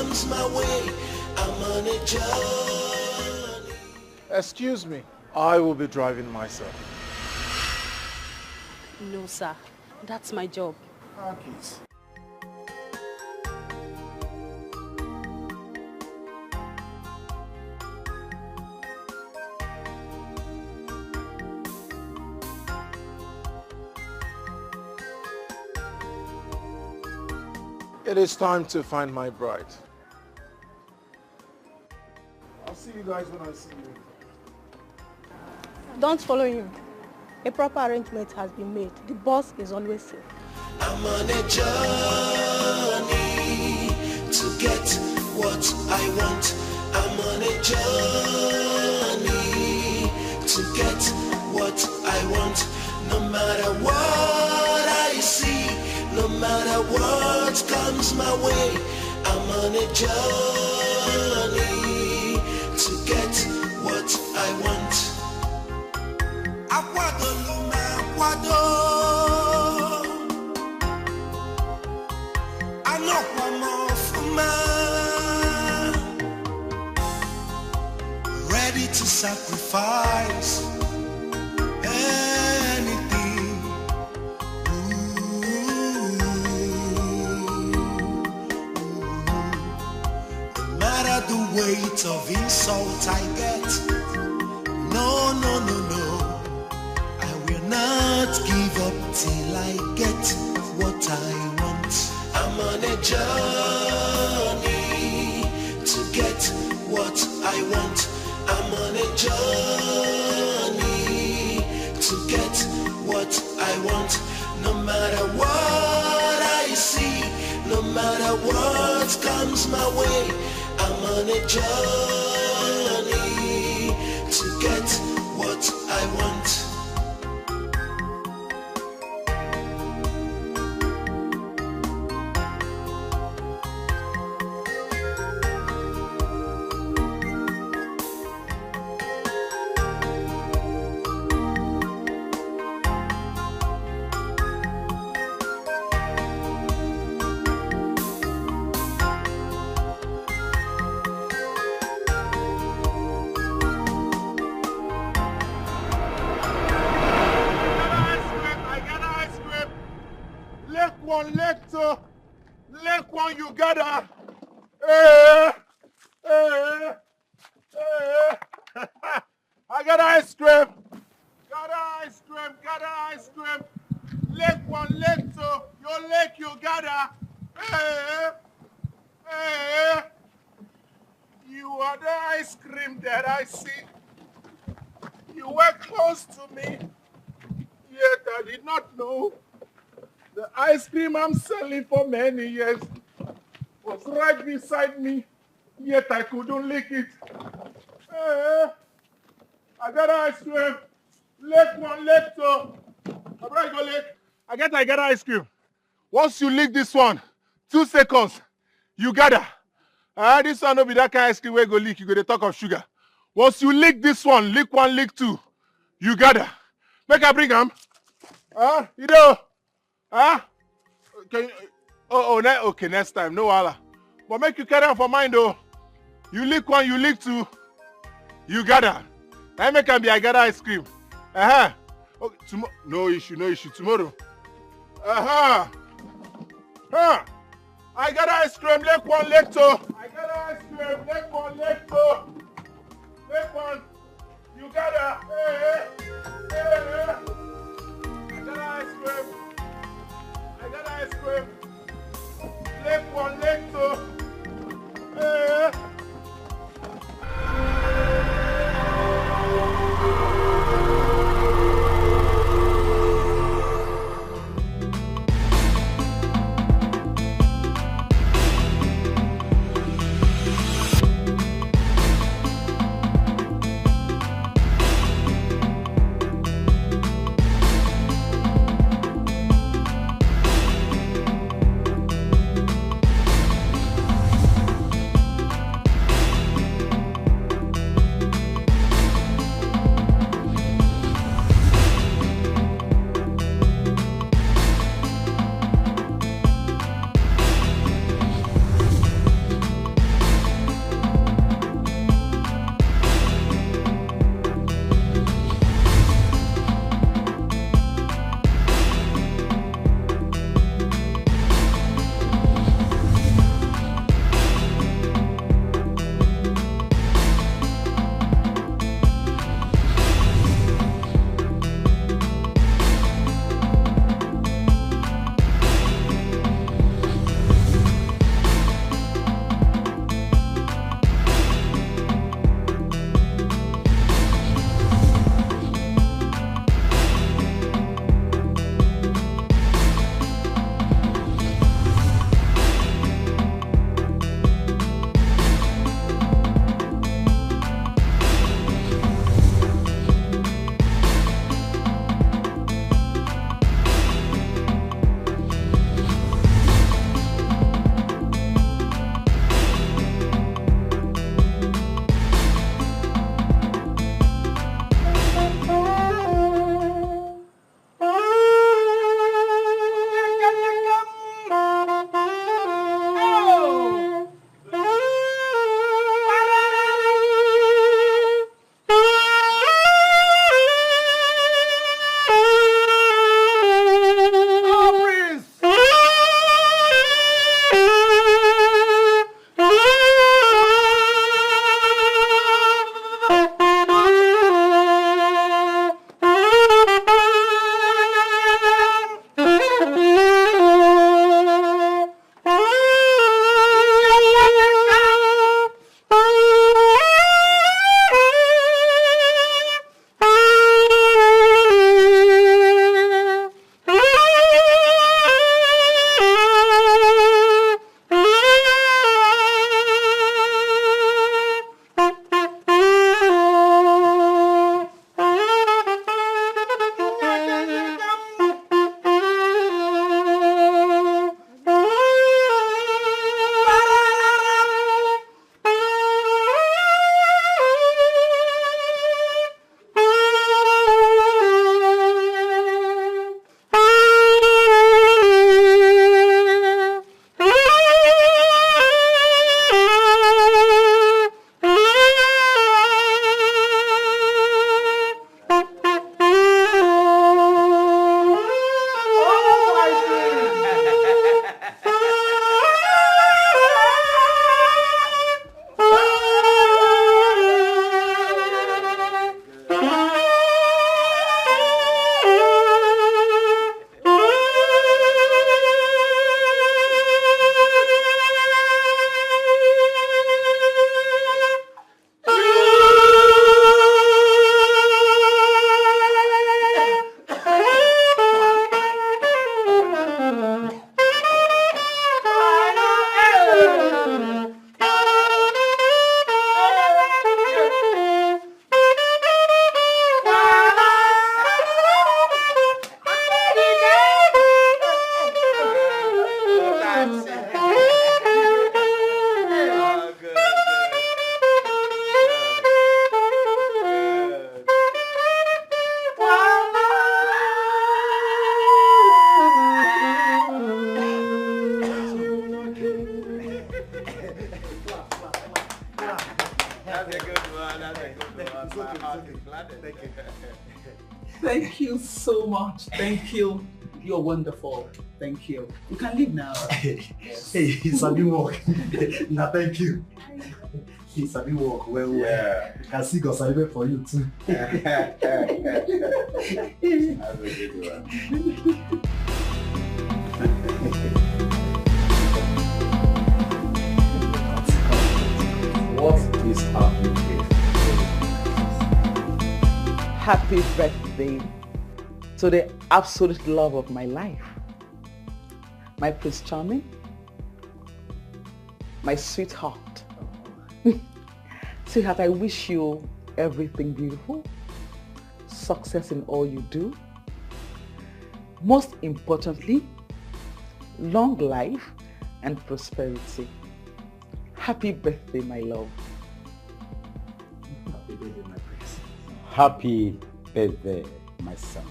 comes my way. I'm on a journey. Excuse me, I will be driving myself. No, sir. That's my job. Please. It is time to find my bride. I'll see you guys when I see you. Don't follow him. A proper arrangement has been made. The boss is always safe. I'm on a journey to get what I want. I'm on a journey to get what I want. No matter what I see, no matter what comes my way, I'm on a journey to get what I want. Aguado luma aguado, anokwamo fuma, ready to sacrifice anything. No matter the weight of insult I get, no, no, no, no, I will not give up till I get what I want. I'm on a journey to get what I want. I'm on a journey to get what I want. No matter what I see, no matter what comes my way, I'm on a journey to get what I want. Leg one, you gotta. I got ice cream. Got ice cream. Got ice cream. Leg one, leg two. Your leg, you gotta. You are the ice cream that I see. You were close to me, yet I did not know. The ice cream I'm selling for many years was right beside me, yet I couldn't lick it. I got ice cream. Leg one, leg two. I got ice cream. Once you lick this one, 2 seconds, you gotta. This one will be that kind of ice cream where you go lick, you go to talk of sugar. Once you lick this one, lick 2, you gotta. Make I bring them. Edo. Can you, okay, next time, no wala. But make you carry on for mine though. You lick 1, you lick 2, you gotta. I make am be I got ice cream. Okay, no issue, tomorrow. I got ice cream, lick 1, lick 2. I got ice cream, lick 1, lick 2. Lick 1, you gotta. I got ice cream. I got ice cream. Leg 1, leg 2. Thank you so much. Thank you. You're wonderful. Thank you. You can leave now. Hey, it's a new work. Nah, thank you. It's a new work. Well, yeah. I can see God celebrate for you too. Have a good one. What is happening? Happy birthday to the absolute love of my life. My Prince Charming. My sweetheart. Sweetheart, I wish you everything beautiful, success in all you do. Most importantly, long life and prosperity. Happy birthday, my love. Happy birthday, my prince. Happy birthday, my son.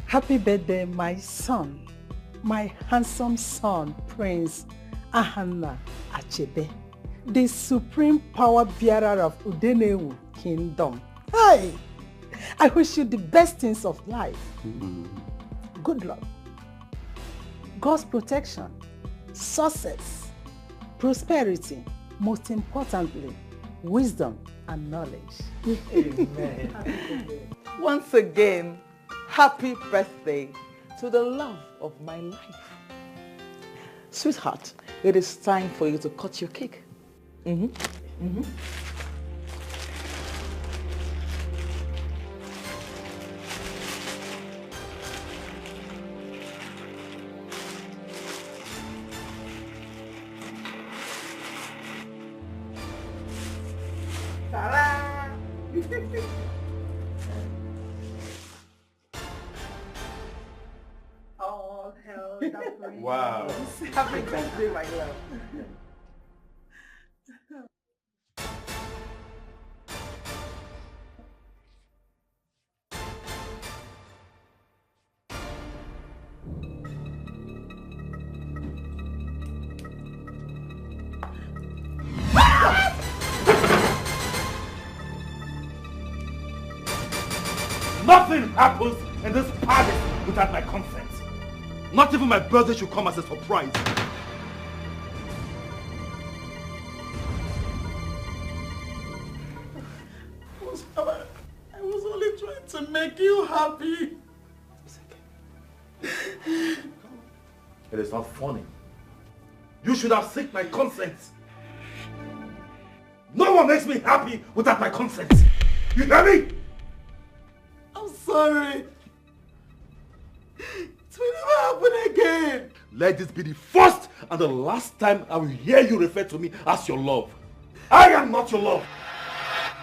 Happy birthday, my son, my handsome son, Prince Ahana Achebe, the supreme power bearer of Udenewu Kingdom. Hi! I wish you the best things of life. Good luck, God's protection, success, prosperity, most importantly, wisdom and knowledge. Amen. Once again, happy birthday to the love of my life. Sweetheart, it is time for you to cut your cake. All hell the praise. Wow. Happy birthday, my love. Nothing happens in this palace without my consent. Not even my birthday should come as a surprise. I was only trying to make you happy. It is not funny. You should have sought my consent. No one makes me happy without my consent. You hear me? I'm sorry. It will never happen again. Let this be the first and the last time I will hear you refer to me as your love. I am not your love.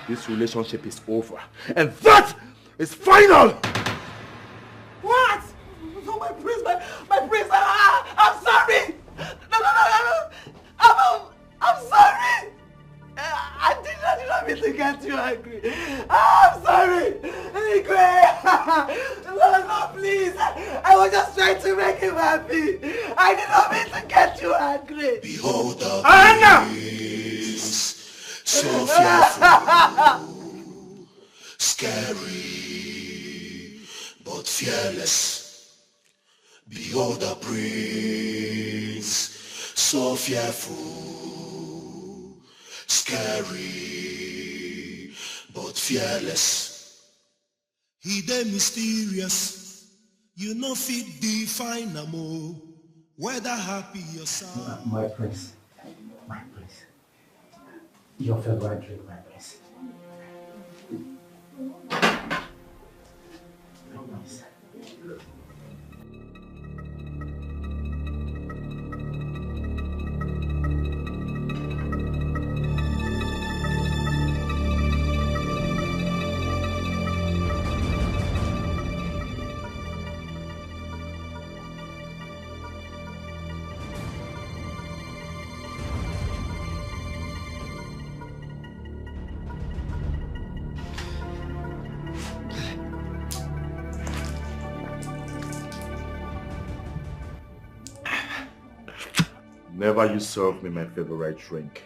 This relationship is over. And that is final! What? Oh, my prince, my prince, I'm sorry. No. I'm sorry. I did not mean to get you angry. I'm sorry. No, please. I was just trying to make him happy. I did not mean to get you angry. Behold the Anna! prince, so fearful, scary, but fearless. Behold the prince, so fearful, scary, but fearless. He dey mysterious, you no fit define am o, whether happy or sad. My prince. Your favorite drink, my prince. Nice. Never you serve me my favorite drink.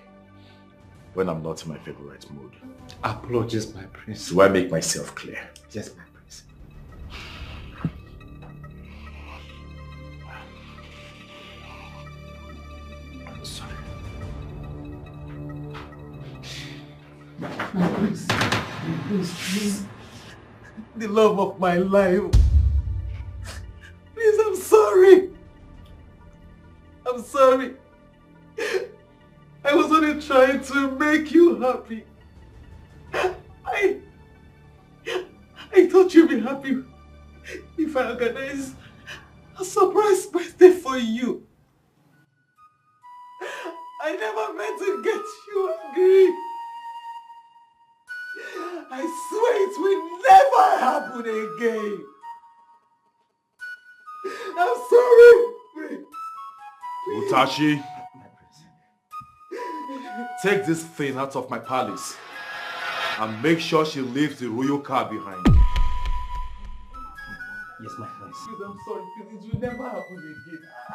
when I'm not in my favorite mood. Apologies, my prince. Do I make myself clear? Yes, my prince. I'm sorry. My prince, please. The love of my life. Please, I'm sorry. I'm sorry. I was only trying to make you happy. I thought you'd be happy if I organized a surprise birthday for you. I never meant to get you angry. I swear it will never happen again. I'm sorry. Utashi, take this thing out of my palace and make sure she leaves the royal car behind. Yes, my prince. Please, I'm sorry. Please, it will never happen again. I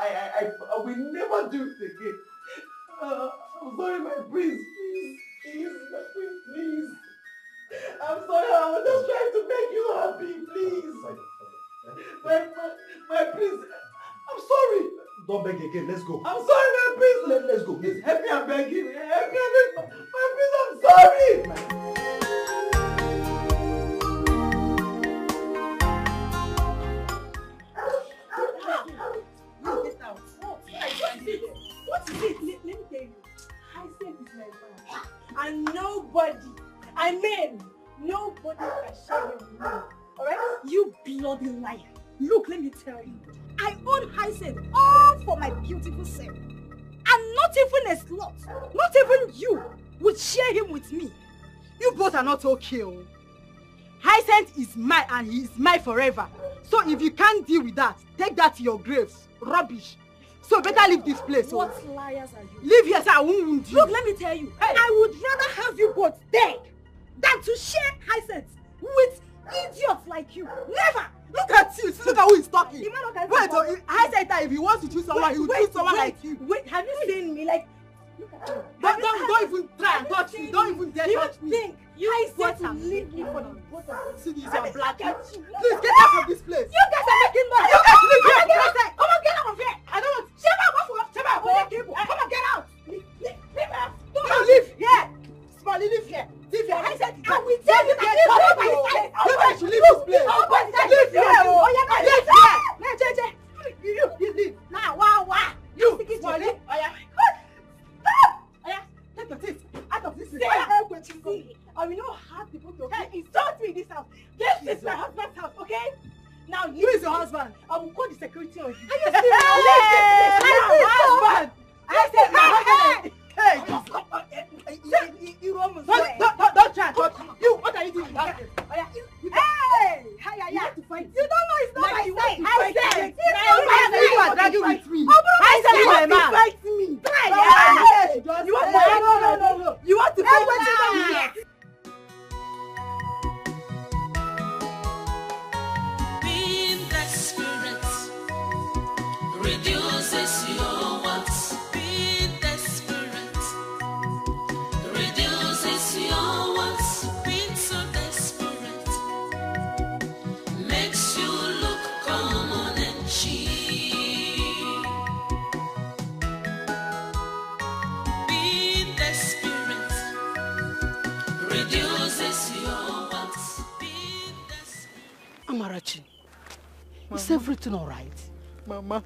will never do it again. I'm sorry, my prince. Please, my prince, please. I'm sorry. I was just trying to make you happy. Please. My prince. I'm sorry. Don't beg again. Let's go. I'm sorry, my prince. Let's go. Please help me. I'm begging. Help me. My prince. I'm sorry. What is it? Let me tell you. I said this my man. And nobody, nobody can share him with me. Alright? You bloody liar. Look, let me tell you. I own Hyacint all for my beautiful self. And not even a slot, not even you, would share him with me. You both are not okay. Hyacint is mine and he is mine forever. So if you can't deal with that, take that to your graves. Rubbish. So better leave this place. What liars are you? Leave here so I won't wound you. Look, let me tell you. Hey. I would rather have you both dead than to share Hyacint with idiots like you. Never! Look at you. Look at who is talking. Wait, Hyacint, if he wants to choose someone, he will choose someone like you. Wait, have you seen me? Like, don't even try and touch me. Don't even dare touch me. Think Hyacint will leave me for the both of us. See, these are black. Please get out of this place. You guys are making noise. You guys leave here. Come on, get out of here. I don't want. Come on, get out. Leave out. Don't leave here. Smiley, leave here. Leave here. Hyacint, I will tell you that you guys should leave this place. Leave here. Leave here. You leave. Now, wow. You, Smiley. Stop. Take your teeth out of this place. I will not have people to insult me in this house. This is my husband's house, okay? Now, who is your husband? I will call the security on you. Are you serious? Husband. I said my husband. Hey, don't try. You, what are you doing? Hey, you have to fight. You don't know it's not my side. I said, you are dragging with me. I said, you want to fight me. You want to fight me. No. You want to fight me. Being desperate reduces your wants. Being desperate reduces your wants. Being so desperate makes you look common and cheap. Being desperate reduces your wants. Being desperate. Amarachi, is everything all right? Mama,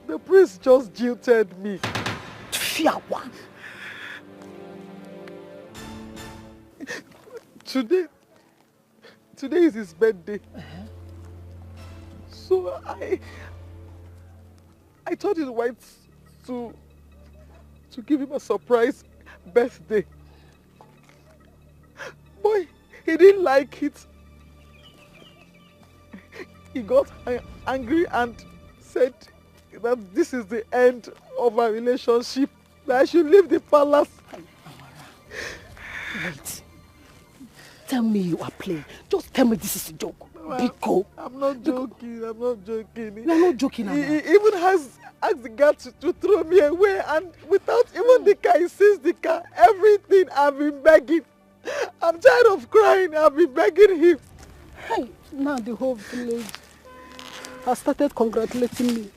the priest just jilted me. Fiawa. Today is his birthday. So I thought it right to give him a surprise birthday. Boy, he didn't like it. He got angry and said that this is the end of our relationship, that I should leave the palace. Wait. Tell me you are playing. Just tell me this is a joke. Biko. I'm not joking. You're not joking, Anna. He even has asked the guard to throw me away, and without even the car, he seized the car. Everything I've been begging. I'm tired of crying. I've been begging him. Hey, now the whole village has started congratulating me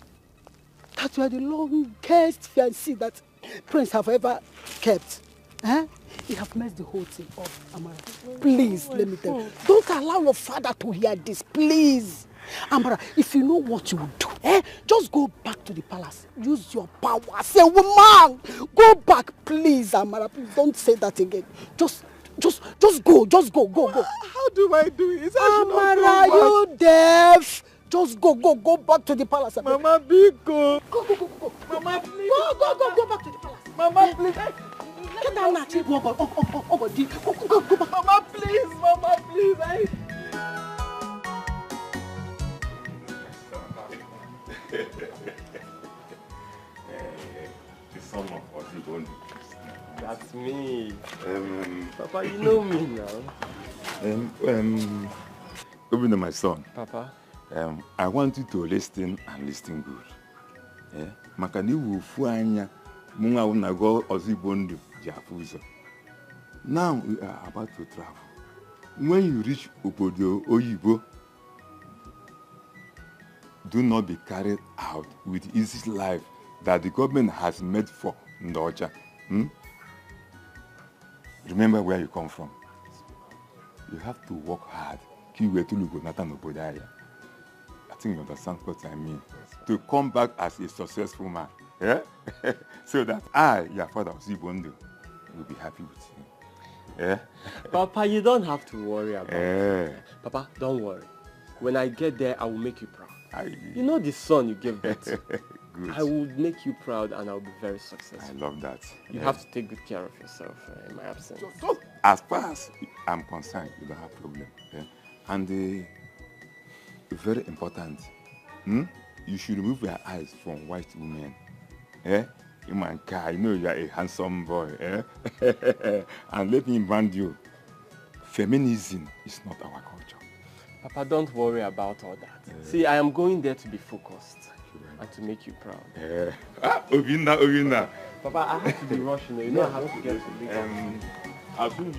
that you are the longest fiancé that Prince have ever kept. Eh? You have messed the whole thing up, Amara. Please, let me tell you. Don't allow your father to hear this, please. Amara, if you know what you will do, just go back to the palace. Use your power. Say, woman, go back, please, Amara. Please don't say that again. Just go. Go. How do I do it? Amara, you deaf? Just go back to the palace. Mama, big go. Go. Mama, please. Go back to the palace. Mama, please. Get down now. Go back. Mama, please. The son of Ozibon. That's me. Papa, you know me now. Even my son. Papa. I want you to listen and listen good. Makani wufuanya munga unago Ozibon jafuzo. Now we are about to travel. When you reach Obodo Oyibo, do not be carried out with easy life that the government has made for Ndocha. Remember where you come from. You have to work hard. I think you understand what I mean. To come back as a successful man. Yeah? So that I, your father, Zibondo, will be happy with you. Yeah? Papa, you don't have to worry about it. Papa, don't worry. When I get there, I will make you proud. You know the son you gave birth to. Good. I will make you proud and I will be very successful. I love that. You have to take good care of yourself in my absence. So, as far as I'm concerned, you don't have problem. Yeah? And very important, you should remove your eyes from white women. I know you are a handsome boy. And let me remind you, feminism is not our culture. Papa, don't worry about all that. See, I am going there to be focused and to make you proud. Obina. Papa, I have to be rushing. You know I have to get to Lagos. I'll do it.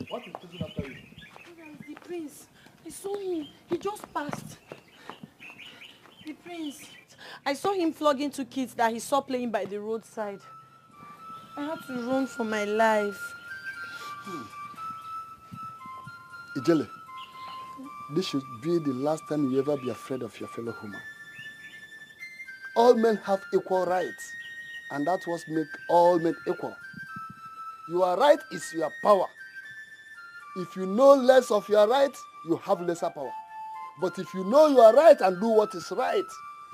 What is taking after you? The prince. I saw him. He just passed. The prince. I saw him flogging two kids that he saw playing by the roadside. I had to run for my life. Ijele, this should be the last time you ever be afraid of your fellow human. All men have equal rights, and that's what makes all men equal. Your right is your power. If you know less of your right, you have lesser power. But if you know your right and do what is right,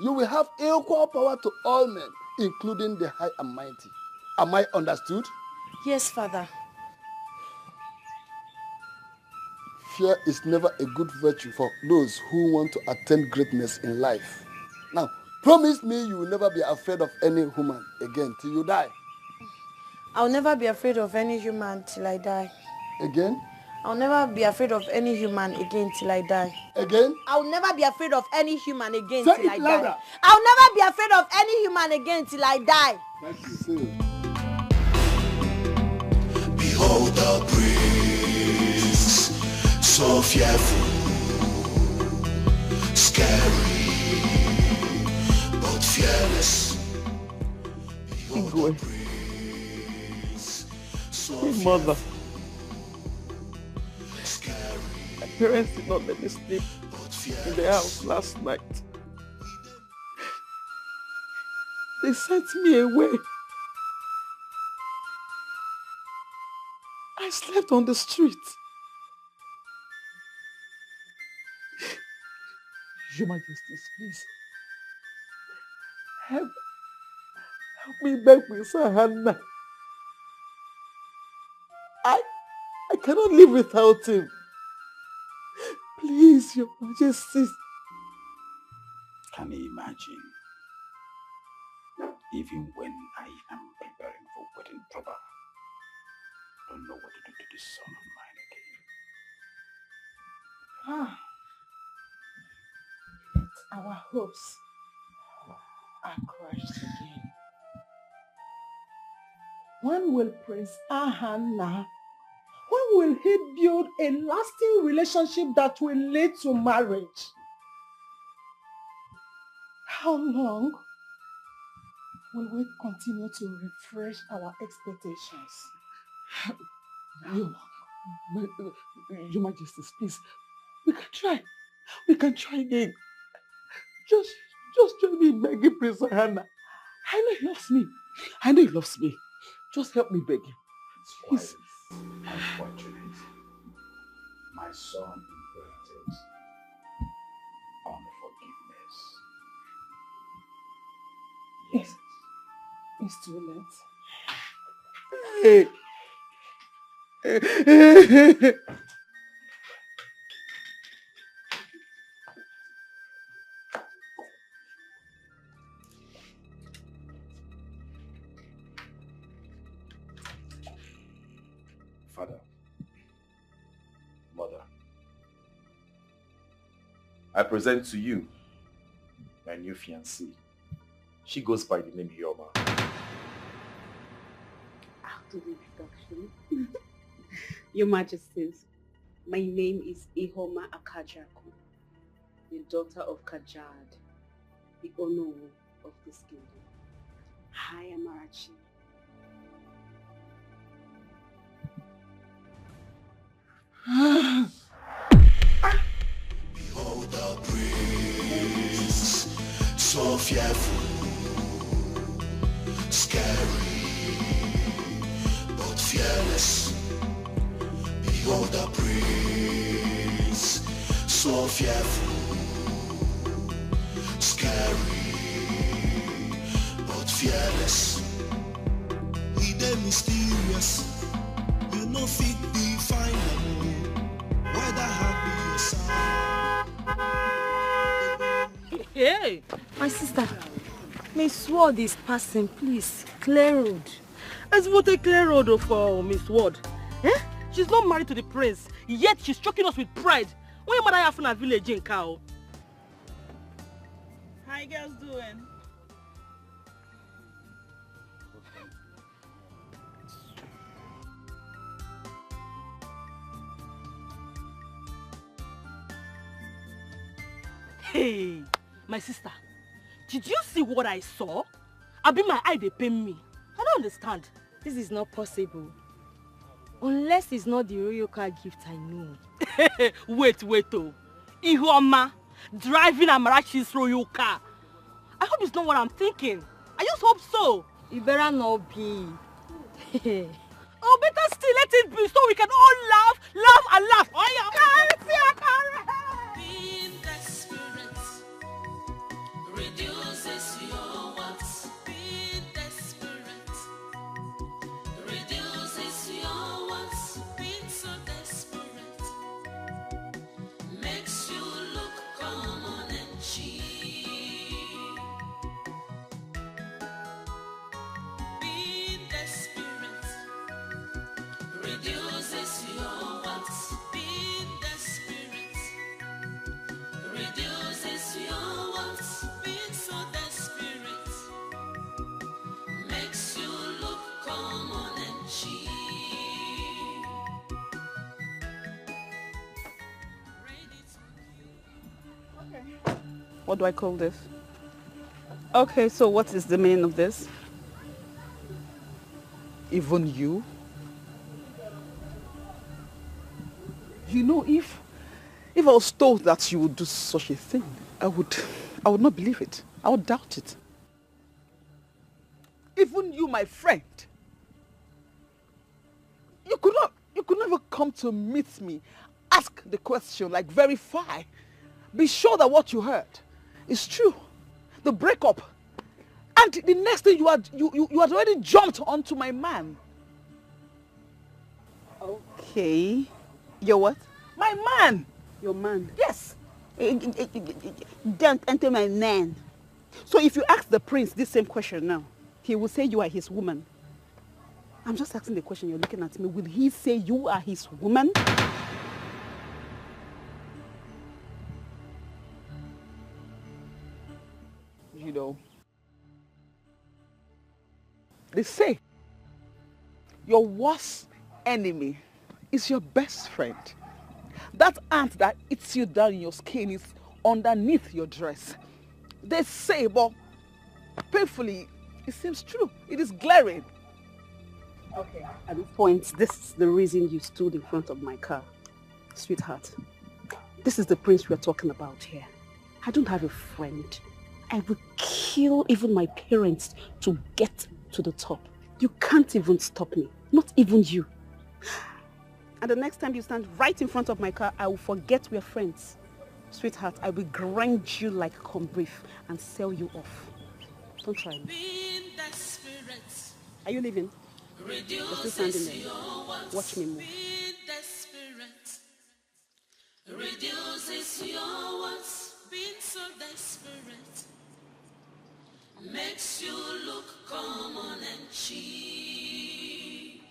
you will have equal power to all men, including the high and mighty. Am I understood? Yes, Father. Fear is never a good virtue for those who want to attain greatness in life. Now, promise me you will never be afraid of any human again till you die. I'll never be afraid of any human till I die. Again? I'll never be afraid of any human again till I die. Again? I'll never be afraid of any human again Say till I it louder. die. I'll never be afraid of any human again till I die. Thank you. Behold the prince, so fearful, scary, but fearless. Behold the prince, so Mother. scary. My parents did not let me sleep in the house last night. They sent me away. I slept on the street. Your Majesties, please. Help me beg Miss Hannah. I cannot live without him. Please, Your Majesties. Can you imagine? Even when I am preparing for wedding proper, I don't know what to do to this son of mine again. Our hopes are crushed again. When will Prince Ahana, when will he build a lasting relationship that will lead to marriage? How long will we continue to refresh our expectations? Your Majesty, please, we can try. We can try again. Just join me in begging Prince Ahana. I know he loves me. I know he loves me. Just help me beg him. Please. Unfortunate. My son inherited unforgiveness. It's too late. Father, Mother, I present to you my new fiancée. She goes by the name Yoma. After the introduction, Your Majesties, my name is Ihoma Akajaku, the daughter of Kajad, the Onowu of this kingdom. Hi, Amarachi. Behold the prince, so fearful, scary, but fearless. Behold the prince, so fearful, scary, but fearless. He dey mysterious, you know fit define him. Whether happy or sad. Hey, my sister, Miss Ward is passing, please. Clear road. It's what a clear road for Miss Ward. Eh? She's not married to the prince, yet she's choking us with pride. When your mother have in a village in cow. How you girls doing? Hey, my sister, did you see what I saw? I be my eye, they pain me. I don't understand. This is not possible. Unless it's not the royal car gift I know. Wait, oh. Ihoma, driving Amarachi's royal car. I hope it's not what I'm thinking. I just hope so. It better not be. Oh, better still let it be so we can all laugh and laugh. Oh, yeah. Being desperate reduces your wants. Being desperate reduces your wants. Being so desperate makes you look common and cheap. Being desperate reduces your wants. Being desperate reduces your wants. Being so desperate makes you look common and cheap. What do I call this? Okay, so what is the meaning of this? Even you? You know, if I was told that you would do such a thing, I would not believe it. I would doubt it. Even you, my friend, you could never come to meet me, ask the question, like verify, be sure that what you heard is true. The breakup, and the next thing you had already jumped onto my man. Okay. Your what? My man. Your man? Yes. Don't enter my man. So if you ask the prince this same question now, he will say you are his woman. I'm just asking the question, you're looking at me. Will he say you are his woman? You know, they say your worst enemy is your best friend. That ant that eats you down in your skin is underneath your dress. They say, but painfully, it seems true. It is glaring. Okay. At this point, this is the reason you stood in front of my car. Sweetheart, this is the prince we're talking about here. I don't have a friend. I will kill even my parents to get to the top. You can't even stop me. Not even you. And the next time you stand right in front of my car, I will forget we're friends. Sweetheart, I will grind you like corned beef and sell you off. Don't try me. Are you leaving? You're still standing there. Watch me move. Reduces your wants, being so desperate, makes you look common and cheap.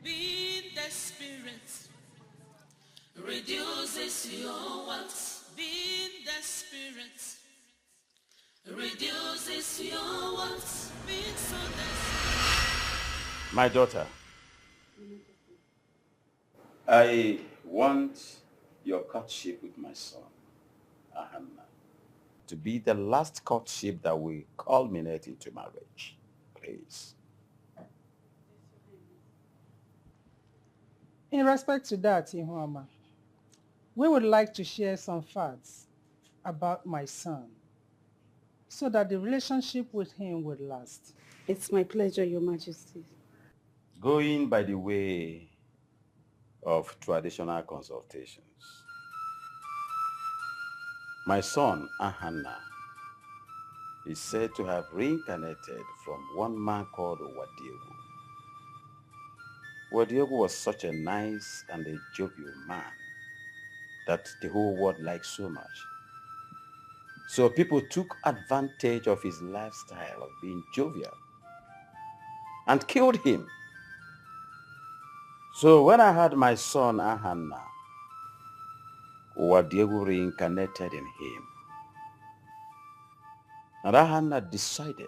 Being desperate reduces your wants, being desperate reduces your wants, being so desperate. My daughter, I want your courtship with my son, Ahanna, to be the last courtship that will culminate into marriage. Please. In respect to that, Ihuama, we would like to share some facts about my son so that the relationship with him would last. It's my pleasure, Your Majesty. Going by the way of traditional consultations, my son, Ahanna, is said to have reincarnated from one man called Wadiegu. Wadiegu was such a nice and a jovial man that the whole world liked so much. So people took advantage of his lifestyle of being jovial and killed him. So when I had my son Ahanna, Wadiegu reincarnated in him. And Ahanna decided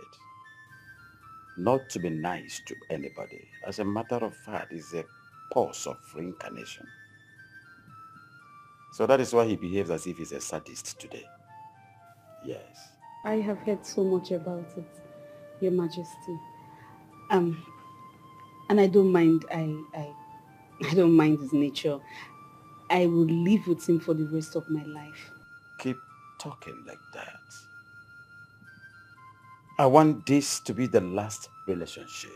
not to be nice to anybody. As a matter of fact, it's a pause of reincarnation. So that is why he behaves as if he's a sadist today. Yes. I have heard so much about it, Your Majesty. And I don't mind. I don't mind his nature. I will live with him for the rest of my life. Keep talking like that. I want this to be the last relationship.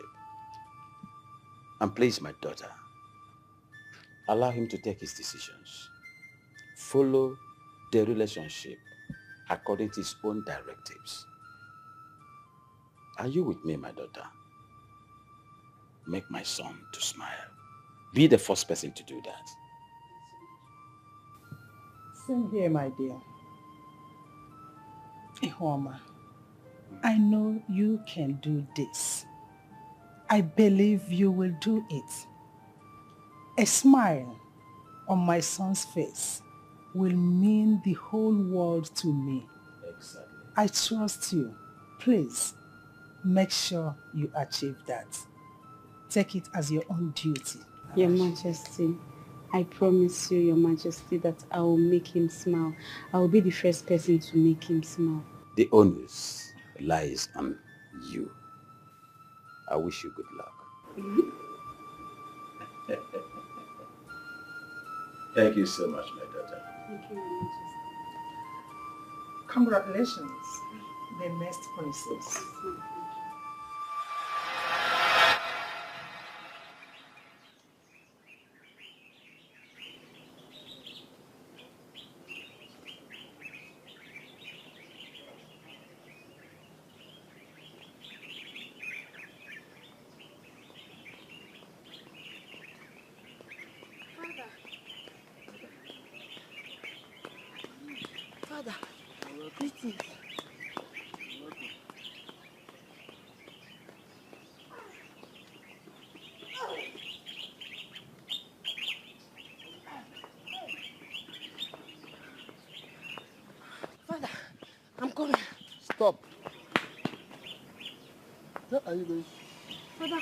And please, my daughter, allow him to take his decisions. Follow the relationship according to his own directives. Are you with me, my daughter? Make my son to smile. Be the first person to do that. Same here, my dear. Ihuama, I know you can do this. I believe you will do it. A smile on my son's face will mean the whole world to me. Exactly. I trust you. Please, make sure you achieve that. Take it as your own duty. Your Majesty, I promise you, Your Majesty, that I will make him smile. I will be the first person to make him smile. The onus lies on you. I wish you good luck. Thank you so much, my daughter. Thank you, Your Majesty. Congratulations, the next princess. Father, greetings. coming. Stop. Where are you going? Father,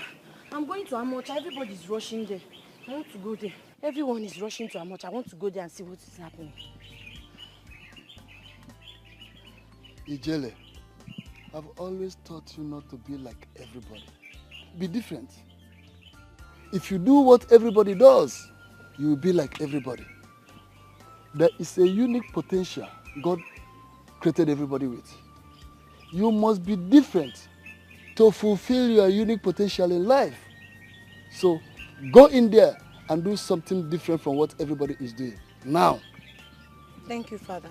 I'm going to Amocha. Everybody's rushing there. I want to go there. Everyone is rushing to Amocha. I want to go there and see what is happening. Ijele, I've always taught you not to be like everybody. Be different. If you do what everybody does, you will be like everybody. There is a unique potential God created everybody with. You must be different to fulfill your unique potential in life. So go in there and do something different from what everybody is doing. Now. Thank you, Father.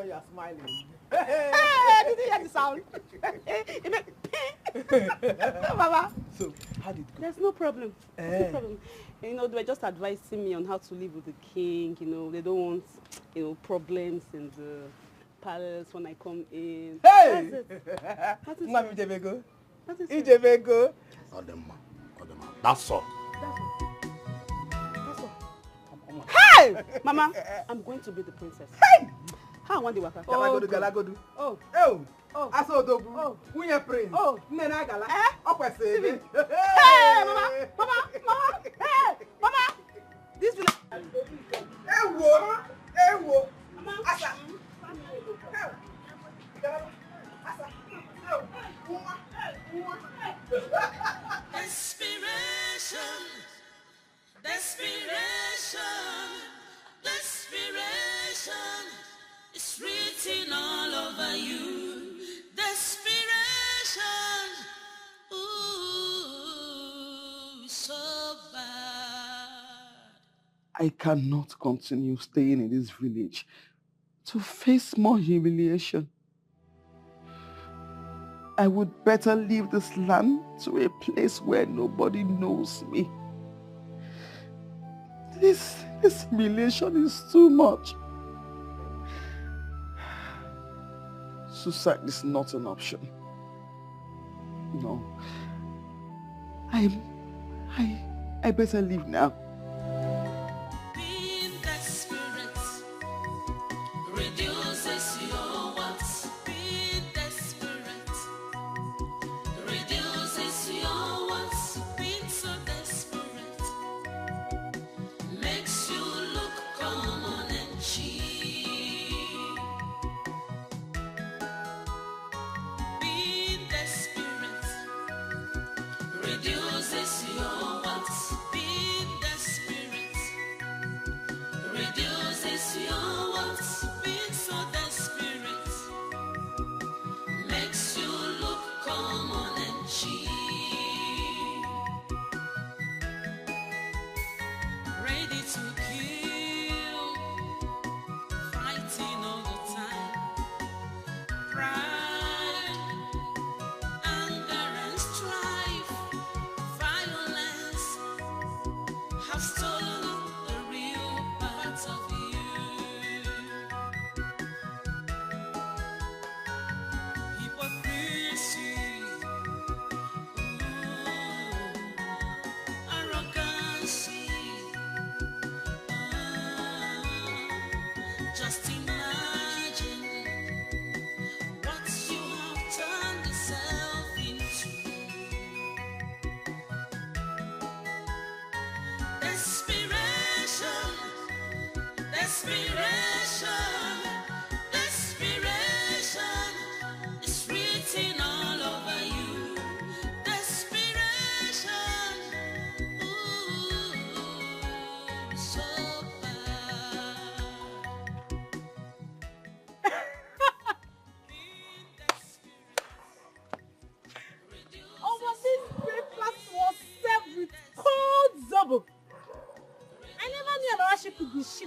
You are smiling. Hey, did you hear the sound? It made Mama. So, how did it go? There's no problem. There's no problem. You know, they were just advising me on how to live with the king. You know, they don't want, you know, problems in the palace when I come in. Hey! That is Mami Ijebego. That is Ijebego. That's all. That's all. Hey! Mama, I'm going to be the princess. Hey! How I want the waka? Galagodu. Oh. Oh. Oh. Asodogu. Oh. Unye prince. Oh. Nena gala. Okwese. Hey, Mama. Mama. Hey, Mama. This will. Ewo. Ewo. Mama. Asa. Desperation, desperation, desperation is written all over you. Desperation, ooh, so bad. I cannot continue staying in this village to face more humiliation. I would better leave this land to a place where nobody knows me. This humiliation is too much. Suicide is not an option. No. I better leave now. Being desperate reduces your wants. Being desperate reduces your wants. Being so desperate makes you look common and cheap. Being desperate reduces your wants. Being desperate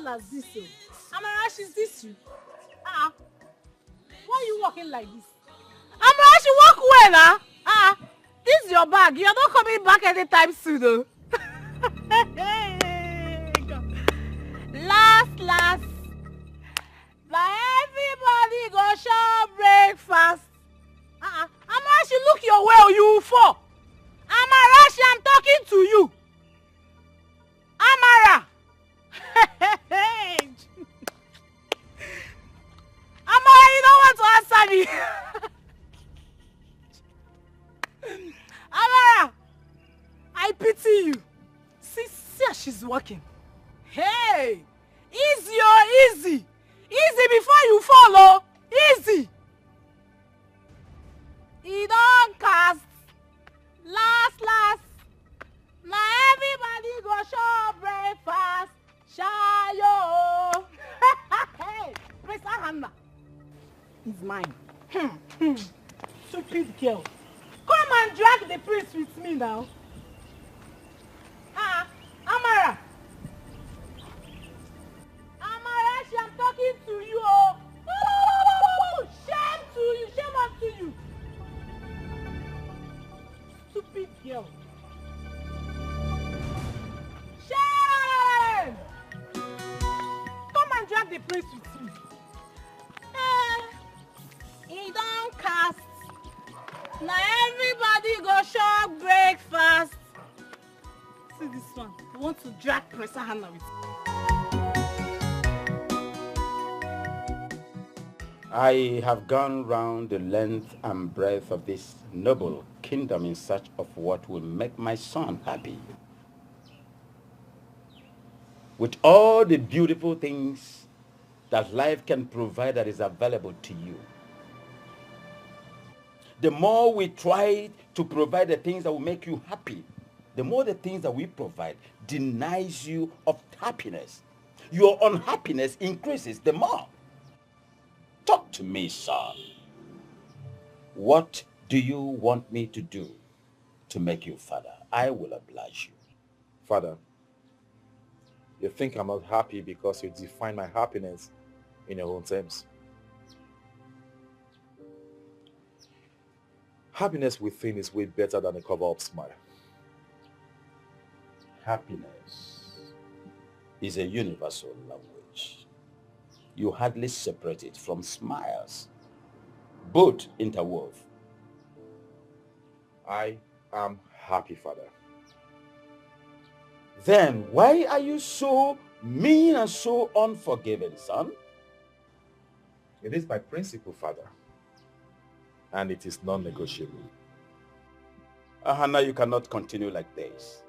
as this. Amarachi, is this you? Why are you walking like this? Amarachi, walk well, huh? This is your bag. You're not coming back anytime soon, though. Last. Now everybody go shop breakfast. Amarachi, look your way or you will fall. Amarachi, I'm talking to you. Amara. Amara, you don't want to answer me. Amara, I pity you. See how she's walking. Hey, easy or easy. Easy before you follow. Easy. He don't cast. Last. Now everybody go show breakfast. Shayo. Hey, Prince Hannah. He's mine. Stupid girl. Come and drag the prince with me now. Amara. Amarachi, I'm talking to you. Shame to you. Shame unto you. Stupid girl. Shame! Come and drag the prince with me. He don't cast. Now everybody go shop breakfast. See this one. You want to drag Prince Hannah with me. I have gone round the length and breadth of this noble kingdom in search of what will make my son happy. With all the beautiful things that life can provide that is available to you, the more we try to provide the things that will make you happy, the more the things that we provide denies you of happiness. Your unhappiness increases the more. Talk to me, son. What do you want me to do to make you father? I will oblige you. Father, you think I'm not happy because you define my happiness in your own terms. Happiness within is way better than a cover-up smile. Happiness is a universal language. You hardly separate it from smiles, both interwove. I am happy, Father. Then why are you so mean and so unforgiving, son? It is my principle, Father, and it is non-negotiable. Hannah, you cannot continue like this.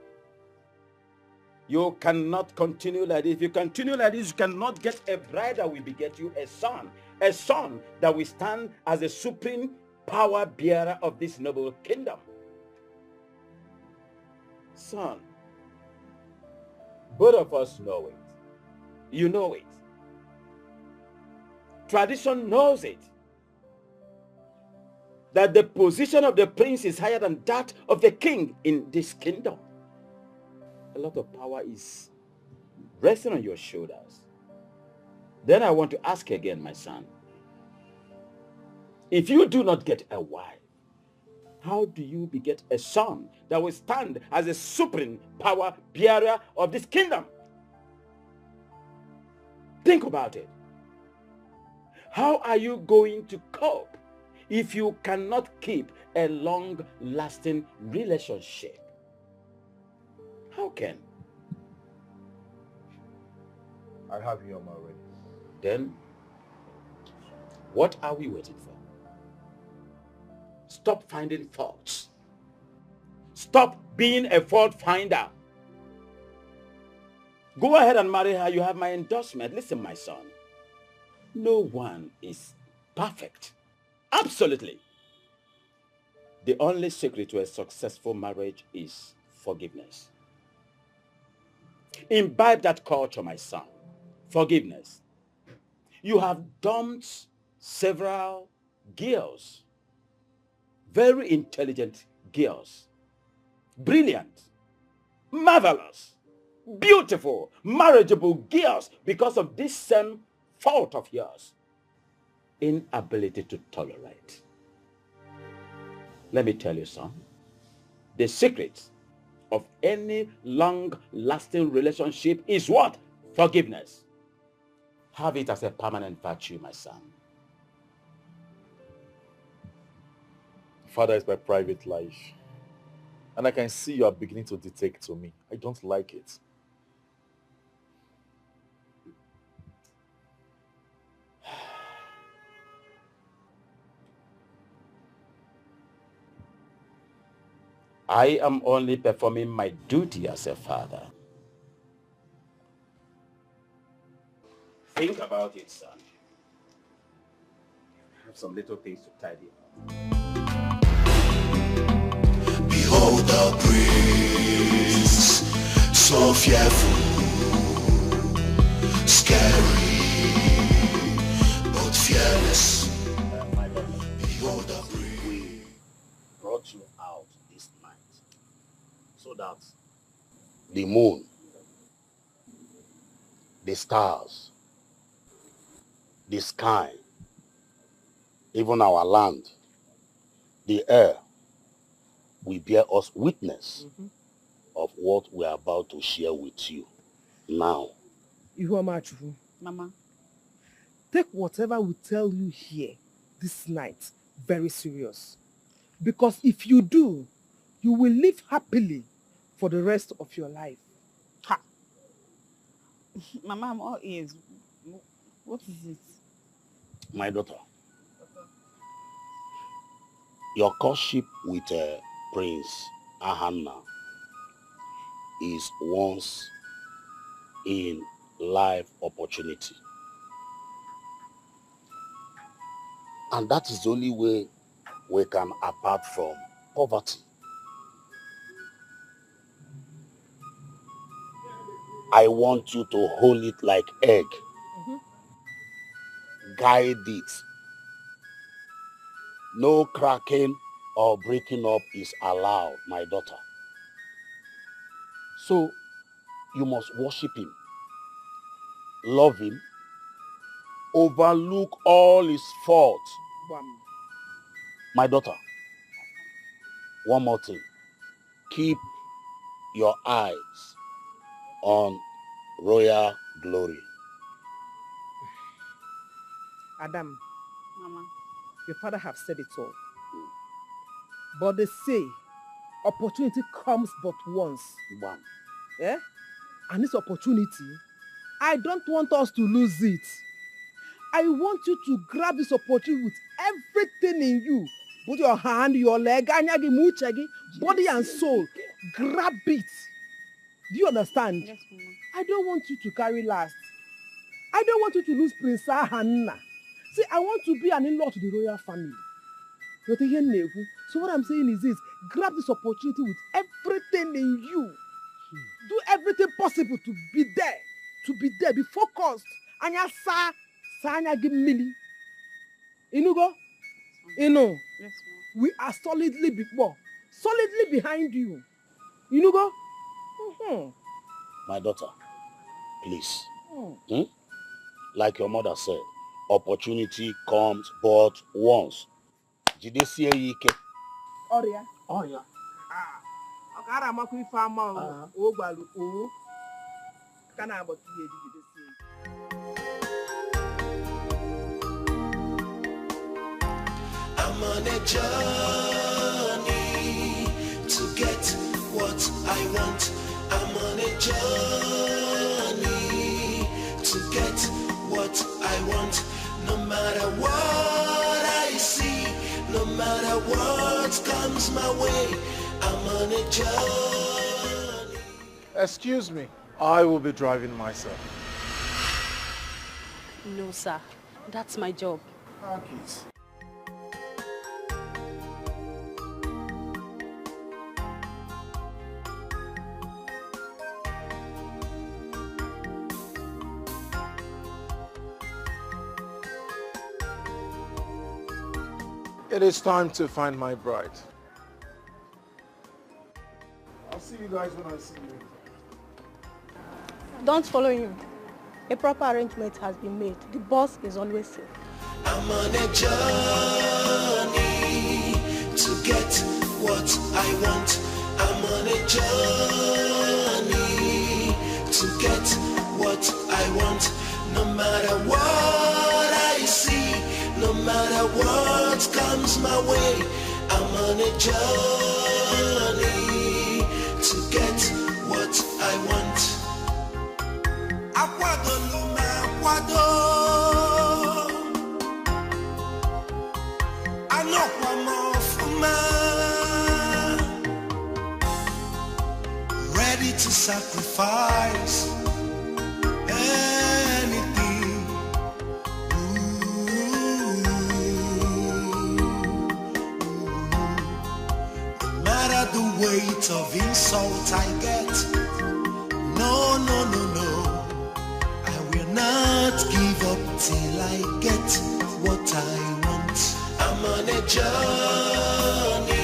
You cannot continue like this. If you continue like this, you cannot get a bride that will beget you a son that will stand as the supreme power bearer of this noble kingdom. Son, both of us know it. You know it. Tradition knows it. That the position of the prince is higher than that of the king in this kingdom. A lot of power is resting on your shoulders. Then I want to ask again, my son. If you do not get a wife, how do you beget a son that will stand as a supreme power bearer of this kingdom? Think about it. How are you going to cope if you cannot keep a long-lasting relationship? How can? I have you already. Then, what are we waiting for? Stop finding faults. Stop being a fault finder. Go ahead and marry her. You have my endorsement. Listen, my son. No one is perfect. Absolutely. The only secret to a successful marriage is forgiveness. Imbibe that culture, my son. Forgiveness. You have dumped several girls. Very intelligent girls. Brilliant. Marvelous. beautiful, marriageable girls because of this same fault of yours. Inability to tolerate. Let me tell you, son, the secret of any long-lasting relationship is what? Forgiveness. Have it as a permanent virtue, my son. Father, it's my private life. And I can see you are beginning to dictate to me. I don't like it. I am only performing my duty as a father. Think about it, son. I have some little things to tidy up. Behold the prince, so fearful, scary, but fearless. Behold the prince. We brought you out this night so that the moon, the stars, the sky, even our land, the air, will bear us witness of what we are about to share with you now. Mama, take whatever we tell you here this night very serious. Because if you do, you will live happily for the rest of your life. Ha! Mama, I'm all ears. What is it? My daughter, your courtship with Prince Ahanna is once in life opportunity. And that is the only way we can apart from poverty. I want you to hold it like egg. Guide it. No cracking or breaking up is allowed, my daughter. So you must worship him, love him, overlook all his faults. My daughter, one more thing. Keep your eyes on royal glory. Adam, Mama, your father have said it all. But they say opportunity comes but once. Bam. Yeah? And this opportunity, I don't want us to lose it. I want you to grab this opportunity with everything in you. Put your hand, your leg, body and soul. Grab it. Do you understand? Yes, Mama. I don't want you to carry last. I don't want you to lose Prince Hannah. See, I want to be an in-law to the royal family. So what I'm saying is this, grab this opportunity with everything in you. Do everything possible to be there, be focused. Anya sa anya give milli. Inugo? Ino. Yes, Mama. We are solidly behind you. Inugo? My daughter, please. Like your mother said, opportunity comes but once. Jidesie yike. Oria. Akara makwu ife ama o gbalu o. Kana abotu ye jidesie. I'm on a journey to get what I want. I'm on a journey to get what I want. No matter what I see, no matter what comes my way, I'm on a journey. Excuse me, I will be driving myself. No, sir. That's my job. Please. It is time to find my bride. I'll see you guys when I see you. Don't follow him. A proper arrangement has been made. The boss is always safe. I'm on a journey to get what I want. I'm on a journey to get what I want. No matter what I see, no matter what comes my way, I'm on a journey to get what I want. Akwado luma akwado, anokwa mofuma, ready to sacrifice anything. No matter the weight of insult I get, no, no, no, no, not give up till I get what I want. I'm on a journey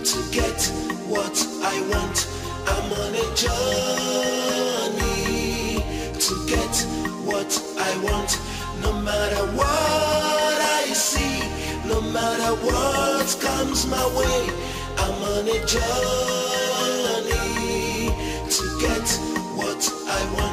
to get what I want. I'm on a journey to get what I want. No matter what I see, no matter what comes my way, I'm on a journey to get what I want.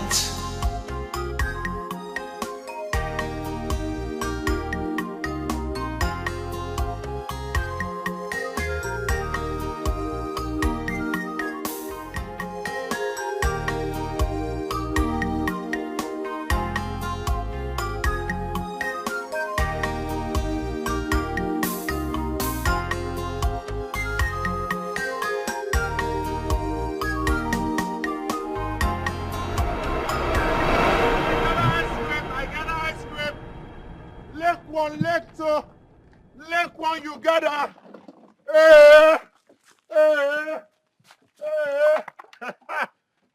Leg one, you gotta.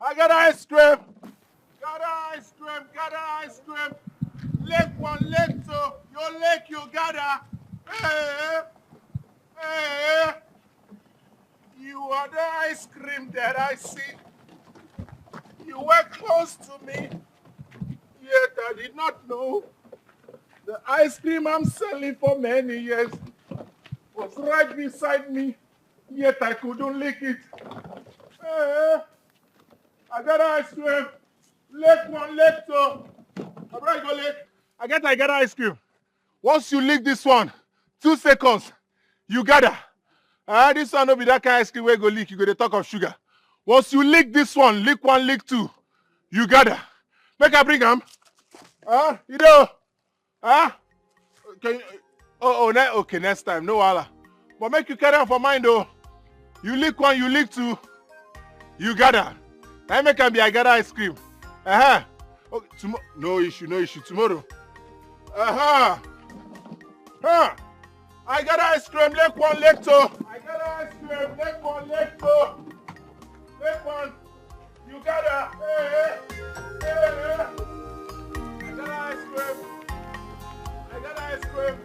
I got ice cream. Got ice cream. Got ice cream. Leg one, leg two. Your leg, you gotta. You are the ice cream that I see. You were close to me, yet I did not know. The ice cream I'm selling for many years was right beside me, yet I couldn't lick it. I got ice cream. Leg one, leg two. I got ice cream. Once you lick this one, 2 seconds, you gather. This one will be that kind of ice cream where you go lick, you go to talk of sugar. Once you lick this one, lick one, lick two, you gather. Make I bring them. Edo. Can you, okay, next time, no wala. But make you carry on for mine though. You lick one, you lick two, you gather. I make can be I gather ice cream. Okay, no issue, tomorrow. I got ice cream, leg one, leg two. I got ice cream, leg one, leg two. Leg one, you gather. I got ice cream. I got ice cream.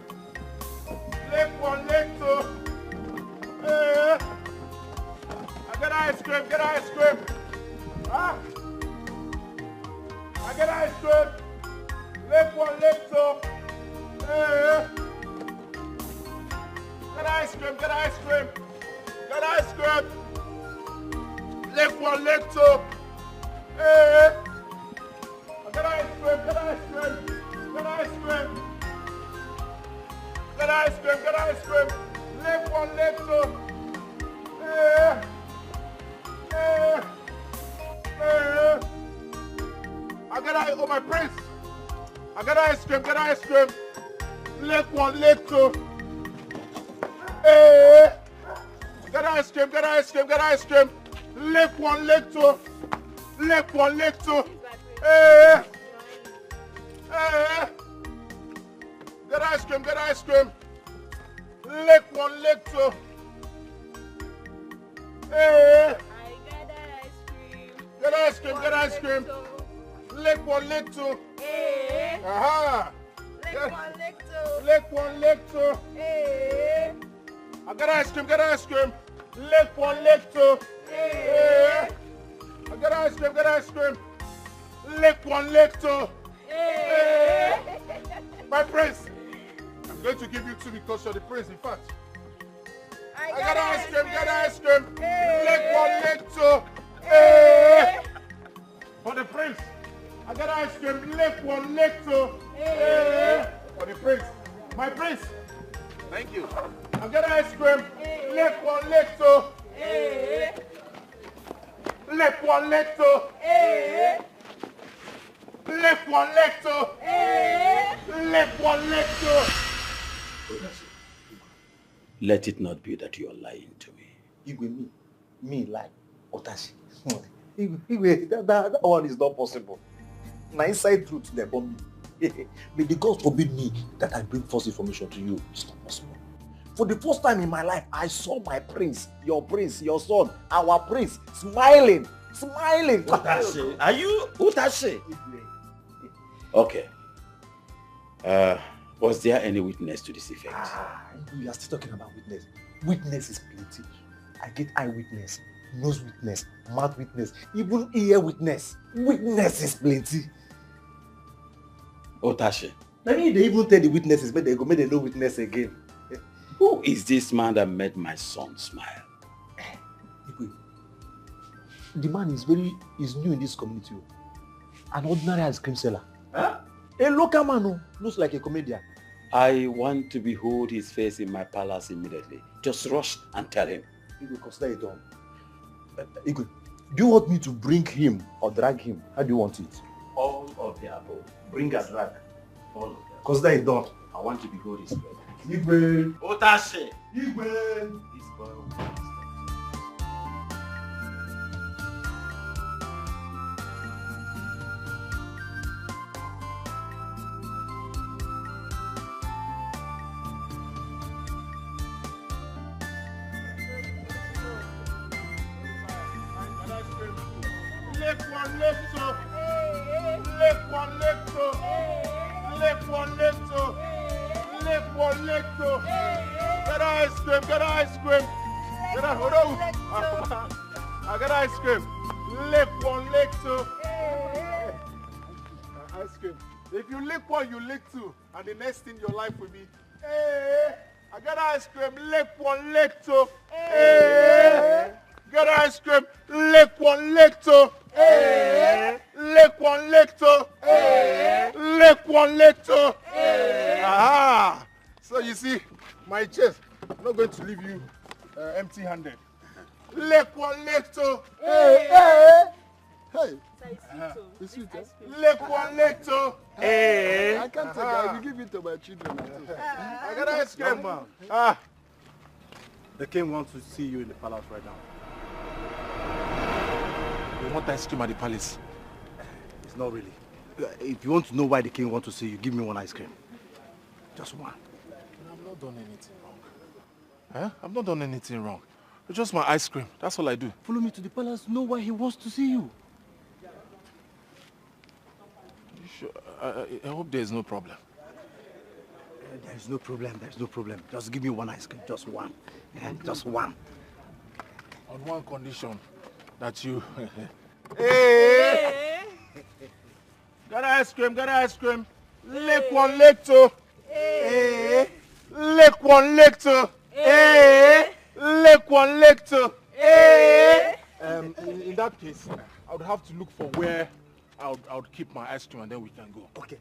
Leg one, leg two. I got ice cream, get ice cream. I got ice cream. Leg one, leg two. Get ice cream, get ice cream. Get ice cream. Leg one, leg two. I got ice cream, get ice cream. Get ice cream. Get ice cream, get ice cream. Leg one, leg two. I got ice, oh my prince. I got ice cream, get ice cream. Leg one, leg two. Get ice cream, get ice cream, get ice cream. Leg one, leg two. Leg one, leg two. Get ice cream, get ice cream. Leg one, leg two. Get ice cream, get ice cream. Leg one, leg two. Aha. Leg one, leg two. I got ice cream, get ice cream. Leg one, leg two. I got ice cream, get ice cream. leg one, leg two. My prince, I'm going to give you 2 because you're the prince, in fact. I got ice cream, get ice cream. Leg one, leg two. For the prince, I got ice cream, leg one, leg two. For the prince, my prince. Thank you. I got ice cream, leg one, leg two. Leg one, leg two. Leg one, leg two. Leg one, leg two. Let it not be that you are lying to me. Igwe, me lie. Otashi. Igwe, that one is not possible. My inside truth, they bomb me. May the gods forbid me that I bring false information to you. It's not possible. For the first time in my life, I saw my prince, your son, our prince, smiling. Otashi, are you Otashi? Okay. Was there any witness to this effect? We are still talking about witness. Witness is plenty. I get eyewitness, nose witness, mouth witness, even ear witness. Witness is plenty. Otashi. Maybe they even tell the witnesses, but they go make the no witness again. Who is this man that made my son smile? The man is new in this community. An ordinary ice cream seller. Huh? A local man who looks like a comedian. I want to behold his face in my palace immediately. Just rush and tell him. Igwe, consider it done. Igwe, do you want me to bring him or drag him? How do you want it? All of the above. Bring and drag. All of them. Consider it done. I want to behold his face. Igwe. Otashi. Igwe. This boy will I got ice cream. Lick one, lick two. Ice cream. If you lick one, you lick two. And the next thing your life will be, hey, I got ice cream. Lick one, lick two. Hey, got ice cream. Lick one, lick two. Hey, lick one, lick two. Hey, lick one, lick two. Aha! So you see, my chest, I'm not going to leave you empty-handed. Lick one, lick two. Hey, hey, hey. It's sweet, lick one, lick two. Hey. I can't take it. I will give it to my children. I got ice cream, man. The king wants to see you in the palace right now. You want ice cream at the palace? It's not really. If you want to know why the king wants to see you, give me one ice cream. Just one. I've not done anything wrong. I've not done anything wrong. It's just my ice cream. That's all I do. Follow me to the palace. Know why he wants to see you. You sure? I hope there is no problem. There is no problem. There is no problem. Just give me one ice cream. Just one. Just one. On one condition, that you... Hey! Got ice cream, got ice cream. Lick one, lick two. Hey! Lick one, lick two. Hey! Lick one, lick two. Hey! In that case, I would have to look for where I would keep my ice cream and then we can go. Okay.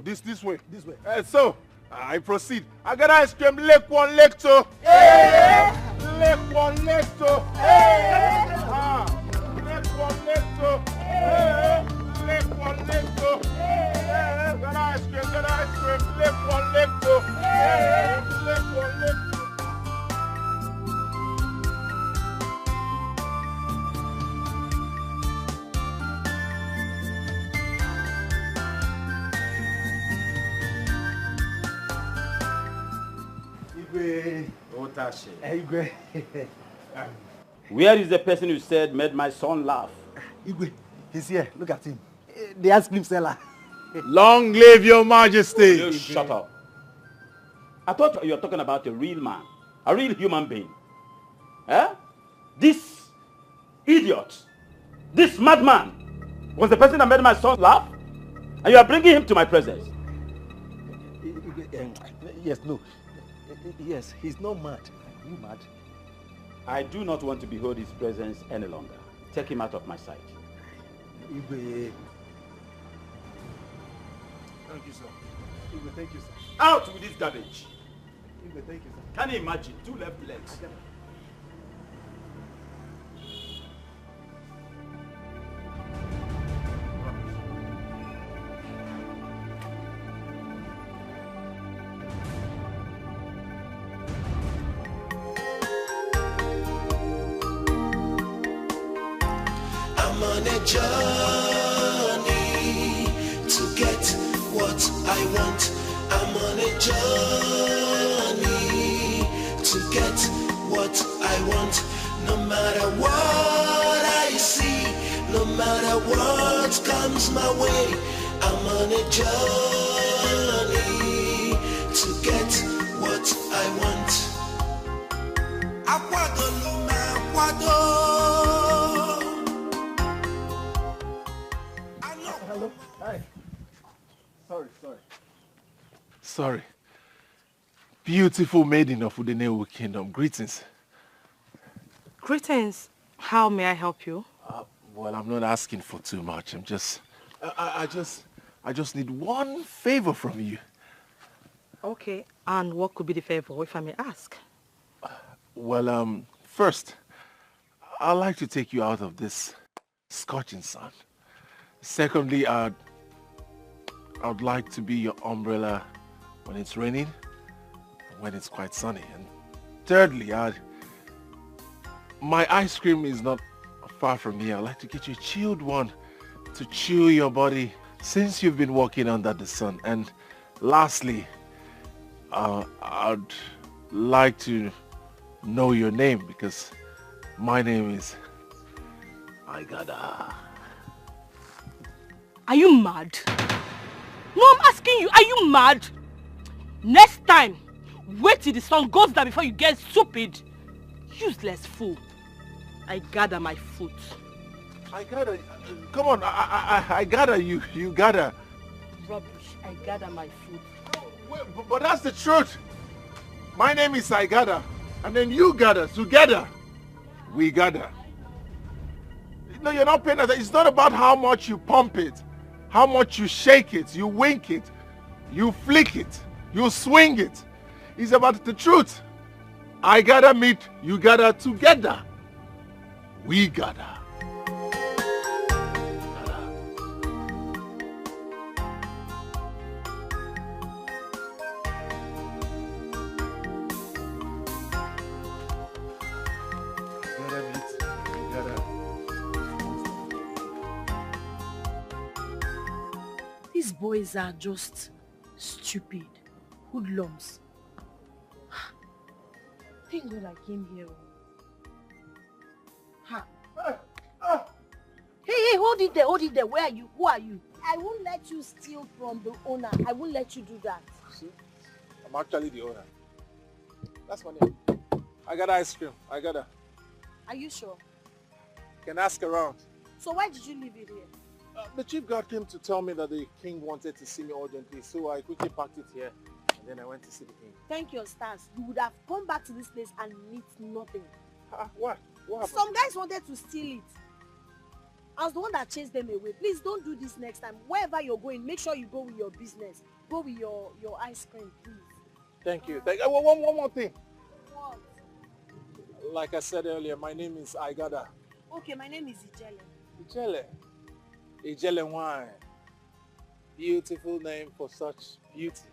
This way. This way. So, I proceed. I got ice cream, lick one, lick two. Hey! Lick one, lick two. Hey! Lick one, lick two. Hey! Lick one, lick two. Hey! Got ice cream, lick one, lick two. Hey! Lick one, lick two. Otashi. Where is the person you said made my son laugh? Igwe, he's here. Look at him. The ice cream seller. Long live your majesty. You shut up. I thought you were talking about a real man, a real human being. This idiot, this madman, Was the person that made my son laugh? And you are bringing him to my presence. Yes, no. Yes, he's not mad. Are you mad? I do not want to behold his presence any longer. Take him out of my sight. Igwe. Thank you, sir. Igwe, thank you, sir. Out with this garbage. Igwe, thank you, sir. Can you imagine? 2 left legs. I'm on a journey to get what I want. I'm on a journey to get what I want. No matter what I see, no matter what comes my way, I'm on a journey to get what I want. Hello. Hi. Sorry. Beautiful maiden of Udenewu Kingdom. Greetings. Greetings. How may I help you? Well, I'm not asking for too much. I just need one favor from you. Okay. And what could be the favor, if I may ask? Well, first, I'd like to take you out of this scorching sun. Secondly, I'd like to be your umbrella when it's raining and when it's quite sunny. And thirdly, my ice cream is not far from here. I'd like to get you a chilled one to chill your body since you've been walking under the sun. And lastly, I'd like to know your name because my name is Aigada. Are you mad? No, I'm asking you, are you mad? Next time, wait till the sun goes down before you get stupid. Useless fool. I gather my foot. I gotta, come on, I gotta, you gotta. Rubbish, I gather my foot. But that's the truth. My name is Aigada, and then you gather, together, we gather. No, you're not paying attention. It's not about how much you pump it, how much you shake it, you wink it, you flick it, you swing it. It's about the truth. I gotta meet, you gotta together. We gotta. These boys are just stupid, hoodlums. Thank God I came here. Ha. Hey, hold it there, Where are you? Who are you? I won't let you steal from the owner. I won't let you do that. See, I'm actually the owner. That's my name. I got ice cream. I got. Are you sure? You can ask around. So why did you leave it here? The chief guard came to tell me that the king wanted to see me urgently, so I quickly packed it here, and then I went to see the king. Thank your stars. You would have come back to this place and meet nothing. What? What happened? Some guys wanted to steal it. I was the one that chased them away. Please don't do this next time. Wherever you're going, make sure you go with your business. Go with your ice cream, please. Thank you. One more thing. What? Like I said earlier, my name is Aigada. Okay, my name is Ijele. Ijele. Ijele wine. Beautiful name for such beauty.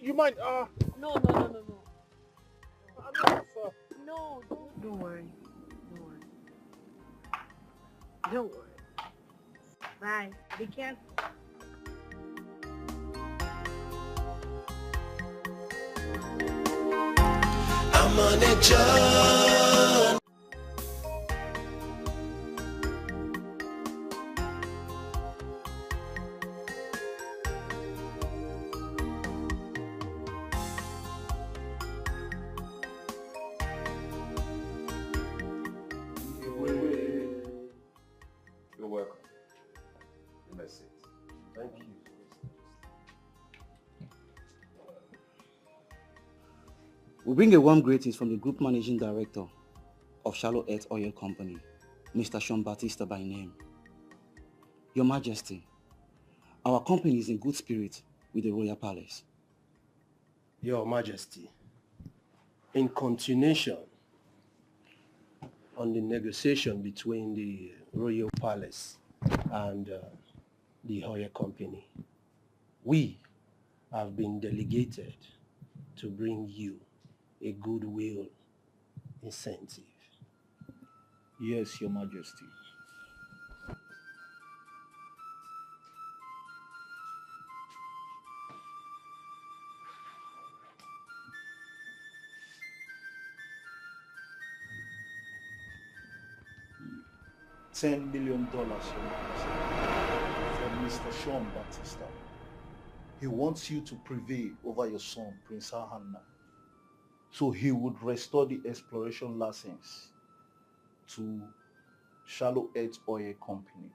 You mind? No. No, don't worry. Don't worry. Bye. Be careful. I'm on a journey. You're welcome. We bring a warm greetings from the Group Managing Director of Shallow Earth Oil Company, Mr. Sean Batista by name. Your Majesty, our company is in good spirit with the Royal Palace. Your Majesty, in continuation on the negotiation between the Royal Palace and the Oil Company, we have been delegated to bring you a goodwill incentive. Yes, Your Majesty. $10 million, Your Majesty, from Mr. Sean Batista. He wants you to prevail over your son, Prince Hanna, so he would restore the exploration license to Shallow Earth Oil Company.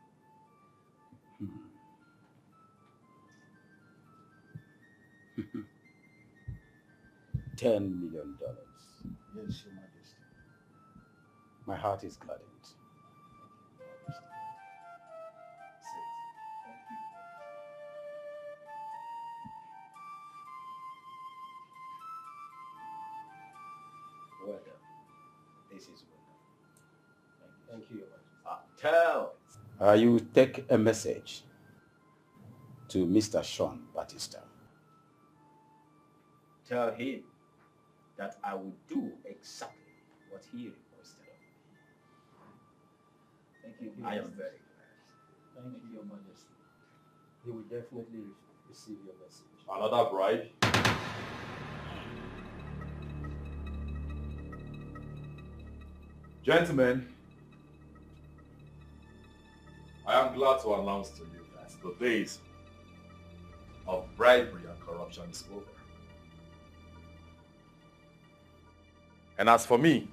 $10 million. Yes, Your Majesty. My heart is gladdened. Well done. This is well done. Thank you, Your Majesty. Tell. You take a message to Mr. Sean Batista. Tell him that I will do exactly what he requested of me. Thank you. I am very glad. Thank you, Your Majesty. He will definitely receive your message. Another bribe? Gentlemen, I am glad to announce to you that the days of bribery and corruption is over. And as for me,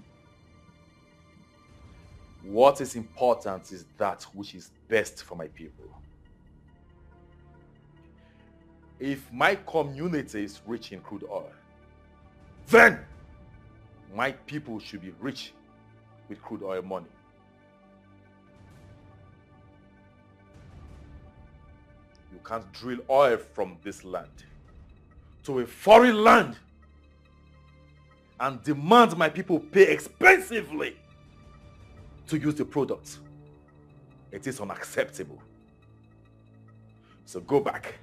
what is important is that which is best for my people. If my community is rich in crude oil, then my people should be rich with crude oil money. You can't drill oil from this land to a foreign land and demand my people pay expensively to use the product. It is unacceptable. So go back.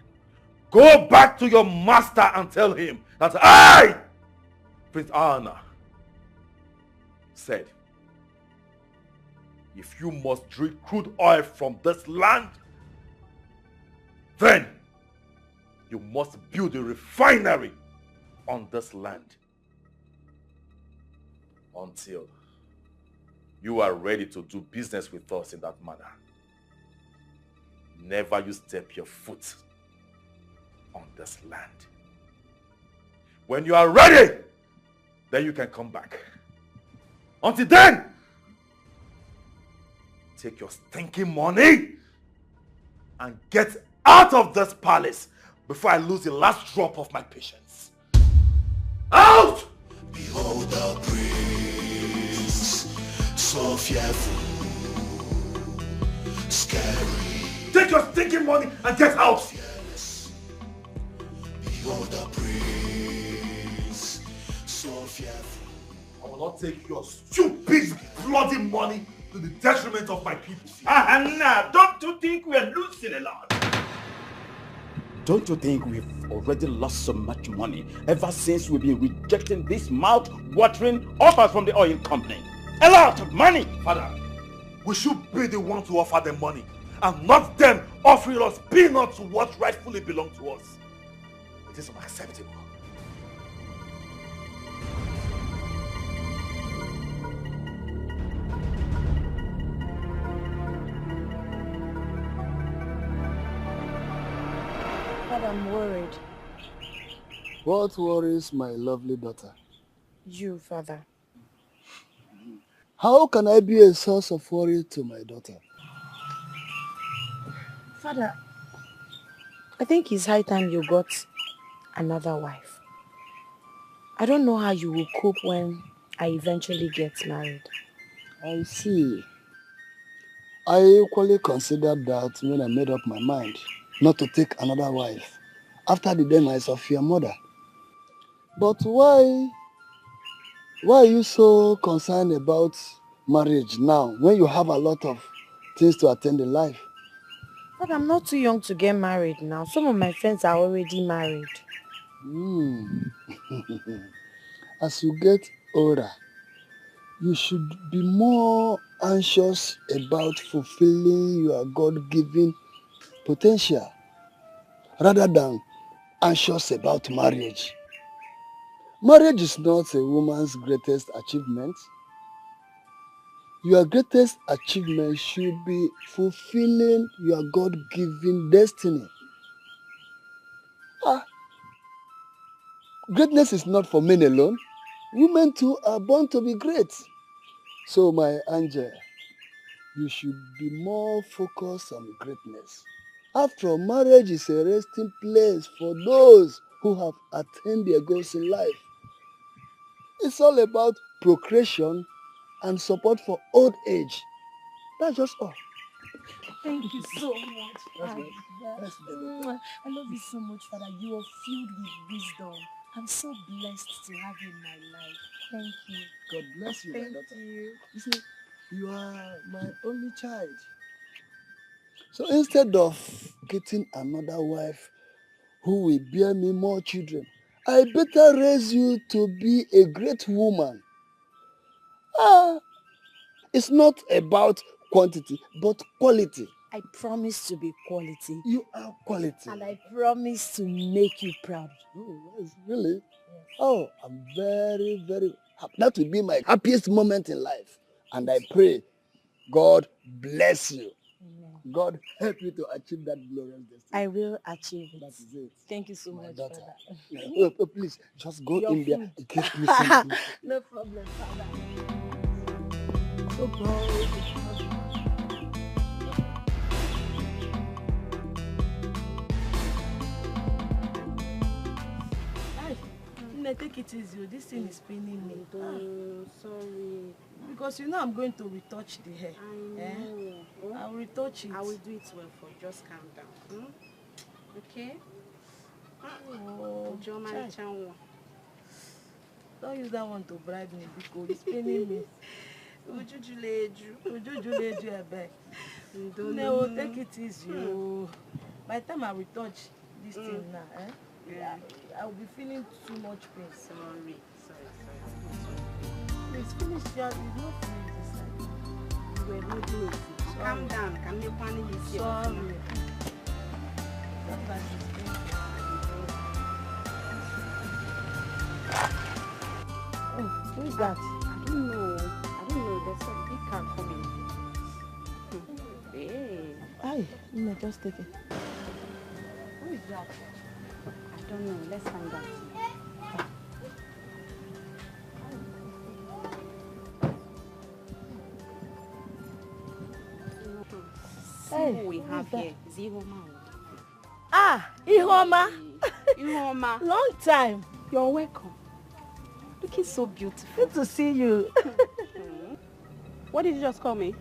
Go back to your master and tell him that I, Prince Anna, said, if you must drill crude oil from this land, then you must build a refinery on this land until you are ready to do business with us in that manner. Never you step your foot on this land. When you are ready, then you can come back. Until then, take your stinking money and get out of this palace before I lose the last drop of my patience. Out! Behold the prince, so fearful, scary. Take your stinking money and get out! Fearless. Behold the prince, so fearful. I will not take your stupid, bloody money to the detriment of my people. Anna, don't you think we are losing a lot? Don't you think we've already lost so much money ever since we've been rejecting this mouth-watering offers from the oil company? A lot of money! Father, we should be the one to offer them money and not them offering us peanuts to what rightfully belongs to us. It is unacceptable. But I'm worried. What worries my lovely daughter? You, Father. How can I be a source of worry to my daughter? Father, I think it's high time you got another wife. I don't know how you will cope when I eventually get married. I see. I equally considered that when I made up my mind not to take another wife after the demise of your mother. But why are you so concerned about marriage now when you have a lot of things to attend in life? But I'm not too young to get married now. Some of my friends are already married. As you get older, you should be more anxious about fulfilling your God-given potential rather than anxious about marriage. Marriage is not a woman's greatest achievement. Your greatest achievement should be fulfilling your God-given destiny. Greatness is not for men alone. Women too are born to be great. So my angel, you should be more focused on greatness. After all, marriage is a resting place for those who have attained their goals in life. It's all about procreation and support for old age. That's just all. Thank you so much. That's nice. That's nice. I love you so much, Father. You are filled with wisdom. I'm so blessed to have you in my life. Thank you. God bless you, my daughter. Thank you. You see, you are my only child. So instead of getting another wife who will bear me more children, I better raise you to be a great woman. It's not about quantity, but quality. I promise to be quality. You are quality. And I promise to make you proud. Oh, yes, really? Yes. Oh, I'm very, very happy. That will be my happiest moment in life. And I pray God bless you. Amen. God help you to achieve that glorious destiny. I will achieve it. That is it. Thank you so My much, daughter. Father. Oh, please, just go Your in there food. and get me something. No problem, Father. No problem. Take it easy. This thing is paining me. Sorry. Because you know I'm going to retouch the hair. I know. I'll retouch it. I will do it well for you. Just calm down. Okay? Oh, don't use that one to bribe me because it's paining me. Ujujuleju, I beg. No, take it easy. By the time I retouch this thing now, yeah, I'll be feeling too much pain. Sorry. Please finish your, you don't finish this side. You were not doing it. Calm down. Can you panic yourself? Sorry. Sometimes it's painful. Oh, who is that? I don't know. There's a big car coming. Hey. Aye, no, just take it. Who is that? I don't know. Let's find out. Hey, who we have here is Ihoma. Ihoma. Ihoma. Long time. You're welcome. Looking so beautiful. Good to see you. What did you just call me?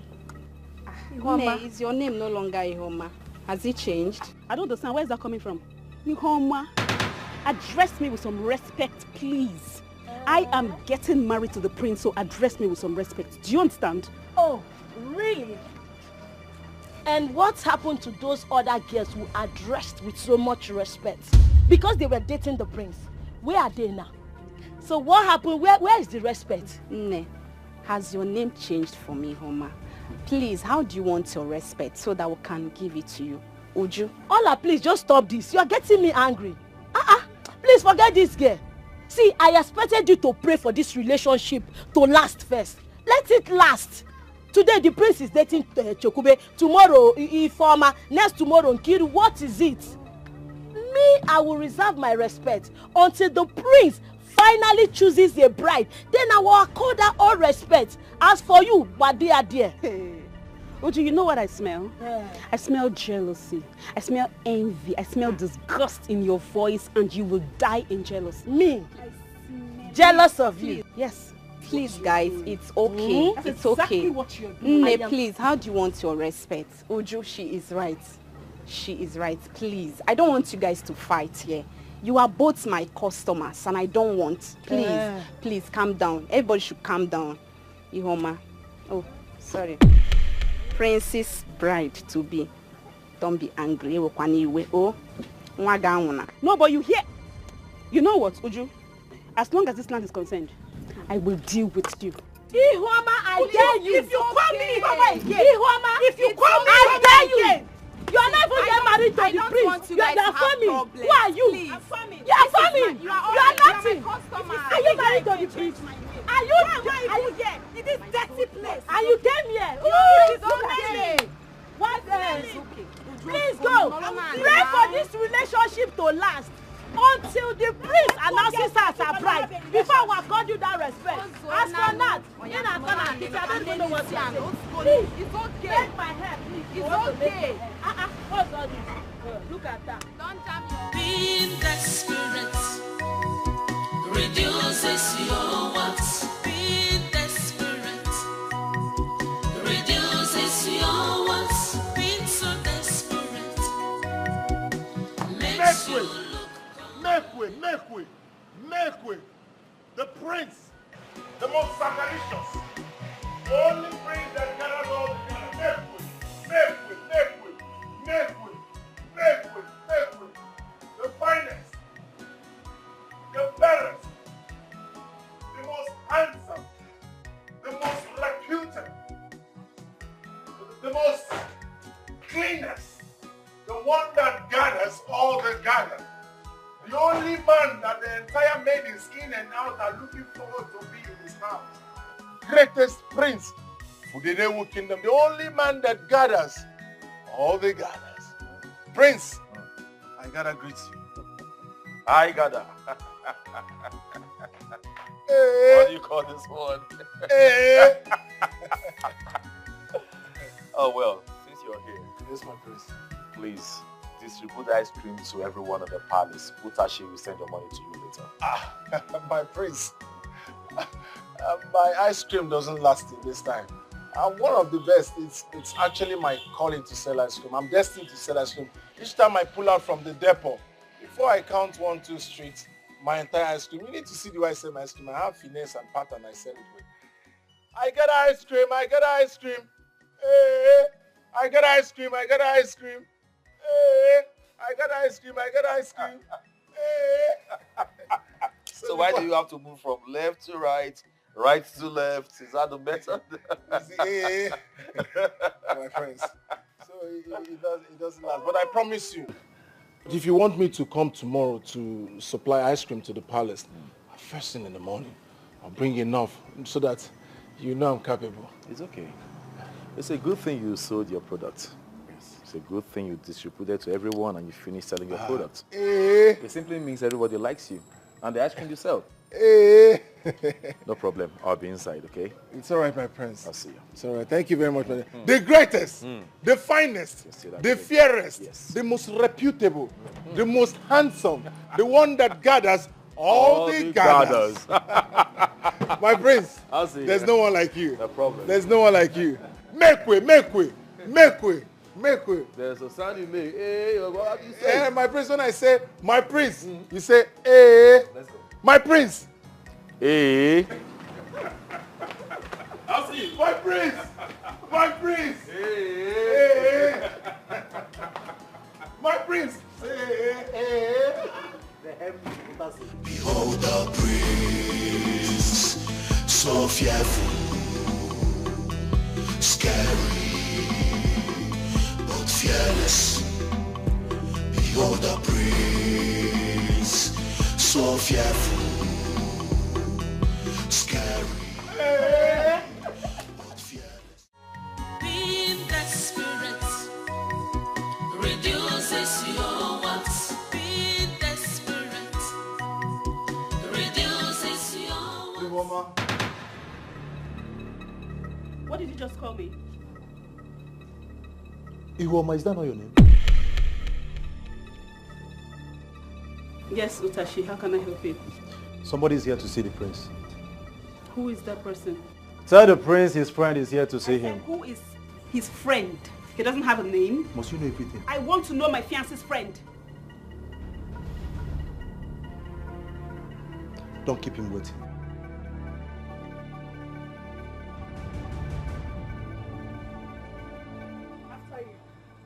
Ihoma. Is your name no longer Ihoma? Has it changed? I don't understand. Where is that coming from? Ihoma. Address me with some respect, please. I am getting married to the prince, so address me with some respect. Do you understand? Oh, really? And what happened to those other girls who are dressed with so much respect? Because they were dating the prince. Where are they now? So what happened? Where is the respect? Ne, has your name changed for me, Homa? Please, how do you want your respect so that we can give it to you? Uju? Ola, please, just stop this. You are getting me angry. Please forget this girl. See, I expected you to pray for this relationship to last first. Let it last. Today the prince is dating Chokube. Tomorrow Ifeoma. Next tomorrow Nkiru. What is it? Me, I will reserve my respect until the prince finally chooses a bride. Then I will accord her all respect. As for you, what they are there. Uju, you know what I smell? Yeah. I smell jealousy. I smell envy. I smell disgust in your voice, and you will die in jealousy. Me? jealous of you. Yes. Please, guys, it's okay. That's It's exactly okay. what you're doing. I Nne, am- please, how do you want your respect? Uju, she is right. She is right. Please, I don't want you guys to fight here. You are both my customers, and I don't want. Please, please, calm down. Everybody should calm down. Ihoma. Oh, sorry. Princess bride to be. Don't be angry. Oh, no, but you hear. You know what, Uju? As long as this land is concerned, I will deal with you. Ihoma, I dare you. If you call me Ihoma again, Ihoma, if you call me I dare you. You are not even getting married to the prince. You are family. Who are you? You are family. You are nothing. Are you married to the prince? Are you here in this dirty place? And you came here. Oh, it's okay. What else? Please go. Pray for this relationship to last until the prince announces her as a bride. Before I will call you that respect. As for that, you're not gonna teach. I don't even know what you're saying. Please, it's okay. Take my hair, please. It's okay. What's all this? Look at that. Don't jam your. Being desperate reduces your what? Being desperate reduces your what? Being so desperate makes you Make way. The prince, the most sacrificious, only prince that gathers all the gathers. Make way. The finest, the fairest, the most handsome, the most reputed, the most cleanest, the one that gathers all the gathers. The only man that the entire maidens in and out are looking forward to be in his house. Greatest prince for the Nollywood kingdom. The only man that gathers all the gathers. Prince, I gotta greet you. I gotta. What do you call this one? Oh well, since you're here. Yes, my prince. Please distribute ice cream to everyone at the palace. Utashi will send your money to you later. My prince. My ice cream doesn't last in this time. I'm one of the best. It's actually my calling to sell ice cream. I'm destined to sell ice cream. Each time I pull out from the depot, before I count 1, 2 streets, my entire ice cream. You need to see the way I sell my ice cream. I have finesse and pattern I sell it with. I got ice cream. Hey, I got ice cream. Hey, I got ice cream. Hey. So why do you have to move from left to right, right to left? Is that the method? My friends. So it doesn't last. But I promise you, if you want me to come tomorrow to supply ice cream to the palace, first thing in the morning, I'll bring enough so that you know I'm capable. It's okay. It's a good thing you sold your product. It's a good thing you distributed to everyone and you finished selling your product. It simply means everybody likes you. And the ice cream you sell. No problem. I'll be inside, okay? It's all right, my prince. I'll see you. It's all right. Thank you very much, brother. The greatest, the finest, the fairest, the most reputable, the most handsome, the one that gathers all the gathers. My prince, I'll see you. There's no one like you. No problem. There's no one like you. Make way. There's a sound you make. Hey, what do you say? My prince, when I say my prince, you say, hey. Let's go. My prince. Hey. I'll see you. My prince. Hey. My prince. Hey. Behold the prince, so fearful, scary, but fearless. Behold the prince, so fearful, scary, but fearless. Being desperate reduces your what? Being desperate reduces your what? What did you just call me? Iwoma, is that not your name? Yes, Utashi, how can I help you? Somebody's here to see the prince. Who is that person? Tell the prince his friend is here to see him. Who is his friend? He doesn't have a name. Must you know everything? I want to know my fiance's friend. Don't keep him waiting.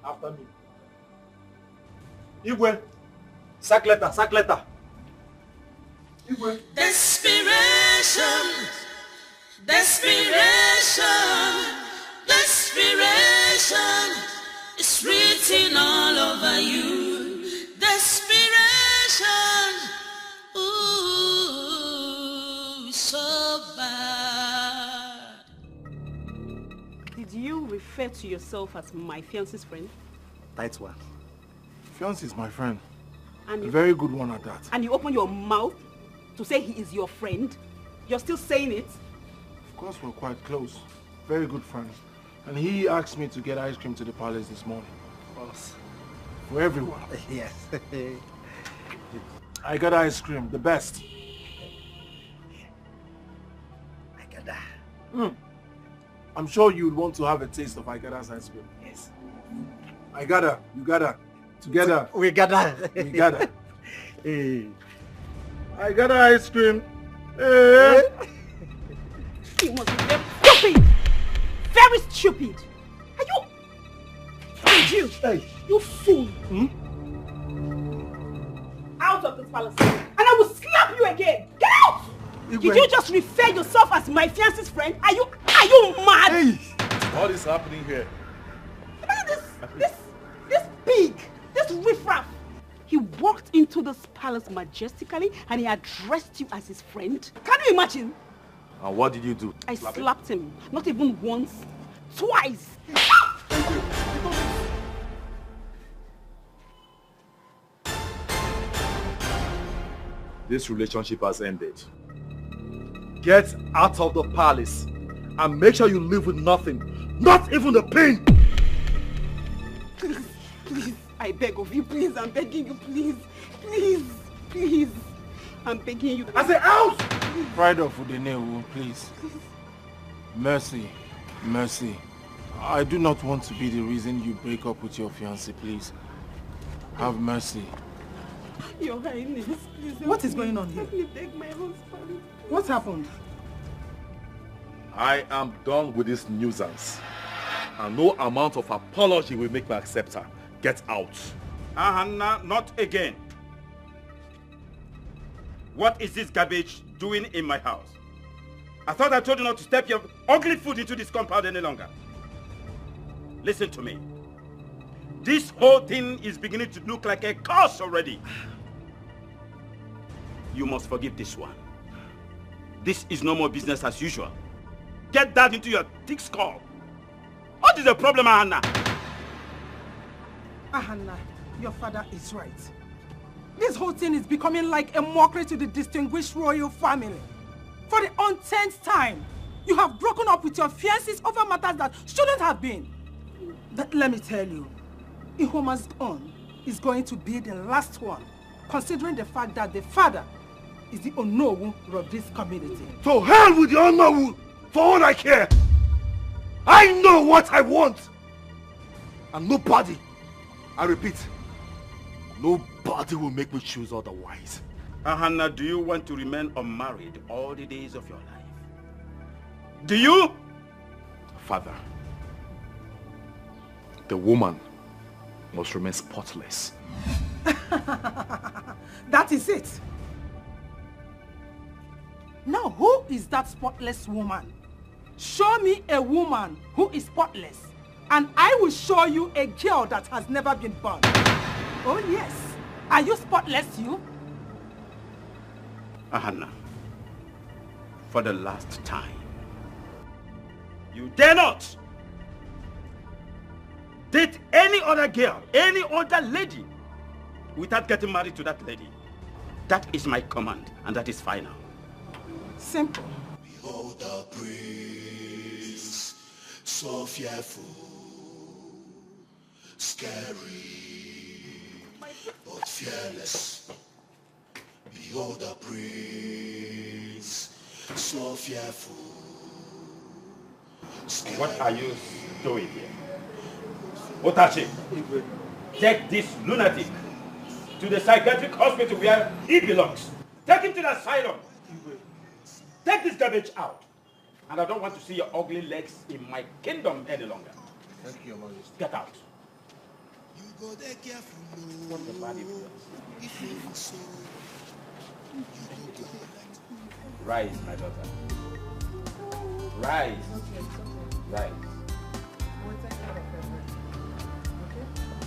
After me. Igwe, sack letter, sack letter. Igwe. Desperation, desperation, desperation is written all over you. Desperation, ooh, so bad. Did you refer to yourself as my fiance's friend? Tight one. Fiance is my friend. And A very good one at that. And you open your mouth to say he is your friend? You're still saying it? Of course, we're quite close. Very good friends. And he asked me to get ice cream to the palace this morning. Boss. For everyone. Yes. I got ice cream, the best. I got that. I'm sure you'd want to have a taste of Igada's ice cream. Yes. I gotta, you gotta, together. We gotta. We gotta. Hey. I got ice cream. Hey. You must be very stupid! Very stupid! Are you... And you! Hey. You fool! Out of this palace! And I will slap you again! Get out! Did you just refer yourself as my fiance's friend? Are you mad? Hey. What is happening here? This pig! This riffraff! He walked into this palace majestically and he addressed you as his friend. Can you imagine? And what did you do? I slapped him. Not even once. Twice. This relationship has ended. Get out of the palace and make sure you live with nothing. Not even the pain! Please, please, I beg of you, please, I'm begging you, please, please, please, I'm begging you. I say out! Pride of Udenewu, please. Mercy, mercy. I do not want to be the reason you break up with your fiancé, please. Have mercy. Your Highness, please. What is going on here? Let me beg my husband. What happened? I am done with this nuisance. And no amount of apology will make me accept her. Get out. Hannah, not again. What is this garbage doing in my house? I thought I told you not to step your ugly foot into this compound any longer. Listen to me. This whole thing is beginning to look like a curse already. You must forgive this one. This is no more business as usual. Get that into your thick skull. What is the problem, Hannah? Hannah, your father is right. This whole thing is becoming like a mockery to the distinguished royal family. For the umpteenth time, you have broken up with your fiancés over matters that shouldn't have been. But let me tell you, Ihoma's own is going to be the last one, considering the fact that the father is the Onowu of this community. To hell with the Onowu! For all I care! I know what I want! And nobody, I repeat, nobody will make me choose otherwise. Hannah, do you want to remain unmarried all the days of your life? Do you? Father, the woman must remain spotless. That is it. Now, who is that spotless woman? Show me a woman who is spotless, and I will show you a girl that has never been born. Oh yes. Are you spotless, you? Hannah, for the last time, you dare not date any other girl, any other lady, without getting married to that lady. That is my command, and that is final. Simple. Behold the prince, so fearful, scary, but fearless. Behold the prince, so fearful. What are you doing here? Otachi, take this lunatic to the psychiatric hospital where he belongs. Take him to the asylum. Take this garbage out. And I don't want to see your ugly legs in my kingdom any longer. Thank you, Your Majesty. Get out. You go there careful. What the body so you go Rise, my daughter. Rise. Rise.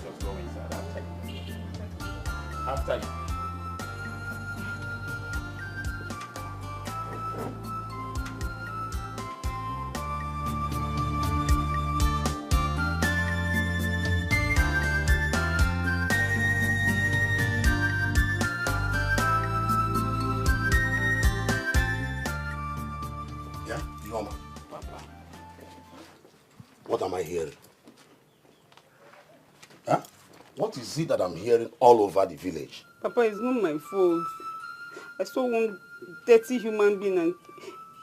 Just go inside. I'll take you. After you. What am I hearing? Huh? What is it that I'm hearing all over the village? Papa, it's not my fault. I saw one dirty human being and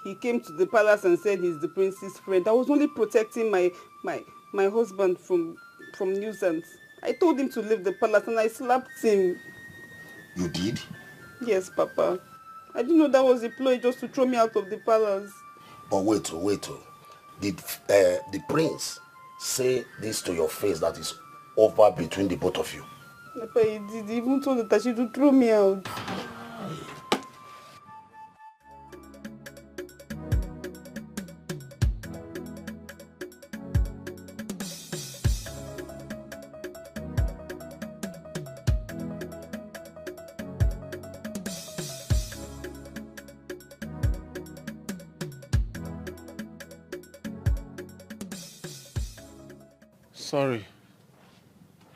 he came to the palace and said he's the prince's friend. I was only protecting my husband from nuisance. I told him to leave the palace and I slapped him. You did? Yes, Papa. I didn't know that was a ploy just to throw me out of the palace. But wait. Did the prince say this to your face that is over between the both of you? Papa, he did. He even told Tashi to throw me out.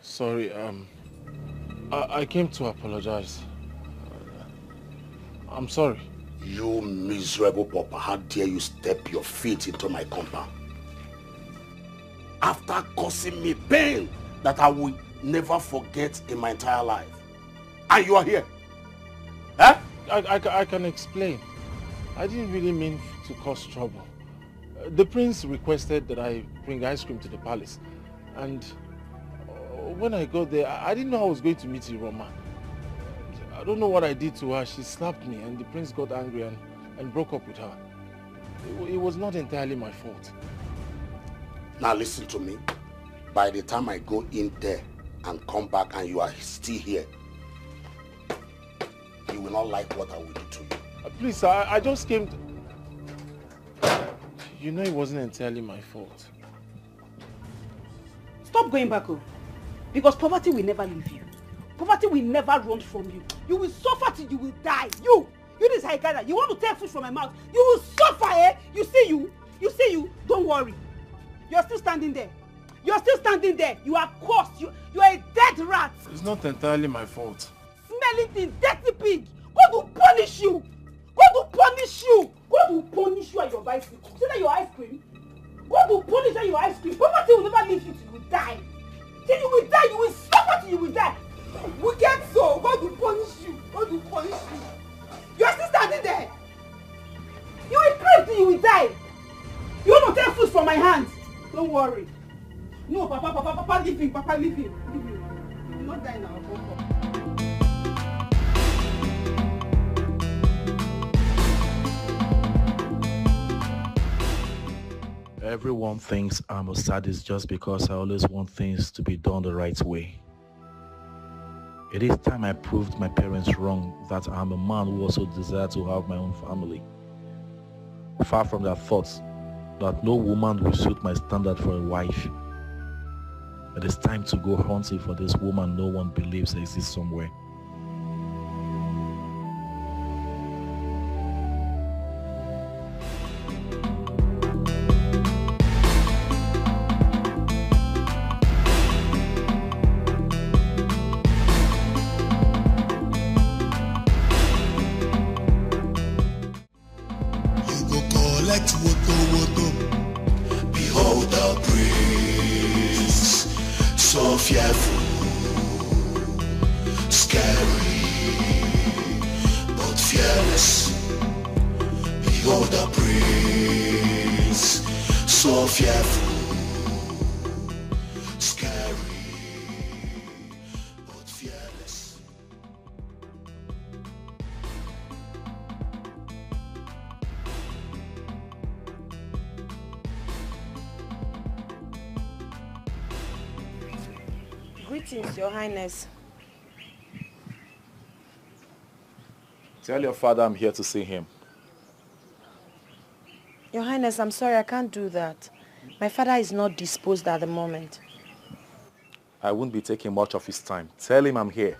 Sorry, I came to apologize. I'm sorry. You miserable papa, how dare you step your feet into my compound? After causing me pain that I will never forget in my entire life. And you are here. Huh? I can explain. I didn't really mean to cause trouble. The prince requested that I bring ice cream to the palace. And when I got there, I didn't know I was going to meet Iroma. I don't know what I did to her. She slapped me and the prince got angry and broke up with her. It was not entirely my fault. Now listen to me. By the time I go in there and come back and you are still here, you will not like what I will do to you. Please, I just came to... You know it wasn't entirely my fault. Stop going back home. Because poverty will never leave you. Poverty will never run from you. You will suffer till you will die. You this Haikada, you want to take food from my mouth. You will suffer, eh? You see you. Don't worry. You're still standing there. You are cursed. You are a dead rat. It's not entirely my fault. Smelling thing, dirty pig. God will punish you. God will punish you at your bicycle. See that your ice cream? God will punish you at your ice cream. Poverty will never leave you till you die. Till you will die, you will suffer till you will die. Wicked soul, God will punish you. You are still standing there. You will cry till you will die. You want to take food from my hands? Don't worry. No, Papa, leave him. You will not die now. Everyone thinks I'm a sadist just because I always want things to be done the right way. It is time I proved my parents wrong that I'm a man who also desires to have my own family. Far from that thought that no woman will suit my standard for a wife. It is time to go hunting for this woman no one believes exists somewhere. Behold the prince, so fearful, scary, fearless. Behold the prince, so fearful, scary, but fearless. Greetings, Your Highness. Tell your father I'm here to see him. Your Highness, I'm sorry, I can't do that. My father is not disposed at the moment. I won't be taking much of his time. Tell him I'm here.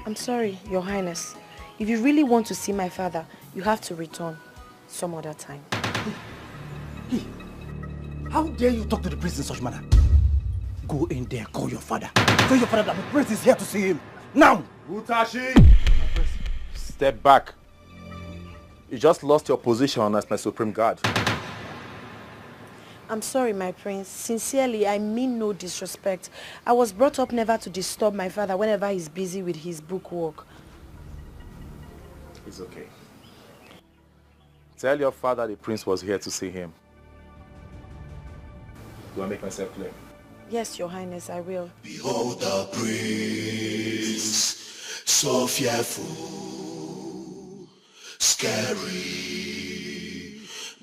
I'm sorry, Your Highness. If you really want to see my father, you have to return some other time. How dare you talk to the prince in such manner? Go in there, call your father. Tell your father that the prince is here to see him. Now! Utashi! Step back. You just lost your position as my supreme guard. I'm sorry, my prince. Sincerely, I mean no disrespect. I was brought up never to disturb my father whenever he's busy with his book work. It's okay. Tell your father the prince was here to see him. Do I make myself clear? Yes, Your Highness, I will. Behold the prince, so fearful, scary,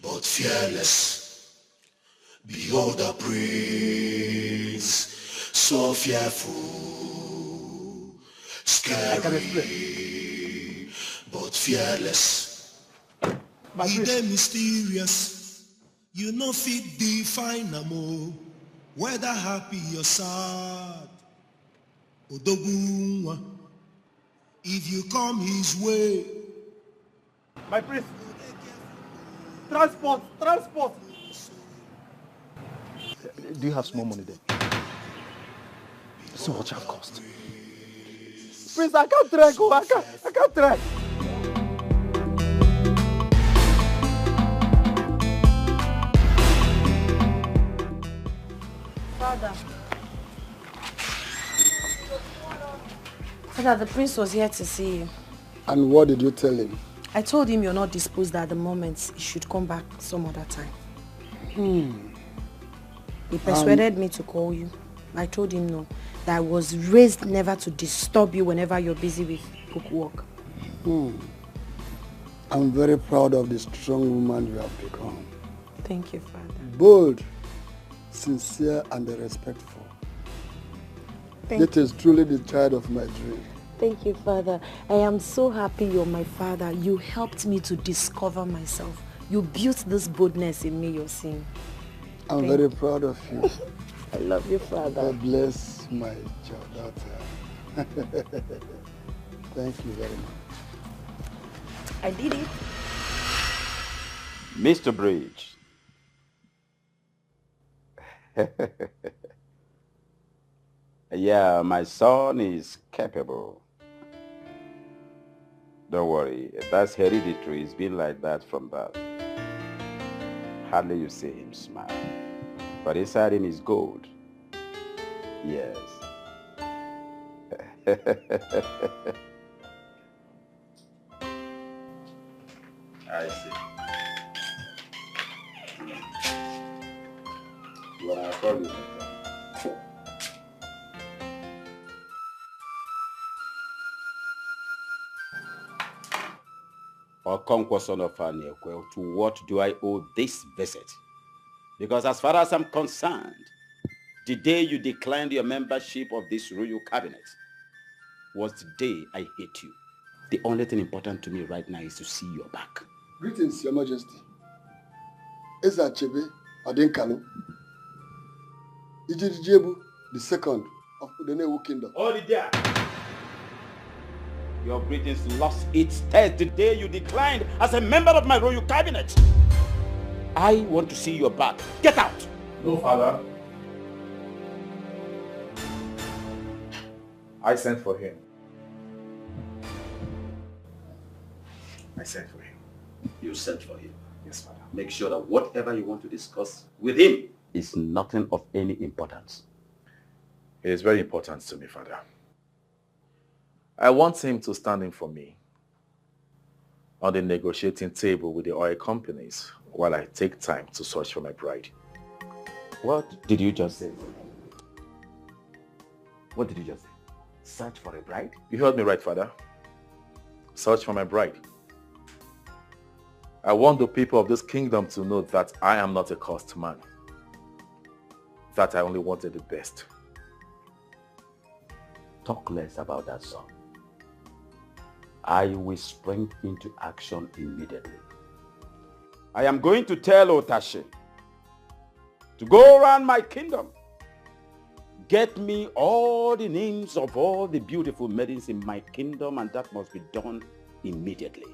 but fearless. Behold the prince, so fearful, scary, but fearless. He dey mysterious, you no fit define am. Whether happy or sad, Odogunwa, if you come his way. My prince. Transport. Do you have small money there? So much have cost. Prince, I can't trek. I can't trek. Father, the prince was here to see you. And what did you tell him? I told him you're not disposed at the moment. He should come back some other time. He persuaded me to call you. I told him no, that I was raised never to disturb you whenever you're busy with book work. I'm very proud of the strong woman you have become. Thank you, Father. Bold, sincere, and respectful. It is truly the child of my dream. Thank you, Father. I am so happy you're my father. You helped me to discover myself. You built this boldness in me you're seeing. I'm very proud of you. I love you, Father. God bless my daughter. Thank you very much. I did it. Mr. Bridge. Yeah, my son is capable. Don't worry, that's hereditary. It's been like that from birth. Hardly you see him smile. But inside him is gold. Yes. I see. Well, I'll call you. Okonkwo, son of Aniekwe, to what do I owe this visit? Because as far as I'm concerned, the day you declined your membership of this royal cabinet was the day I hate you. The only thing important to me right now is to see your back. Greetings, Your Majesty. Eza Chebe Adinkalu, Ijijebu, the second of the Udenewu Kingdom. Hold it there. Your greetings lost its taste the day you declined as a member of my royal cabinet. I want to see your back. Get out! No, Father. I sent for him. I sent for him. You sent for him? Yes, Father. Make sure that whatever you want to discuss with him is nothing of any importance. It is very important to me, Father. I want him to stand in for me on the negotiating table with the oil companies while I take time to search for my bride. What did you just say? What did you just say? Search for a bride? You heard me right, Father. Search for my bride. I want the people of this kingdom to know that I am not a cursed man. That I only wanted the best. Talk less about that, son. I will spring into action immediately. I am going to tell Otashe to go around my kingdom. Get me all the names of all the beautiful maidens in my kingdom, and that must be done immediately.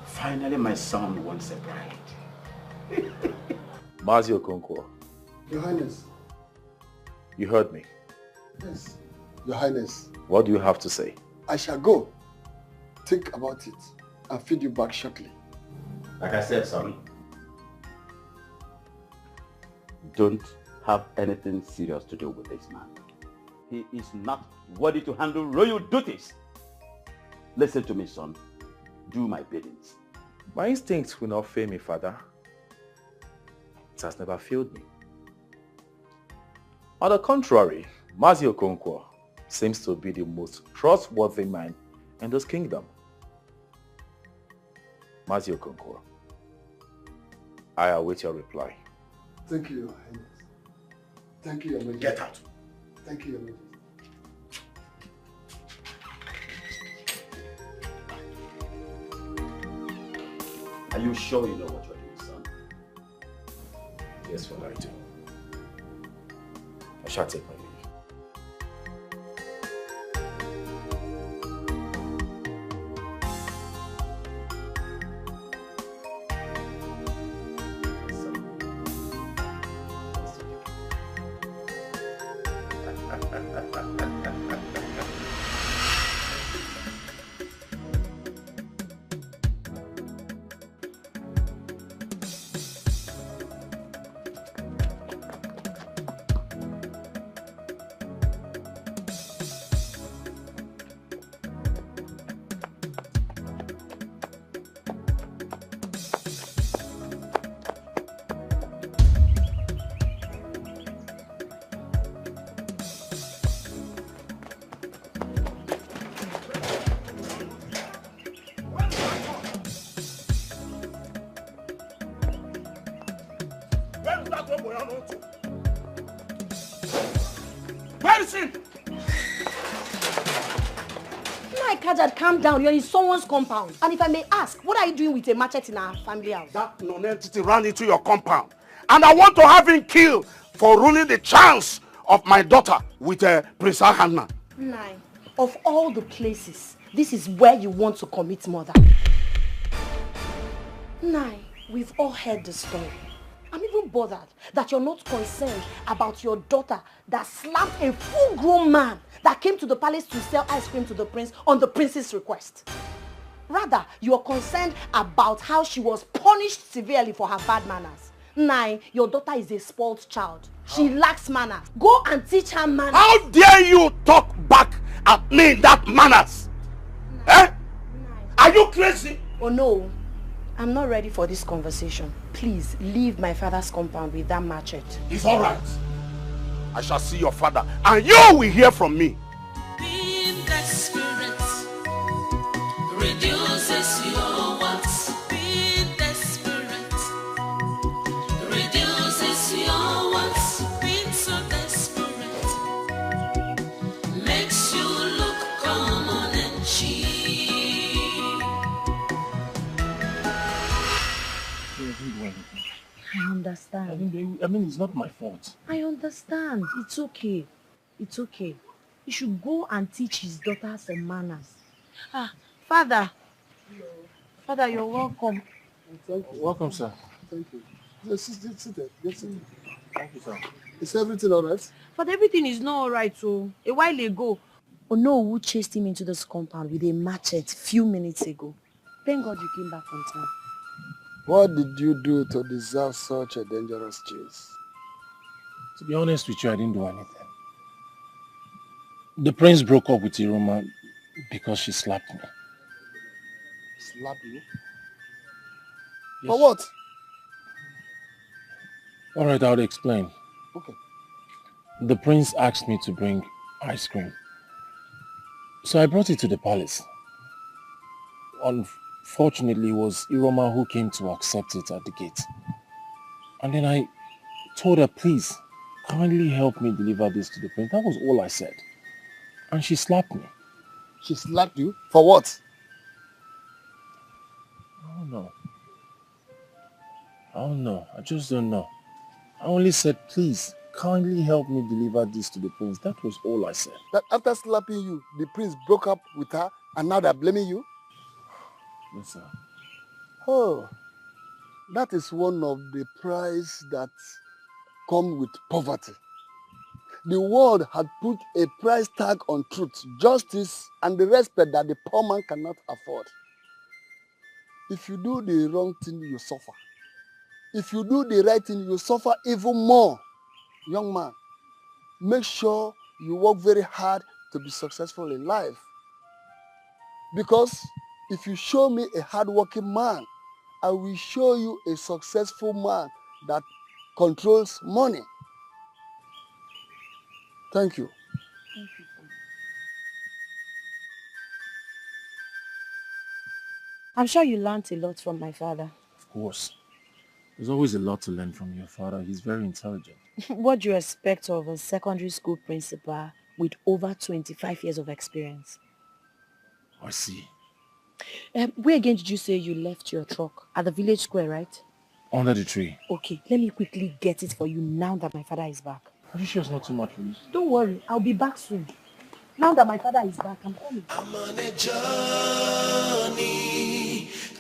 Finally, my son wants a bride. Mazi Okonkwo. Your Highness. You heard me. Yes, Your Highness. What do you have to say? I shall go, think about it, and feed you back shortly. Like I said, son, don't have anything serious to do with this man. He is not worthy to handle royal duties. Listen to me, son. Do my biddings. My instincts will not fail me, Father. It has never failed me. On the contrary, Mazi Okonkwo seems to be the most trustworthy man in this kingdom. Mazi Okonkwo, I await your reply. Thank you, Your Highness. Thank you, Your Majesty. Get out. Thank you, Your Majesty. Are you sure you know what you're doing, son? Yes, Father, I do. I shall take my leave. Where is he? My Kajad, calm down. You're in someone's compound. And if I may ask, what are you doing with a machete in our family house? That non-entity ran into your compound. And I want to have him killed for ruining the chance of my daughter with Prince Hannah. Nine. Of all the places, this is where you want to commit murder. Nine. We've all heard the story. I'm even bothered that you're not concerned about your daughter that slapped a full-grown man that came to the palace to sell ice cream to the prince on the prince's request. Rather, you are concerned about how she was punished severely for her bad manners. Nine, your daughter is a spoiled child. She lacks manners. Go and teach her manners. How dare you talk back at me in that manners? Eh? Are you crazy? Oh no. I'm not ready for this conversation. Please, leave my father's compound with that machete. It's all right. I shall see your father, and you will hear from me. Being desperate reduces your wants. Being desperate reduces your wants. Being so desperate makes you look common and cheap. I understand. I mean, it's not my fault. I understand. It's okay. It's okay. You should go and teach his daughter some manners. Ah, Father. Hello. Father, you're welcome. Thank you. Welcome, sir. Thank you. Just sit there. Just sit. Thank you, sir. Is everything all right? But everything is not all right, so a while ago, Onowu chased him into this compound with a machete few minutes ago. Thank God you came back on time. What did you do to deserve such a dangerous chase? To be honest with you, I didn't do anything. The prince broke up with Iroma because she slapped me. Slap you? Yes. For what? All right, I'll explain. Okay. The prince asked me to bring ice cream. So I brought it to the palace. Unfortunately, it was Iroma who came to accept it at the gate. And then I told her, please, kindly help me deliver this to the prince. That was all I said. And she slapped me. She slapped you? For what? I don't know. I don't know. I just don't know. I only said, please, kindly help me deliver this to the prince. That was all I said. That after slapping you, the prince broke up with her and now they're blaming you? Yes, sir. Oh, that is one of the price that come with poverty. The world had put a price tag on truth, justice, and the respect that the poor man cannot afford. If you do the wrong thing, you suffer. If you do the right thing, you suffer even more. Young man, make sure you work very hard to be successful in life. Because if you show me a hardworking man, I will show you a successful man that controls money. Thank you. Thank you. I'm sure you learned a lot from my father. Of course. There's always a lot to learn from your father. He's very intelligent. What do you expect of a secondary school principal with over 25 years of experience? I see. Where again did you say you left your truck? At the village square, right? Under the tree. Okay, let me quickly get it for you now that my father is back. Are you sure it's not too much for you? Don't worry, I'll be back soon. Now that my father is back, I'm coming. I'm on a journey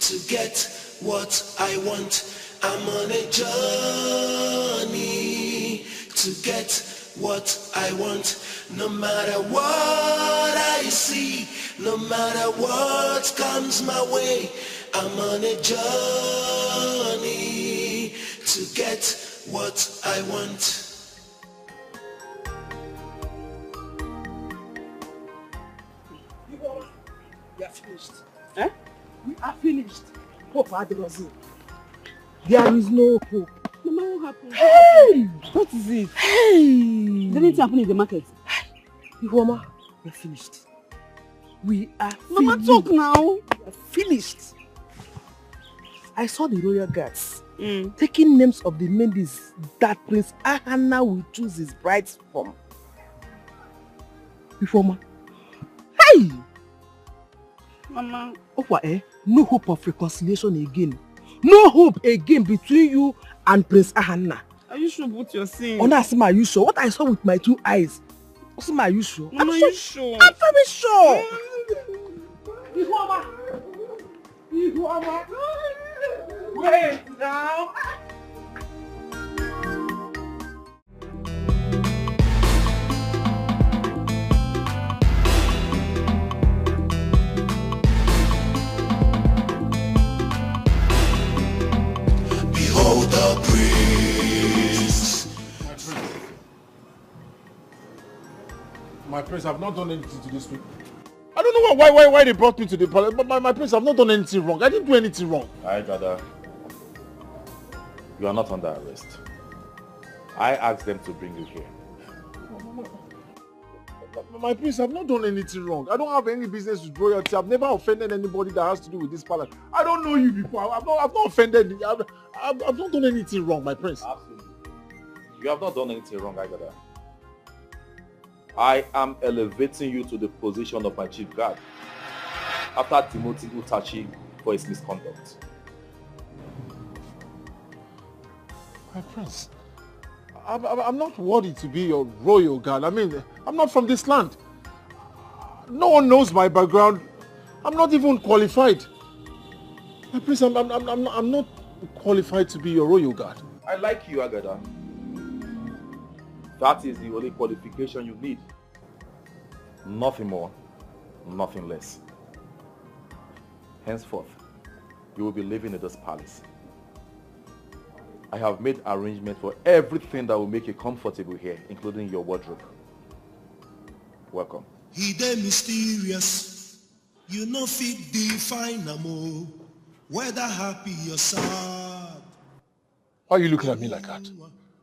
to get what I want. I'm on a journey to get what I want. No matter what I see, no matter what comes my way, I'm on a journey to get what I want. We are finished. Eh? We are finished. Hope Adelaide. There is no hope. Mama, what happened? Hey! What is it? Hey! Did anything happen in the market? Mama, we're finished. We are Mama, finished. talk now. We are finished. I saw the royal guards taking names of the ladies that Prince Ahana will choose his brides from. Mama. Hey! Mama. No hope of reconciliation again. No hope again between you and Prince Ahana. Are you sure what you're saying? Onasima, are you sure? What I saw with my 2 eyes. Osima, are you sure? Mama, are you sure? I'm very sure. Wait now. Behold the prince. My prince, I've not done anything to this people. I don't know why they brought me to the palace, but my prince, I've not done anything wrong. I didn't do anything wrong. Alright, brother. You are not under arrest. I asked them to bring you here. My prince, I've not done anything wrong. I don't have any business with royalty. I've never offended anybody that has to do with this palace. I don't know you before. I've not offended. I've not done anything wrong, my prince. Absolutely. You have not done anything wrong, Agada. I am elevating you to the position of my chief guard after Timothy Utachi for his misconduct. My prince, I'm not worthy to be your royal guard. I mean, I'm not from this land. No one knows my background. I'm not even qualified. My prince, I'm not qualified to be your royal guard. I like you, Agada. That is the only qualification you need. Nothing more, nothing less. Henceforth, you will be living in this palace. I have made arrangements for everything that will make you comfortable here, including your wardrobe. Welcome. He dey mysterious, You know fit define amo, whether happy or sad. Why are you looking at me like that?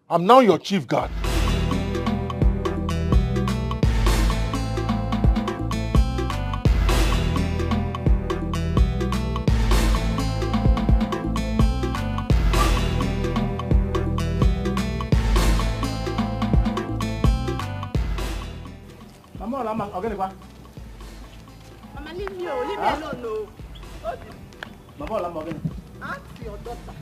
I'm now your chief guard. Mama, leave me alone, no. Ask your daughter.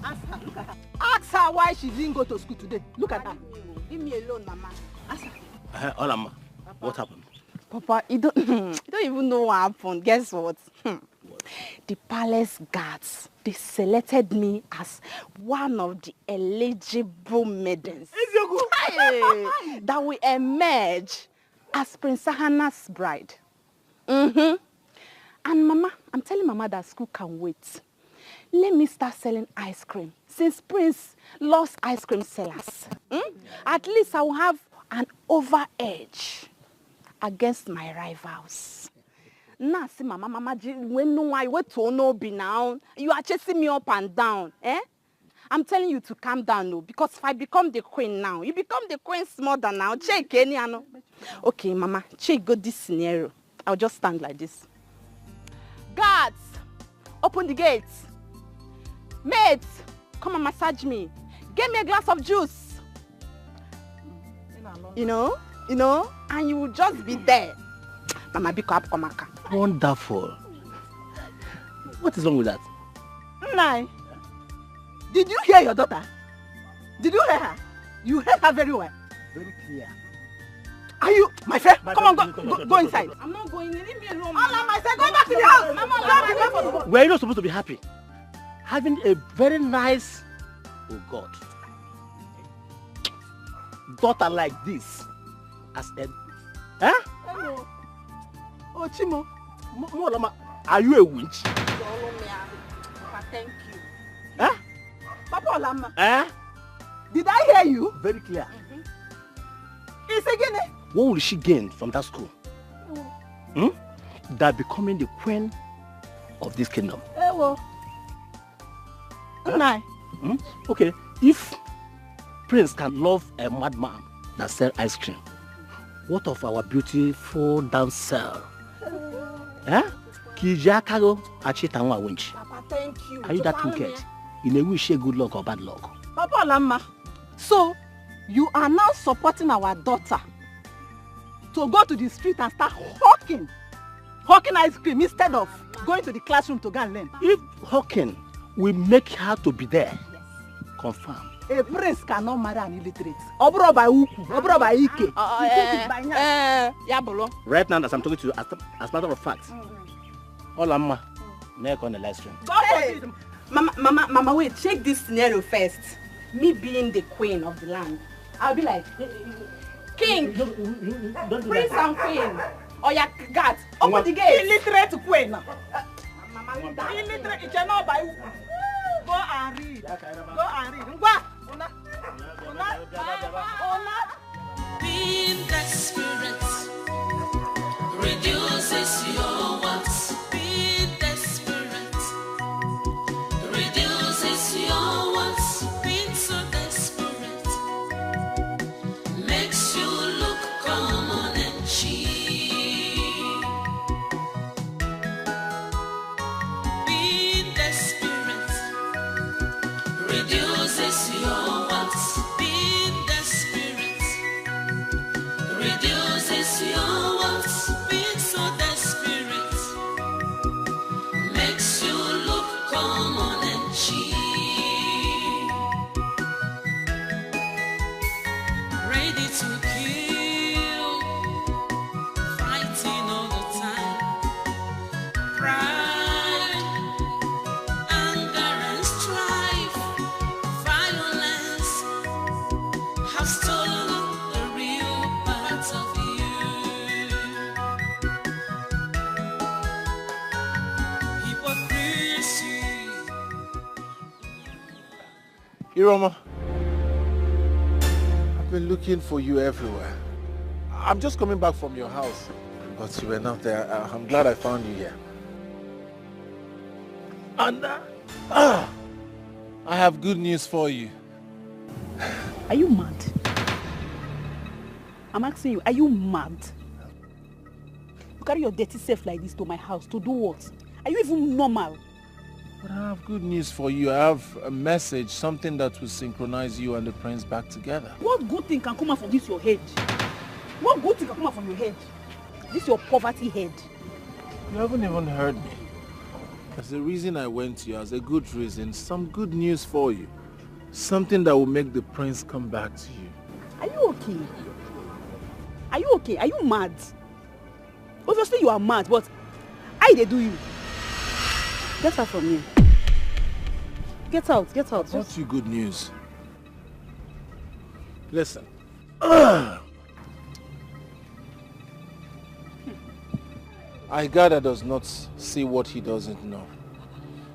Ask her, look at her. Ask her why she didn't go to school today. Look at her. Leave me alone, Mama. Ask her. Olama, what happened? Papa, you don't even know what happened. Guess what? The palace guards, they selected me as one of the eligible maidens that will emerge as Prince Hannah's bride. And Mama, I'm telling Mama that school can wait. Let me start selling ice cream since Prince lost ice cream sellers. At least I will have an over edge against my rivals. Now, see, Mama, when no I wait to no be now, you are chasing me up and down, eh? I'm telling you to calm down, no, because if I become the queen now, you become the queen's mother now. Check any, no. Okay, Mama, check go this scenario. I'll just stand like this. Guards, open the gates. Maids, come and massage me. Get me a glass of juice. You know, and you will just be there. Mama, be up, Komaka. Wonderful. What is wrong with that? Nai, did you hear your daughter? Did you hear her? You heard her very well. Very clear. Are you, my friend? Come on, go inside. I'm not going. Leave me alone. Allah, my friend, go back to the house. Mama, Were you not supposed to be happy? Having a very nice, oh God, daughter like this as a, huh? Hello. Oh, Chimo. Molama, are you a witch? Papa, thank you. Huh? Papa Olama. Eh? Did I hear you? Very clear. It's again. What will she gain from that school? That becoming the queen of this kingdom. Well. Nai. Okay, if Prince can love a madman that sells ice cream, what of our beautiful damsel? Kijakago Achitangwa Winch. Papa, thank you. Are you that wicked? In a wish, good luck or bad luck? Papa Olama, so you are now supporting our daughter to go to the street and start hawking ice cream instead of going to the classroom to go and learn. If hawking will make her to be there, yes. Confirm. A prince cannot marry an illiterate. Obro by Uku, Obro by Ike. Right now, as I'm talking to you, as a matter of fact, Olama, neck on the live stream. Hey. Mama, wait, check this scenario first. Me being the queen of the land, I'll be like, king, prince and queen, or your guards, open the gate. Illiterate queen. Illiterate, you cannot buy. Go and read. Go and read. Being desperate reduces your wants. Being desperate reduces your wants. Being so desperate makes you look common and cheap. Being desperate reduces your wants. Being desperate reduces your wants. Being so desperate makes you look common and cheap. Ready to kill, fighting all the time. Pride, anger and strife, violence have stolen the real part of you. Hypocrisy. Iroma, I've been looking for you everywhere. I'm just coming back from your house. but you were not there. I'm glad I found you here. And I have good news for you. Are you mad? I'm asking you, are you mad? You carry your dirty self like this to my house to do what? Are you even normal? But I have good news for you. I have a message, something that will synchronize you and the prince back together. What good thing can come out from this your head? What good thing can come out from your head? This your poverty head. You haven't even heard me. There's a reason I went to you, as a good reason. Some good news for you. Something that will make the prince come back to you. Are you okay? Are you okay? Are you mad? Obviously you are mad, but how they do you? Get out from here. Get out, get out. I brought you good news. Listen. Igada does not see what he doesn't know.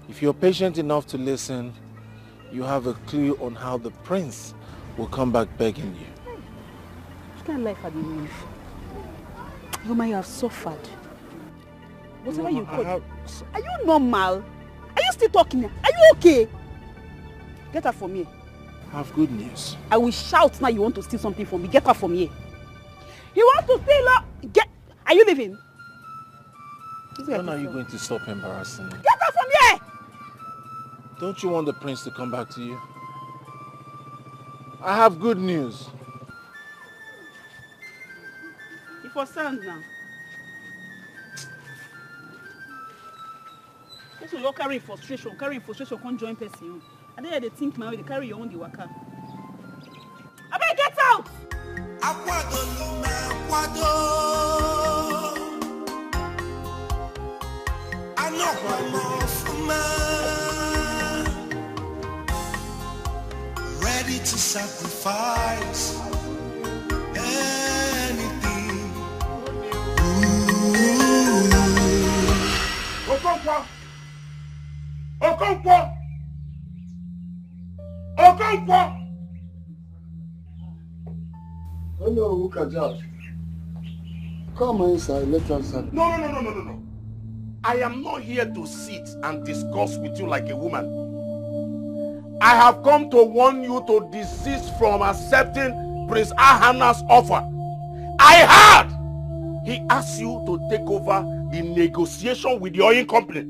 If you're patient enough to listen, you have a clue on how the prince will come back begging you. What kind of life have you lived? Roma, you have suffered. Whatever you call it. Are you normal? Are you still talking? Are you okay? Get out from here. I have good news. I will shout now you want to steal something from me. Get out from here. You want to steal? Get. Are you leaving? When are you going to stop embarrassing me? Get out from here! Don't you want the prince to come back to you? I have good news. You for stand now. This will carry frustration, can't join person. And then they think my way, they carry your own the waka. I better get out! Ready to sacrifice anything. Okonkwo! Okonkwo! Okonkwo! Hello, Kajal. Come inside, let us have. No. I am not here to sit and discuss with you like a woman. I have come to warn you to desist from accepting Prince Ahana's offer. I heard he asked you to take over the negotiation with the oil company.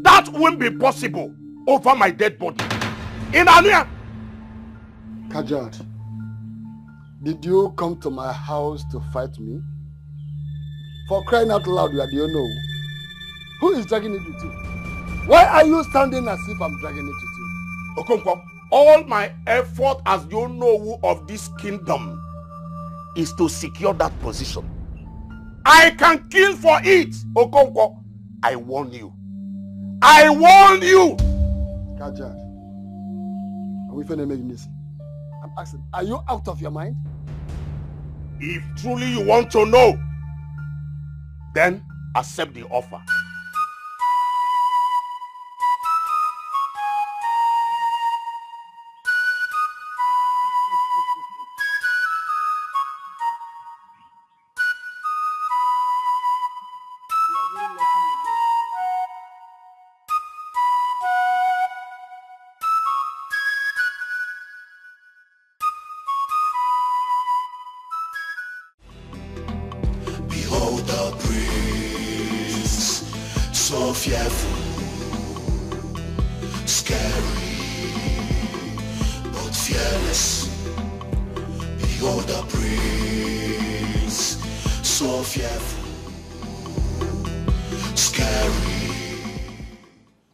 That won't be possible over my dead body. In Ania! Kajat, did you come to my house to fight me? For crying out loud, you are the owner. Who is dragging it with you? Why are you standing as if I'm dragging it with you? Okonkwo, all my effort as the owner of this kingdom is to secure that position. I can kill for it, Okonkwo. I warn you. I warn you! Kajat, are we finna make this? I'm asking, are you out of your mind? If truly you want to know, then accept the offer. Behold the prince, so fearful, scary, but fearless. Behold the prince, so fearful, scary.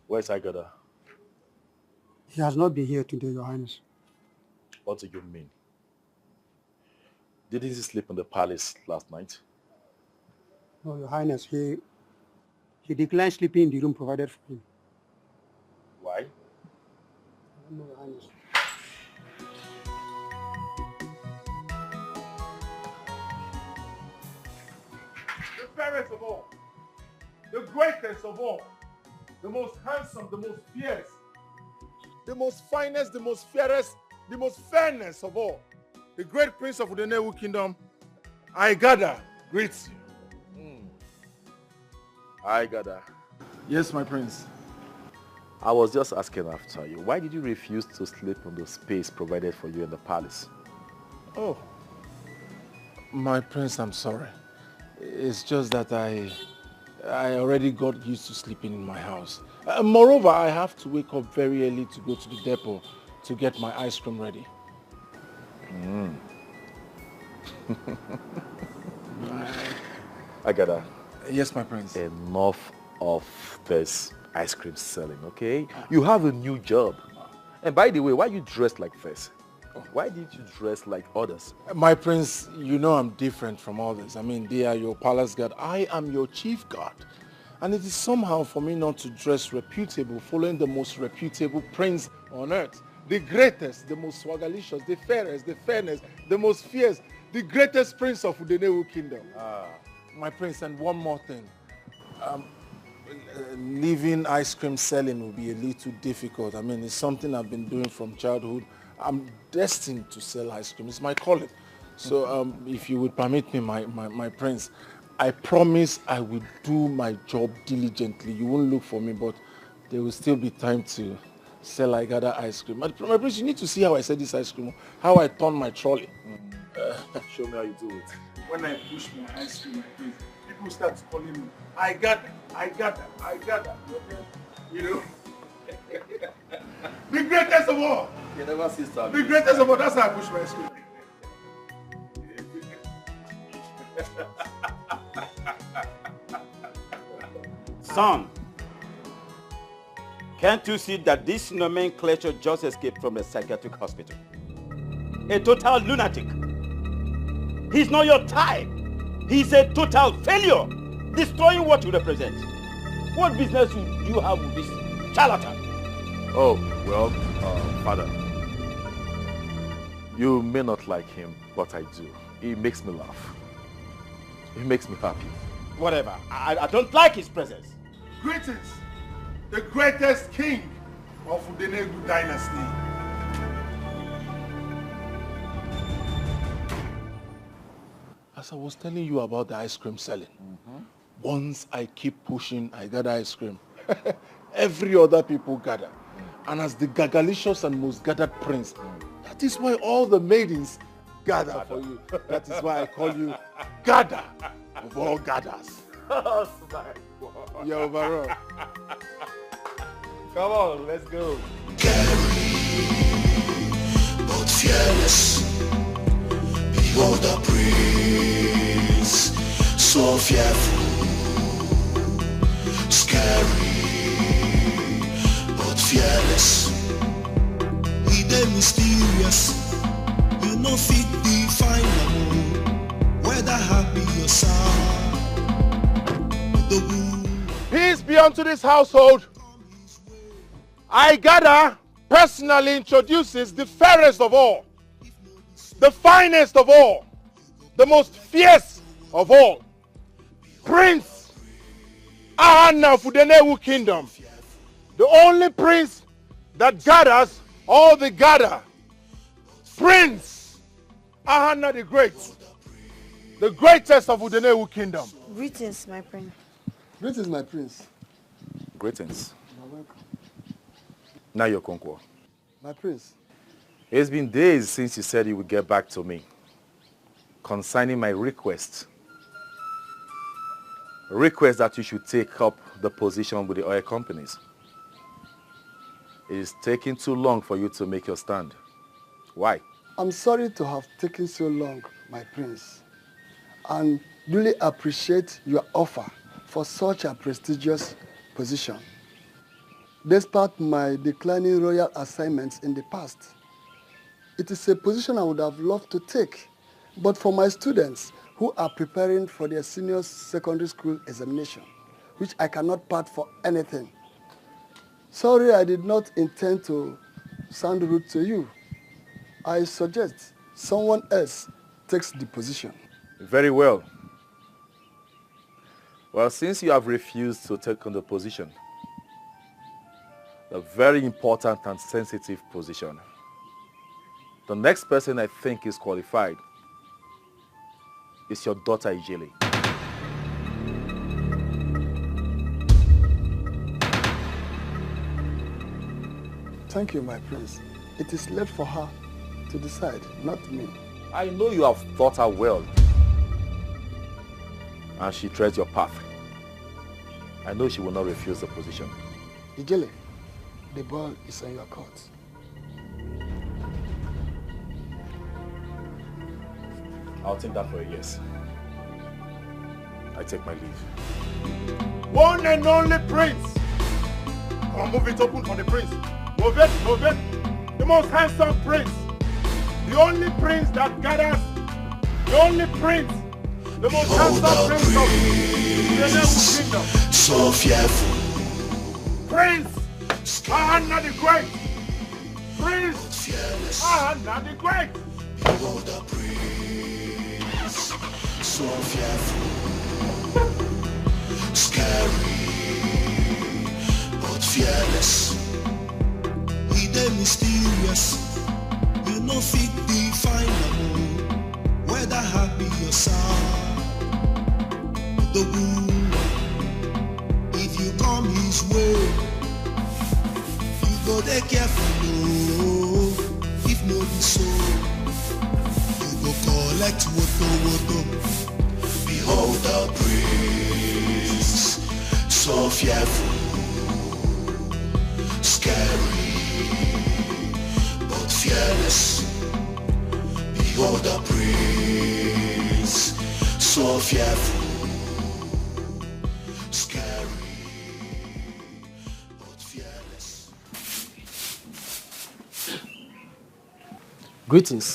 Where's Igada? He has not been here today, Your Highness. What do you mean? Didn't he sleep in the palace last night? No, Your Highness, he declined sleeping in the room provided for him. Why? No, Your Highness. The fairest of all, the greatest of all, the most handsome, the most fierce, the most finest, the most fairest, the most fairness of all, the great prince of the Nollywood kingdom, Igada greets you. Hi, Gada. Yes, my prince. I was just asking after you. Why did you refuse to sleep on the space provided for you in the palace? Oh, my prince, I'm sorry. It's just that I already got used to sleeping in my house. Moreover, I have to wake up very early to go to the depot to get my ice cream ready. Agada. Yes, my prince. Enough of this ice cream selling, okay? You have a new job. And by the way, why you dressed like this? Why didn't you dress like others? My prince, you know I'm different from others. I mean, they are your palace guard. I am your chief guard. And it is somehow for me not to dress reputable, following the most reputable prince on earth. The greatest, the most swagalicious, the fairest, the fairness, the most fierce, the greatest prince of Udenewu kingdom. My prince, and one more thing. Leaving ice cream selling will be a little difficult. I mean, it's something I've been doing from childhood. I'm destined to sell ice cream. It's my calling. So if you would permit me, my prince, I promise I will do my job diligently. You won't look for me, but there will still be time to sell Igada ice cream. My prince, you need to see how I sell this ice cream, how I turn my trolley. Show me how you do it. When I push my ice cream, my prince, people start calling me, I got that. You know? The greatest of all. You never see something. The greatest of all. That's how I push my ice cream. Son, can't you see that this nomenclature just escaped from a psychiatric hospital? A total lunatic. He's not your type. He's a total failure, destroying what you represent. What business would you have with this charlatan? Oh, well, father, you may not like him, but I do. He makes me laugh. He makes me happy. Whatever. I don't like his presence. Greatest, the greatest king of Udenegu dynasty. As I was telling you about the ice cream selling, once I keep pushing, I gather ice cream. Every other people gather. And as the gagalicious and most gathered prince, that is why all the maidens gather for you. That is why I call you Gather of all gathers. Oh, my boy. You're overall. Come on, let's go. But fearless, behold the prince, so fearful, scary, but fearless. He the mysterious, you know fit define them, whether happy or sad. Peace be unto this household. I gather personally introduces the fairest of all, the finest of all, the most fierce of all, Prince Ahana of Udenewu Kingdom, the only prince that gathers all the gather, Prince Ahana the Great, the greatest of Udenewu Kingdom. Greetings, my prince. Greetings, my prince. Greetings. You're welcome. Now you're Conqueror. My prince. It's been days since you said you would get back to me concerning my request. Request that you should take up the position with the oil companies. It is taking too long for you to make your stand. Why? I'm sorry to have taken so long, my prince, and really appreciate your offer for such a prestigious position. Despite my declining royal assignments in the past, it is a position I would have loved to take, but for my students who are preparing for their senior secondary school examination, which I cannot part for anything. Sorry, I did not intend to sound rude to you. I suggest someone else takes the position. Very well. Well, since you have refused to take on the position, a very important and sensitive position, the next person I think is qualified is your daughter, Ijele. Thank you, my prince. It is left for her to decide, not me. I know you have thought her well. And she treads your path. I know she will not refuse the position. Ijele, the ball is on your court. I'll take that for a yes. I take my leave. One and only prince. Come on, move it open for the prince. Move it, move it. The most handsome prince. The only prince that gathers. The only prince. The most handsome prince of the Nollywood kingdom. So fearful. Prince Anna the Great. Prince Anna the Great. Behold the prince. So fearful. Scary. But fearless. He dey mysterious. You know fit definable. Whether happy or sad. The wound. If you come his way, you go dey careful. No. If no be so, you go collect woto. Behold the prince, so fearful, scary, but fearless. Behold the prince, so fearful. Greetings.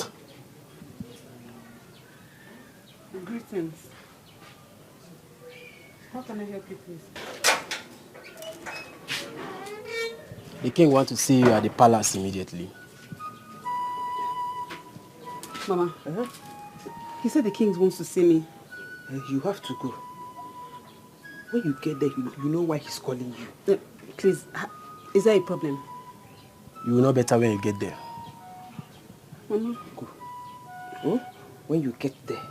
Greetings. How can I help you, please? The king wants to see you at the palace immediately. Mama, he said the king wants to see me. You have to go. When you get there, you know why he's calling you. Please, is there a problem? You will know better when you get there. Mama. Go. Hmm? When you get there,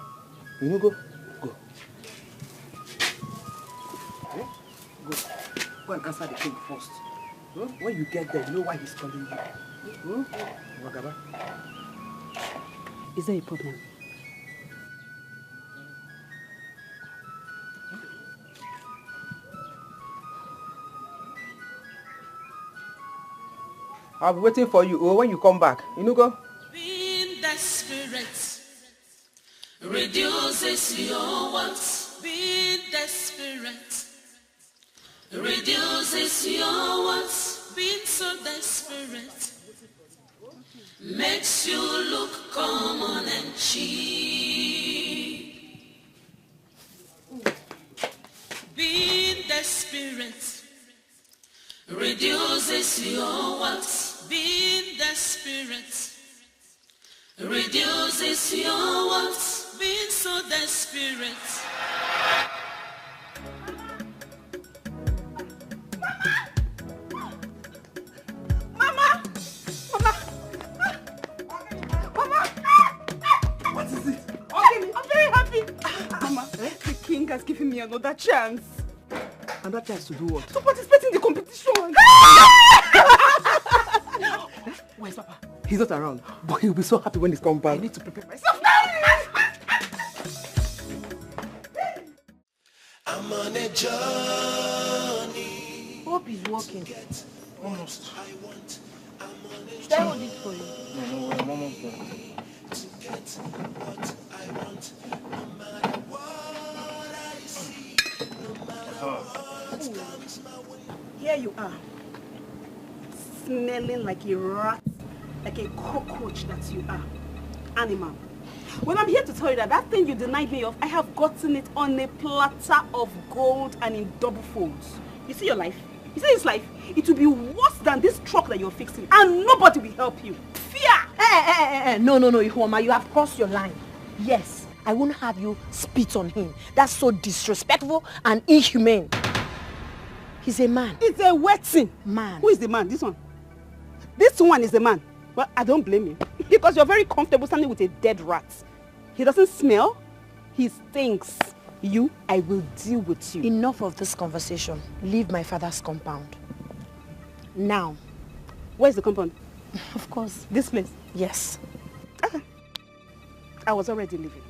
you know, go. Go. Go and answer the king first. Hmm? When you get there, you know why he's calling you. Wagaba. Is there a problem? I'll be waiting for you. When you come back, you know, go. Being desperate reduces your wants. Being desperate reduces your wants. Being so desperate makes you look common and cheap. Being desperate reduces your wants. Being desperate reduces your wants. Being so desperate. Mama! What is it? Okay, I'm very happy. Mama, the king has given me another chance. Another chance to do what? To participate in the competition. Where's Papa? He's not around, but he'll be so happy when he's come back. I need to prepare myself. I'm on a journey. Hope he's working. Almost. Should I hold it for you? No, I'm almost done. To get what I want, no matter what I see, no matter what comes my way. Here you are, smelling like a rat, like a cockroach that you are. Animal. Well, I'm here to tell you that that thing you denied me of, I have gotten it on a platter of gold and in double folds. You see your life? You see this life? It will be worse than this truck that you're fixing, and nobody will help you. Fear! No, Ihoma, you have crossed your line. Yes, I won't have you spit on him. That's so disrespectful and inhumane. He's a man. It's a wetting. Man. Who is the man? This one. This one is the man. Well, I don't blame you. Because you're very comfortable standing with a dead rat. He doesn't smell. He stinks. You, I will deal with you. Enough of this conversation. Leave my father's compound. Now, Where's the compound? Of course. This place? Yes. I was already leaving.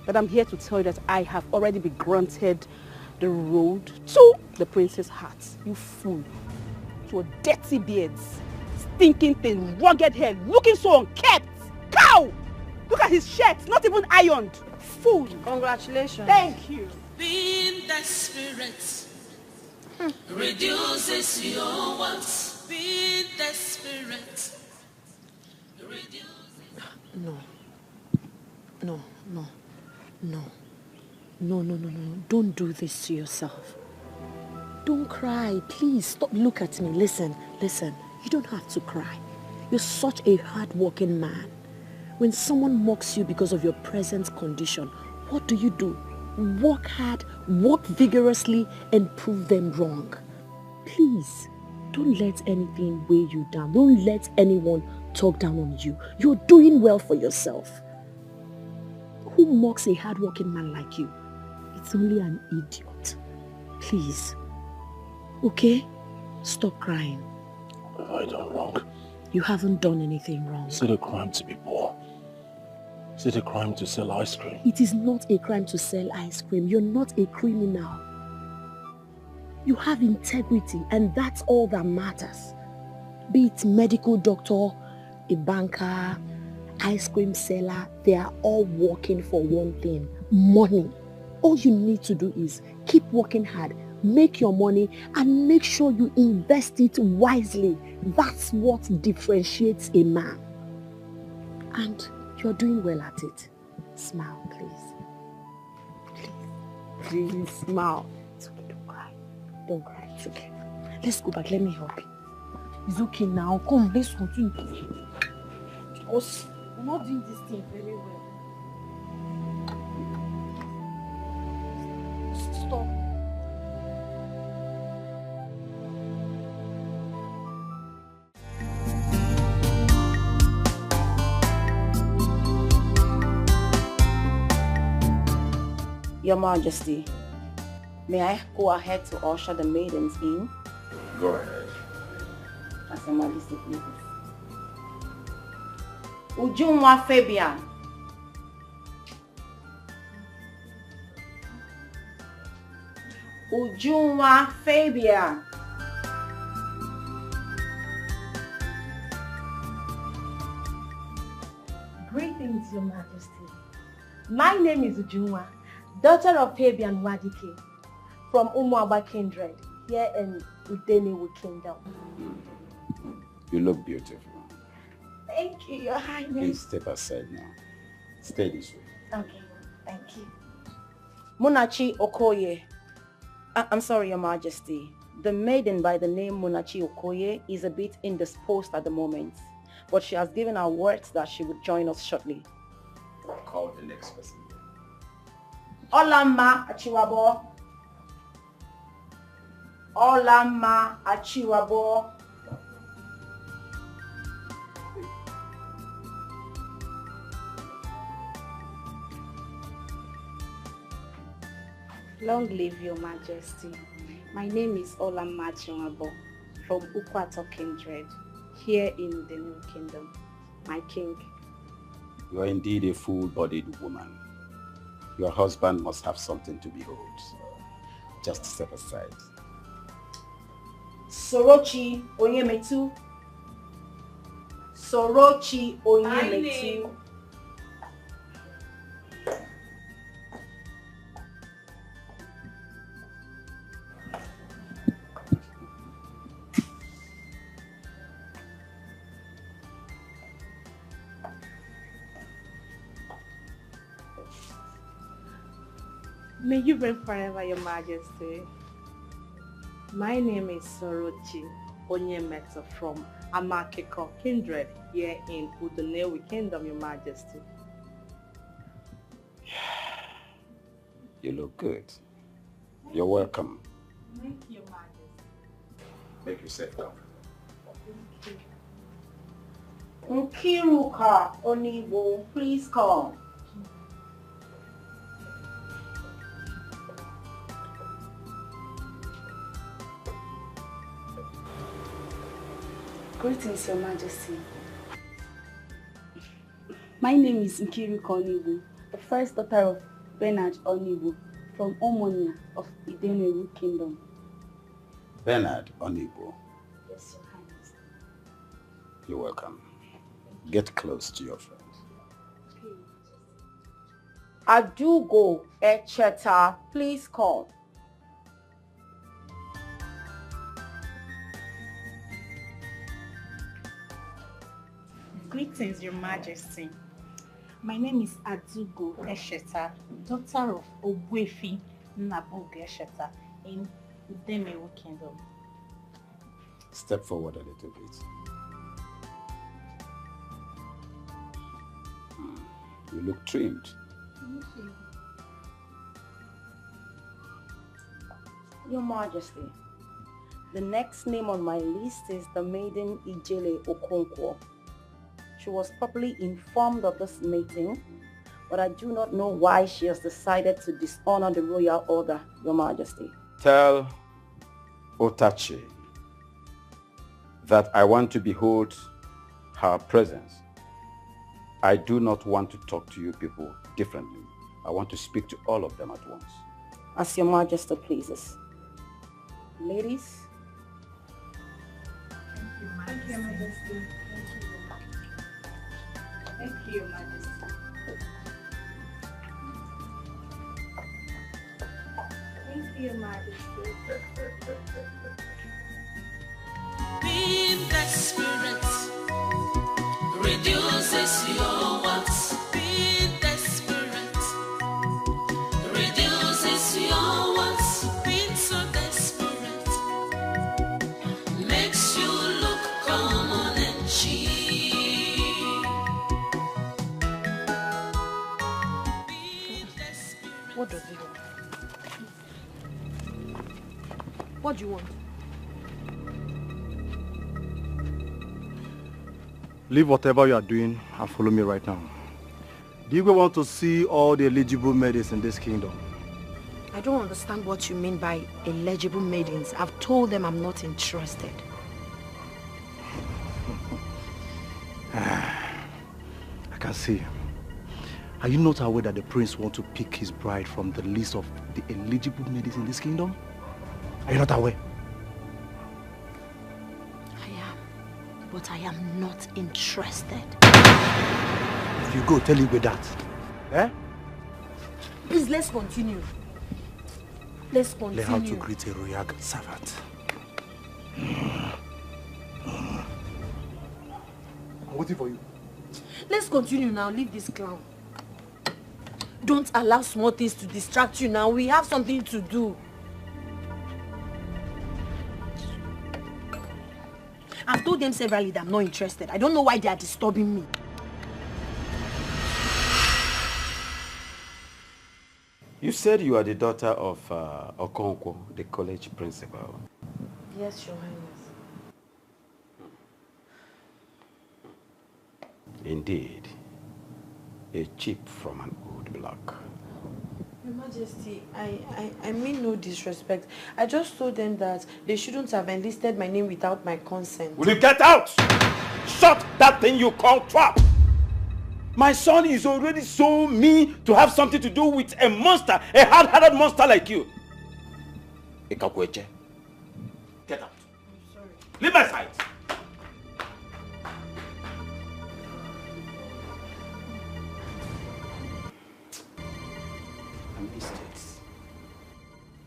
But I'm here to tell you that I have already been granted the road to the prince's heart. You fool. Your dirty beards, stinking thing, rugged hair, looking so unkempt. Cow! Look at his shirt, not even ironed. Fool. Congratulations. Thank you. Being desperate reduces your wants. Being desperate reduces... No. Don't do this to yourself. Don't cry. Please, stop. Look at me. Listen. You don't have to cry. You're such a hard-working man. When someone mocks you because of your present condition, what do? Work hard, work vigorously, and prove them wrong. Please, don't let anything weigh you down. Don't let anyone talk down on you. You're doing well for yourself. Who mocks a hard-working man like you? It's only an idiot. Please. Okay? Stop crying. What have I done wrong? You haven't done anything wrong. Is it a crime to be poor? Is it a crime to sell ice cream? It is not a crime to sell ice cream. You're not a criminal. You have integrity, and that's all that matters. Be it medical doctor, a banker, ice cream seller, they are all working for one thing: money. All you need to do is keep working hard, make your money, and make sure you invest it wisely. That's what differentiates a man. And you're doing well at it. Smile, please. Please smile. It's okay, don't cry. Don't cry, it's okay. Let's go back, let me help you. It's okay now, come, let's continue. Because we're not doing this thing very well. Stop. Your Majesty, may I go ahead to usher the maidens in? Go ahead. As Your Majesty pleases. Ujunwa Fabian. Ujunwa Fabian. Greetings, Your Majesty. My name is Ujunwa, daughter of Fabian Dikeh, from Umuaba Kindred, here in Nollywood Kingdom. You look beautiful. Thank you, Your Highness. Please step aside now. Stay this way. Okay, thank you. Munachi Okoye. I'm sorry, Your Majesty. The maiden by the name Munachi Okoye is a bit indisposed at the moment, but she has given her words that she would join us shortly. Call the next person. Olama Achiwabo. Olama Achiwabo. Long live Your Majesty. My name is Olama Achiwabo from Ukwato Kindred, here in the New Kingdom. My king. You are indeed a full-bodied woman. Your husband must have something to behold. Just step aside. Sorochi Onyemetu. Sorochi Onyemetu. May you reign forever, Your Majesty. My name is Sorochi Onyemetu from Amakeko Kindred, here in Nollywood Kingdom, Your Majesty. You look good. You're welcome. Thank you, Your Majesty. Make yourself comfortable. Nkiruka Onibo, please come. Greetings, Your Majesty. My name is Nkiru Oniwu, the first daughter of Bernard Oniwu from Omonia of Idenwewu Kingdom. Bernard Oniwu. Yes, Your Highness. You're welcome. Get close to your friend. Adugo Echeta, please call. Greetings, Your Majesty. My name is Adugo Esheta, daughter of Ogwefi Nnabugo Esheta in Udemewu Kingdom. Step forward a little bit. You look trimmed. Thank you. Your Majesty, the next name on my list is the maiden Ijele Okonkwo. She was properly informed of this meeting, but I do not know why she has decided to dishonor the royal order, Your Majesty. Tell Otachi that I want to behold her presence. I do not want to talk to you people differently. I want to speak to all of them at once. As Your Majesty pleases. Ladies. Thank you, Your Majesty. Thank you, Your Majesty. Thank you, Your Majesty. Being desperate reduces your wants. Being desperate reduces your wants. Being so desperate makes you look common and cheap. What does he want? What do you want? Leave whatever you are doing and follow me right now. Do you want to see all the eligible maidens in this kingdom? I don't understand what you mean by eligible maidens. I've told them I'm not interested. I can see. Are you not aware that the prince wants to pick his bride from the list of the eligible maidens in this kingdom? Are you not aware? But I am not interested. If you go, tell Igwe that. Eh? Please, let's continue. Let's continue. Learn how to greet a royal servant. I'm waiting for you. Let's continue now. Leave this clown. Don't allow small things to distract you now. We have something to do. I've told them severally that I'm not interested. I don't know why they are disturbing me. You said you are the daughter of Okonkwo, the college principal. Yes, Your Highness. Indeed, a chip from an old block. Your Majesty, I mean no disrespect. I just told them that they shouldn't have enlisted my name without my consent. Will you get out? Shut that thing you call trap! My son is already so mean to have something to do with a monster, a hard-hearted monster like you. Ikakweche. Get out. I'm sorry. Leave my side.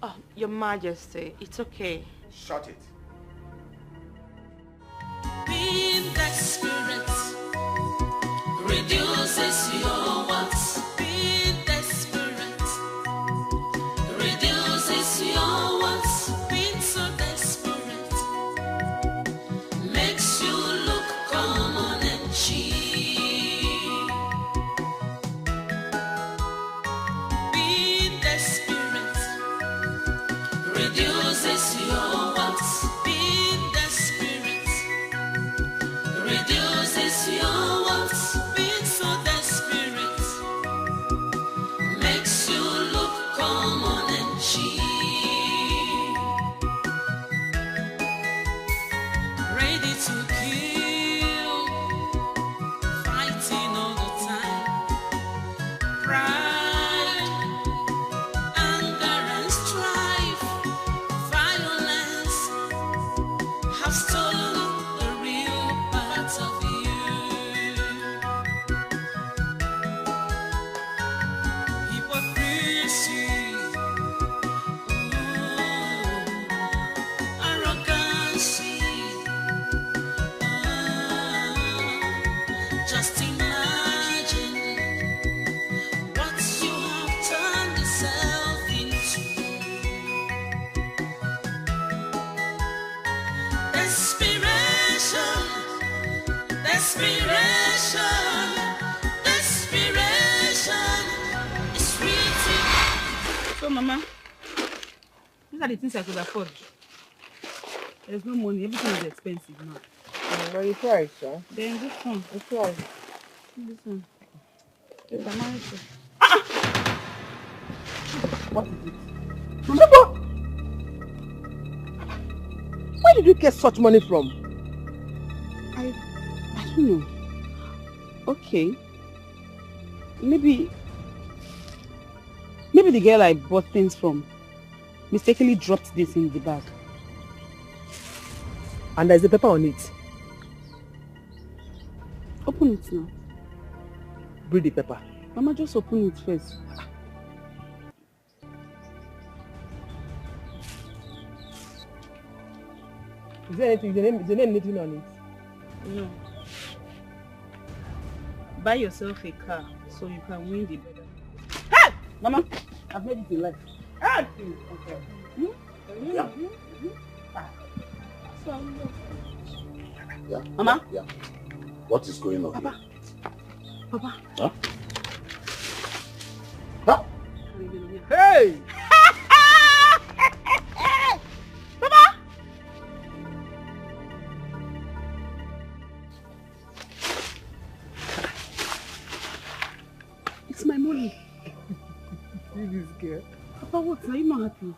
Oh, Your Majesty, it's okay. Shut it. Being desperate reduces your wants. Being desperate reduces your wants. Being so desperate makes you look common and cheap. Being desperate reduces your wants. Being desperate reduces So, Mama, these are the things I could afford. There's no money. Everything is expensive now. But you try, sir. Then this one. You try. This one. It's a marriage. What is it? Where did you get such money from? I don't know. Okay. Maybe the girl I bought things from mistakenly dropped this in the bag. And there's a paper on it. Open it now. Read the paper. Mama, just open it first. Is there anything? Is the name anything on it? No. Buy yourself a car so you can win the battle. Hey! Mama, I've made it in life. Hey! Okay. Yeah. Yeah. Mama? Yeah. What is going on? Papa. Here? Papa. Huh? Huh? Hey! Papa! It's my money. This girl. Papa, what? Are you not happy?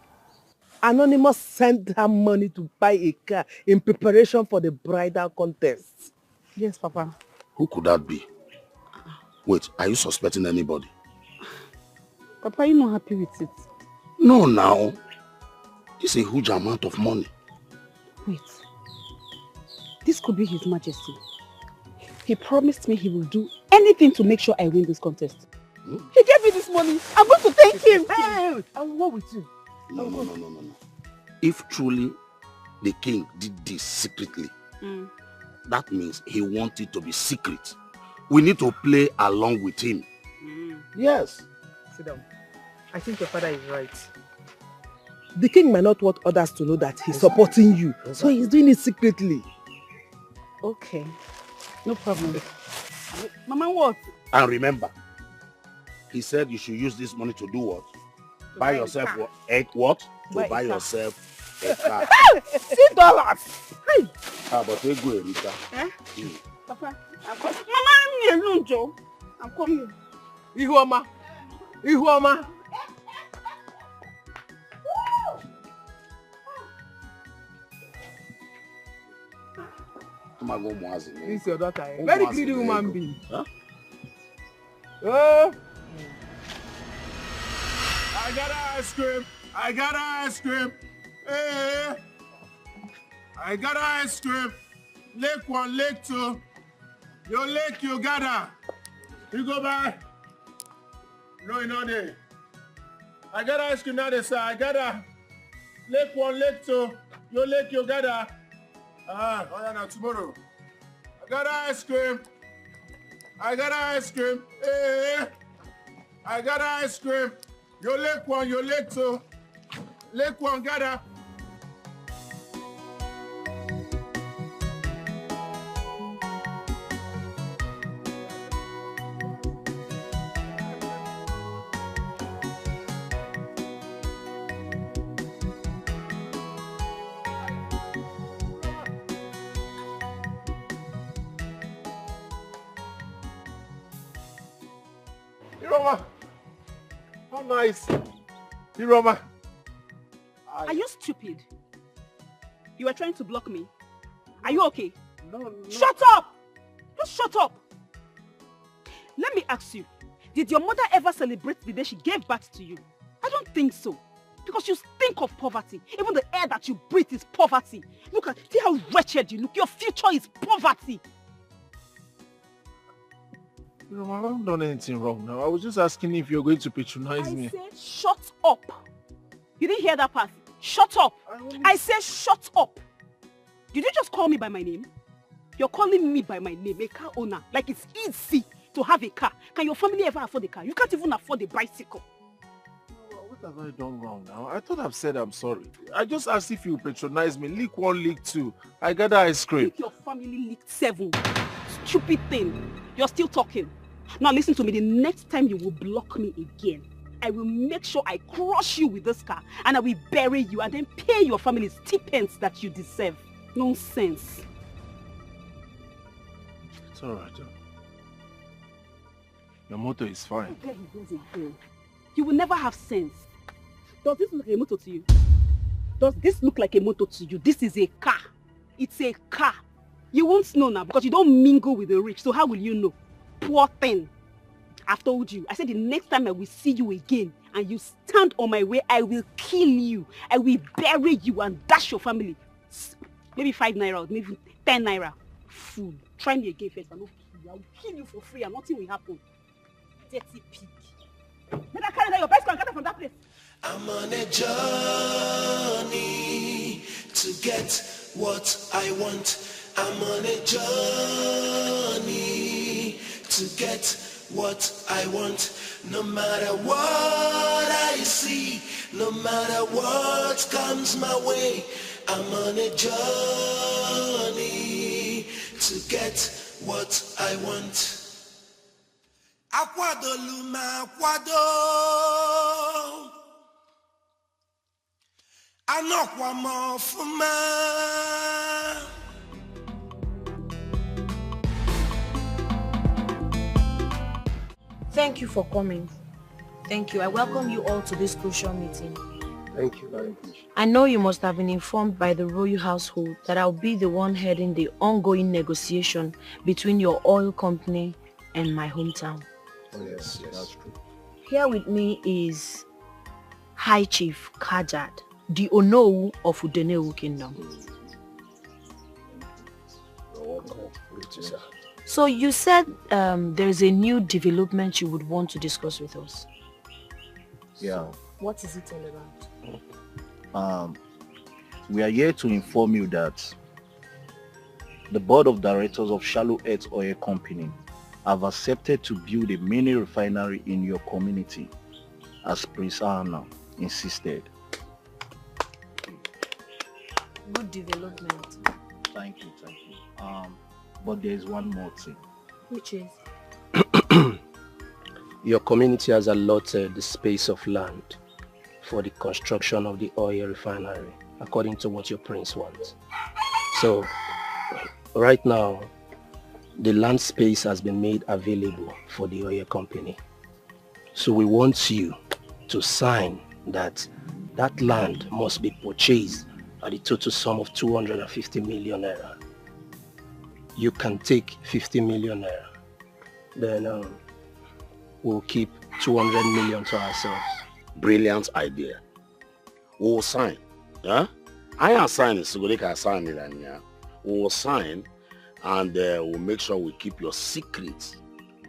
Anonymous sent her money to buy a car in preparation for the bridal contest. Yes, Papa. Who could that be? Wait, are you suspecting anybody? Papa, you not happy with it? No, now. It's a huge amount of money. Wait. This could be His Majesty. He promised me he will do anything to make sure I win this contest. He gave me this money. I'm going to thank him. Hey, I will work with you. No. If truly the king did this secretly, that means he wanted to be secret. We need to play along with him. Yes. Sit down. I think your father is right. The king might not want others to know that he's supporting you. So he's doing it secretly. Okay. No problem. Mama, what? And remember, he said you should use this money to do what? Buy yourself what? To buy yourself a car. $6. Hey! How about we go, Rita? Papa, I'm coming. Mama, leave me alone, Joe. I'm coming. Ihuoma. Ihuoma. This is your daughter. Very greedy woman being. Huh? Oh. I got ice cream. I got ice cream. Hey. I got ice cream. Lake 1, Lake 2. Your lake, you gather. You go by. No, you know there. I got ice cream now, they say. I got a Lake 1, Lake 2. Your lake, you gather. Oh yeah, now tomorrow. I got ice cream. I got ice cream. Hey. I got ice cream. Your lake 1, your lake 2. Lake 1, gather. Iroma, how nice. Iroma. Are you stupid? You were trying to block me. Are you okay? No. Shut up! Just shut up. Let me ask you, did your mother ever celebrate the day she gave birth to you? I don't think so. Because you stink of poverty. Even the air that you breathe is poverty. See how wretched you look. Your future is poverty. Iroma, I haven't done anything wrong now. I was just asking if you're going to patronize me. I said shut up. You didn't hear that part? Shut up. I said shut up. Did you just call me by my name? You're calling me by my name, a car owner. Like it's easy to have a car. Can your family ever afford a car? You can't even afford a bicycle. What have I done wrong now? I thought I've said I'm sorry. I just asked if you patronize me. League 1, League 2. I got the ice cream. I think your family leaked 7. Stupid thing. You're still talking. Now listen to me. The next time you will block me again, I will make sure I crush you with this car and I will bury you and then pay your family stipends that you deserve. Nonsense. It's alright. Your motor is fine. There he goes again. You will never have sense. Does this look like a motor to you? Does this look like a motor to you? This is a car. It's a car. You won't know now because you don't mingle with the rich. So how will you know? Poor thing. I've told you. I said the next time I will see you again and you stand on my way, I will kill you. I will bury you and dash your family. Maybe 5 naira or maybe 10 naira. Fool. Try me again first. I will kill you for free and nothing will happen. Dirty pig. Let her carry your bicycle and get her from that place. I'm on a journey to get what I want. I'm on a journey to get what I want. No matter what I see, no matter what comes my way, I'm on a journey to get what I want. Akwado luma akwado, anokwa mofuma. Thank you for coming. Thank you. I welcome you all to this crucial meeting. Thank you very much. I know you must have been informed by the royal household that I'll be the one heading the ongoing negotiation between your oil company and my hometown. Oh, yes, that's true. Here with me is High Chief Kajad, the Onowu of Udenewu Kingdom. So you said there's a new development you would want to discuss with us. Yeah. What is it all about? We are here to inform you that the board of directors of Shallow Earth Oil Company have accepted to build a mini refinery in your community, as Prince Anna insisted. Good development. Thank you. But there is one more thing. Which is? Your community has allotted the space of land for the construction of the oil refinery, according to what your prince wants. So, right now, the land space has been made available for the oil company. So we want you to sign that land must be purchased at the total sum of 250 million naira. You can take 50 million naira. Then we'll keep 200 million to ourselves. Brilliant idea. We'll sign. Yeah? I am signing, so we can sign it. We'll sign and we'll make sure we keep your secrets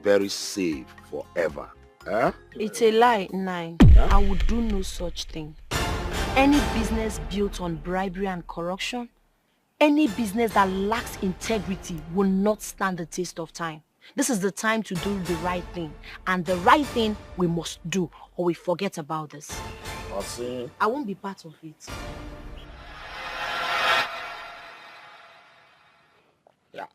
very safe forever. Eh? It's a lie, Nine. Huh? I would do no such thing. Any business built on bribery and corruption, any business that lacks integrity will not stand the test of time. This is the time to do the right thing. And the right thing we must do, or we forget about this. I won't be part of it. Yeah.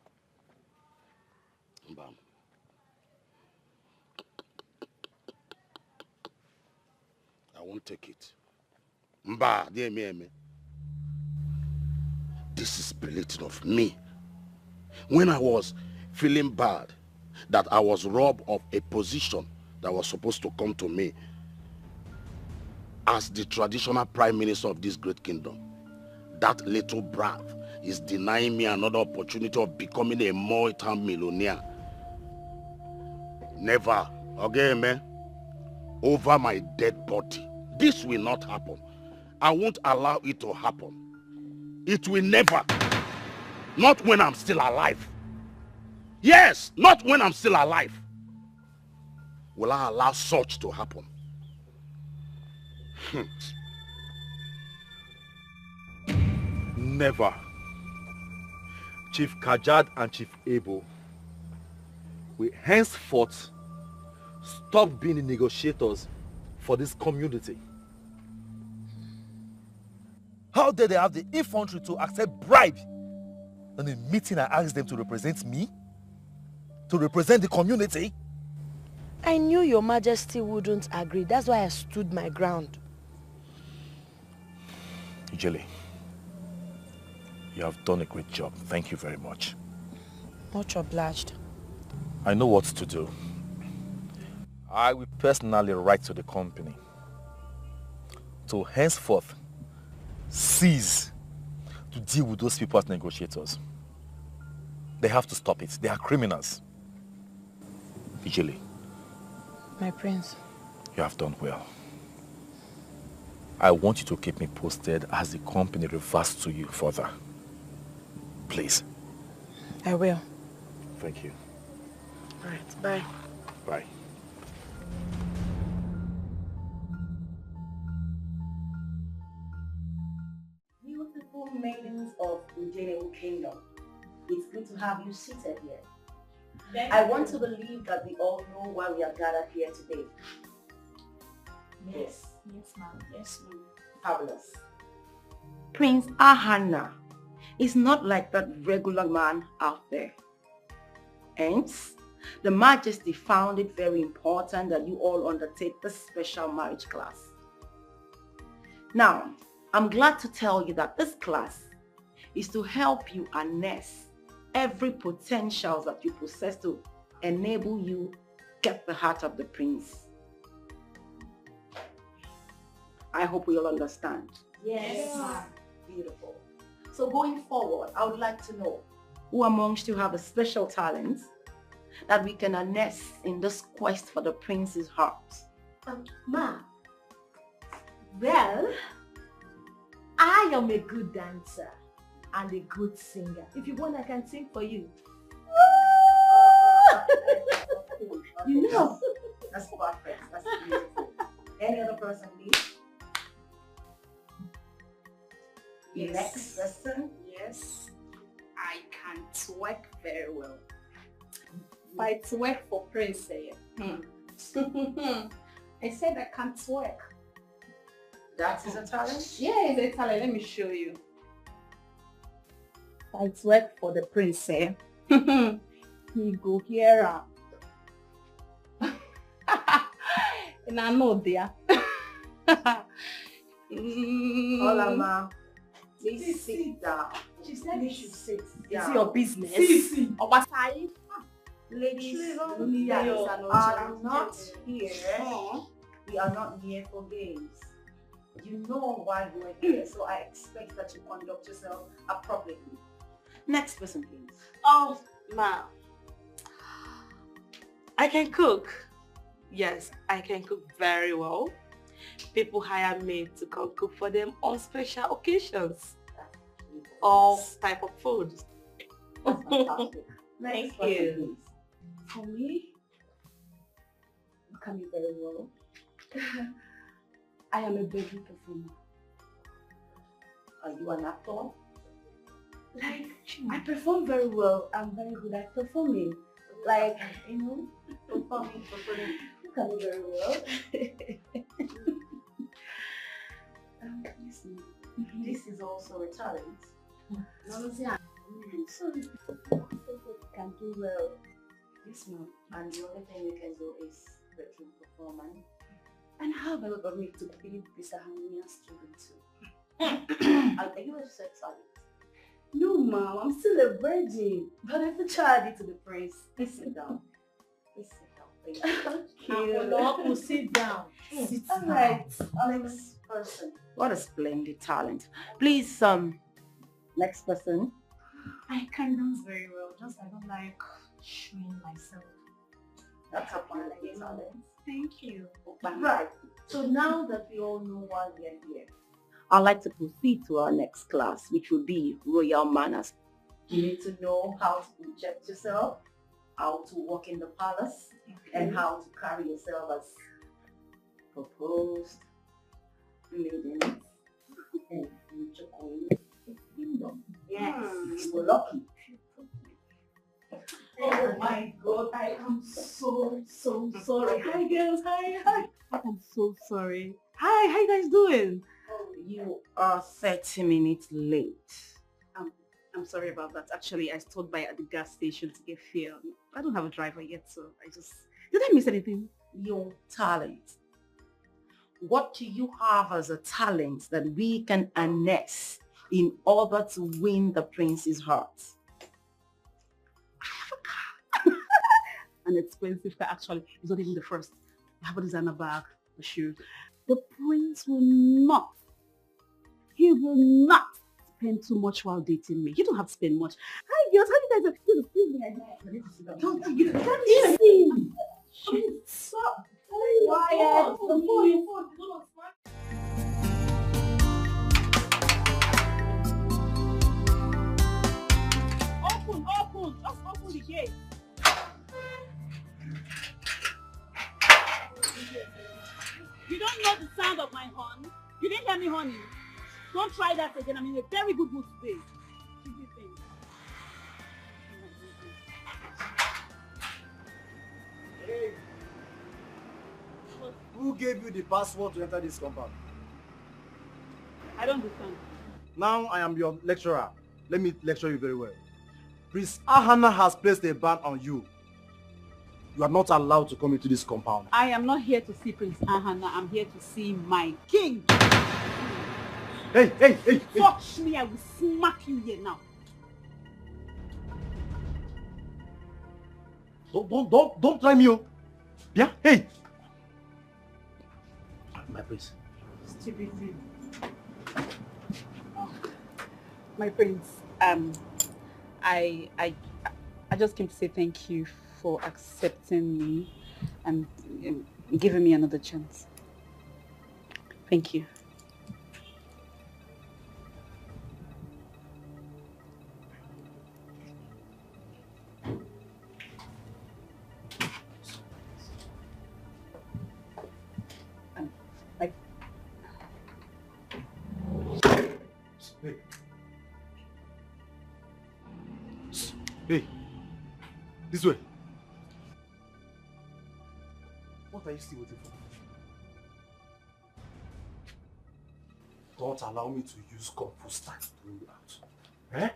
I won't take it. Mba, dear me. This is belittling of me. When I was feeling bad that I was robbed of a position that was supposed to come to me as the traditional prime minister of this great kingdom, that little brat is denying me another opportunity of becoming a multi-millionaire. Never, again, man, over my dead body. This will not happen. I won't allow it to happen. It will never. Not when I'm still alive. Yes, not when I'm still alive. Will I allow such to happen? Never. Chief Kajad and Chief Abel will henceforth stop being the negotiators for this community. How dare they have the infantry to accept bribe? In a meeting I asked them to represent me? To represent the community? I knew your majesty wouldn't agree. That's why I stood my ground. Ijele, you have done a great job. Thank you very much. Much obliged. I know what to do. I will personally write to the company to henceforth cease to deal with those people as negotiators. They have to stop it. They are criminals. Ijele, My prince. you have done well. I want you to keep me posted as the company reverts to you further. Please. I will. Thank you. All right, bye. Bye. Beautiful maidens of Nigerian Kingdom, it's good to have you seated here. I want to believe that we all know why we are gathered here today. Yes. Yes, ma'am. Yes, ma'am. Fabulous. Prince Ahana is not like that regular man out there. Hence, the Majesty found it very important that you all undertake this special marriage class. Now, I'm glad to tell you that this class is to help you harness every potential that you possess to enable you get the heart of the prince. I hope we all understand. Yes, ma'am. Beautiful. So going forward, I would like to know who amongst you have a special talent that we can harness in this quest for the prince's heart. Ma, well, I am a good dancer and a good singer. If you want, I can sing for you. You know. That's perfect. That's beautiful. Any other person, please? Yes. Next person. Yes. I can twerk very well. If I twerk for Prince, I said I can twerk. That is a talent? Yeah, it's a talent. Let me show you. If I twerk for the Prince, he go here. And I know there. Hola, ma. Please sit down. She said you should sit down. It's your business. Obasai. Ladies, we are not here. We are not here for games. You know why you are here, so I expect that you conduct yourself appropriately. Next person, please. Oh, ma. I can cook. Yes, I can cook very well. People hire me to come cook for them on special occasions. All type of food. Thank you. For me, you can be very well. I am a bedroom performer. Are you an actor? Like, I perform very well. I'm very good at performing. Like, you know, performing. You can be very well. Listen, this is also a talent. Sorry. Can do well. Yes, ma'am. And the only thing we can do is bedroom performance. And how about for me to be this harmonious student too? Are you a sex addict? No, ma'am. I'm still a virgin. But I have charge it to the prince. Please sit down. Please sit down. Thank you. Sit down. Sit down. All right. Next person. What a splendid talent. Please, next person. I can dance very well. Just I don't like showing myself. That's a part of your talent. Thank you. Right. So now that we all know why we are here, I'd like to proceed to our next class, which will be royal manners. You need to know how to project yourself, how to walk in the palace, and how to carry yourself as proposed maidens and future queen of the kingdom. Yes, you were lucky. Oh my God, I am so sorry. Hi girls, hi. I'm so sorry. Hi, how you guys doing? Oh, you are 30 minutes late. I'm sorry about that. Actually, I stopped by at the gas station to get fuel. I don't have a driver yet, so I just Did I miss anything? Your talent. What do you have as a talent that we can harness in order to win the prince's heart? An expensive car, actually. It's not even the first. I have a designer bag, a shoe. The prince will not. He will not spend too much while dating me. You don't have to spend much. Hi girls, how you guys are feeling? Excuse me, don't you easy. Stop. Quiet. Open. Just open the gate. You don't know the sound of my horn? You didn't hear me horning? Don't try that again. I'm in a very good mood today. Hey. Who gave you the password to enter this compound? I don't understand. Now I am your lecturer. Let me lecture you very well. Prince Ahana has placed a ban on you. You are not allowed to come into this compound. I am not here to see Prince Ahana. I'm here to see my king. Hey. Touch me, I will smack you here now. Don't try me. Yeah? Hey. My prince. Stupid thing. Oh, my prince, I just came to say thank you for accepting me and giving me another chance. Thank you. Hey, this way. What are you still waiting for? Don't allow me to use Kung Fu style to throw you out. Eh?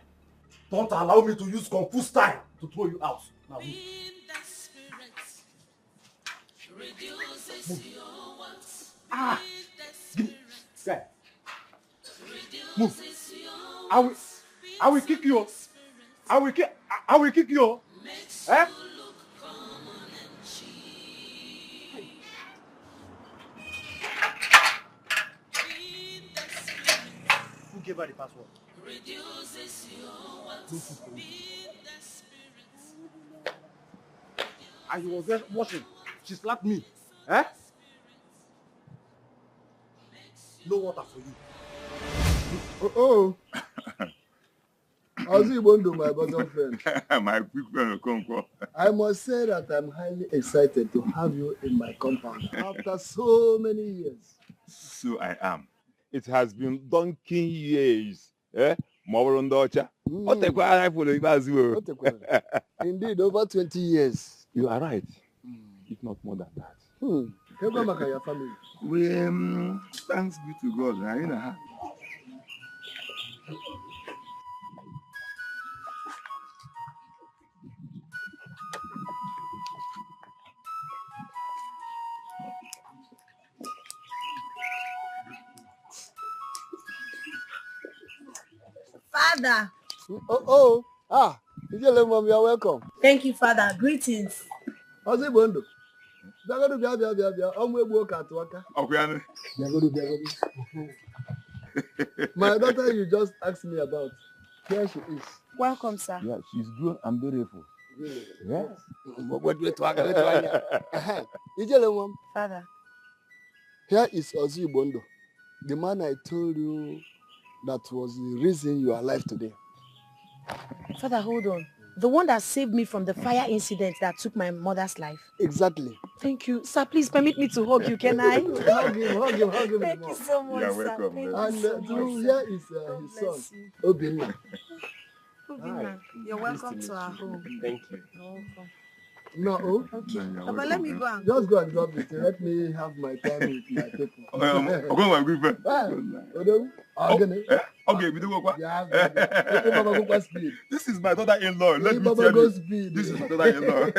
Don't allow me to use Kung Fu style to throw you out. Now move. Move. Ah! Give me. Guy. Move. I will kick you. I will kick you. Eh? Who gave her the password? And he was there watching. She slapped me. Eh? No water for you. Oh. How's it going to my bosom friend? My quick friend Okonkwo. I must say that I'm highly excited to have you in my compound after so many years. So I am. It has been donkey years. Eh? Indeed, over 20 years. You are right. If not more than that. How come your family? We thanks be to God. Father. Ijele mom, you are welcome. Thank you, Father. Greetings. How's it going? My daughter you just asked me about. Here she is. Welcome, sir. Yeah, she's grown and beautiful. Really? Yes. Ijele mom. Father. Here is Ozi Bondo, the man I told you that was the reason you are alive today. Father, hold on. The one that saved me from the fire incident that took my mother's life. Exactly. Thank you. Sir, please permit me to hug you, can I? hug him. Thank you so much, You're sir. welcome. Thank you so much, here is his son, Obinna. Obinna, you're welcome to our home. Thank you. You're welcome. No. Oh. Okay. But let me go and Just go and drop it. Let me have my time with my people. I'm going my good friend. Okay, we do what? This is my daughter-in-law. Let me tell you. This is my daughter-in-law.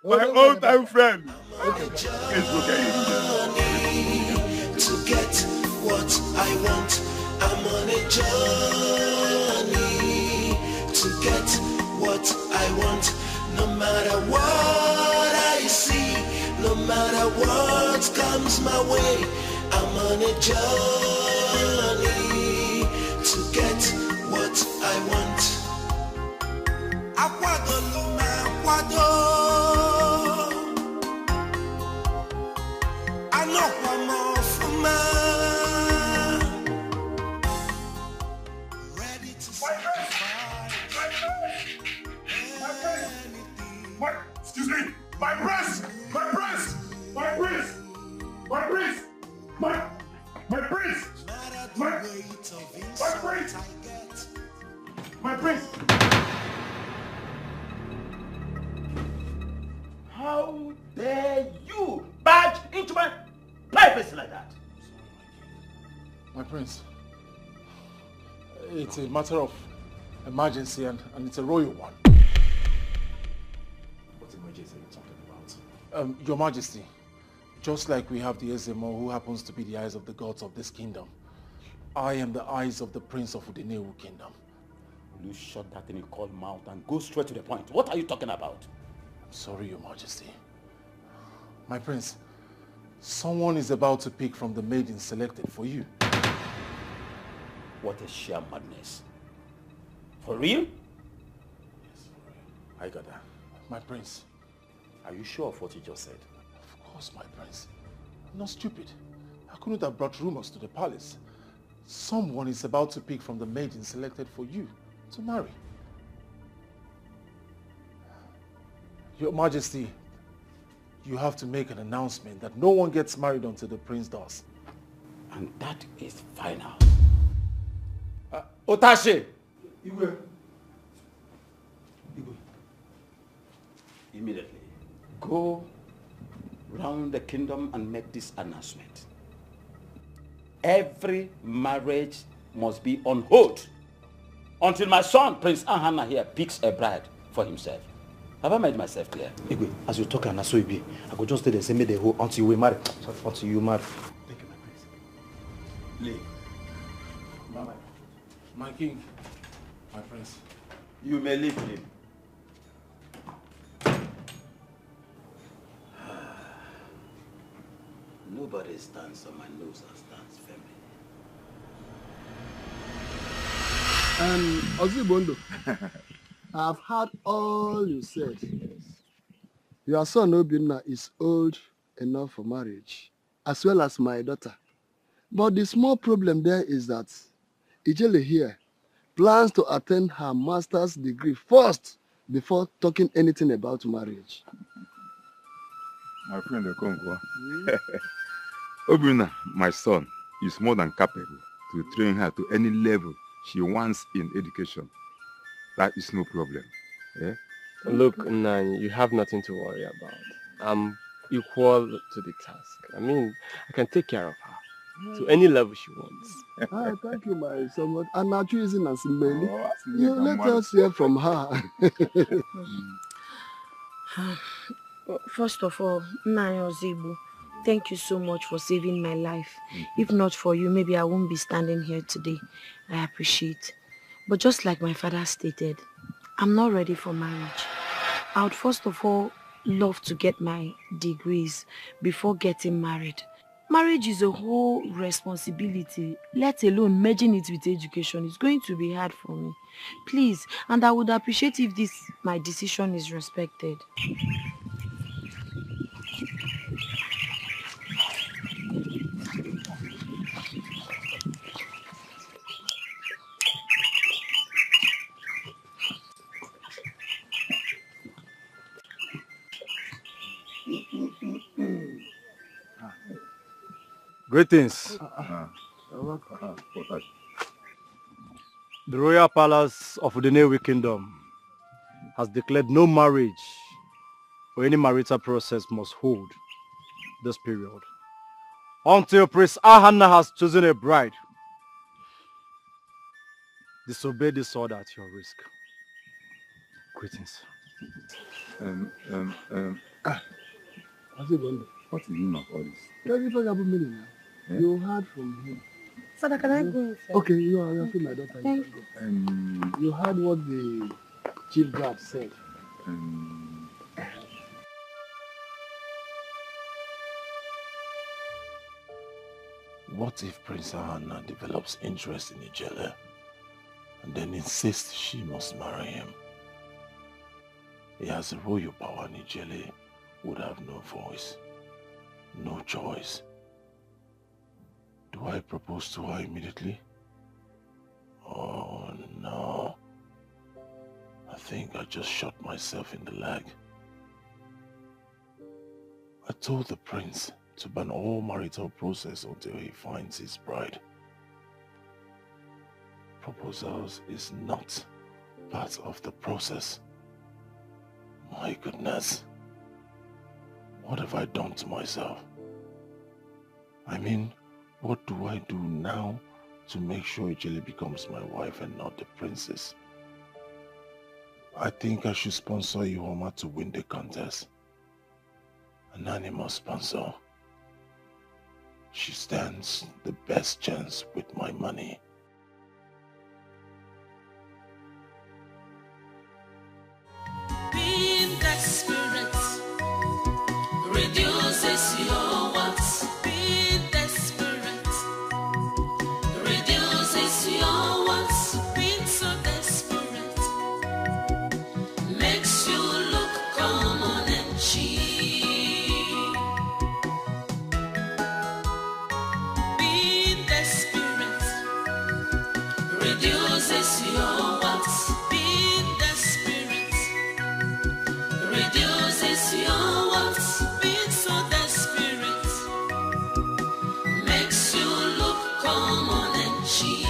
My old-time friend. It's okay. To get what I want, I'm on a journey. To get what I want, no matter what I see, no matter what comes my way, I'm on a journey to get what I want. I know I'm off ready to excuse me, my prince, my prince, my prince, my prince, my prince, my prince. How dare you barge into my privacy like that? My prince, it's a matter of emergency and it's a royal one. What emergency are you talking about? Your Majesty, just like we have the Ezemo who happens to be the eyes of the gods of this kingdom, I am the eyes of the prince of Udenewu kingdom. Will you shut that in your cold mouth and go straight to the point? What are you talking about? I'm sorry, Your Majesty. My prince, someone is about to pick from the maidens selected for you. What a sheer madness. For real? Yes, for real. I got that. My prince. Are you sure of what you just said? Of course, my prince. I'm not stupid. I couldn't have brought rumors to the palace. Someone is about to pick from the maidens selected for you to marry. Your Majesty, you have to make an announcement that no one gets married until the prince does. And that is final. Otashe! Igwe. Immediately, go round the kingdom and make this announcement. Every marriage must be on hold until my son, Prince Ahana here, picks a bride for himself. Have I made myself clear? Igwe, as you talk and so be, I could just stay the same the whole until we marry. Until you marry. Thank you, my prince. Leave. My king, my prince. You may leave him. Nobody stands on my nose and stands firmly. Ozibondo, I've heard all you said. Your son Obinna is old enough for marriage, as well as my daughter. But the small problem there is that Ijele here plans to attend her master's degree first before talking anything about marriage. My friend Okonkwo, Obinna, my son, is more than capable to train her to any level she wants in education. That is no problem. Eh? Look, Nani, you have nothing to worry about. I'm equal to the task. I mean, I can take care of her to any level she wants. Thank you, my son. And now choosing Nasimbeli. Let us hear from her. First of all, Nani Ozibu, thank you so much for saving my life. If not for you, maybe I won't be standing here today. I appreciate. But just like my father stated, I'm not ready for marriage. I would first of all love to get my degrees before getting married. Marriage is a whole responsibility, let alone merging it with education. It's going to be hard for me. Please, and I would appreciate if my decision is respected. Greetings. The royal palace of the Udenewu kingdom has declared no marriage or any marital process must hold this period until Priest Ahana has chosen a bride. Disobey this order at your risk. Greetings. What is the meaning of all this? You heard from him. Sada, can I go inside? Okay, you are free, my daughter. Thank you. You heard what the chief guard said. What if Prince Ahana develops interest in Ijele and then insists she must marry him? He has a royal power and Ijele would have no voice, no choice. Do I propose to her immediately? Oh no. I think I just shot myself in the leg. I told the prince to ban all marital process until he finds his bride. Proposals is not part of the process. My goodness. What have I done to myself? I mean, what do I do now to make sure Ijele becomes my wife and not the princess? I think I should sponsor Ihuoma to win the contest. An animal sponsor. She stands the best chance with my money. Being desperate reduces your wants. Being desperate reduces your wants. Being so desperate makes you look common and cheap. Being desperate reduces your wants. Being desperate reduces your wants. Being so desperate makes you look common and cheap.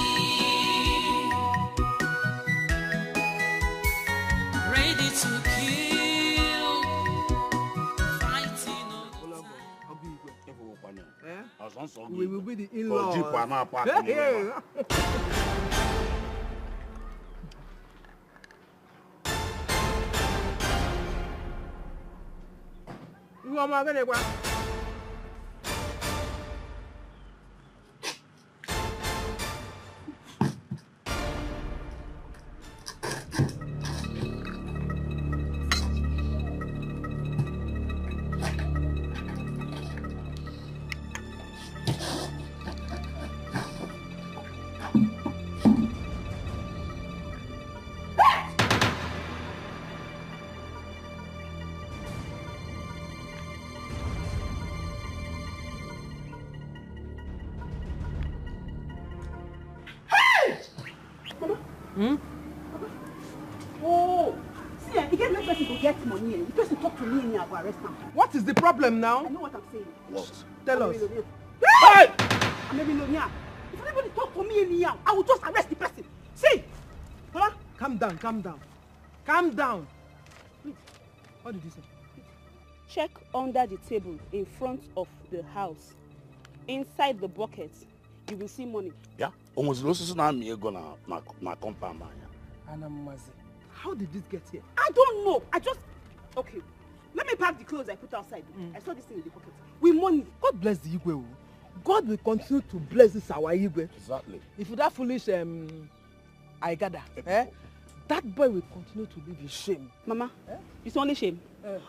Ready to kill, fighting all the time. We will be the in-laws. You are my good one. Oh, see, he get no person to get money. The person talk to me and I will arrest him. What is the problem now? I know what I'm saying. What? Tell us. Hey! I'm a millionaire. If anybody talk to me anyhow, I will just arrest the person. See? Huh? Calm down, calm down. Calm down. What did you say? Check under the table in front of the house. Inside the bucket, you will see money. Yeah? Almost losses na me go na compound man. Anamazi, how did this get here? I don't know. I just... Okay. Let me pack the clothes I put outside. I saw this thing in the pocket. With money. God bless the Igwe. God will continue to bless this our Igwe. Exactly. If that foolish Aigada, that boy will continue to live in shame. Mama, it's only shame.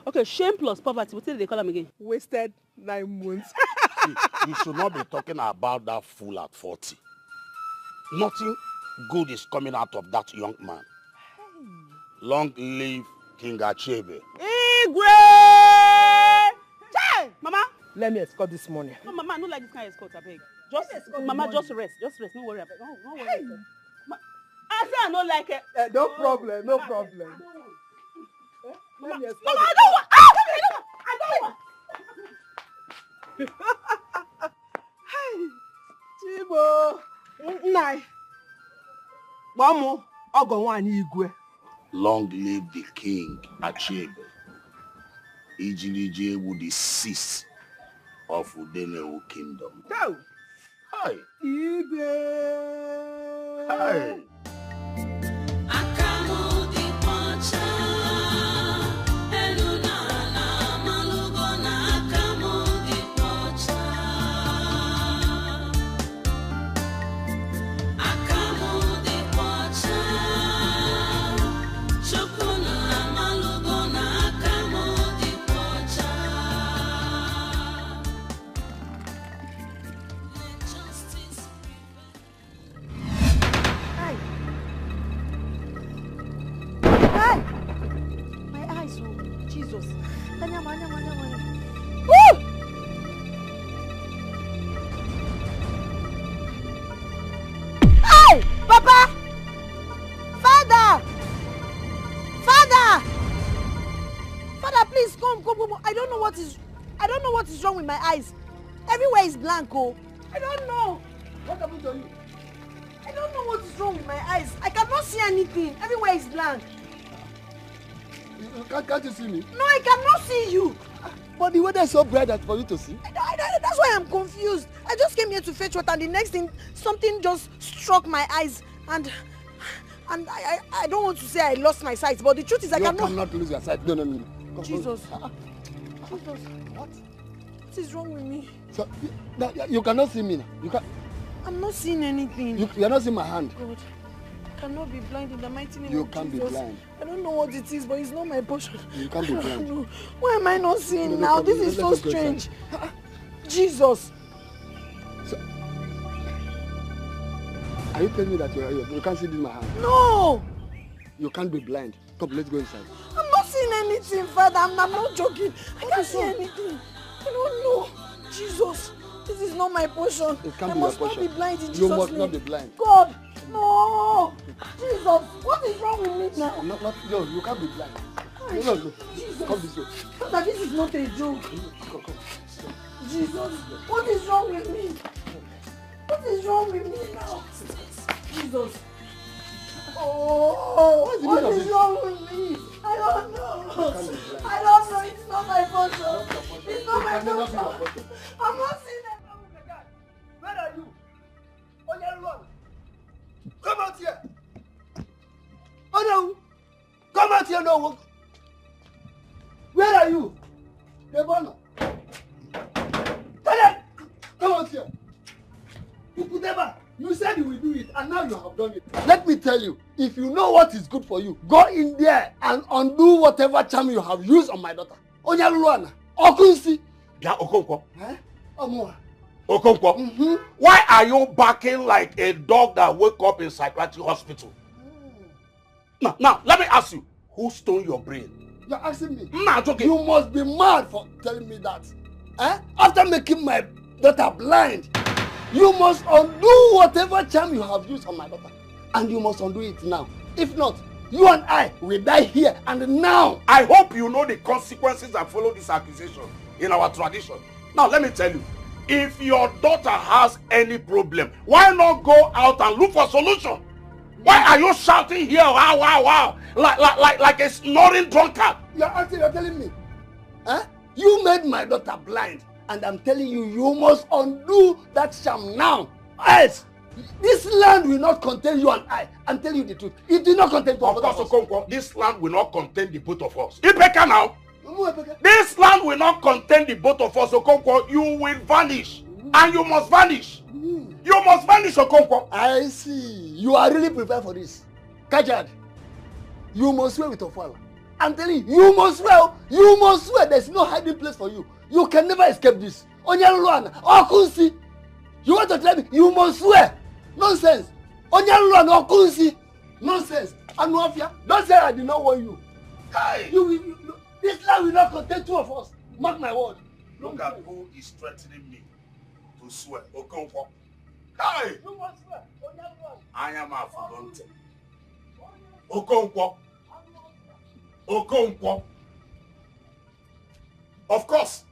Okay, shame plus poverty. What did they call him again? Wasted 9 months. See, you should not be talking about that fool at 40. Nothing good is coming out of that young man. Long live King Achebe. Igwe! Hey! Mama! Let me escort this morning. No, Mama, I don't like this kind of escort, I beg. Just, Mama, just rest. Just rest. Don't worry about it. Don't worry. I say I don't like it. No problem, no problem. Mama, I don't want. I don't want. Hey, Chibo. Nai. Mamu, Ogo nwanyị Igwe. Long live the king, Achebe. Ijilije would cease of Udenewu kingdom. Go! Hi! Igwe! Hi! What is wrong with my eyes? Everywhere is blank, oh. I don't know. What happened to you? I don't know what is wrong with my eyes. I cannot see anything. Everywhere is blank. Can't you see me? No, I cannot see you. But the weather is so bright that for you to see. That's why I'm confused. I just came here to fetch water and the next thing, something just struck my eyes and I don't want to say I lost my sight, but the truth is I cannot. You cannot lose your sight. No. Come, Jesus. Jesus. What is wrong with me? So, you cannot see me now. I'm not seeing anything. You are not seeing my hand. God, I cannot be blind in the mighty name you of can't Jesus. Be blind. I don't know what it is, but it's not my portion. You can't be blind. No. Why am I not seeing now? This is so strange. Jesus. So, are you telling me that you can't see this in my hand? No. You can't be blind. Come, let's go inside. I'm not seeing anything, Father. I'm not joking. I can't see anything. I don't know. Jesus, this is not my portion. It can't I be must your not portion. be blind in Jesus' You must name. not be blind. God, no. Jesus, what is wrong with me now? No, you can't be blind. No. Jesus. Come this way. Father, this is not a joke. Come. Jesus, what is wrong with me? What is wrong with me now? Jesus. Oh, what is wrong with me? I don't know. I don't know. It's not my portion. It's not my portion. I'm not seeing it. Where are you? Oh, yeah, run. Come out here. Oh, no. Come out here, no. Where are you? Devon. Come out here. You said you will do it, and now you have done it. Let me tell you, if you know what is good for you, go in there and undo whatever charm you have used on my daughter. Onya Luana, Okunsi. Yeah, Okonkwo. Omoa. Okonkwo. Why are you barking like a dog that woke up in psychiatric hospital? Now, let me ask you, who stole your brain? You're asking me? Okay. You must be mad for telling me that. After making my daughter blind, you must undo whatever charm you have used on my daughter. And you must undo it now. If not, you and I will die here and now. I hope you know the consequences that follow this accusation in our tradition. Now, let me tell you, if your daughter has any problem, why not go out and look for a solution? Why are you shouting here, wow, like a snoring drunkard? You're telling me, you made my daughter blind. And I'm telling you, you must undo that sham now. Else, this land will not contain you and I. I'm telling you the truth. It will not contain both of us. Of course, this land will not contain the both of us. Ibeka now. This land will not contain the both of us, Okonkwo. You will vanish. And you must vanish. You must vanish, Okonkwo. I see. You are really prepared for this. Kajad, you must swear with Ofala. I'm telling you, you must swear. You must swear. There's no hiding place for you. You can never escape this. Onyaluana, Okunsi. You want to tell me? You must swear. Nonsense. Onyaluana, Okunsi. Nonsense. Anuafia. Don't say I did not want you. Hey. This land will not contain two of us. Mark my word. Look at who is threatening me to swear. Okonkwo. Hey. You must swear. Onyaluana. I am a Fudonte. Okonkwo. Okonkwo. Of course,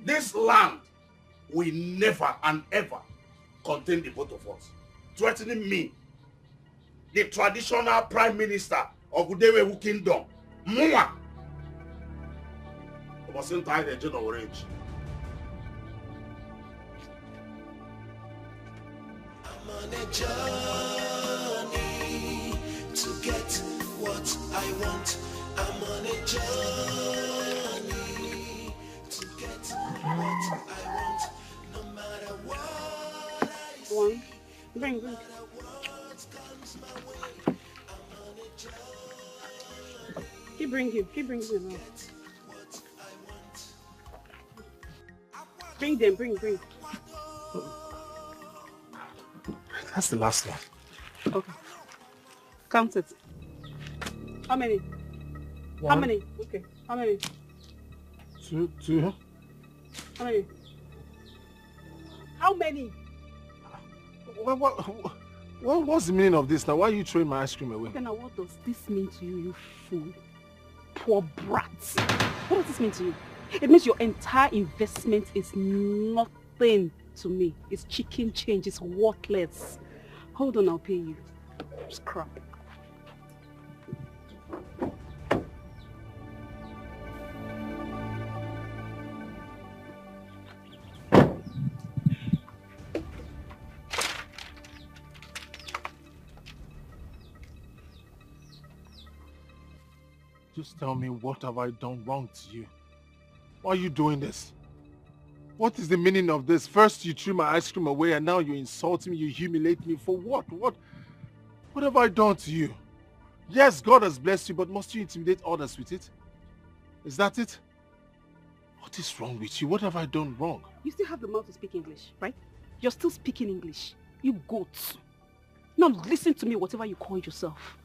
this land will never and ever contain the both of us. Threatening me, the traditional prime minister Ogudewe kingdom. Mwa. Wasn't tied a general orange. I'm on a journey to get what I want. I'm on a journey to get what I want. No matter what I see, One. Bring. Keep bringing them. Bring them, bring. That's the last one. Okay. Count it. How many? One. How many? Okay. How many? Two. How many? How many? What's the meaning of this now? Why are you throwing my ice cream away? Okay, now what does this mean to you, you fool? Poor brat. What does this mean to you? It means your entire investment is nothing to me. It's chicken change. It's worthless. Hold on, I'll pay you. It's crap. Just tell me, what have I done wrong to you? Why are you doing this? What is the meaning of this? First you threw my ice cream away and now you insult me, you humiliate me. For what? What have I done to you? Yes, God has blessed you, but must you intimidate others with it? Is that it? What is wrong with you? What have I done wrong? You still have the mouth to speak English, right? You're still speaking English. You goat. Now listen to me, whatever you call yourself.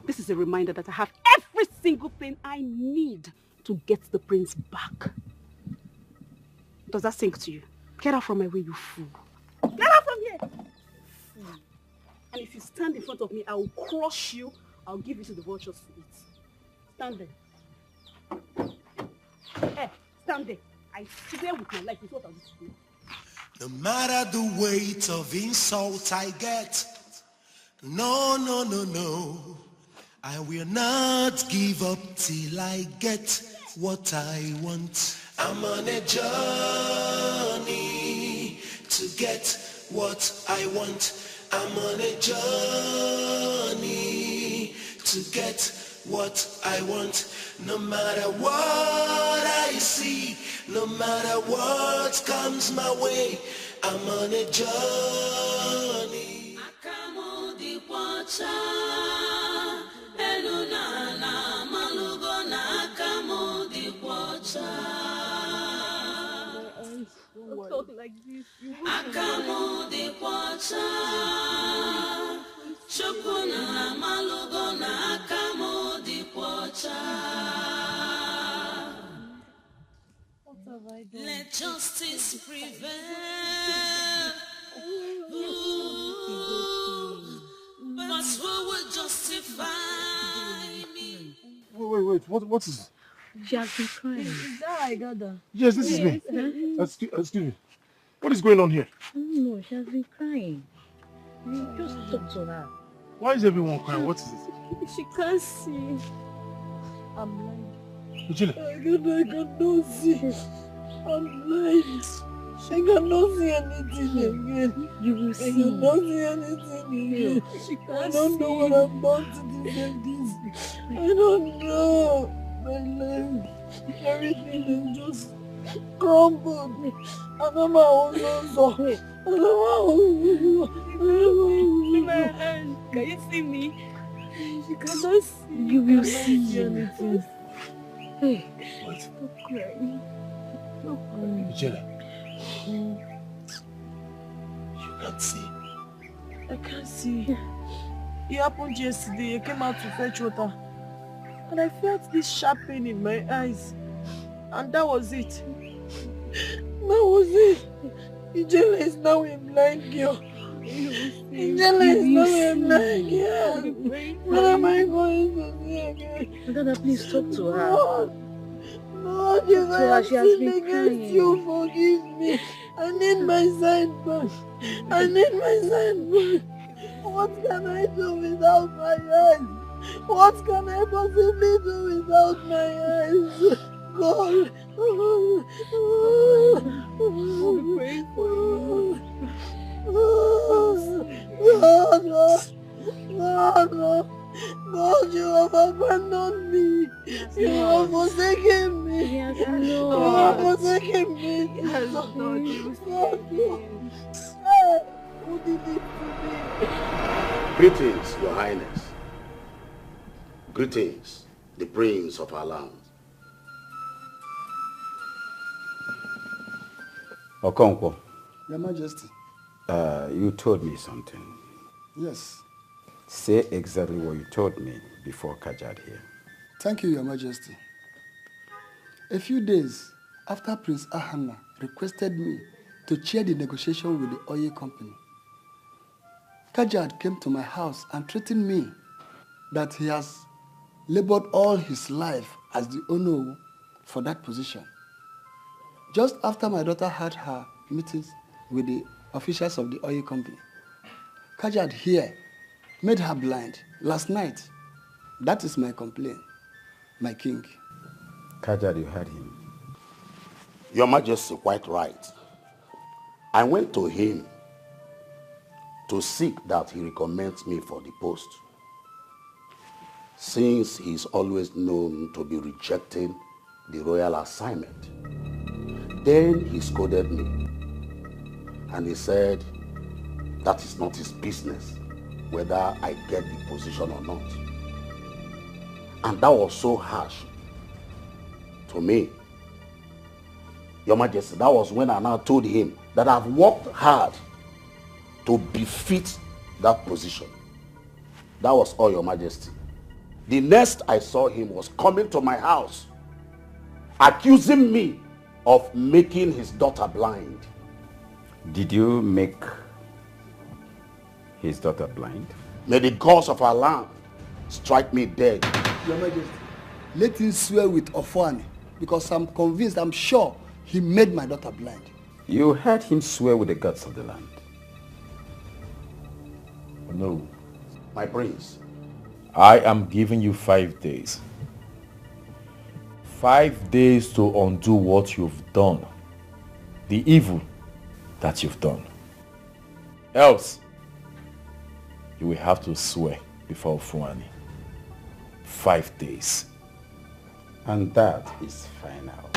This is a reminder that I have every single thing I need to get the prince back. Does that sink to you? Get out from my way, you fool. Get out from here! Fool. And if you stand in front of me, I will crush you. I'll give you to the vultures to eat. Stand there. Hey, stand there. I swear with my life, it's what I'll do to you. no matter the weight of insult I get, no, I will not give up till I get what I want. I'm on a journey to get what I want. I'm on a journey to get what I want. No matter what I see, no matter what comes my way, I'm on a journey. Don't talk like this. What have I done? Let justice prevail. But who will justify me? Wait, what is it? She has been crying. Is that I got her? Yes, this is me. Excuse me. What is going on here? I don't know, she has been crying. You just talk to her. Why is everyone crying? What is it? She can't see. I'm blind. Ujile. I cannot see. I'm blind. I cannot see anything again. You will see. I cannot see anything again. I don't know what I'm about to do like this. I don't know. My life, everything is just crumbled. I don't know how to my hand. Can you see me? You cannot see. You will see anything. Hey, stop crying. Stop crying. Ujile. You can't see. I can't see. It happened yesterday. I came out to fetch water. And I felt this sharp pain in my eyes. And that was it. That was it. Ijele is now a blind girl. Ijele is now a blind girl. What am I going to do again? Dada, please talk to her. No, Jesus, I have sinned against you. Forgive me. I need my sight back. I need my sight back. What can I do without my eyes? What can I possibly do without my eyes? God. I'll be praying for you. God, you have abandoned me. You have forsaken me. You have forsaken me. Yes, Lord, you God, who did it to me? Greetings, Your Highness. Greetings, the prince of our land. Okonkwo, Your Majesty. you told me something. Yes. Say exactly what you told me before Kajad here. Thank you, Your Majesty. A few days after Prince Ahana requested me to chair the negotiation with the oil company, Kajad came to my house and threatened me that he has labored all his life as the owner for that position. Just after my daughter had her meetings with the officials of the oil company, Kajad here made her blind last night. That is my complaint, my king. Kajad, you heard him. Your Majesty, quite right. I went to him to seek that he recommends me for the post, since he is always known to be rejecting the royal assignment. Then he scolded me, and he said that is not his business whether I get the position or not. And that was so harsh to me. Your Majesty, that was when I now told him that I've worked hard to befit that position. That was all, Your Majesty. The next I saw him was coming to my house, accusing me of making his daughter blind. Did you make his daughter blind? May the gods of our land strike me dead. Your Majesty, let him swear with Ofwani, because I'm convinced, I'm sure he made my daughter blind. You heard him swear with the gods of the land. No. My prince. I am giving you 5 days. 5 days to undo what you've done. The evil that you've done. Else, you will have to swear before Fuani. 5 days. And that is final.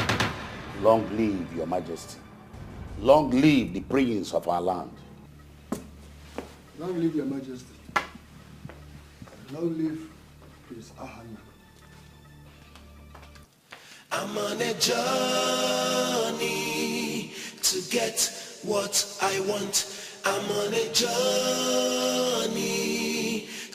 Long live Your Majesty. Long live the prince of our land. Long live Your Majesty. Long live Prince Ahana. I'm on a journey to get what I want. I'm on a journey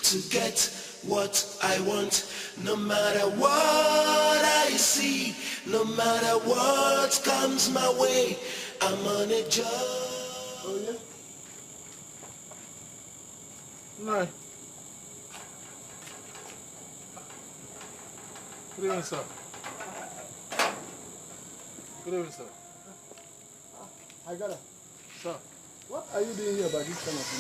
to get what I want. No matter what I see, no matter what comes my way, I'm on a journey. Oh, yeah? No. Good evening, sir. Good evening, sir. I got it. Sir. What are you doing here by this time of the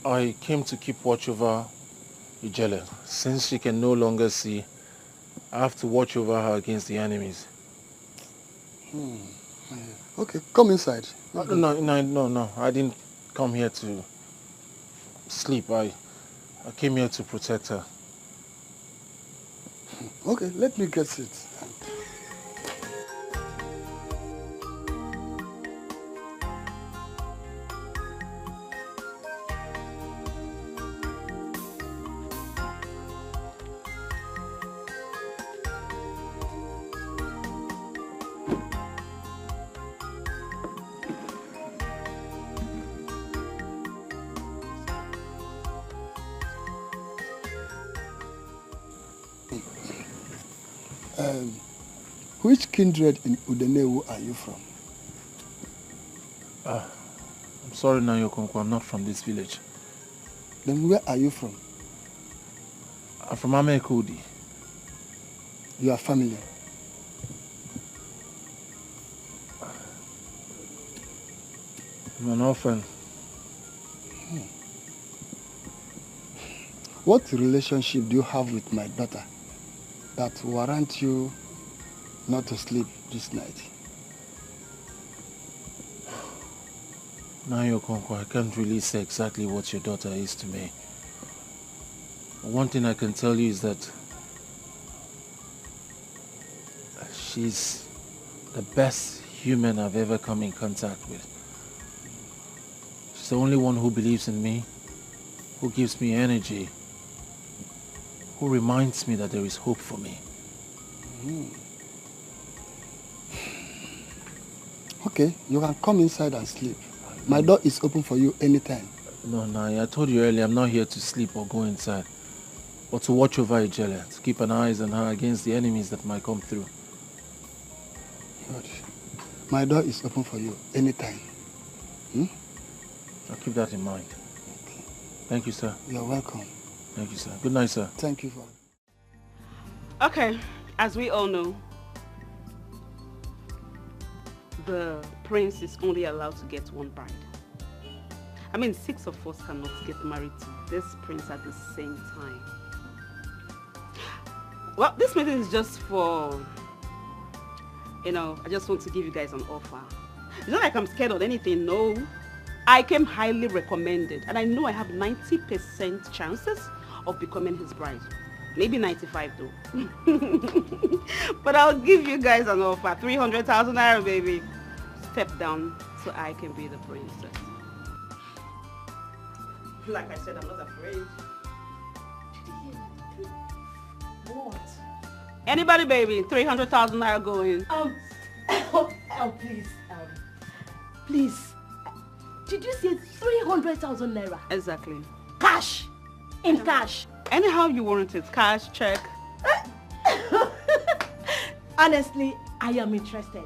night? I came to keep watch over Ijele. Since she can no longer see, I have to watch over her against the enemies. Okay, come inside. No. I didn't come here to sleep. I came here to protect her. Okay, let me get it. Which kindred in Udenewu are you from? I'm sorry, Nayokonko, I'm not from this village. Then where are you from? I'm from Amekudi. You are family. I'm an orphan. What relationship do you have with my daughter that warrant you not to sleep this night? Now, Yokonko, I can't really say exactly what your daughter is to me. One thing I can tell you is that she's the best human I've ever come in contact with. She's the only one who believes in me, who gives me energy, who reminds me that there is hope for me. Okay, you can come inside and sleep. My door is open for you anytime. No, I told you earlier, I'm not here to sleep or go inside, but to watch over Ijele, to keep an eye on her against the enemies that might come through. Good. My door is open for you anytime. I'll keep that in mind. Okay. Thank you, sir. You're welcome. Thank you, sir. Good night, sir. Thank you for... Okay, as we all know, the prince is only allowed to get one bride. I mean, 6 of us cannot get married to this prince at the same time. Well, this meeting is just for, I just want to give you guys an offer. It's not like I'm scared of anything, no. I came highly recommended, and I know I have 90% chances of becoming his bride. Maybe 95 though. But I'll give you guys an offer. 300,000 naira, baby. Step down so I can be the princess. Like I said, I'm not afraid. What? Anybody, baby? 300,000 naira going. Please. Did you say 300,000 naira? Exactly. Cash. In cash. Anyhow you want it. Cash, check. Honestly, I am interested.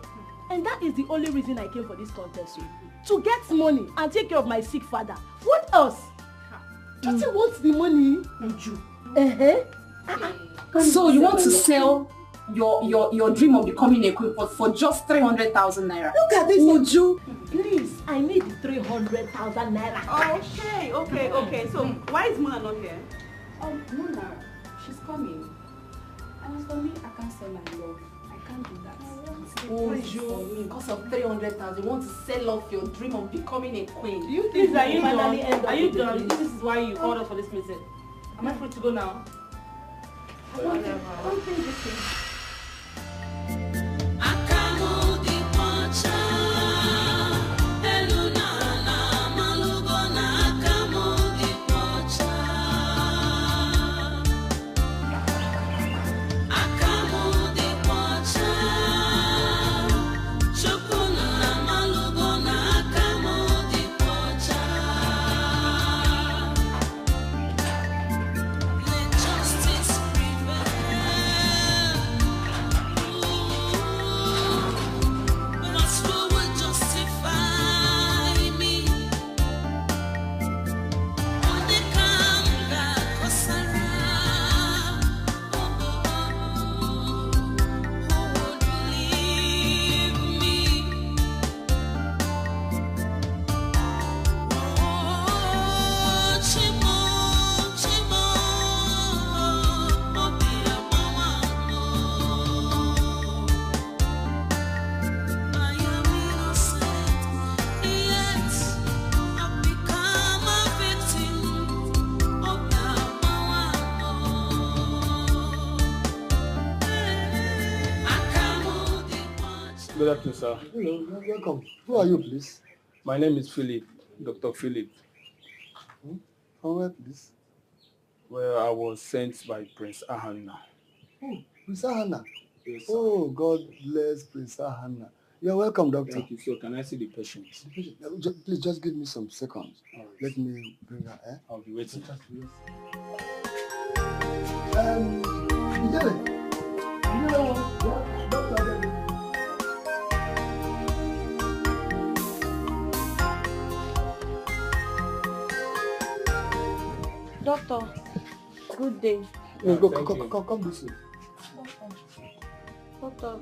And that is the only reason I came for this contest. To get money and take care of my sick father. What else? Don't you want the money? So you want to sell your dream of becoming a queen for just 300,000 naira? Look at this. Would you? Please, I need 300,000 naira. Okay. So why is Mona not here? Mona, she's coming. And as for me, I can't sell my love. I can't do that. Because of 300,000, you want to sell off your dream of becoming a queen. Do you think are you done? This is why you called us for this meeting. Am I free to go now? I don't think this is... Good afternoon, sir. Hello, welcome. Who are you, please? My name is Philip, Dr. Philip. From where, please? Well, I was sent by Prince Ahana. Oh, Prince Ahana. Yes, sir. Oh, God bless Prince Ahana. You're welcome, doctor. Thank you. So, can I see the patient? Please just give me some seconds. All right. Let me bring her. I'll be waiting. Doctor, good day. Come this way. Doctor,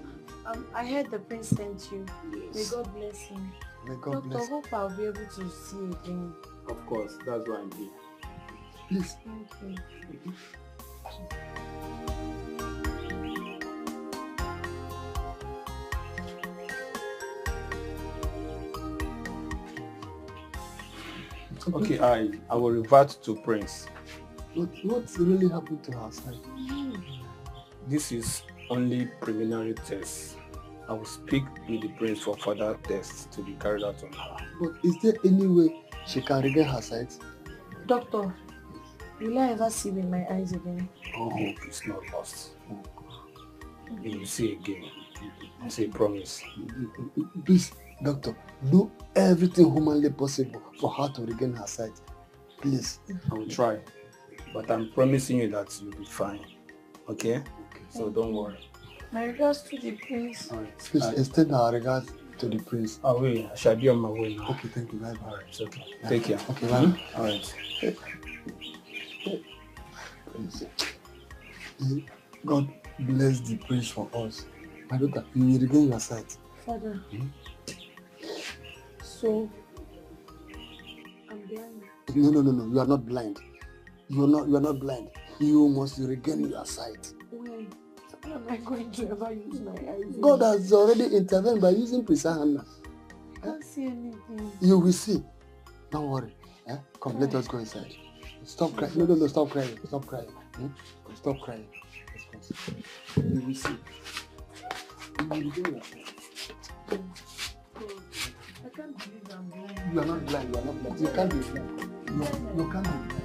I heard the prince sent you. Yes. May God bless him. May God bless him. Hope I'll be able to see you again. Of course, that's why I'm here. Please. Okay. Okay, I will revert to Prince. What really happened to her side? This is only preliminary test. I will speak with the Prince for further tests to be carried out on her. But is there any way she can regain her sight? Doctor, will I ever see with my eyes again? All hope is not lost. You will see again. I say promise. Please, doctor, do everything humanly possible for her to regain her sight. Please. I will try. But I'm promising you that you'll be fine. Okay? So don't worry. My regards to the Prince. Please extend our regards to the Prince. Oh wait, I shall be on my way now. Okay, thank you. Bye bye. Alright, it's okay. Take care. Okay, bye. Alright. God bless the Prince for us. My daughter, you will regain your sight. Father. So, I'm blind. No. You are not blind. You are not blind. You must regain your sight. When am I going to ever use my eyes? God has already intervened by using Prince Hannah. I can't see anything. You will see. Don't worry. Come, let us go inside. Stop crying. No, stop crying. Stop crying. Stop crying. Let's go. You will see. You will regain your sight. I can't believe I'm blind. You are not blind. You are not blind. You can't be blind. You can't be blind.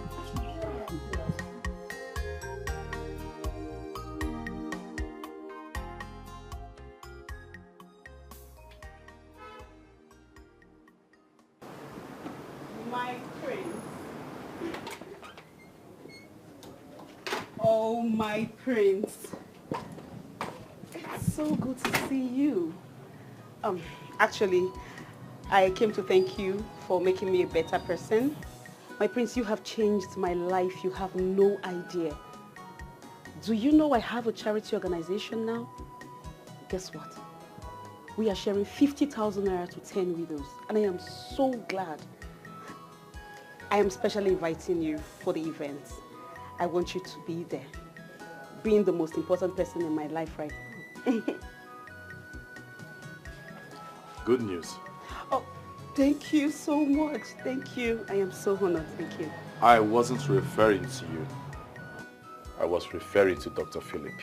My prince. Oh, my prince. It's so good to see you. Actually, I came to thank you for making me a better person. My prince, you have changed my life. You have no idea. Do you know I have a charity organization now? Guess what? We are sharing 50,000 naira to 10 widows, and I am so glad. I am specially inviting you for the event. I want you to be there, being the most important person in my life right now. Good news. Oh, thank you so much. Thank you. I am so honored. Thank you. I wasn't referring to you. I was referring to Dr. Philip.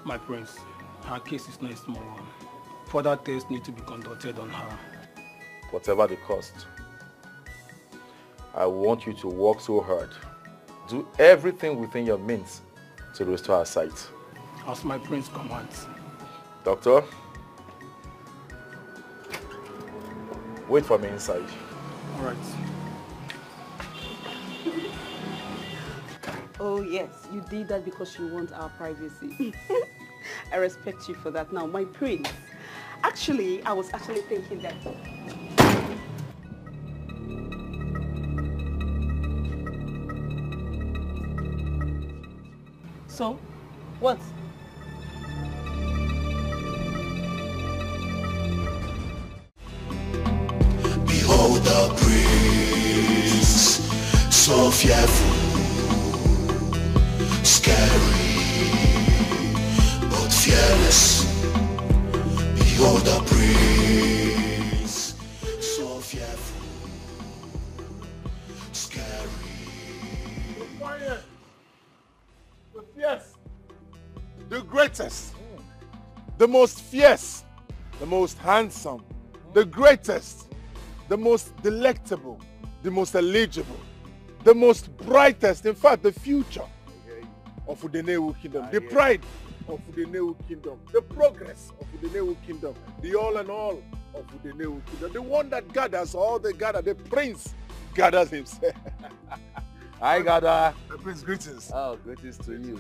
My prince, her case is not a small one. Further tests need to be conducted on her. Whatever the cost, I want you to work so hard. Do everything within your means to restore her sight. As my prince commands. Doctor, wait for me inside. All right. Oh yes, you did that because you want our privacy. I respect you for that. Now, my prince, actually, I was actually thinking that. So, what? Behold the prince, so fearful, scary, but fearless. Behold the prince, so fearful, scary. The fierce, the greatest, the most fierce, the most handsome, the greatest, the most delectable, the most eligible, the most brightest, in fact, the future of Udenewu Kingdom, the pride of Udenewu Kingdom, the progress of Udenewu Kingdom, the all and all of Udenewu Kingdom, the one that gathers all the gather, the prince gathers himself. Hi, Gada. My prince, greetings. Oh, greetings to you.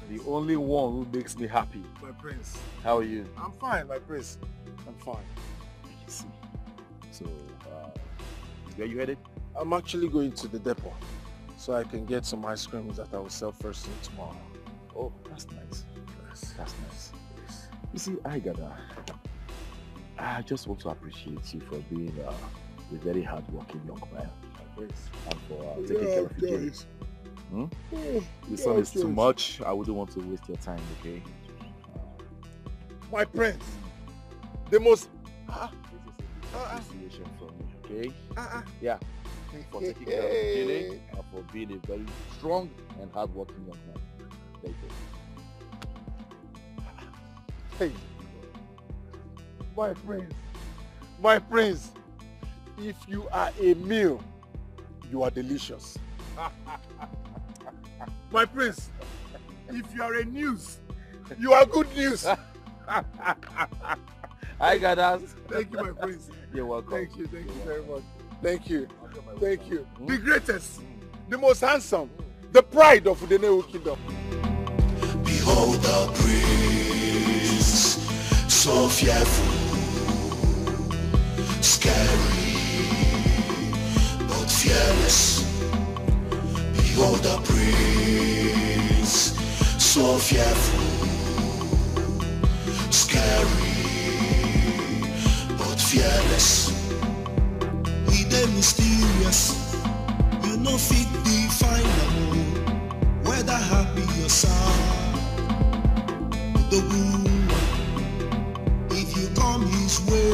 The only one who makes me happy. My prince. How are you? I'm fine, my prince. I'm fine. I see. So, where you headed? I'm actually going to the depot so I can get some ice cream that I will sell first thing tomorrow. Oh, that's nice. Yes. That's nice. Yes. You see, I just want to appreciate you for being a very hardworking young man. and for taking care of you. Hmm? This one is too much. I wouldn't want to waste your time, okay? My prince, the most... appreciation from me, okay? Yeah. For taking care of Ijele and for being a very strong and hardworking young man. Thank you. Hey, my prince, if you are a meal, you are delicious. My prince, if you are a news, you are good news. I got us. Thank you, my prince. You're welcome. Thank you very much. Thank you. Thank you. The greatest, the most handsome, the pride of the Nollywood kingdom. Behold the prince, so fearful, scary, but fearless. Behold the prince, so fearful, scary, but fearless. He dey mysterious, you no fit define am, whether happy or sad. The woman, if you come his way,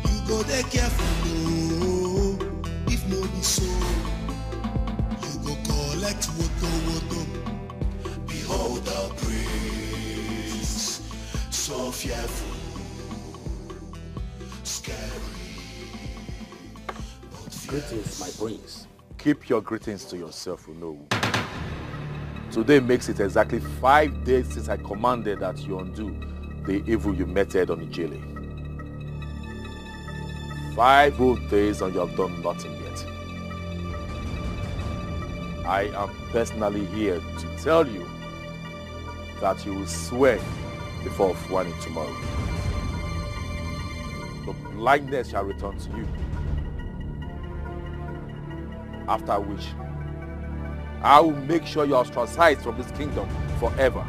you go dey careful, no. If no be so, you go collect woto. Behold the prince, so fearful, scary. Greetings, my prince. Keep your greetings to yourself, you know. Today makes it exactly 5 days since I commanded that you undo the evil you meted on Ijele. 5 whole days and you have done nothing yet. I am personally here to tell you that you will swear before Fuani tomorrow. The blindness shall return to you. After which, I will make sure you are ostracized from this kingdom forever.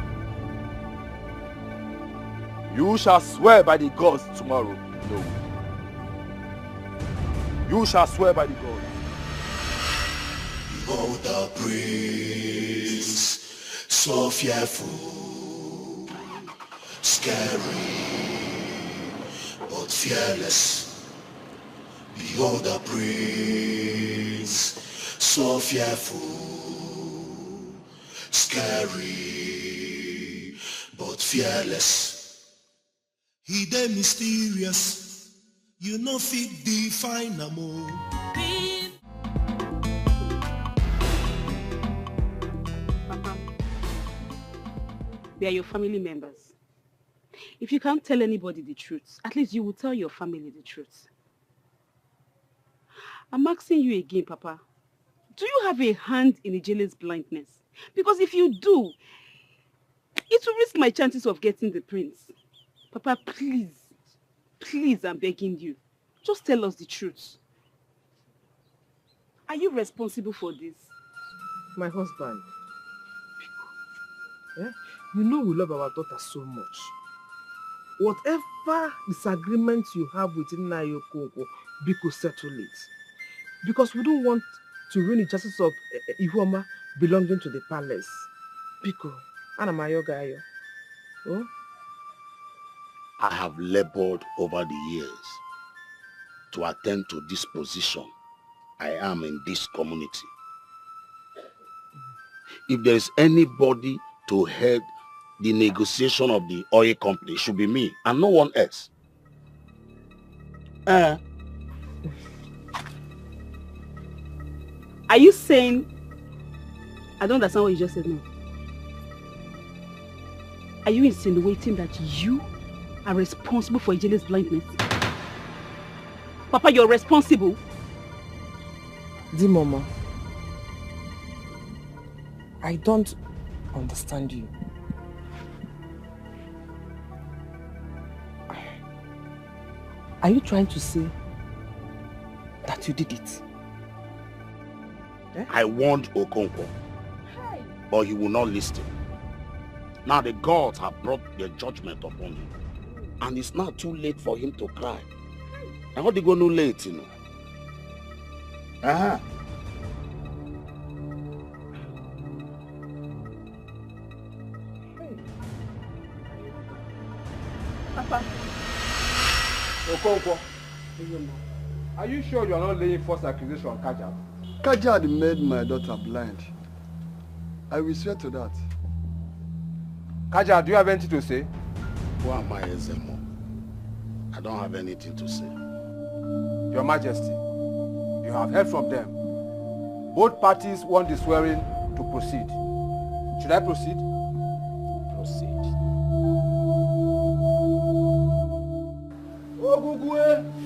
You shall swear by the gods tomorrow. No. You shall swear by the gods. Behold the prince, so fearful, scary, but fearless. Behold the prince, so fearful, scary, but fearless. He dey mysterious, you no fit define am o. Papa, we are your family members. If you can't tell anybody the truth, at least you will tell your family the truth. I'm asking you again, Papa. Do you have a hand in Ijele's blindness? Because if you do, it will risk my chances of getting the prince. Papa, please, please, I'm begging you. Just tell us the truth. Are you responsible for this? My husband, you know we love our daughter so much. Whatever disagreement you have with Ini Edo, Biko, settle it. Because we don't want to ruin the chances of Ihuoma belonging to the palace. Biko, Anamayoga. Oh? I have labored over the years to attend to this position I am in this community. If there is anybody to head the negotiation of the oil company, it should be me and no one else. Are you saying... I don't understand what you just said now. Are you insinuating that you are responsible for Ijele's blindness? Papa, you're responsible? Mama, I don't understand you. Are you trying to say that you did it? I warned Okonkwo, but he will not listen. Now the gods have brought their judgment upon him. And it's not too late for him to cry. And what they go no late, you know? Uh-huh. Papa. Okonkwo, are you sure you are not laying false accusation on Kajad? Kajad made my daughter blind. I will swear to that. Kajad, do you have anything to say? Who am I, Ezemo? I don't have anything to say. Your Majesty, you have heard from them. Both parties want the swearing to proceed. Should I proceed? Proceed.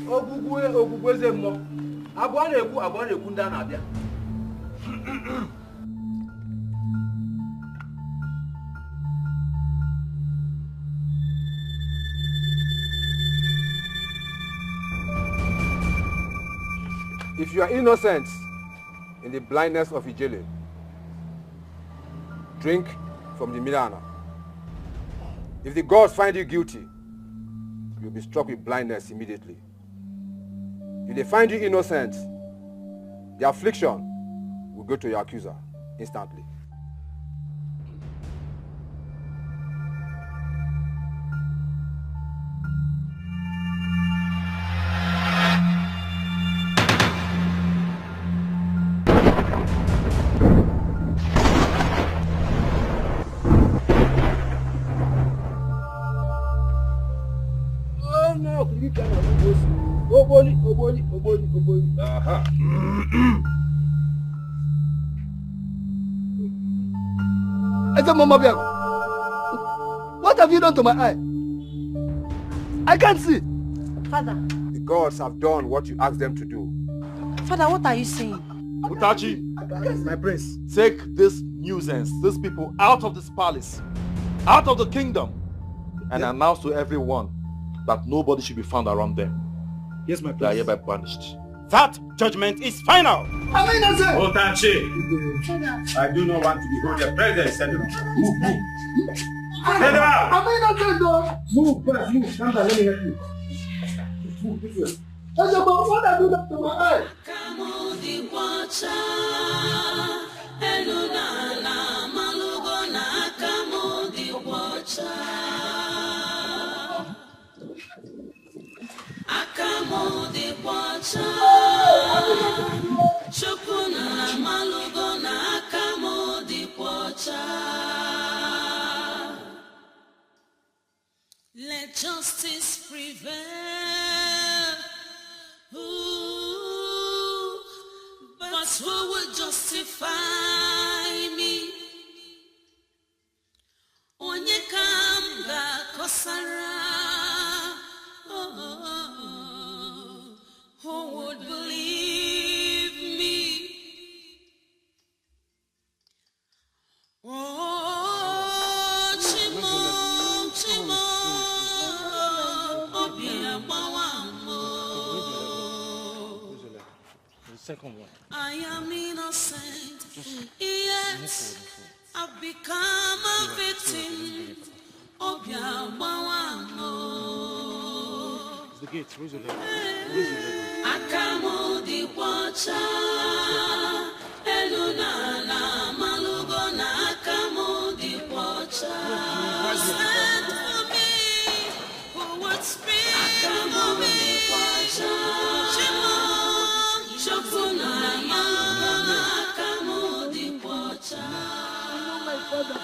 Ogugwe Zemo. Abwane kunda na bia. If you are innocent in the blindness of Ijele, drink from the Milana. If the gods find you guilty, you'll be struck with blindness immediately. If they find you innocent, the affliction will go to your accuser instantly. What have you done to my eye? I can't see. Father. The gods have done what you asked them to do. Father, what are you saying? Utachi, my prince, take this nuisance, these people out of this palace, out of the kingdom, and announce to everyone that nobody should be found around them. Yes, my prince. They are hereby punished. That judgment is final. Otachi, I do not want to behold your presence anymore. Send them out. Move, move. Come down, let me help you. Move this way. What have you done to my eye? Let justice prevail. Ooh, but who will justify me? Onye kanga kosara. Who would believe me? Oh, Chimo, Chimo, The second one. I am innocent, yet I've become a victim of your It's the gate. Raise your leg. Akamo di wacha, elunana malugo na akamo di wacha. Stand for me, who would speak for me? Chimo, chokuna malugo na akamo di wacha. My father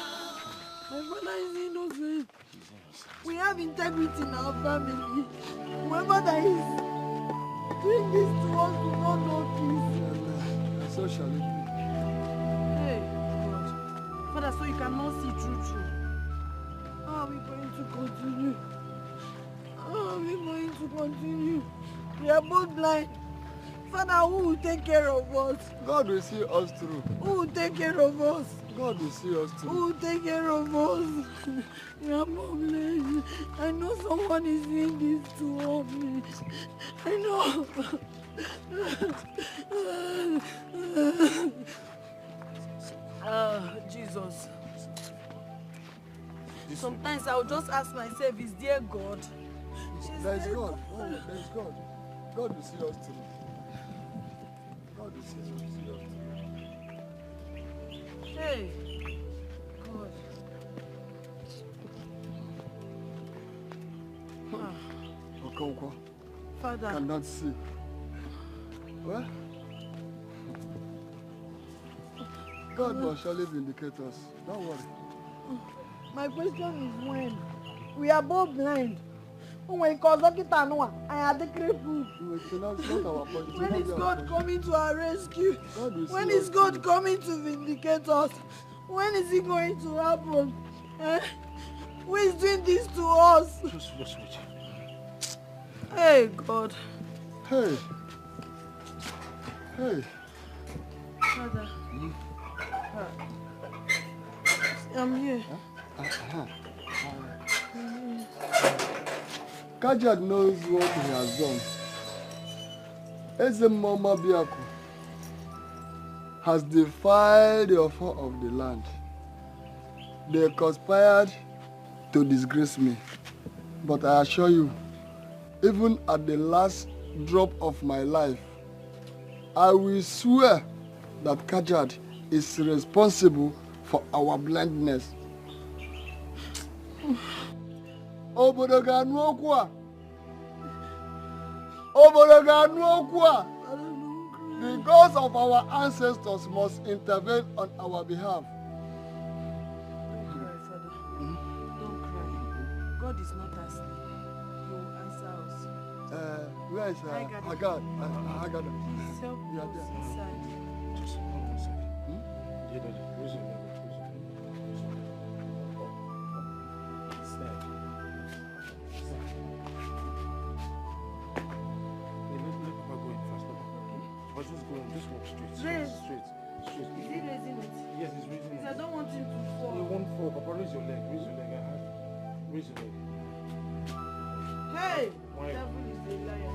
is innocent. We have integrity in our family. Whoever that is doing this to us do not know peace. So shall it be. Hey, God. Father, so you cannot see true. How are we going to continue? How are we going to continue? We are both blind. Father, who will take care of us? God will see us through. Who will take care of us? God will see us through. Who will take care of us? We are blind. I know someone is doing this to me. I know. Jesus. Sometimes I'll just ask myself, is there God? There is God. Oh, there is God. God will see us through. God will Hey, God. Okonkwo. Father. Cannot see. What? God must surely vindicate us. Don't worry. My question is when? We are both blind. When God is not our point. When is God coming to our rescue? When is God coming to vindicate us? When is it going to happen? Who is doing this to us? Just wait. Hey, God. Hey. Father. I'm here. Kajad knows what he has done. Mama Biako has defied the offer of the land. They conspired to disgrace me. But I assure you, even at the last drop of my life, I will swear that Kajad is responsible for our blindness. The gods of our ancestors must intervene on our behalf. Don't cry, Father. Don't cry. God is not asleep. He will answer us. Where is Haggard? Haggard. Please help us inside. Just hold on a second. Yeah, Daddy. Where's your leg? It's there. Let Papa go in first, Papa. But just go on, just walk straight. Raise. Straight. Is he raising it? Yes, he's raising it. I don't want him to fall. He won't fall. Papa, raise your leg. Raise your leg. Raise your leg. Hey! Why? Devil is a liar.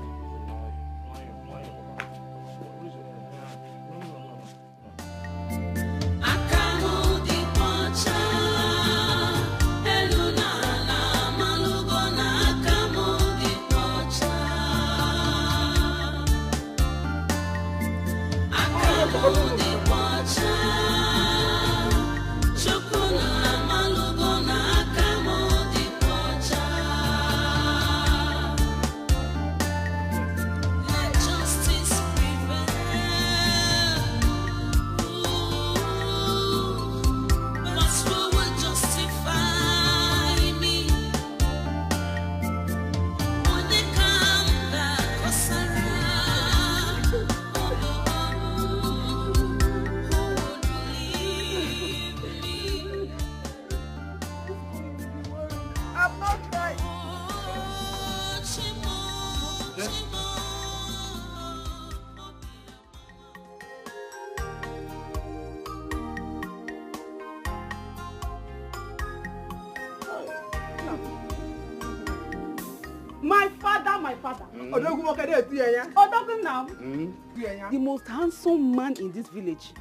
The most handsome man in this village.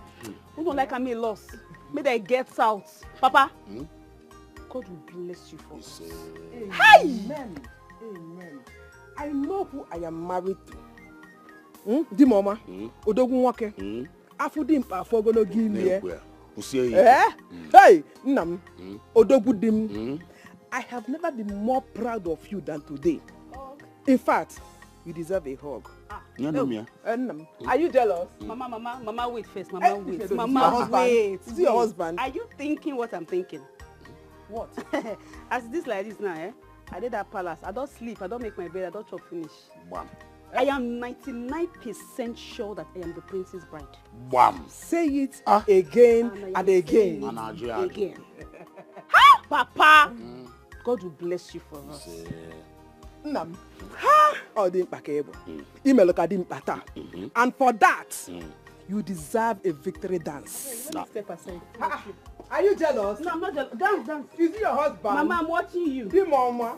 Who don't like me lost? May they get out. Papa, God will bless you for us. Hey! Amen. Amen. I know who I am married to. Di mama. Odogun wake. Afudim pa fogono gimie. Hey, Nam. Odogu dim. I have never been more proud of you than today. In fact, you deserve a hug. Are you jealous? Mama, wait first. Mama, wait. Mama, wait. Is it your husband? Are you thinking what I'm thinking? What? As this like this now, I did that palace. I don't sleep. I don't make my bed. I don't chop finish. Bam. I am 99% sure that I am the prince's bride. Bam. Say it again and again. Again. Ha, Papa! God will bless you for us. Nam. Ha! Oh, and for that, you deserve a victory dance. Let me step aside. Are you jealous? No, I'm not jealous. Dance. Is he your husband? Mama, I'm watching you. Di mama.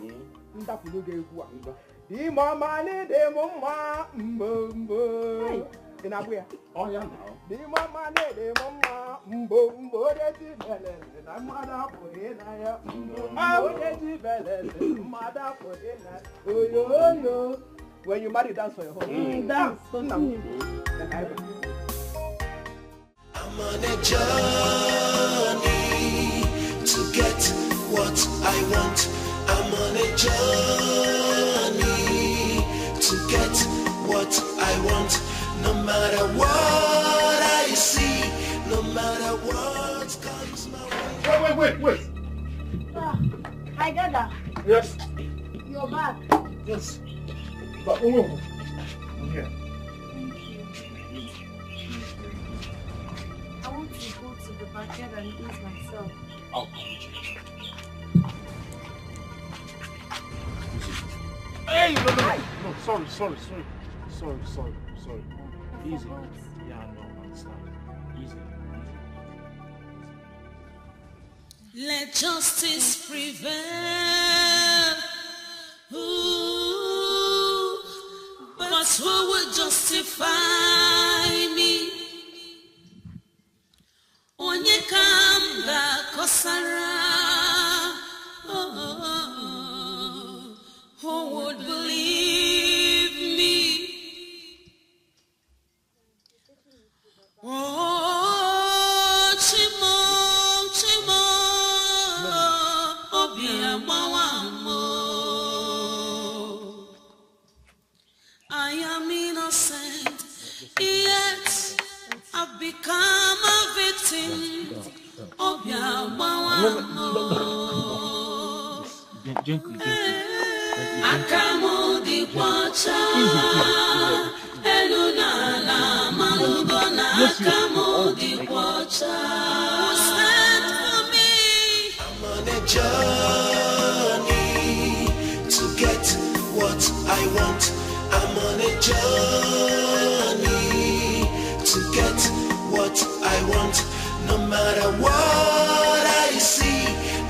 Di mama ni de mama mbombo. Inabuya. Oh yeah now. Di mama ni de mama mbombo de ti bele. Na mada poena ya mbombo de ti bele. Mada poena. Oh yo. When you marry, dance for your husband. Dance. I'm on a journey to get what I want. I'm on a journey to get what I want. No matter what I see, no matter what comes my way. Wait. Hi, Dada. Yes. You're back. Yes. But I'm here. I want to go to the backyard and ease myself. I'll come with you. Hey, no. Sorry. Easy. Yeah, no, understand. Easy. Let justice prevail. Ooh, but who will justify me? Onye kamga kosara. Who would believe me? Oh, Chimo, I am innocent, yet I've become a victim. Akamo di kwacha, elunala malugona. Akamo di kwacha, stand for me. I'm on a journey to get what I want. I'm on a journey to get what I want. No matter what I see,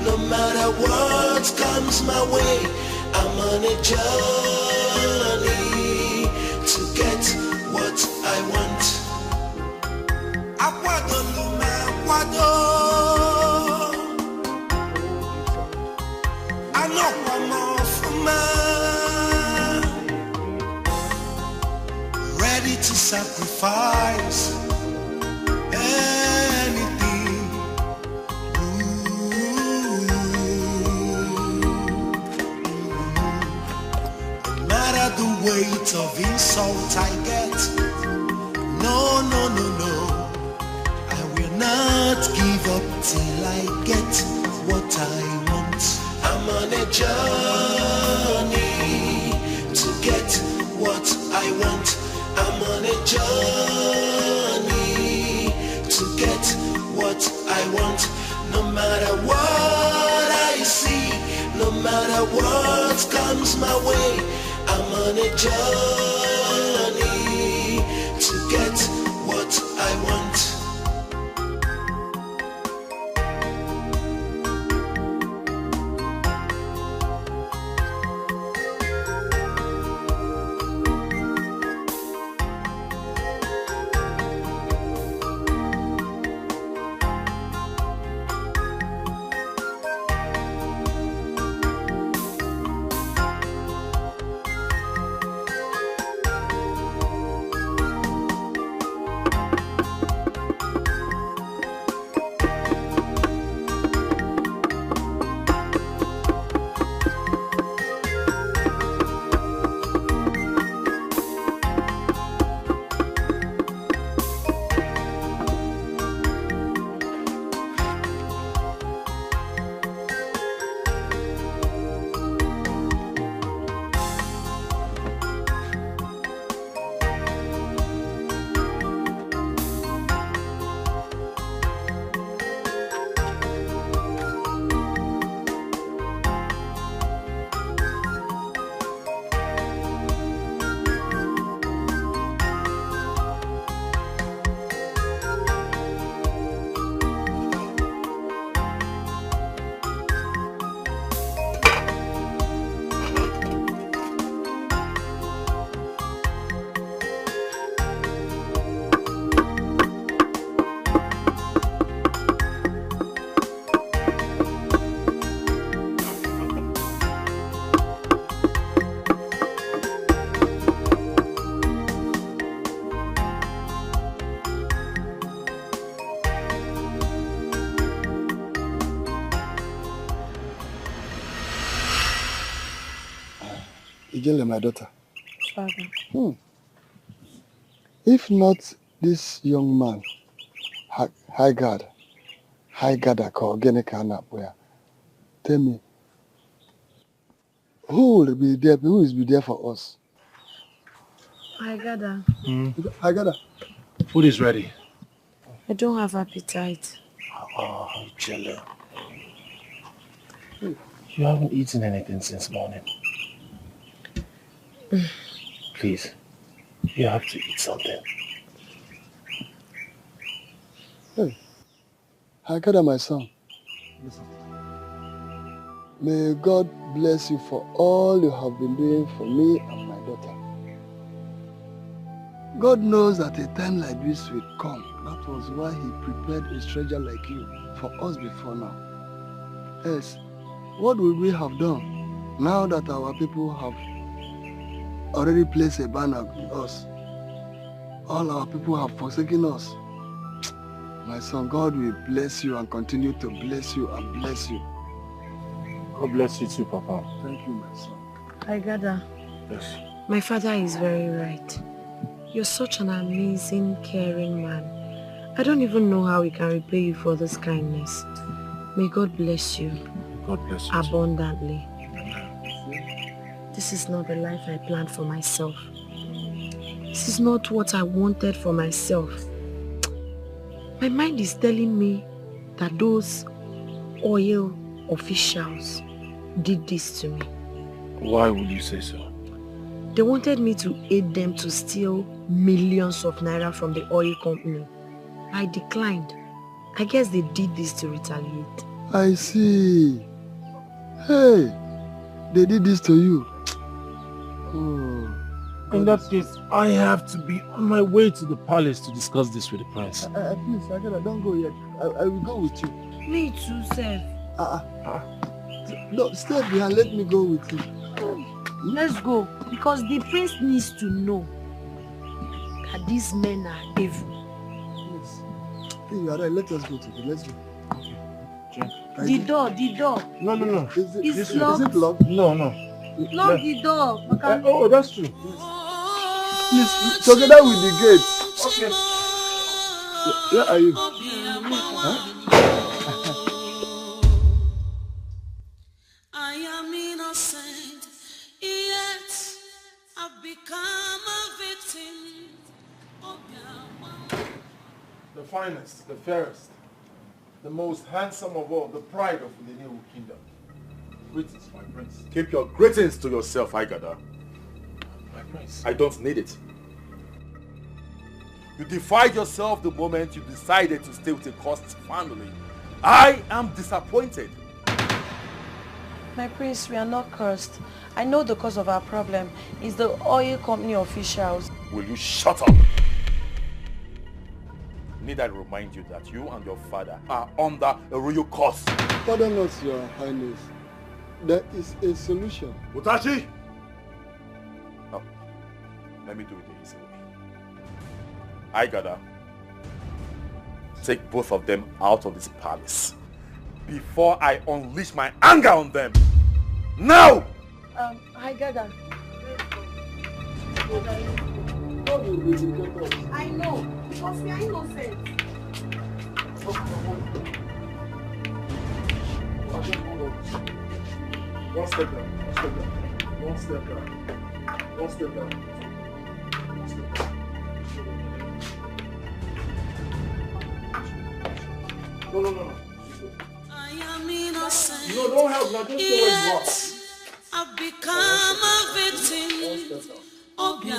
no matter what comes my way, I'm on a journey to get what I want. Akwado lume akwado, anokwa mofuma, ready to sacrifice anything. No matter the weight of insult I get, no, I will not give up till I get what I want. I'm on a journey to get what I want. I'm on a journey to get what I want. No matter what I see, no matter what comes my way, I'm on a journey to get what I want. Ijele, my daughter. Father. If not this young man, Haggard, tell me, who will be there? Who is be there for us? Haggard. Food is ready. I don't have appetite. Oh, Ijele. You haven't eaten anything since morning. Please, you have to eat something. Hey, Haggard, my son. Listen. May God bless you for all you have been doing for me and my daughter. God knows that a time like this will come. That was why he prepared a stranger like you for us before now. Yes, what would we have done now that our people have already placed a banner with us? All our people have forsaken us. My son, God will bless you and continue to bless you and bless you. God bless you too, Papa. Thank you, my son. Haggard. Yes. My father is very right. You're such an amazing, caring man. I don't even know how we can repay you for this kindness. May God bless you. God bless you abundantly. This is not the life I planned for myself. This is not what I wanted for myself. My mind is telling me that those oil officials did this to me. Why would you say so? They wanted me to aid them to steal millions of naira from the oil company. I declined. I guess they did this to retaliate. I see. Hey, they did this to you. Oh. In that case, I have to be on my way to the palace to discuss this with the prince. Please, Haggard, don't go yet. I will go with you. Me too, sir. No, stay behind. Let me go with you. Let's go, because the prince needs to know that these men are evil. Yes. Hey, you are right. Let us go together. Let's go. The door. No. It's locked. Is it locked? No. Lock the door. Oh, that's true. Please, together with the gate. Okay. Where are you? Huh? I am innocent, yet I've become a victim of your... The finest, the fairest, the most handsome of all, the pride of the Nollywood kingdom. Greetings, my prince. Keep your greetings to yourself, Haggard. My prince. I don't need it. You defied yourself the moment you decided to stay with a cursed family. I am disappointed. My prince, we are not cursed. I know the cause of our problem is the oil company officials. Will you shut up? Need I remind you that you and your father are under a royal curse? Pardon us, your highness. There is a solution. Mutachi! No. Let me do it the easy way. I gotta take both of them out of this palace before I unleash my anger on them. Now! I got that. I know, because we are innocent. One step down, one step down. One step down. One step down. No. I am innocent. No, don't help now. Just stay where you are. I've become a victim of your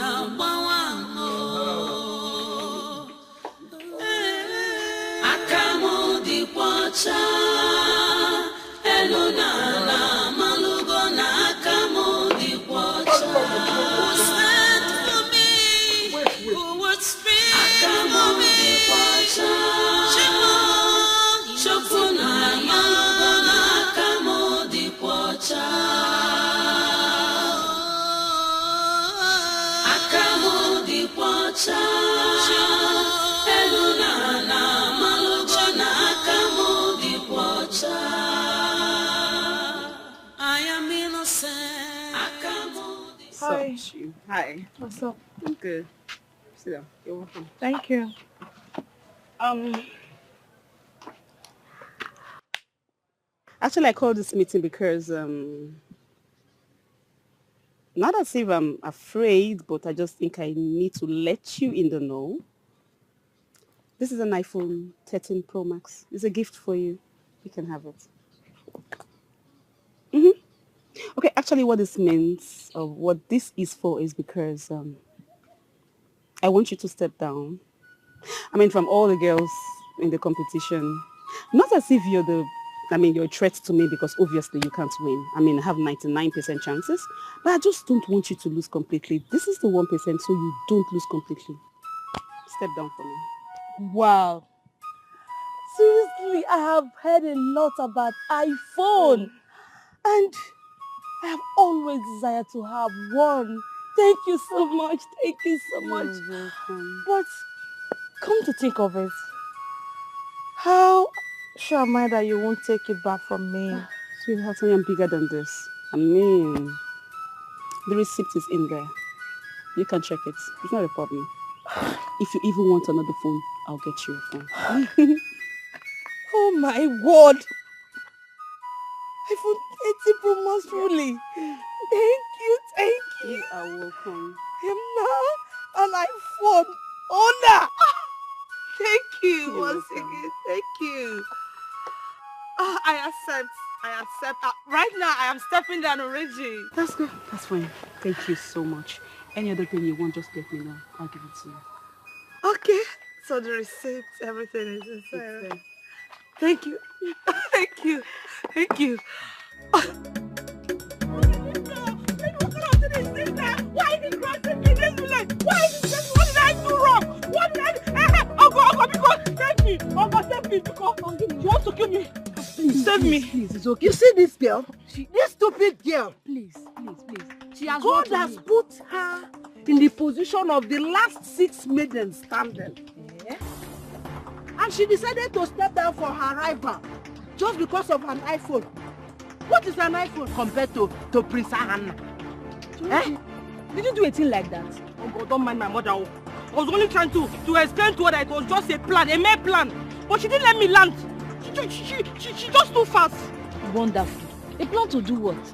Akamu di kwacha Elunana malugo na akamu di kwacha. Who stand for me? Who would speak for me? Shokuna malugo na akamu di kwacha. Akamu di kwacha. Elunana malugo na akamu di kwacha. I am innocent. Akamu di What's Hi. up, Chu? Hi. What's up? I'm good. Sit down. You're welcome. Thank you. Actually, I called this meeting because not as if I'm afraid, but I just think I need to let you in the know. This is an iPhone 13 Pro Max. It's a gift for you. You can have it. Okay, actually what this means, or what this is for, is because I want you to step down. I mean, from all the girls in the competition, not as if you're you're a threat to me, because obviously you can't win. I mean, I have 99% chances, but I just don't want you to lose completely. This is the 1%, so you don't lose completely. Step down for me. Wow. Seriously, I have heard a lot about iPhone. And I have always desired to have one. Thank you so much. Thank you so much. You're welcome. But come to think of it, how sure am I that you won't take it back from me? Sweetheart, I am bigger than this. I mean, the receipt is in there. You can check it. It's not a problem. If you even want another phone, I'll get you a phone. Oh my word! iPhone 18 Pro Max truly. Thank you. You are welcome. I am now an iPhone owner. Thank you You're once welcome. again. Thank you. I accept. Right now, I am stepping down already. That's good. That's fine. Thank you so much. Any other thing you want, just let me know. I'll give it to you. Okay. So the receipt, everything is inside. Thank you. Thank you. Thank you. Why is it crossing me this way? Why is it? What did I do wrong? What did I do? Uncle, because save me. Uncle, save me because you want to kill me. Please, save me. Please, it's okay. You see this girl? This stupid girl. Please. She has God has put her in the position of the last 6 maidens standing. Yeah. And she decided to step down for her rival just because of an iPhone. What is an iPhone compared to Prince Hannah? Eh? Did you do a thing like that? Oh God, don't mind my mother. I was only trying to explain to her that it was just a plan, a mere plan. But she didn't let me land. She just too fast. Wonderful. A plan to do what?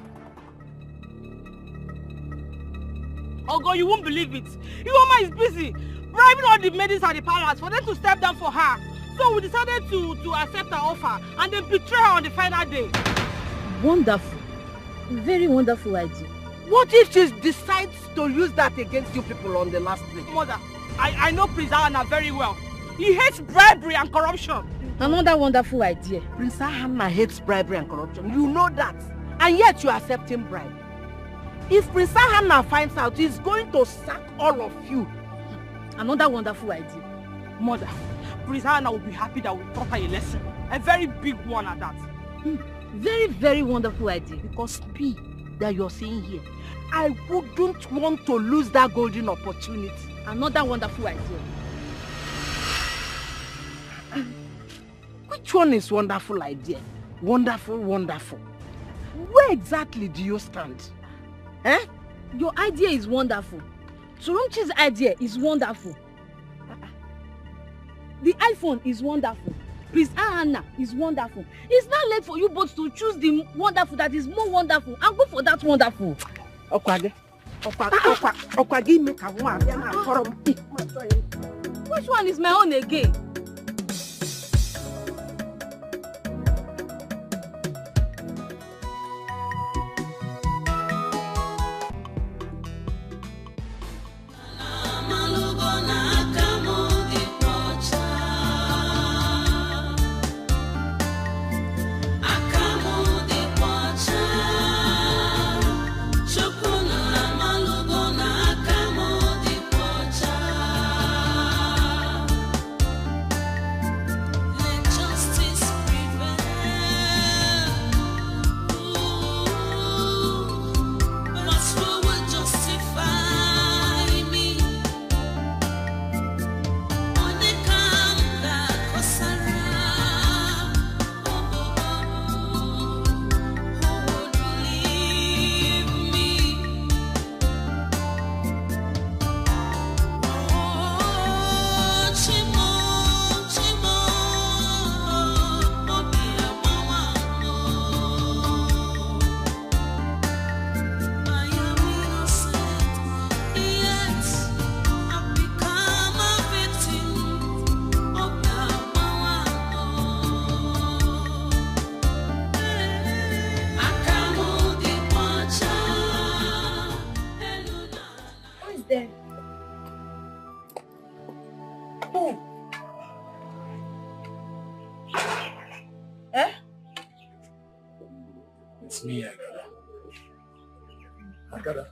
Oh God, you won't believe it. Iwoma is busy bribing all the maidens at the palace for them to step down for her. So we decided to accept her offer and then betray her on the final day. Wonderful. Very wonderful idea. What if she decides to use that against you people on the last day? Mother, I know Prince Hannah very well. He hates bribery and corruption. Another wonderful idea. Prince Hannah hates bribery and corruption. You know that. And yet you accept him bribe. If Prince Hannah finds out, he's going to sack all of you. Another wonderful idea. Mother, Prince Hannah will be happy that we taught her a lesson. A very big one at that. Very, very wonderful idea. Because P that you're seeing here, I wouldn't want to lose that golden opportunity. Another wonderful idea. Which one is wonderful idea? Wonderful. Where exactly do you stand? Eh? Your idea is wonderful. Surumchi's idea is wonderful. The iPhone is wonderful. Prince Hannah is wonderful. It's not late for you both to choose the wonderful that is more wonderful and go for that wonderful. Okwage, make a one. Which one is my own again? there? Who? Eh? It's me, Agada.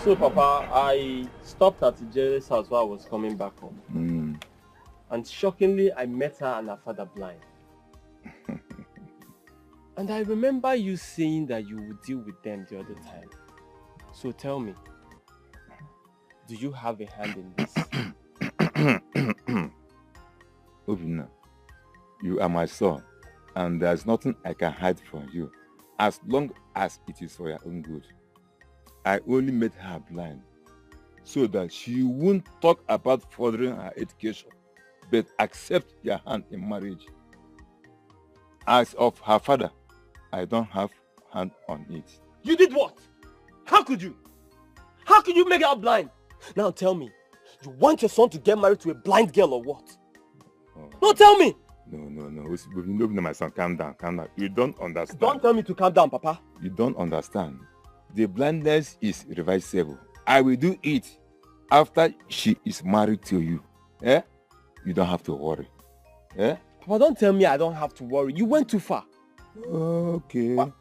So, Papa, I stopped at Ijele's house while I was coming back home. And shockingly, I met her and her father blind. And I remember you saying that you would deal with them the other time. So tell me, do you have a hand in this? Obina, you are my son, and there's nothing I can hide from you, as long as it is for your own good. I only made her blind so that she won't talk about furthering her education, but accept your hand in marriage. As of her father, I don't have hand on it. You did what? How could you? How could you make her blind? Now tell me, you want your son to get married to a blind girl or what? Oh. No, tell me! No, my son, calm down. You don't understand. Don't tell me to calm down, Papa. You don't understand. The blindness is reversible. I will do it after she is married to you. Eh? You don't have to worry. Eh? Papa, don't tell me I don't have to worry. You went too far. Okay. What?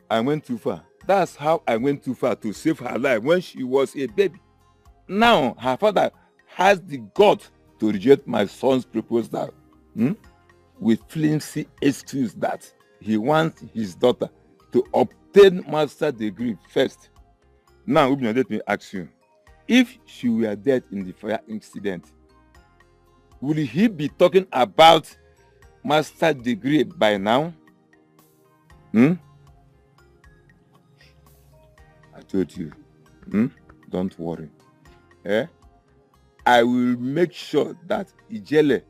I went too far. That's how I went too far to save her life when she was a baby. Now, her father has the guts to reject my son's proposal with flimsy excuse that he wants his daughter to obtain master's degree first. Now, Ubina, let me ask you. If she were dead in the fire incident, will he be talking about master's degree by now? I told you. Don't worry. I will make sure that Ijele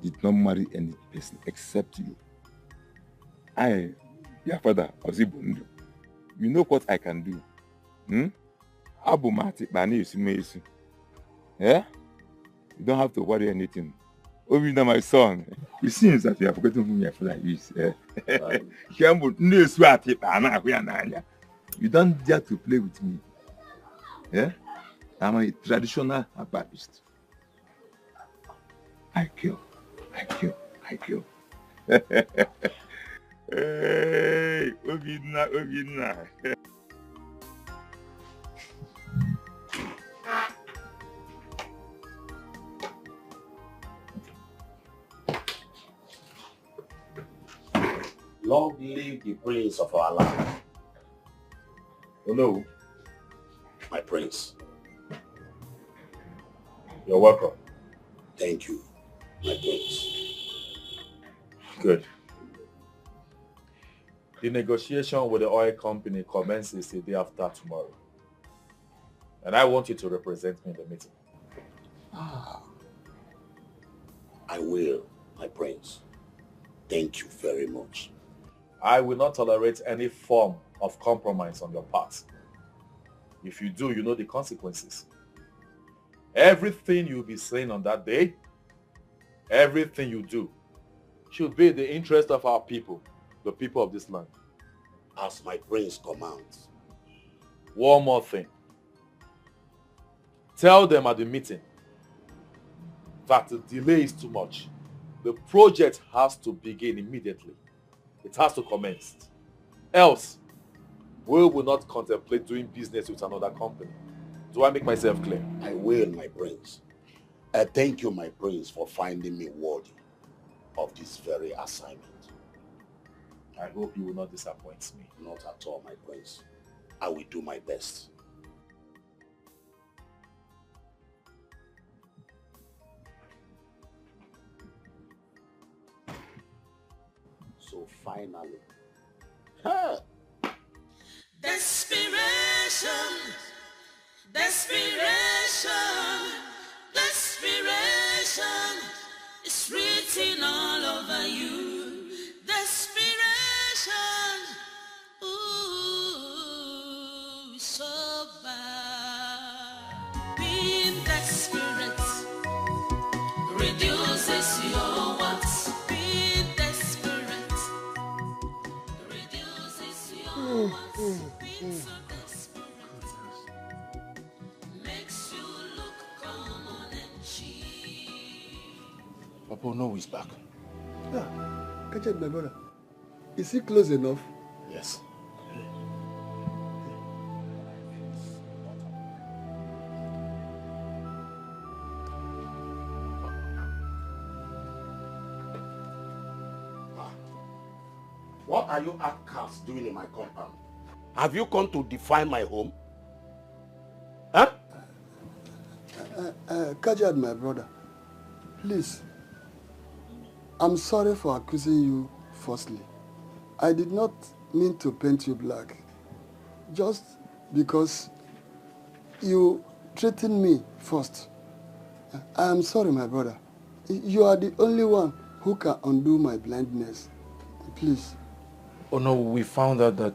did not marry any person except you. Your father, Ozibundu, you know what I can do. You don't have to worry anything. Obina, my son, it seems that you have forgotten whom you are like this. You don't dare to play with me. I'm a traditional herbalist. I kill. Hey, Obina. Long live the prince of our land. Hello. My prince. You're welcome. Thank you, my prince. Good. The negotiation with the oil company commences the day after tomorrow. And I want you to represent me in the meeting. I will, my prince. Thank you very much. I will not tolerate any form of compromise on your part. If you do, you know the consequences. Everything you'll be saying on that day, everything you do, should be the interest of our people, the people of this land. As my prince commands. One more thing. Tell them at the meeting that the delay is too much. The project has to begin immediately. It has to commence. Else, we will not contemplate doing business with another company. Do I make myself clear? I will, my prince. Thank you, my prince, for finding me worthy of this very assignment. I hope you will not disappoint me. Not at all, my prince. I will do my best. So finally, Desperation, desperation, desperation is written all over you. Desperation, ooh, so bad. Being desperate reduces your wants. Being desperate reduces your wants. Being so desperate makes you look common and cheap. Papa, no, he's back. Yeah, catch it, my brother. Is he close enough? Yes. What are you outcasts doing in my compound? Have you come to define my home? Huh? Kajad, my brother, please. I'm sorry for accusing you falsely. I did not mean to paint you black. Just because you threatened me first. I am sorry, my brother. You are the only one who can undo my blindness. Please. Oh no, we found out that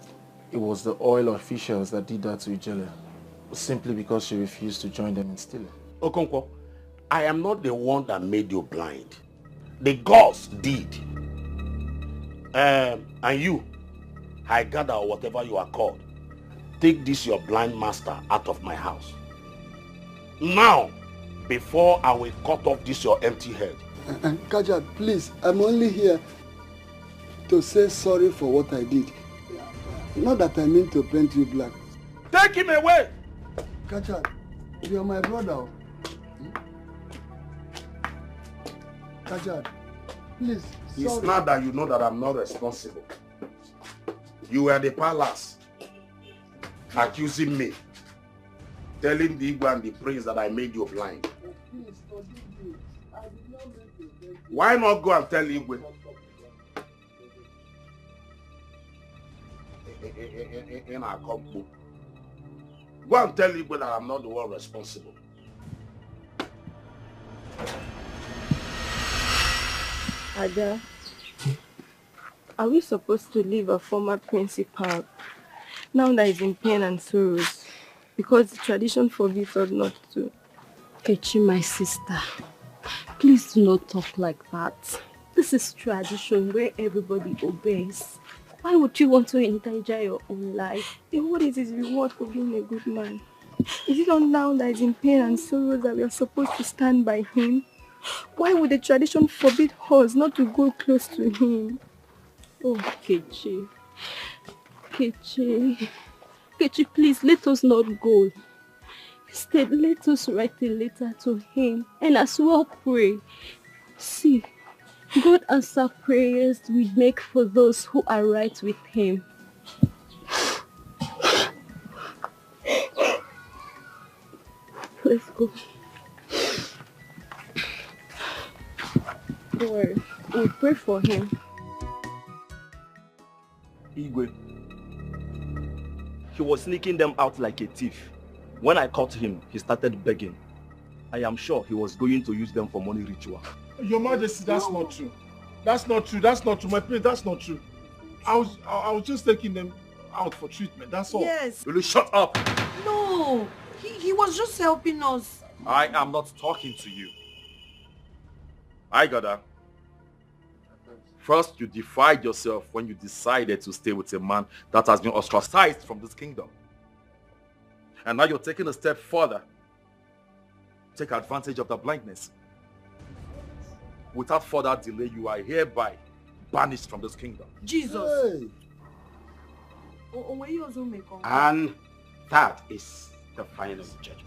it was the oil officials that did that to Ijele, simply because she refused to join them in stealing. Okonkwo, I am not the one that made you blind. The gods did. And you, I gather, or whatever you are called, take this your blind master out of my house. Now, before I will cut off this your empty head. Kajad, please, I'm only here to say sorry for what I did. Not that I mean to paint you black. Take him away! Kajad, you are my brother. Kajad, please, sorry. It's not that you know that I'm not responsible. You were the palace, accusing me, telling the Igbo and the prince that I made you blind. Please forgive me. I did not mean to paint you. Why not go and tell Igwe? In our company. Go and tell Igwe that I'm not the one responsible. Ada, are we supposed to leave a former principal now that he's in pain and sorrows because the tradition forbids us not to? Kechi, my sister, please do not talk like that. This is tradition where everybody obeys. Why would you want to endanger your own life? Then what is his reward for being a good man? Is it not now that he's in pain and sorrows that we are supposed to stand by him? Why would the tradition forbid us not to go close to him? Oh, Kechi. Kechi, please let us not go. Instead, let us write a letter to him and as well pray. See, God answers prayers we make for those who are right with him. Let's go. Don't worry, we'll pray for him. Igwe, he was sneaking them out like a thief. When I caught him, he started begging. I am sure he was going to use them for money ritual. Your Majesty, that's not true. That's not true. That's not true. My prince, that's not true. I was just taking them out for treatment. That's all. Yes. Will you shut up? No, he was just helping us. I am not talking to you. I got that. First, you defied yourself when you decided to stay with a man that has been ostracized from this kingdom. And now you're taking a step further. Take advantage of the blindness. Without further delay, you are hereby banished from this kingdom. Jesus. Hey. And that is the final judgment.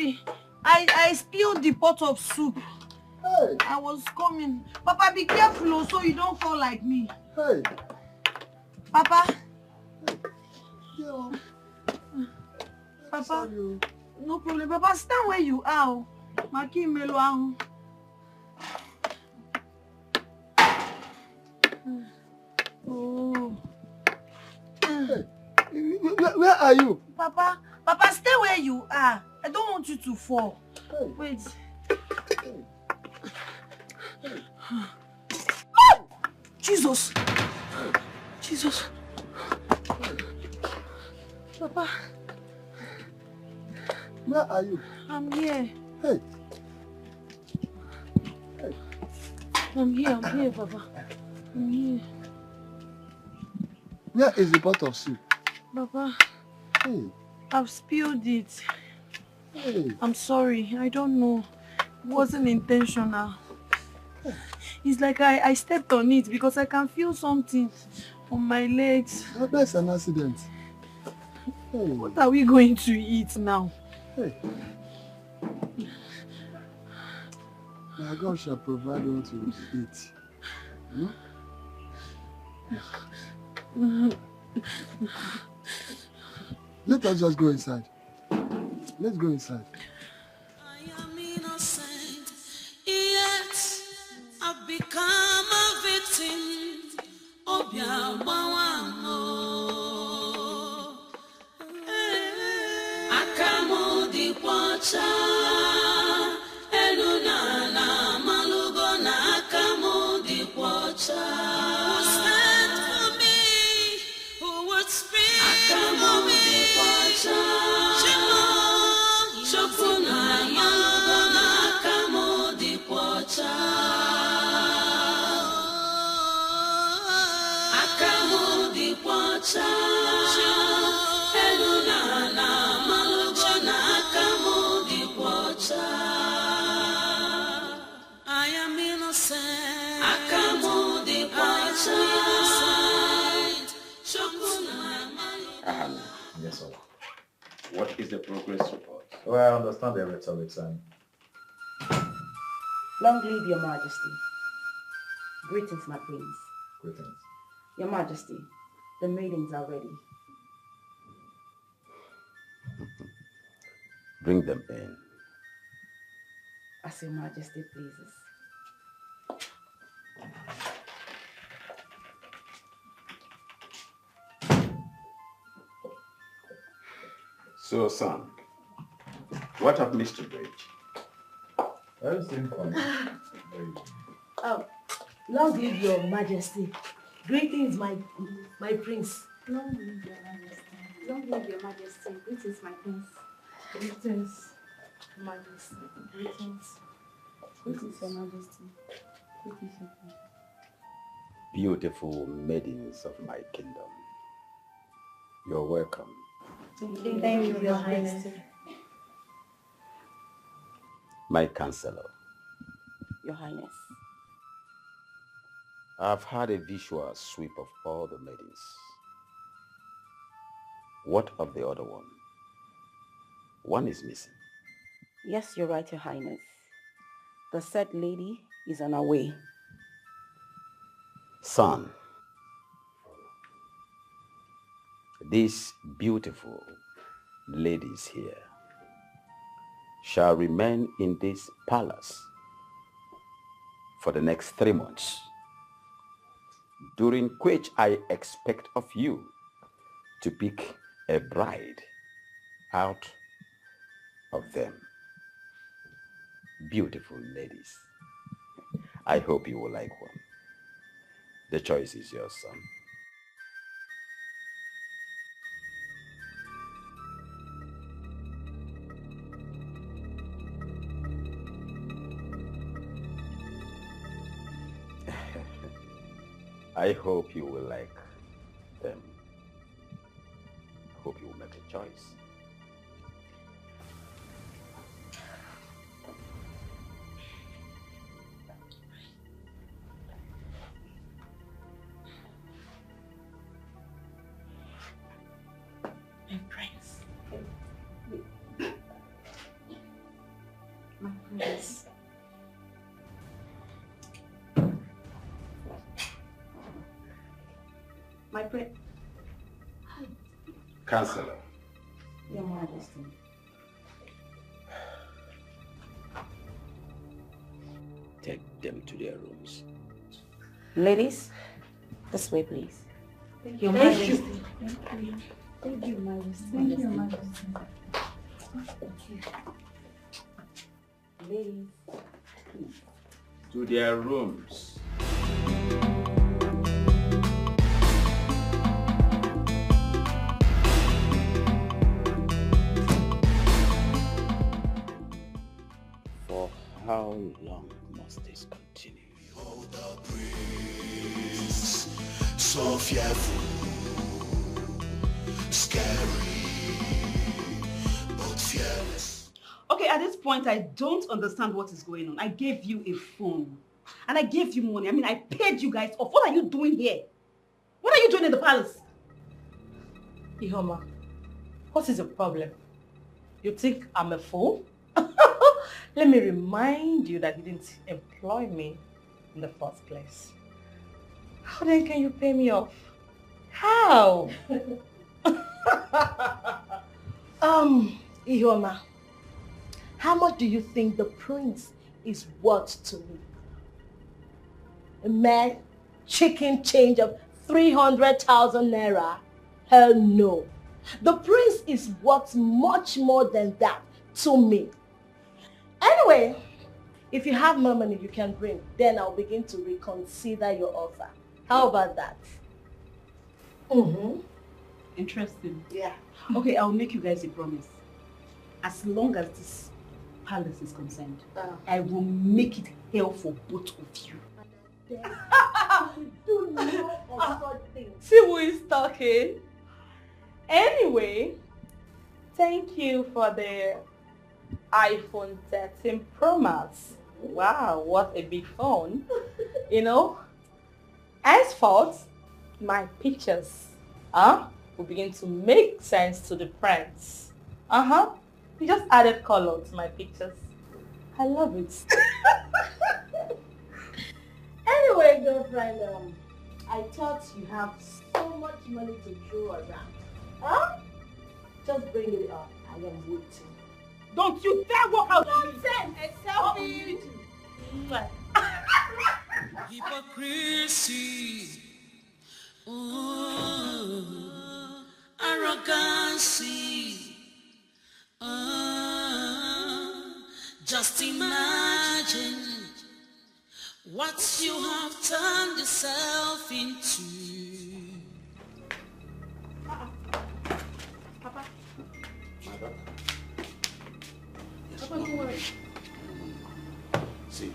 See, I spilled the pot of soup. Hey. I was coming. Papa, be careful oh, so you don't fall like me. Hey. Papa. Yeah. Papa. Sorry. No problem. Papa, stand where you are. Maki melo. Oh. Hey. Where are you? Papa, stay where you are. I don't want you to fall. Hey. Wait. Hey. Hey. Jesus. Jesus. Papa. Where are you? I'm here. Hey. Hey. I'm here, Papa. I'm here. Where is the pot of soup? Papa. Hey. I've spilled it. Hey. I'm sorry. I don't know. It wasn't intentional. It's like I stepped on it because I can feel something on my legs. Oh, that's an accident. Hey. What are we going to eat now? Hey. My God shall provide what you eat. Hmm? Let us just go inside. Let's go inside. I am innocent, yet I've become a victim of your Akamu di kwacha, eluna na malugo na akamu di kwacha. Who stand for me? Who would speak for me? Shokuna malugo na akamu di kwacha. Akamu di kwacha. I am innocent. Yes, sir. What is the progress report? Well, I understand the rhetorics and... Long live your majesty. Greetings, my prince. Greetings. Your majesty, the maidens are ready. Bring them in. As your majesty pleases. So, son, what of Mr. Bridge? Everything fine. Oh, long live your majesty. Greetings, my prince. Long live your majesty. Long live your majesty. Greetings, my prince. Greetings, majesty. Greetings. Greetings, your majesty. Greetings, your prince. Beautiful maidens of my kingdom, you're welcome. Thank you, your majesty. My counselor, Your highness. I've had a visual sweep of all the maidens. What of the other one? One is missing. Yes, you're right, your highness. The said lady is on her way. Son, these beautiful ladies here shall remain in this palace for the next 3 months, during which I expect of you to pick a bride out of them. Beautiful ladies. I hope you will like one. The choice is yours, son. I hope you will like them. Hope you will make a choice. My prince. My prince. My prince. Counselor. Your Majesty. Take them to their rooms. Ladies, this way, please. Thank Your you. Majesty. Thank you. Thank you, Majesty. Thank Thank you, you, Majesty. Majesty. Ladies, please. To their rooms. For how long must this continue? So fearful, scary, but fearless. Okay, at this point, I don't understand what is going on. I gave you a phone. And I gave you money. I mean, I paid you guys off. What are you doing here? What are you doing in the palace? Ihoma, what is the problem? You think I'm a fool? Let me remind you that you didn't employ me in the first place. How then can you pay me off? How? Ihoma, how much do you think the prince is worth to me? A mere chicken change of 300,000 naira? Hell no. The prince is worth much more than that to me. Anyway, if you have more money you can bring, then I'll begin to reconsider your offer. How about that? Interesting. Yeah. Okay, I'll make you guys a promise. As long as this palace is concerned, I will make it hell for both of you. Do no such thing. See who is talking? Anyway, thank you for the iPhone 13 Pro Max. Wow, what a big phone. You know, henceforth, my pictures will begin to make sense to the prince. You just added color to my pictures. I love it. Anyway, girlfriend, I thought you have so much money to throw around. Just bring it up. I am waiting. Don't you dare walk out! Nonsense! Selfish! Hypocrisy, arrogancy. Just imagine what you have turned yourself into. Papa. Mother. Yes, Papa, don't worry. See,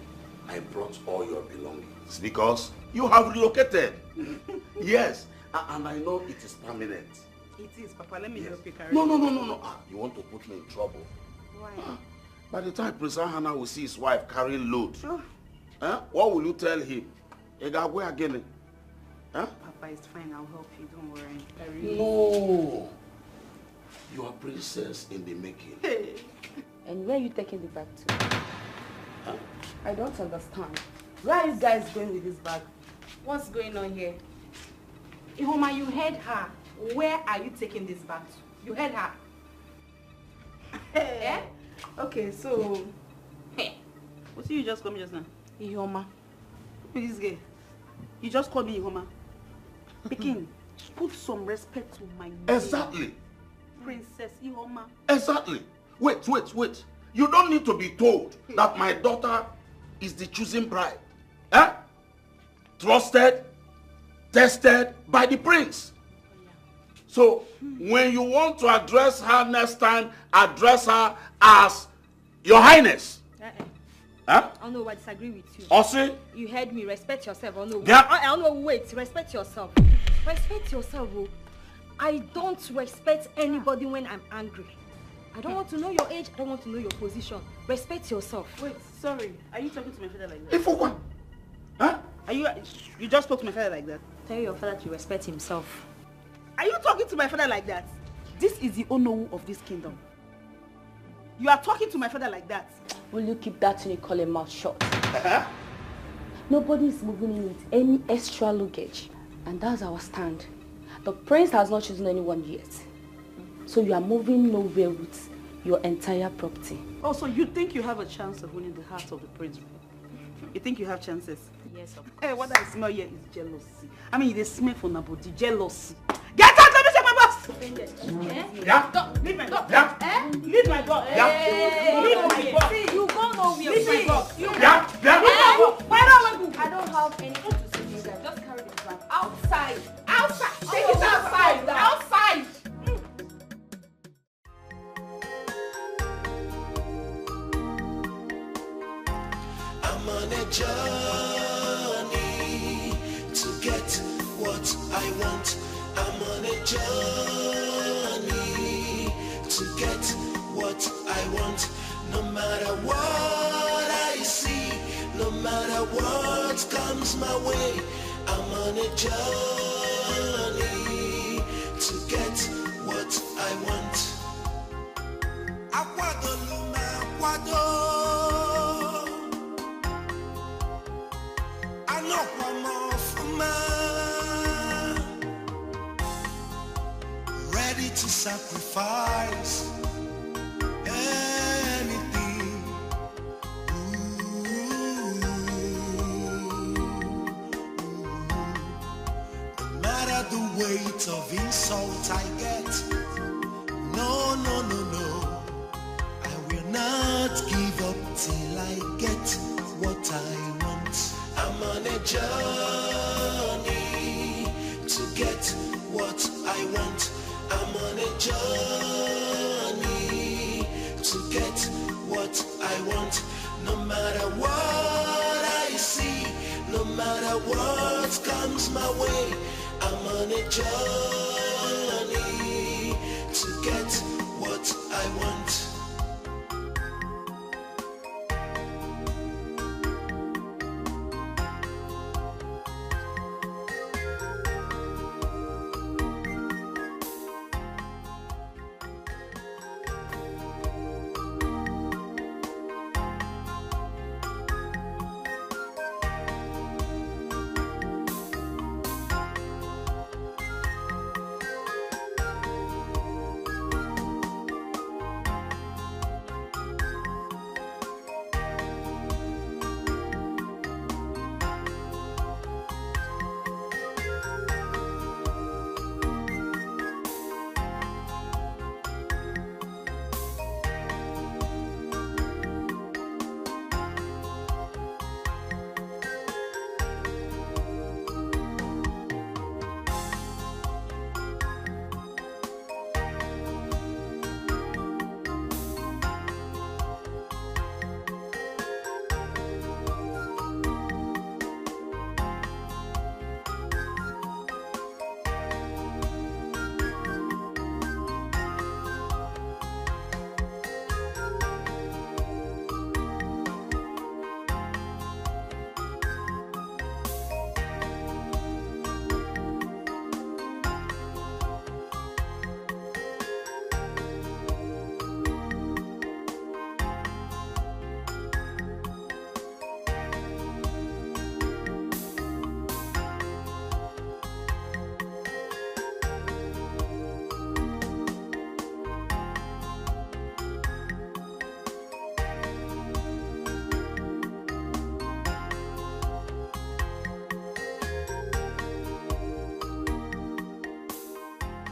I brought all your belongings because you have relocated. Yes, and I know it is permanent. It is, Papa. Let me help you carry No. it. You want to put me in trouble. Why? By the time Prince Hannah will see his wife carrying load, what will you tell him? Egagwe again. Papa, it's fine. I'll help you. Don't worry. No. You are princess in the making. And where are you taking the bag to? I don't understand. Where are you guys going with this bag? What's going on here? Ihoma, you heard her. Where are you taking this bag to? You heard her. Yeah? Okay, so... Hey, what did you just call me just now? Ihoma. Who is this girl? You just called me Ihoma. Pekin, put some respect to my name. Exactly. Princess Ihoma. Exactly. Wait. You don't need to be told that my daughter is the chosen bride. Trusted, tested by the prince. So, when you want to address her next time, address her as Your Highness. Oh no, I disagree with you. Osi? You heard me. Respect yourself. Oh no. Yeah. Oh no, wait. Respect yourself. Respect yourself, bro. I don't respect anybody when I'm angry. I don't want to know your age. I don't want to know your position. Respect yourself. Wait, sorry. Are you talking to my father like that? If what? Are you just spoke to my father like that? Tell your father to respect himself. Are you talking to my father like that? This is the Onowu of this kingdom. You are talking to my father like that. Will you keep that in your mouth shut? Nobody is moving in with any extra luggage. And that's our stand. The prince has not chosen anyone yet. So you are moving nowhere with your entire property. Oh, so you think you have a chance of winning the heart of the prince? You think you have chances? Yes, of course. Hey, what I smell here is jealousy. I mean, they smell from nobody. Jealousy. Get out! Let me check my box! Yeah? Leave my dog. Yeah? Leave my dog. Leave my dog. See, you go nowhere. Leave my dog. Yeah? I don't have anything to say to you guys. Just carry the plan outside. Outside. Take it outside. Outside. I'm on a journey to get what I want. I'm on a journey to get what I want. No matter what I see, no matter what comes my way, I'm on a journey to get what I want. Aguado luma, aguado. Ready to sacrifice anything. No matter the weight of insult I get, no, no, no, no, I will not give up till I get what I want. I'm on a journey to get what I want. I'm on a journey to get what I want. No matter what I see, no matter what comes my way, I'm on a journey to get what I want.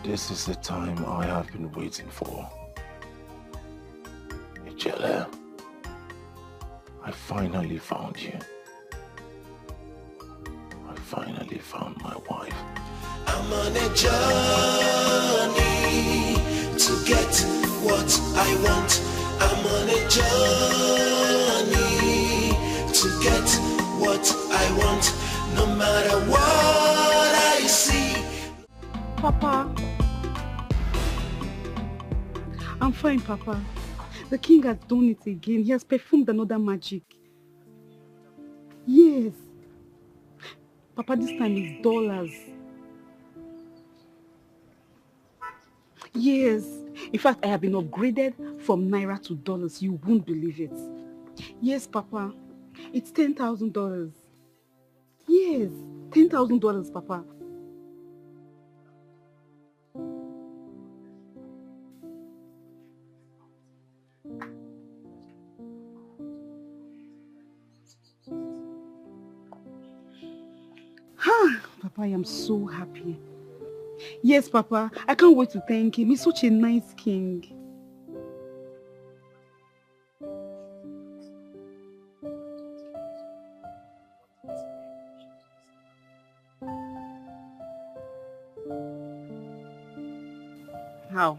This is the time I have been waiting for. Ijele, I finally found you. I finally found my wife. I'm on a journey to get what I want. I'm on a journey to get what I want. No matter what I see. Papa. I'm fine, Papa. The king has done it again. He has performed another magic. Yes. Papa, this time it's dollars. Yes. In fact, I have been upgraded from naira to dollars. You won't believe it. Yes, Papa. It's $10,000. Yes, $10,000, Papa. Papa, I am so happy. Yes, Papa. I can't wait to thank him. He's such a nice king. How?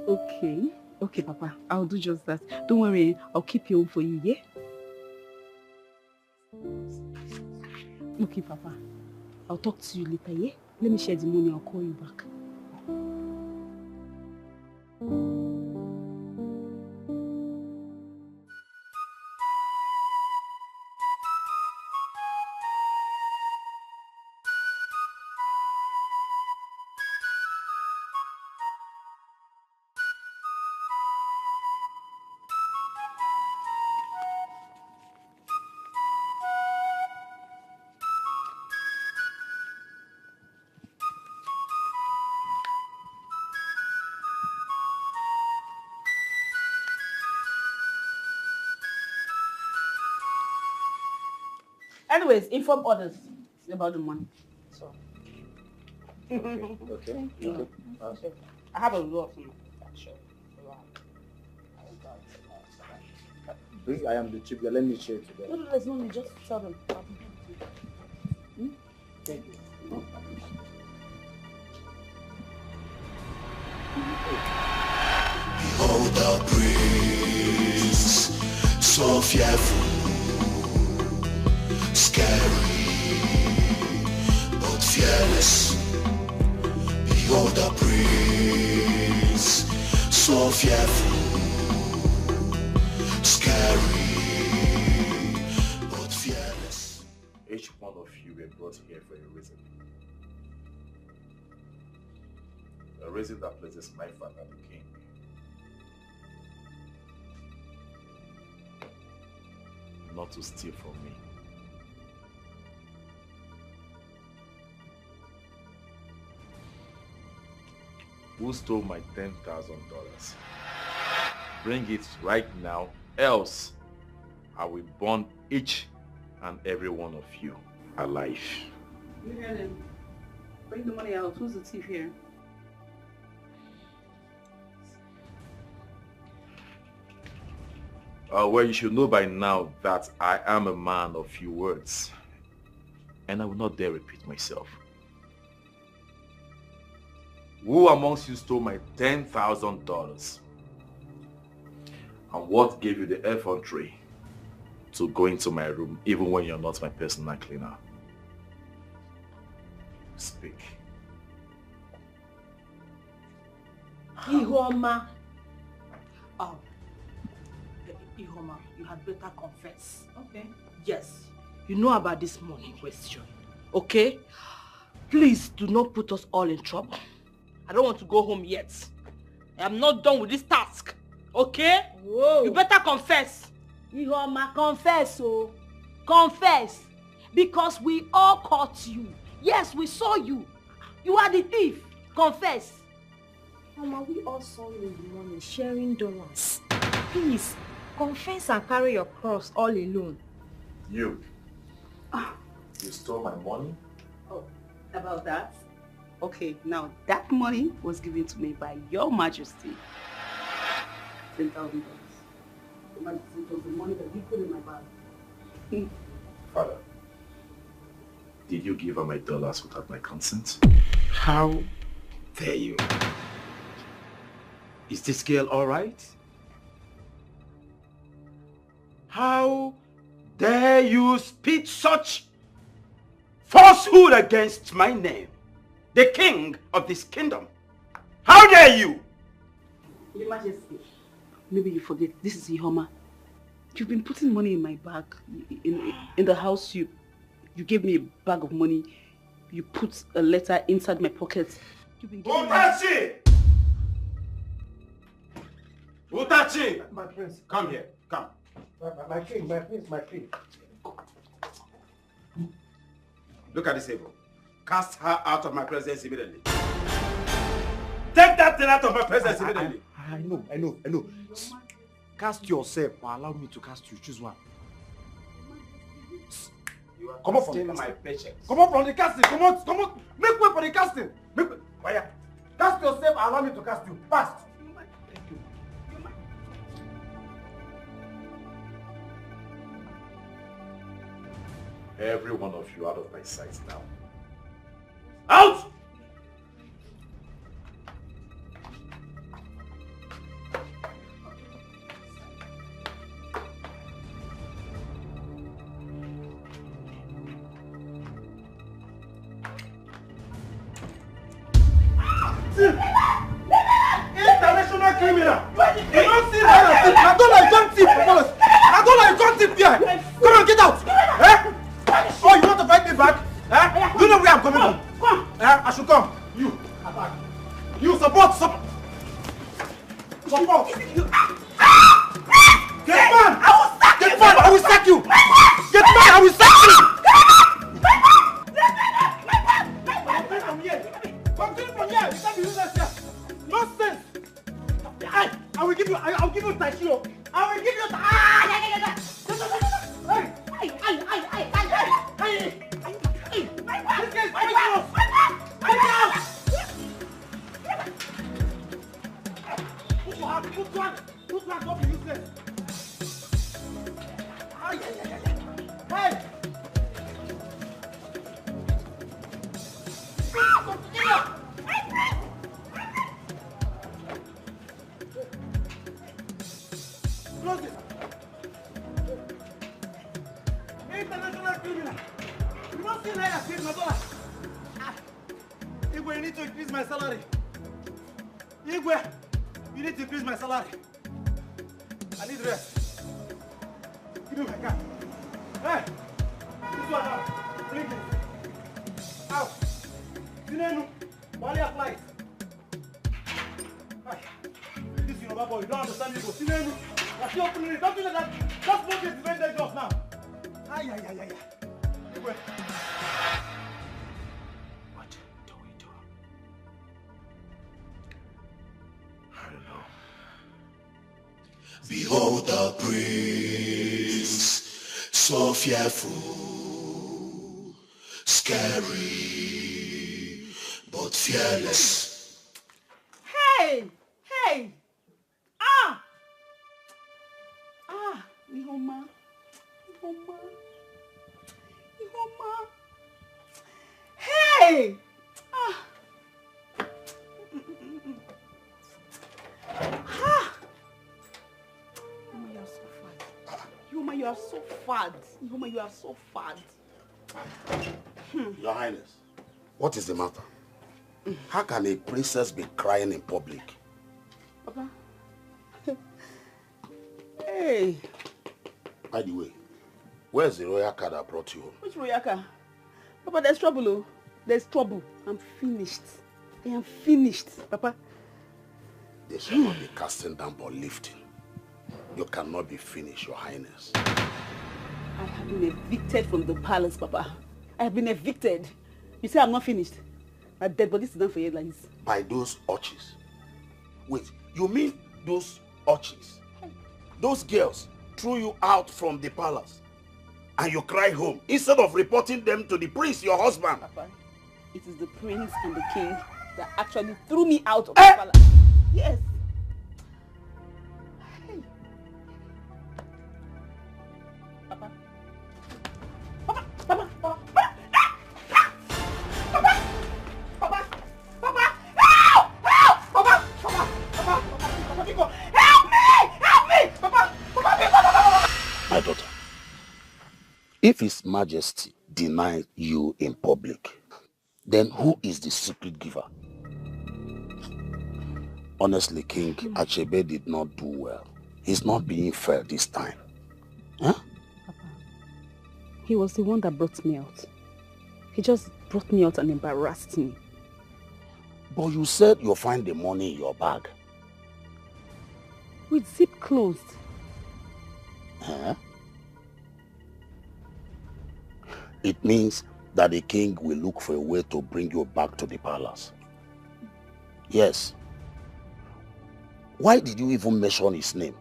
Okay. Okay, Papa. I'll do just that. Don't worry. I'll keep you home for you, yeah? Okay, Papa. I'll talk to you later, yeah? Let me share the money. I'll call you back. Anyways, inform others about the money. So. Okay. Okay. I have a lot of money. Bring I am the chief. Let me share today. No, there's no need. Just tell them. Thank you. Behold the prince, so fearful, scary, but fearless. Behold the prince, so fearful, scary, but fearless. Each one of you were brought here for a reason. A reason that pleases my father, the king. Not to steal from me. Who stole my $10,000? Bring it right now, else I will burn each and every one of you alive. You heard him. Bring the money out. Who's the thief here? Well, you should know by now that I am a man of few words. And I will not dare repeat myself. Who amongst you stole my $10,000? And what gave you the effrontery to go into my room even when you're not my personal cleaner? Speak. Ihoma. Ihoma, you had better confess. Okay. Yes, you know about this money question. Okay? Please do not put us all in trouble. I don't want to go home yet. I am not done with this task. Okay? Whoa. You better confess. Ihoma, confess, oh. Confess. Because we all caught you. Yes, we saw you. You are the thief. Confess. Mama, we all saw you in the morning sharing dollars. Please, confess and carry your cross all alone. You. You stole my money? Oh, about that? Okay, now that money was given to me by Your Majesty. $10,000. Your Majesty, it was the money that you put in my bag. Father, did you give her my dollars without my consent? How dare you? Is this girl all right? How dare you speak such falsehood against my name, the king of this kingdom? How dare you? Your Majesty, maybe you forget, this is Ihoma. You've been putting money in my bag, in the house you You gave me a bag of money. You put a letter inside my pocket. You've been giving Utachi! Utachi! My prince. Come here. Come. My king, my prince, my king. Look at this table. Cast her out of my presence immediately. Take that thing out of my presence immediately. I know. Cast yourself or allow me to cast you. Choose one. Come up from my paycheck. Come on from the casting. Come on. Make way for the casting. Make way. Why? Cast yourself or allow me to cast you. Fast. Every one of you out of my sight now. Out! International criminal! You don't see that? I don't like gun tip, fellas! I don't like gun tip here! Come on, get out! Eh? Oh, you want to fight me back? Eh? You know where I'm coming from? Come! Eh? I should come. You, attack. You support! Support! Get man! Get man! I will sack you! Get man! I will sack you! Continue from here! You can't be doing that here! Nonsense! I will give you Tashio! I will give you this guy is poisonous! Get out! Put one, don't be useless! Hey! Close it! International criminal! You don't see like I saved my dollar! Igwe, you need to increase my salary! Igwe, you need to increase my salary! I need rest! Give me my car! Hey! This one now! Bring it! Out! Sinenu! Wally a flight! This Yoruba boy, you don't understand Igbo! Sinenu! You're still opening it! Don't do that! Just move this defender off now! Ay. Igwe! What do we do? I don't know. Behold the prince, so fearful, scary, but fearless. Hey! Ihoma. Hey! Ihoma, you are so fat. Ihoma, you are so fat. Your Highness, what is the matter? How can a princess be crying in public? Papa. Hey. By the way, where's the royal car that brought you home? Which royal car? Papa, there's trouble, oh. There's trouble. I'm finished. I am finished, Papa. They shall not be casting down but lifting. You cannot be finished, Your Highness. I have been evicted from the palace, Papa. I have been evicted. You say I'm not finished. My dead body is done for airlines. By those urchins. Wait, you mean those urchins? Those girls threw you out from the palace and you cry home instead of reporting them to the prince, your husband. Papa, it is the prince and the king that actually threw me out of the palace. Yes. Hey. Papa. My daughter, if His Majesty denied you in public, then who is the secret giver? Honestly, King Achebe did not do well. He's not being fair this time. Huh? He was the one that brought me out. He just brought me out and embarrassed me. But you said you'll find the money in your bag. With zip closed. Huh? It means that the king will look for a way to bring you back to the palace. Yes. Why did you even mention his name?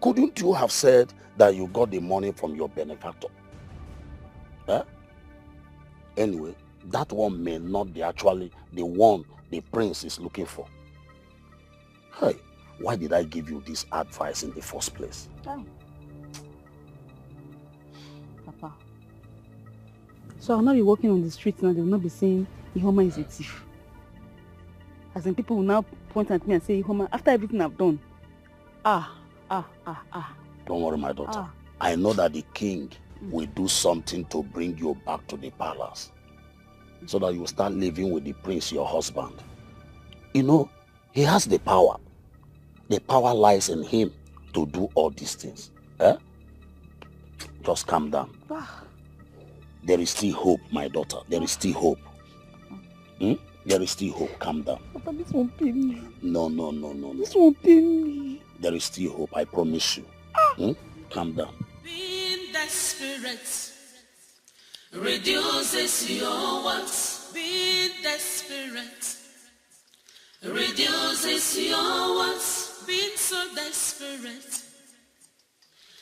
Couldn't you have said that you got the money from your benefactor? Huh? Anyway, that one may not be actually the one the prince is looking for. Hey, why did I give you this advice in the first place? Oh. Papa. So I'll not be walking on the streets now, they will not be saying Ihoma is a thief. As in, people will now point at me and say, Ihoma, after everything I've done. Don't worry, my daughter. I know that the king will do something to bring you back to the palace, so that you start living with the prince, your husband. You know, he has the power. The power lies in him to do all these things. Eh? Just calm down. There is still hope, my daughter. There is still hope. There is still hope. Calm down. Papa, this won't pay me. No. This won't pay me. There is still hope, I promise you. Calm down. Being desperate reduces your worth. Being desperate reduces your worth. Being so desperate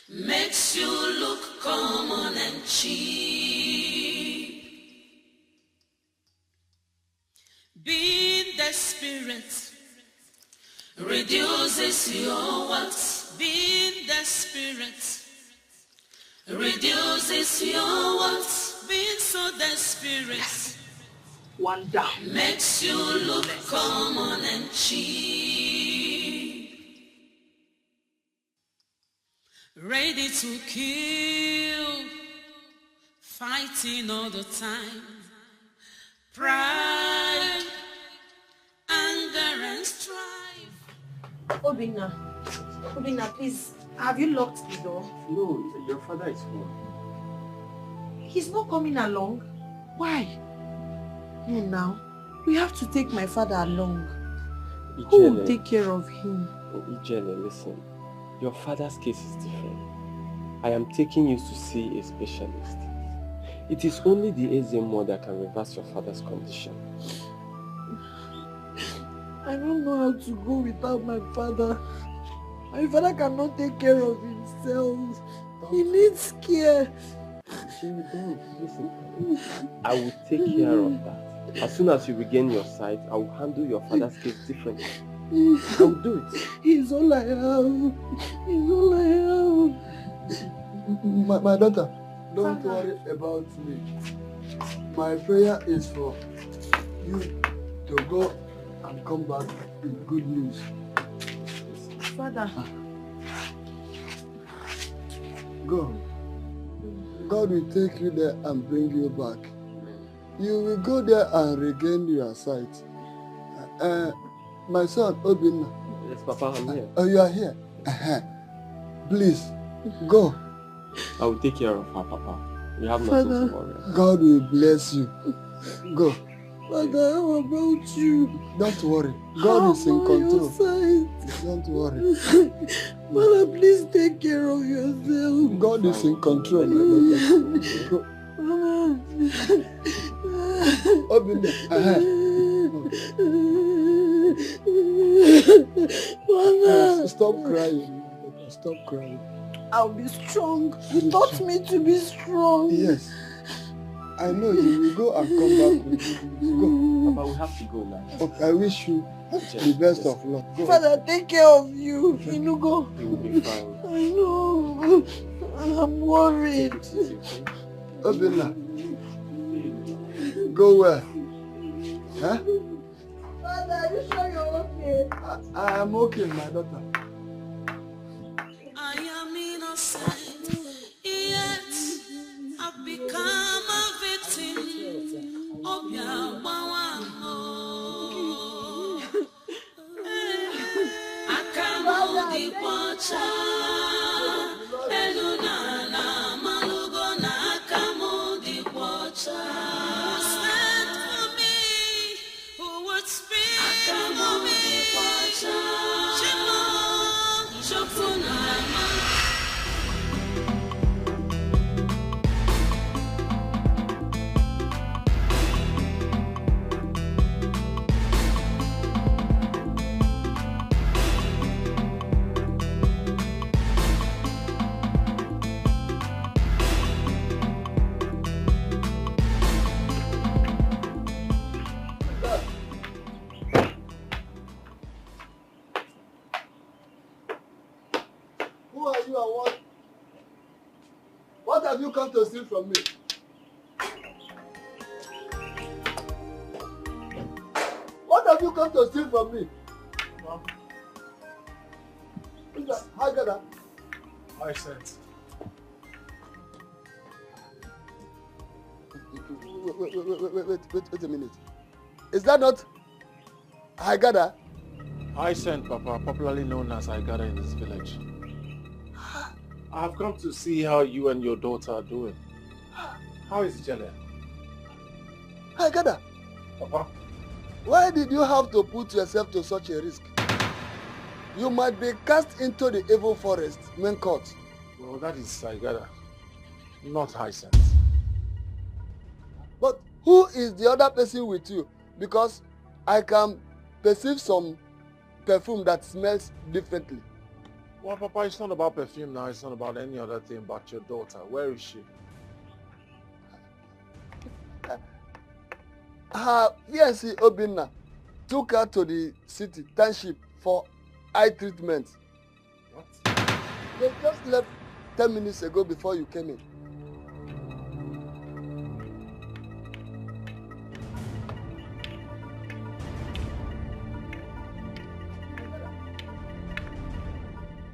makes you look common and cheap. Being desperate reduces your worth. Being desperate reduces your worth. Being so desperate, one down, makes you look common and cheap. Ready to kill, fighting all the time. Pride, anger and strife. Obinna, please, have you locked the door? No, your father is home. He's not coming along. Why? No, now, we have to take my father along. Ijele, who will take care of him? Ijele, listen. Your father's case is different. I am taking you to see a specialist. It is only the Ezemo that can reverse your father's condition. I don't know how to go without my father. My father cannot take care of himself. He needs care. Listen, I will take care of that. As soon as you regain your sight, I will handle your father's case differently. I will do it. He's all I have. He's all I have. My daughter, don't worry about me. My prayer is for you to go and come back with good news. Father. Go. God will take you there and bring you back. You will go there and regain your sight. My son, Obinna. Yes, Papa, I'm here. Oh, you are here? Please, go. I will take care of her, Papa. You have nothing to worry about. God will bless you. Go. Father, how about you? Don't worry. God is in control. Don't worry. Father, please take care of yourself. God is in control. Go. Mama. Obinna. Stop crying. Stop crying. I'll be strong. You taught me to be strong. Yes. I know you will go and come back with you. Go. Papa, we have to go now. Okay, I wish you the best of luck. Go. Father, take care of you. Inugo. You will be fine. I know. I'm worried. Obinna. Go where? Huh? Father, are you sure you're okay? I am okay, my daughter. I am innocent, yet I've become a victim of your power. I can't hold the watcher. have you come to steal from me? What have you come to steal from me? Hagada. I sent. Wait a minute. Is that not Hagada? I sent, Papa, popularly known as Hagada in this village. I have come to see how you and your daughter are doing. How is Jelle? Hagada. Papa? Why did you have to put yourself to such a risk? You might be cast into the evil forest, main court. Well, that is Hagada, not Hyacinth. But who is the other person with you? Because I can perceive some perfume that smells differently. Well, Papa, it's not about perfume now. It's not about any other thing but your daughter. Where is she? Her fiancé Obinna took her to the city township for eye treatment. What? They just left 10 minutes ago before you came in.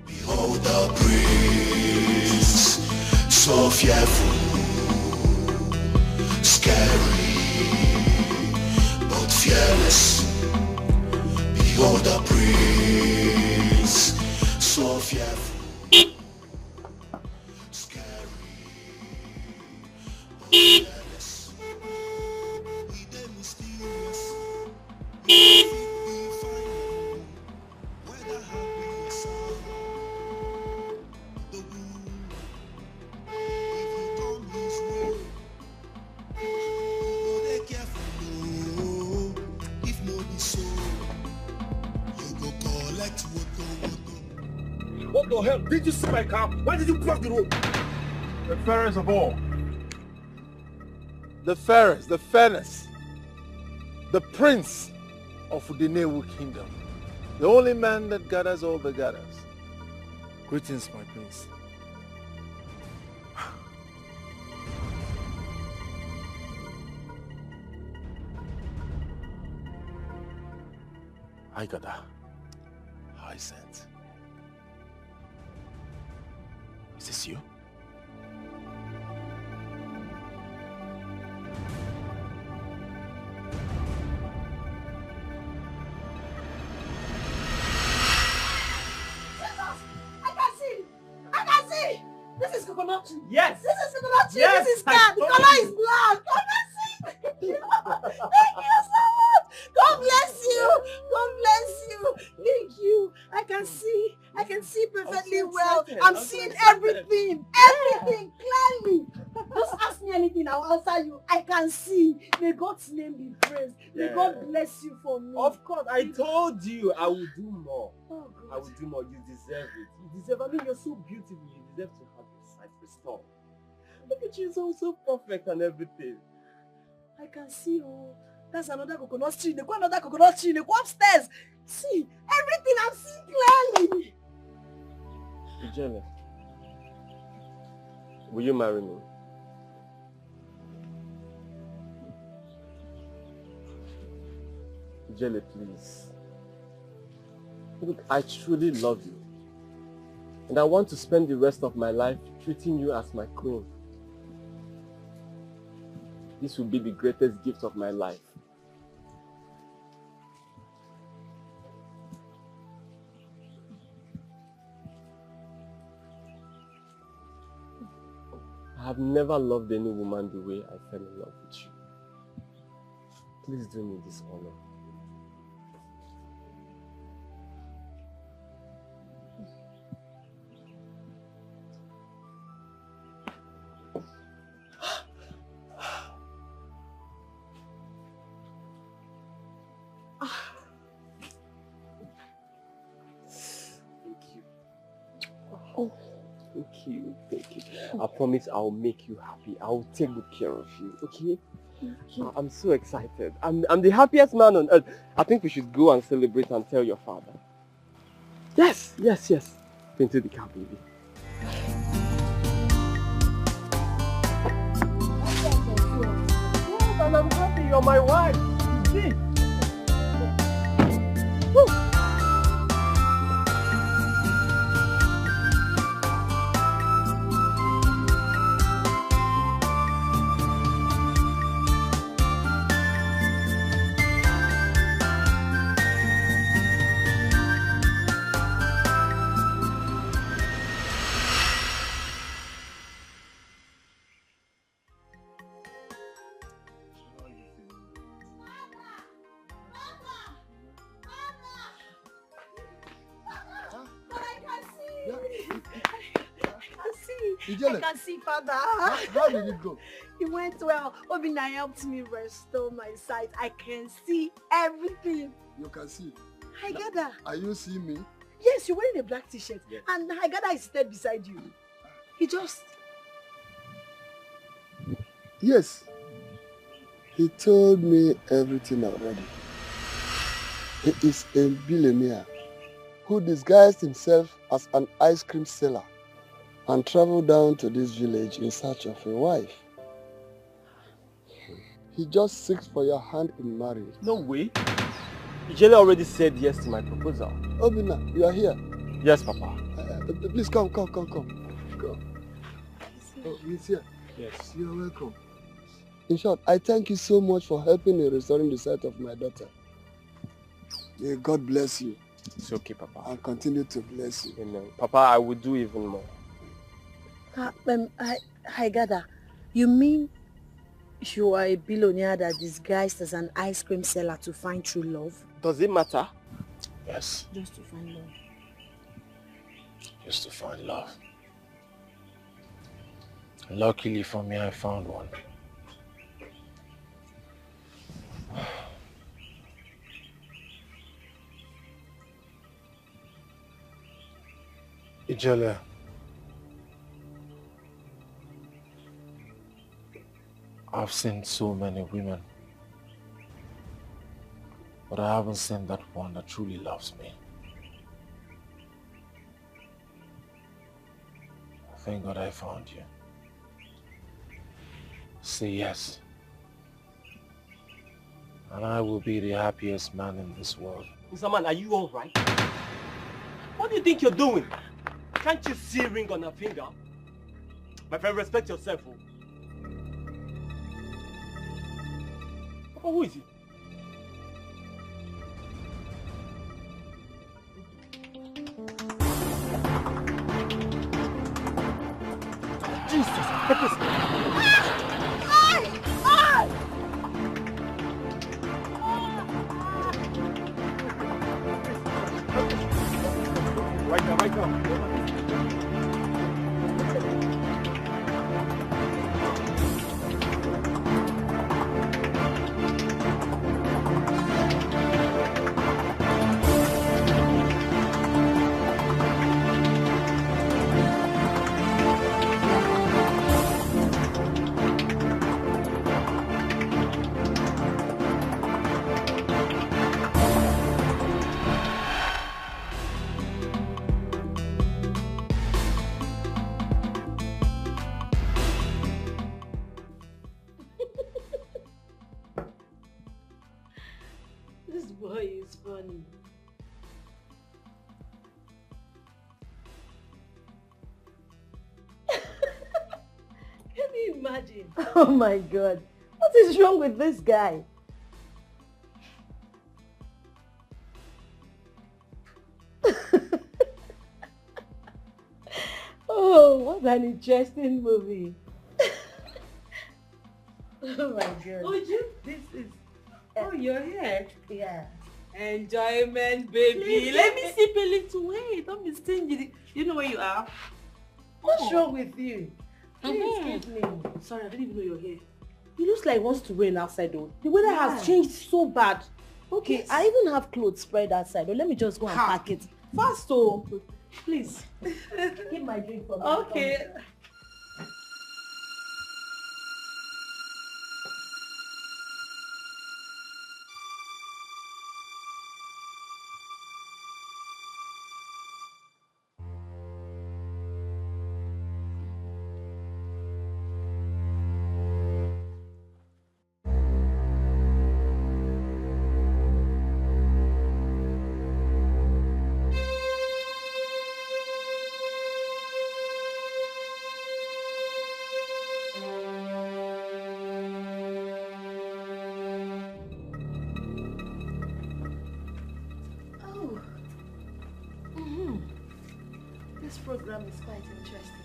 Behold the prince, so fearful, scary, but fearless. Behold the prince, so fearful, scary, but fearless. He the mysterious, if it be final, whether happy or sad. What the hell? Did you see my car? Why did you block the road? The fairest of all. The fairest, the fairness. The prince of the Nollywood kingdom. The only man that gathers all the gathers. Greetings, my prince. Hagada. Hyacinth. Is this you? This is coconut tree. Yes. This is coconut tree. Yes, This is cat. The color is black. Come and see. Thank you so much. God bless you. God bless you. Thank you. I can see. I can see perfectly well. I'm seeing everything. Everything clearly. Just ask me anything. I'll answer you. I can see. May God's name be praised. May God bless you for me. Of course, I told you I will do more. Oh, I will do more. You deserve it. You deserve. I mean, you're so beautiful. You deserve to have your sight restored. Look at you, so perfect and everything. I can see. Oh, that's another coconut tree. They go another coconut tree. They go upstairs. See everything. I'm seeing clearly. Ijele, will you marry me? Ijele, please. Look, I truly love you. And I want to spend the rest of my life treating you as my queen. This will be the greatest gift of my life. I have never loved any woman the way I fell in love with you. Please do me this honor. Thank you. I promise I'll make you happy. I'll take good care of you, okay? I'm so excited. I'm the happiest man on earth. I think we should go and celebrate and tell your father. Yes. Into the car, baby. and I'm happy you're my wife. See? Woo. I can see, Father. How did it go? It went well. Obina helped me restore my sight. I can see everything. You can see. Haigada. Are you seeing me? Yes, you're wearing a black t-shirt. Yes. And Haigada is seated beside you. He just... Yes. He told me everything already. He is a billionaire who disguised himself as an ice cream seller and traveled down to this village in search of a wife. He just seeks for your hand in marriage. No way. Ijele already said yes to my proposal. Obina, you are here. Yes, Papa. Please come. Come. Oh, he's here. Yes. You are welcome. In short, I thank you so much for helping in restoring the sight of my daughter. May God bless you. It's okay, Papa. And continue to bless you. Amen. Papa, I will do even more. Haigada, you mean you are a billionaire that disguised as an ice cream seller to find true love? Does it matter? Yes. Just to find love. Just to find love. Luckily for me, I found one. Ijele. I've seen so many women, but I haven't seen that one that truly loves me. Thank God I found you. Say yes, and I will be the happiest man in this world. Mr. Man, are you alright? What do you think you're doing? Can't you see a ring on her finger? My friend, respect yourself. Oh. Papa, who is he? Jesus, purpose. Right now. This boy is funny. Can you imagine? Oh my God. What is wrong with this guy? Oh, what an interesting movie. Oh my God. Oju, this is... Oh, you're here? Yeah. Enjoyment, baby. Please, Let me sip a little. Wait, don't be stingy. You know where you are? What's wrong with you? Please give me. Sorry, I didn't even know you're here. It looks like it wants to rain outside though. The weather has changed so bad. Okay, Yes. I even have clothes spread outside. Let me just go and pack it. Fast, oh. Please. Give my drink for me. Okay. program is quite interesting.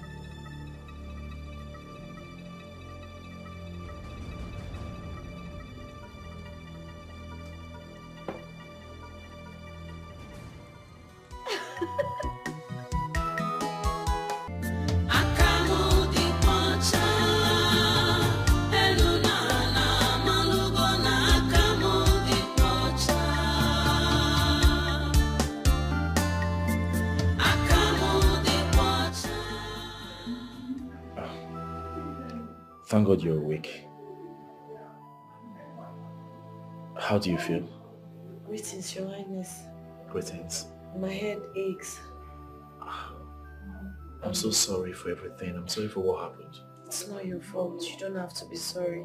Thank God you're awake. How do you feel? Greetings, Your Highness. Greetings. My head aches. I'm so sorry for everything. I'm sorry for what happened. It's not your fault. You don't have to be sorry.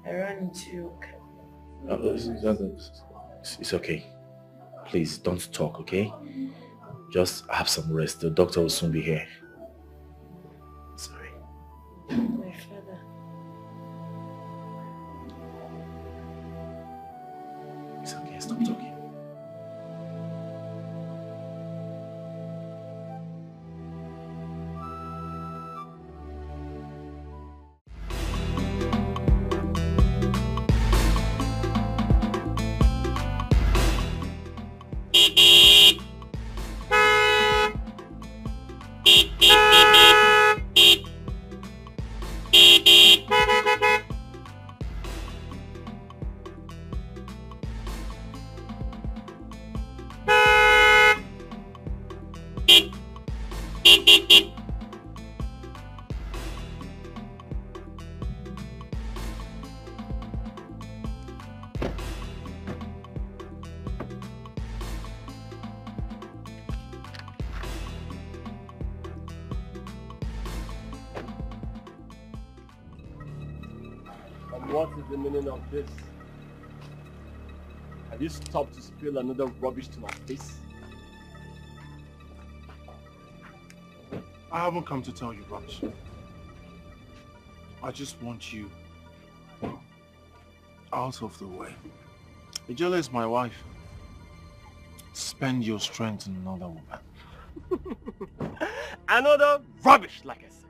I ran into you. It's okay. Please don't talk, okay? Just have some rest. The doctor will soon be here. Sorry. My father. It's okay. Stop talking. What is the meaning of this? Have you stopped to spill another rubbish to my face? I haven't come to tell you rubbish. I just want you out of the way. Ijele is my wife. Spend your strength on another woman. Another rubbish, like I said.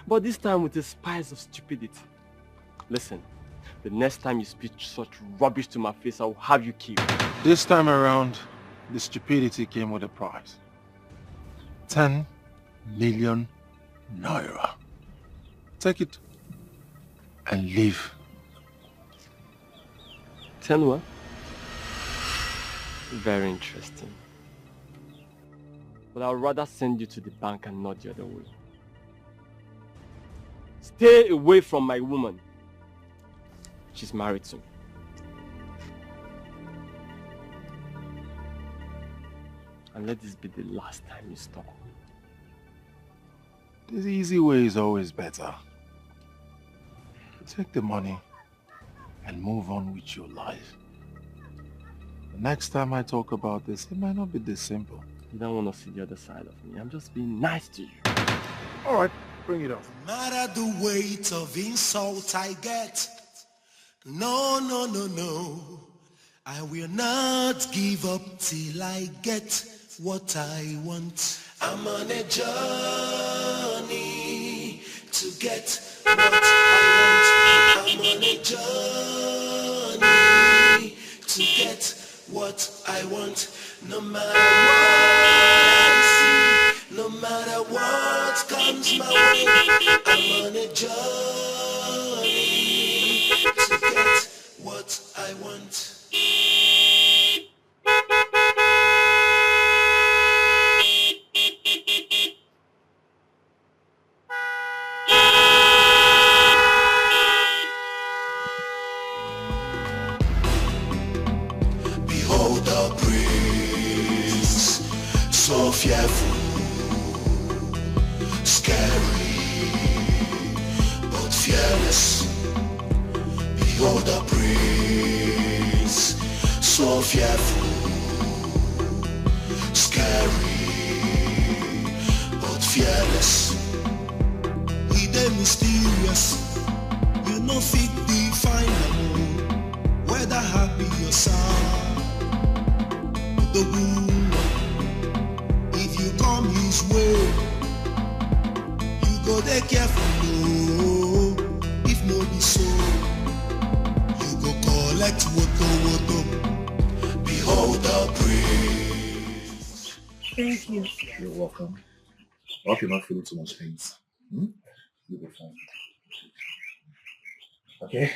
But this time with a spice of stupidity. Listen, the next time you speak such rubbish to my face, I will have you killed. This time around, the stupidity came with a price. 10 million naira. Take it and leave. 10 what? Very interesting. But I would rather send you to the bank and not the other way. Stay away from my woman. She's married to me. And let this be the last time you stop. The easy way is always better. Take the money and move on with your life. The next time I talk about this, it might not be this simple. You don't want to see the other side of me. I'm just being nice to you. All right, bring it on. No matter the weight of insult I get, no, no, no, no, I will not give up till I get what I want. I'm on a journey to get what I want. I'm on a journey to get what I want. No matter what I see, no matter what comes my way, I'm on a journey to get what I want. Behold the prince, so fearful, scary, but fearless. Behold the prince, so fearful, scary, but fearless. He dey mysterious, you no fit define am, whether happy or sad. The wound, if you come his way, Thank you. You're welcome. I hope you're not feeling too much pain. You'll be fine. Okay?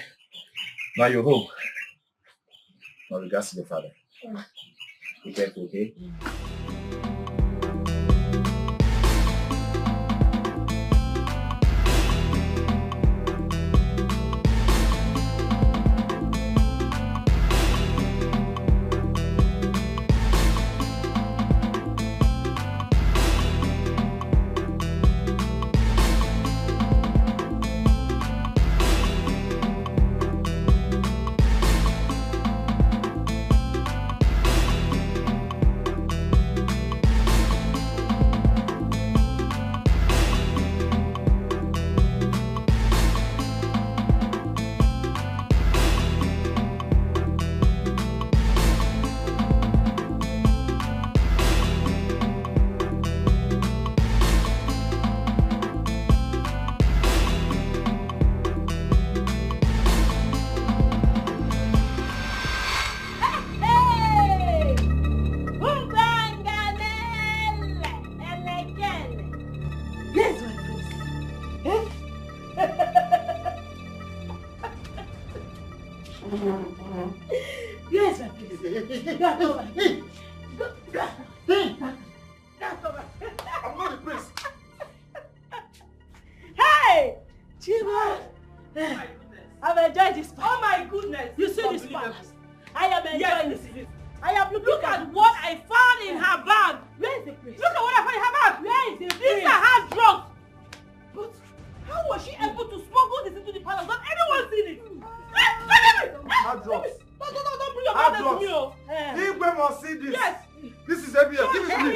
Now you're home. Now regards to the father. Be careful, okay? Yes, my please. Get over. I'm not the prince. Hey! Chiba! I've enjoyed this palace. Oh my goodness! You see this palace? I am enjoying this. I am looking Look at what I found in her bag. Where is the prince? Look at what I found in her bag. Where is the prince? These are hard drugs. But how was she able to smuggle this into the palace? Not anyone seen it. Hard drugs. Don't bring your Hard mother to drugs. me. Oh. Igwe must see this. Yes. This is evidence. Give it to me.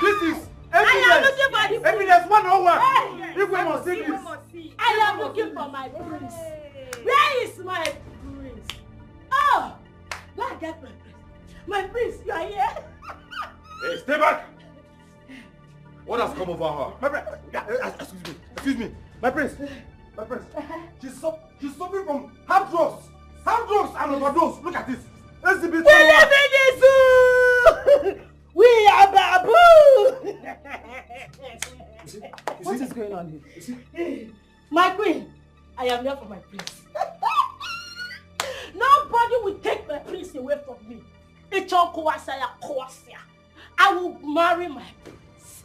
This is I am evidence. looking for the prince. Evidence 101. Hey. Igwe must see this. I am looking for my prince. Where is my prince? Oh! Go and get my prince. My prince, you are here? Hey, stay back. What has come over her? My prince. Excuse me. My prince. My prince. She's suffering from hard drugs. Hard drugs and overdose. Look at this. Exhibit. We live in the zoo! We are baboon! What is going on here? My queen, I am here for my prince. Nobody will take my prince away from me. I will marry my prince.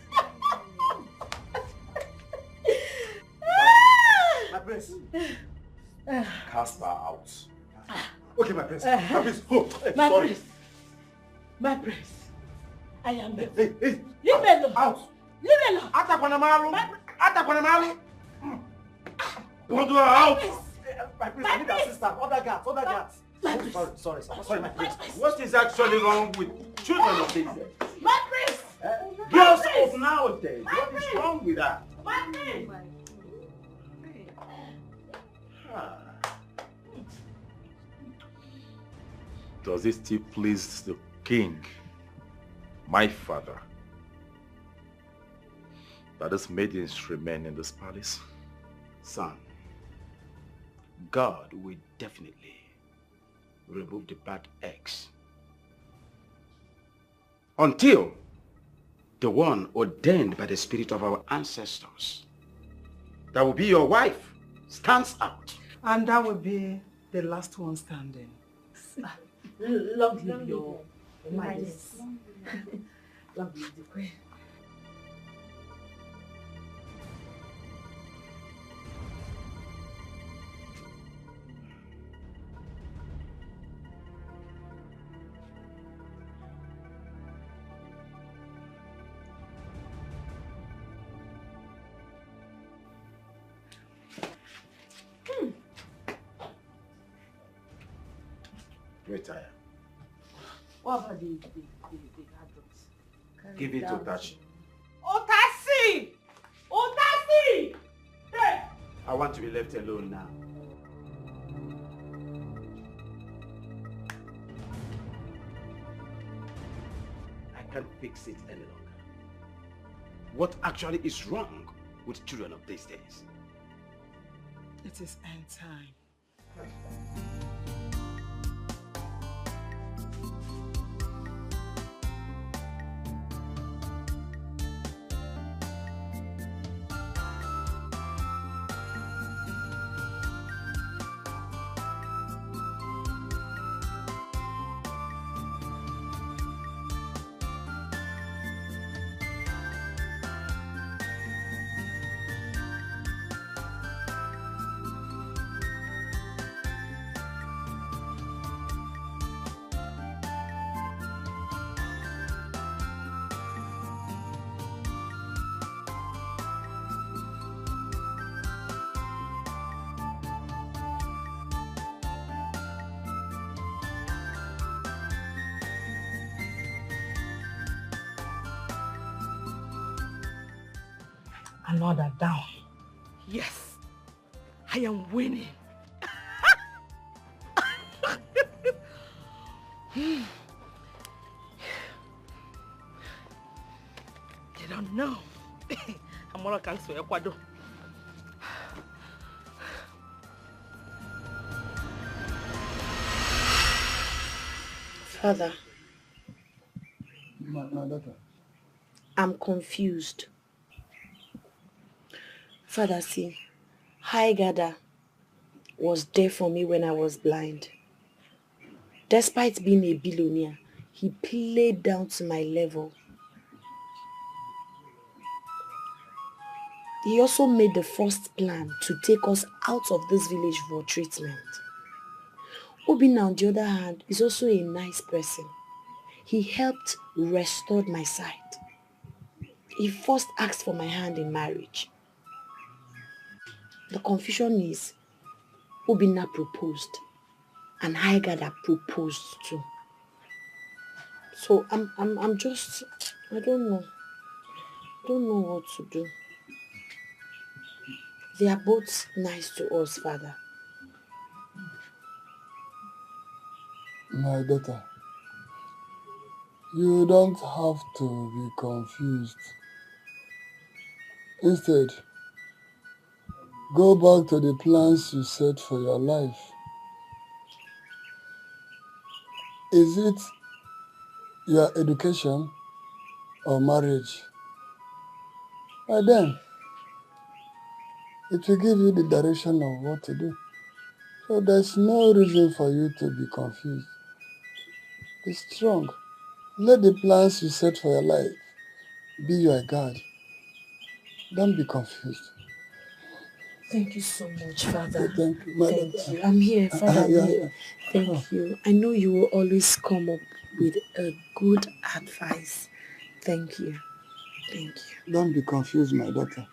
My prince. Cast her out. Okay, my prince. My prince. Oh, hey, My sorry. prince. My prince. I am here. Hey. Leave me alone. Out. Leave me alone. Atakwanamalu. Don't do her out. My prince, I need assistance. Other guards. Sorry, my prince. What is actually wrong with children of these days? My prince. Girls of nowadays. What is wrong with that? My prince. Does it still please the king, my father, that these maidens remain in this palace? Son, God will definitely remove the bad eggs until the one ordained by the spirit of our ancestors, that will be your wife, stands out. And that will be the last one standing. Long live your majesty. Long live the queen. Retire. What about the hard drugs? Give it to Tachi. Otasi! Otasi! Hey! I want to be left alone now. I can't fix it any longer. What actually is wrong with children of these days? It is end time. Another down. Yes, I am winning. They don't know. I'm gonna cancel Ecuador. Father, My daughter. I'm confused. Father, see, Haigada was there for me when I was blind. Despite being a billionaire, he played down to my level. He also made the first plan to take us out of this village for treatment. Obina, on the other hand, is also a nice person. He helped restore my sight. He first asked for my hand in marriage. The confusion is, Obina proposed and Haigada proposed too. So I'm just, I don't know what to do. They are both nice to us, Father. My daughter, you don't have to be confused. Instead, go back to the plans you set for your life. Is it your education or marriage? By then, it will give you the direction of what to do. So there's no reason for you to be confused. Be strong. Let the plans you set for your life be your guide. Don't be confused. Thank you so much, Father. Thank you, my Thank daughter. you. I'm here, Father. I'm Yeah, here. yeah. Thank you. I know you will always come up with a good advice. Thank you. Thank you. Don't be confused, my daughter.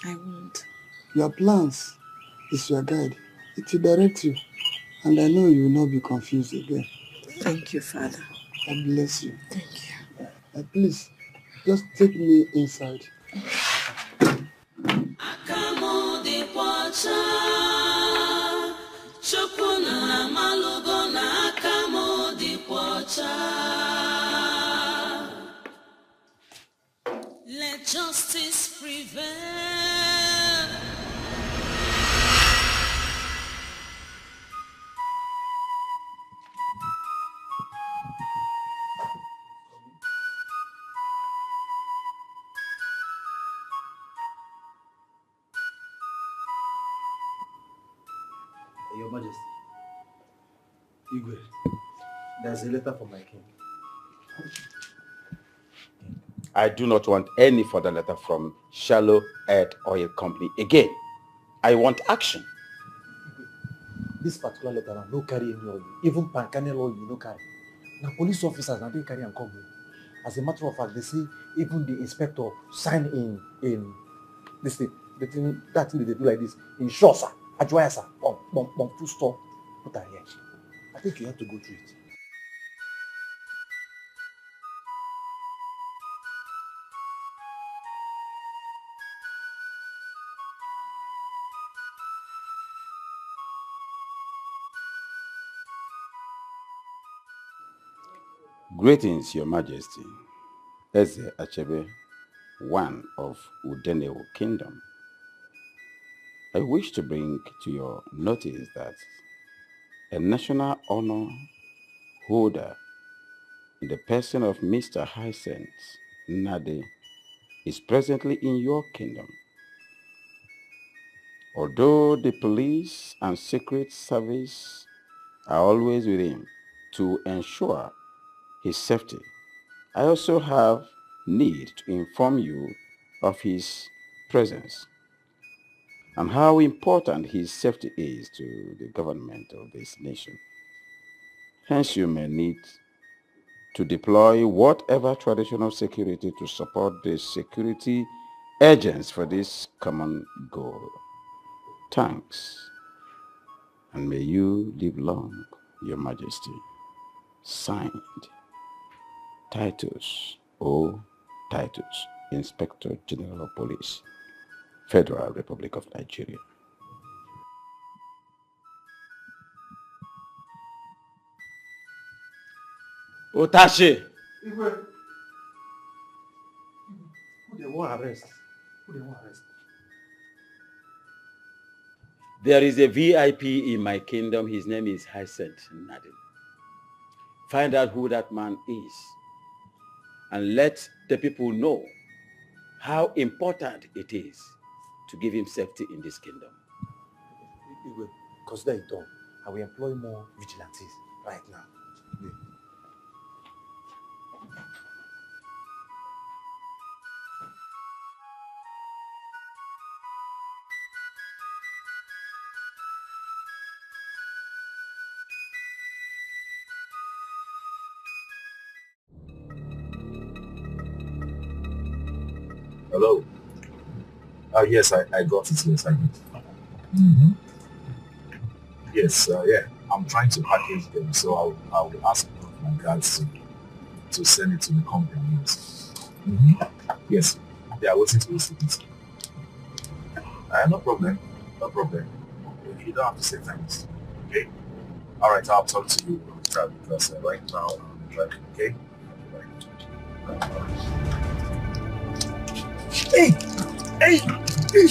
I won't. Your plans is your guide. It will direct you. And I know you will not be confused again. Thank you, Father. God bless you. Thank you. Please, just take me inside. Let justice prevail. Your Majesty, Igwe, there's a letter from my king. I do not want any further letter from Shallow Earth Oil Company again. I want action. This particular letter, now, no carry any oil. Even Pankane law, you no carry. Now, police officers, now they carry and come. As a matter of fact, they see even the inspector sign in this thing, that thing they do like this, in short, sir, Ajwaya, sir, full stop, put her here. I think you have to go through it. Greetings, Your Majesty. Eze Achebe, one of Udenewo Kingdom. I wish to bring to your notice that a national honor holder in the person of Mr. Hyacinth Nade is presently in your kingdom. Although the police and secret service are always with him to ensure his safety, I also have need to inform you of his presence and how important his safety is to the government of this nation. Hence, you may need to deploy whatever traditional security to support the security agents for this common goal. Thanks, and may you live long, Your Majesty. Signed, Titus O. Titus, Inspector General of Police. Federal Republic of Nigeria. Otashi! Igwe. Who they want arrest? Who they want arrest? There is a VIP in my kingdom. His name is Hyacinth Nadin. Find out who that man is and let the people know how important it is to give him safety in this kingdom. Igwe, consider it done. I will employ more vigilantes right now. Hello. Yes, I got it. Yes, I did. Yes, yeah. I'm trying to package them, so I'll ask my guys to send it to the company. Yes. Yes. They are waiting to receive it. No problem. No problem. You don't have to say thanks. Okay. All right. I'll talk to you because right now I'm driving. Okay. Hey! Hey! Hey!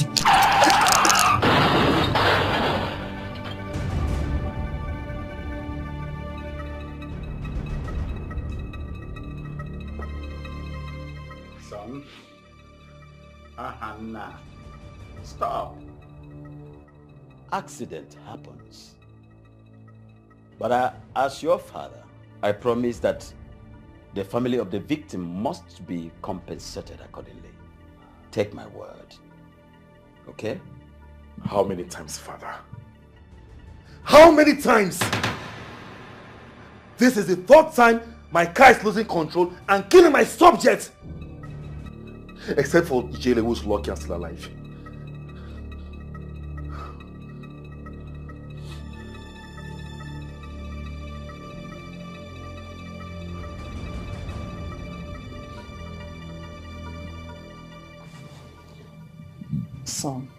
Son, Hannah, stop. Accident happens. But as your father, I promise that the family of the victim must be compensated accordingly. Take my word. Okay? How many times, Father? How many times? This is the third time my car is losing control and killing my subject. Except for Ijele, who's lucky and still alive. Son,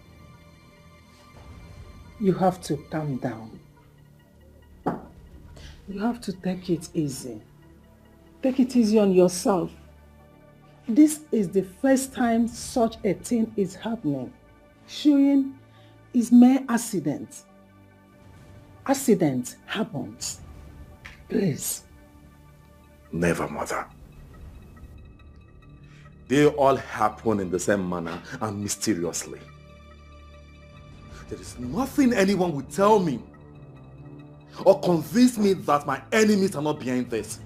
you have to calm down. You have to take it easy. Take it easy on yourself. This is the first time such a thing is happening. Showing is mere accident. Accident happens. Please. Never, Mother. They all happen in the same manner and mysteriously. There is nothing anyone will tell me or convince me that my enemies are not behind this.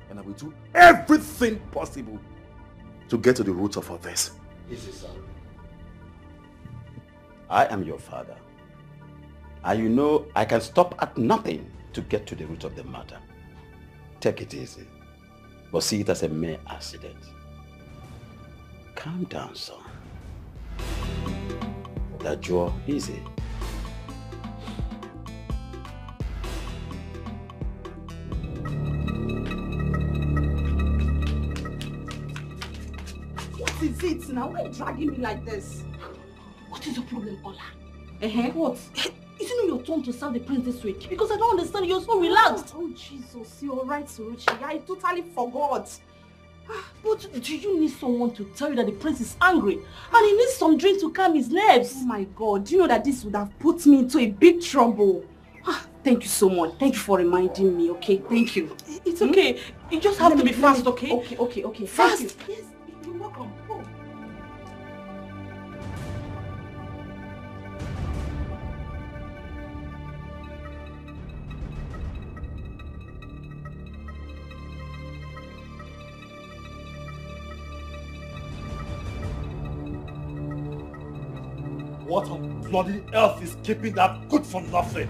And I will do everything possible to get to the root of all this. Easy, son. I am your father. And you know I can stop at nothing to get to the root of the matter. Take it easy. But see it as a mere accident. Calm down, son. That jaw easy. What is it now? Why are you dragging me like this? What is your problem, Ola? What? Is it not your turn to serve the prince this week? Because I don't understand. You're so relaxed. Oh, Jesus. You're right, Suruchi. I totally forgot. But do you need someone to tell you that the prince is angry and he needs some drink to calm his nerves? Oh my God, do you know that this would have put me into a big trouble? Thank you so much. Thank you for reminding me, okay? Thank you. It's okay. You just have to be fast, okay? Okay. Fast. Thank you. Yes, you're welcome. Go. What on bloody earth is keeping that good for nothing?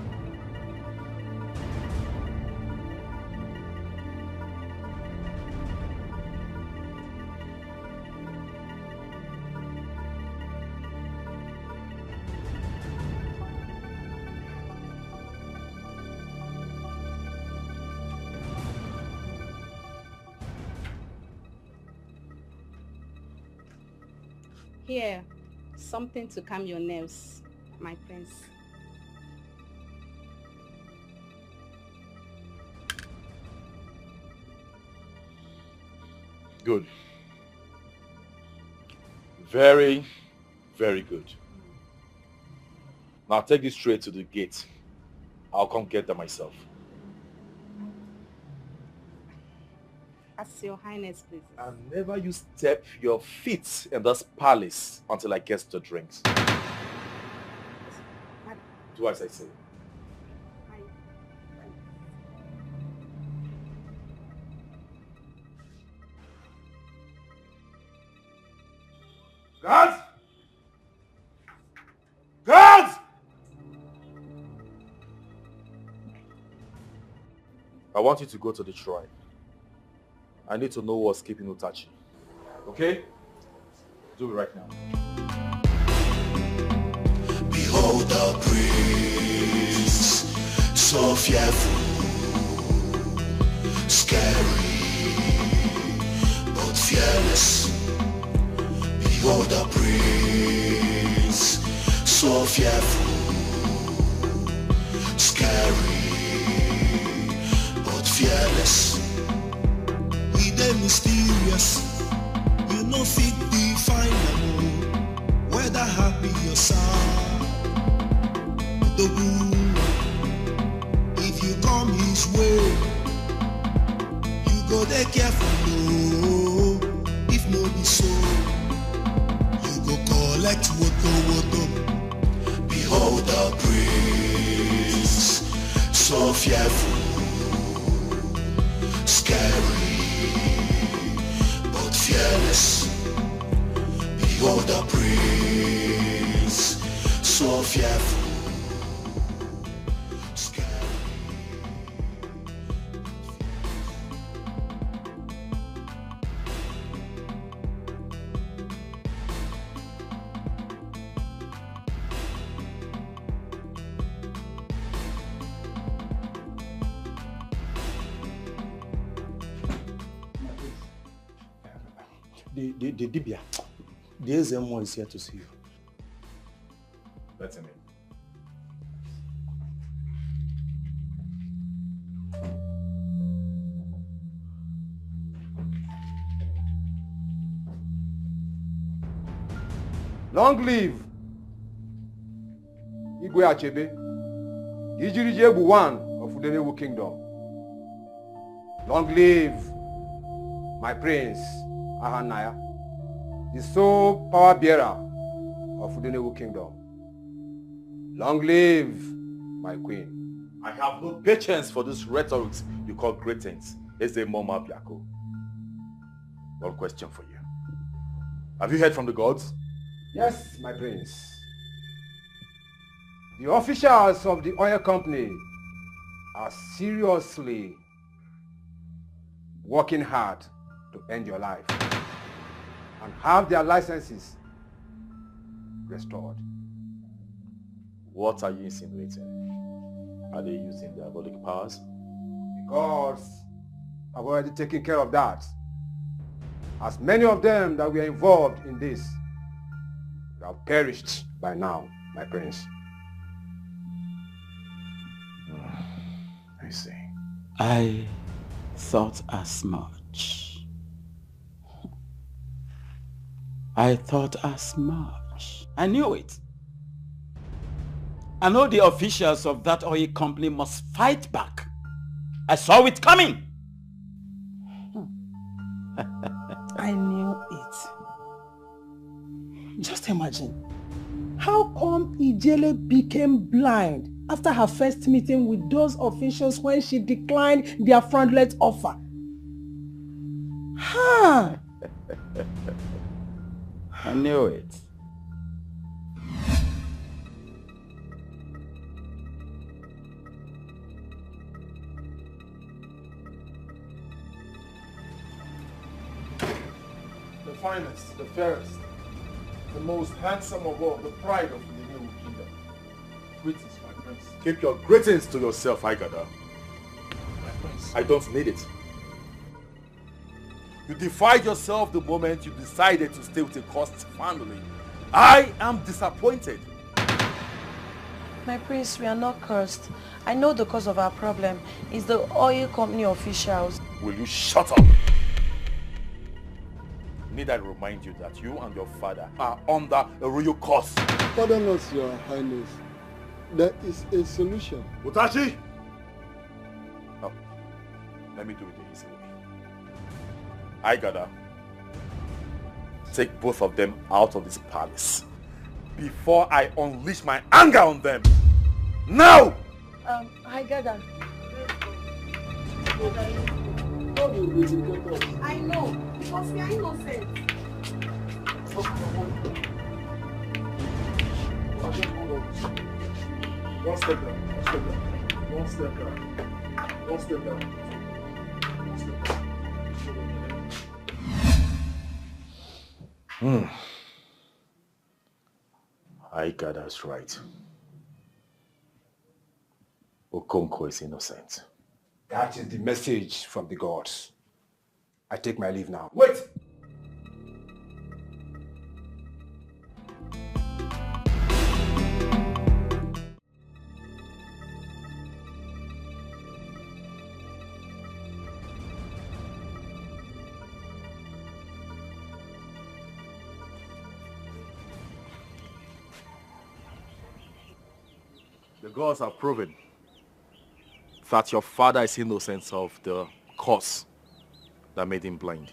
Here. Something to calm your nerves, my prince. Good. Very, very good. Now take this straight to the gate. I'll come get them myself. As your highness, please. And never you step your feet in this palace until I get the drinks. Do as I say. Guards! Guards! I want you to go to the shrine. I need to know what's keeping Utachi. Okay? Do it right now. Behold the prince, so fearful, scary, but fearless. Behold the prince, so fearful, scary, but fearless. He dey mysterious, you no fit define am, whether happy or sad. The wound, if you come his way, you go dey careful, no. If no be so, you go collect woto. Behold the prince, so fearful, scary, but fearless. Behold the prince, so fearful. The Dibia, the SMO is here to see you. Let him in. Long live Igwe Achebe, Ijirije one of Udenewu Kingdom. Long live my prince Ahanaya, the sole power bearer of Udenewu Kingdom. Long live my queen. I have no patience for this rhetoric you call greetings. It's a Mama Biako. One question for you. Have you heard from the gods? Yes, my prince. The officials of the oil company are seriously working hard to end your life and have their licenses restored. What are you insinuating? Are they using diabolic powers? Because I've already taken care of that. As many of them that were involved in this have perished by now, my prince. I see. I thought as much. I thought as much. I knew it. I know the officials of that oil company must fight back. I saw it coming. I knew it. Just imagine. How come Ijele became blind after her first meeting with those officials when she declined their fraudulent offer? Huh? I knew it. The finest, the fairest, the most handsome of all, the pride of the new kingdom. Greetings, my prince. Keep your greetings to yourself, Igada. I don't need it. You defied yourself the moment you decided to stay with a cursed family I am disappointed. My prince, we are not cursed. I know the cause of our problem is the oil company officials. Will you shut up? Need I remind you that you and your father are under a royal curse? Pardon us, Your Highness. There is a solution. Utachi! Oh, let me do it the easy way. I gotta take both of them out of this palace before I unleash my anger on them. Now! I gather. I know, because we are innocent. One step down, one step down, one step down, one step down. I got us right. Okonkwo is innocent. That is the message from the gods. I take my leave now. Wait! The gods have proven that your father is innocent of the cause that made him blind.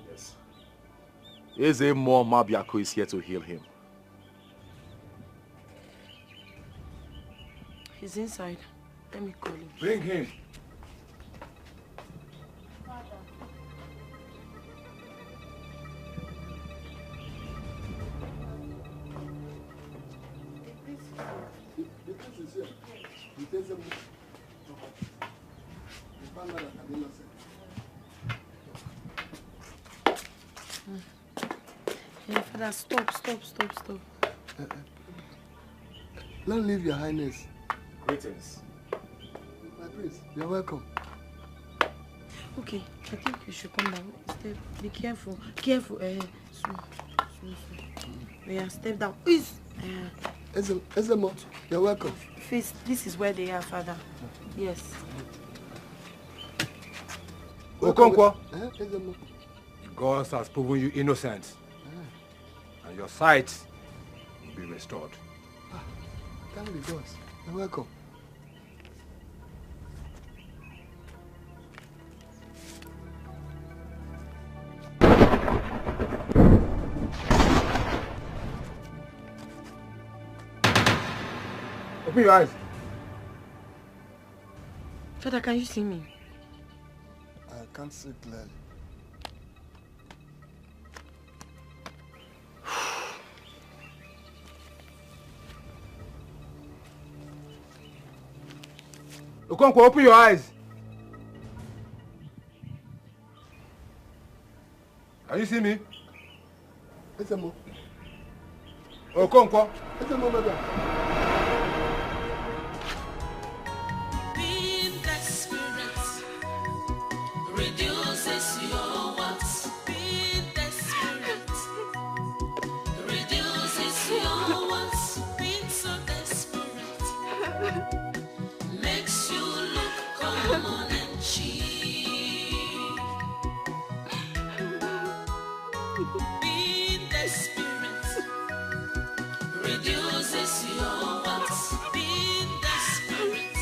Yes. Eze Mo Mabiako is here to heal him. He's inside. Let me call him. Bring him. Yeah, Father, stop. Long live Your Highness. Greetings. My prince, you're welcome. Okay, I think you should come down. Step. Be careful. Careful. Slow. Yeah, step down. Please. Ezemo, you're welcome. Face. This is where they are, Father. Yes. Okonkwo. Ezemo. God has proven you innocent. And your sight will be restored. Thank the gods. You're welcome. Open your eyes. Father, can you see me? I can't see clearly. Okonkwo, open your eyes. Can you see me? Ezemo. Okonkwo. Ezemo, brother. Being desperate reduces your wants. Being desperate reduces your wants. Being so desperate makes you look common and cheap. Being desperate reduces your wants. Being desperate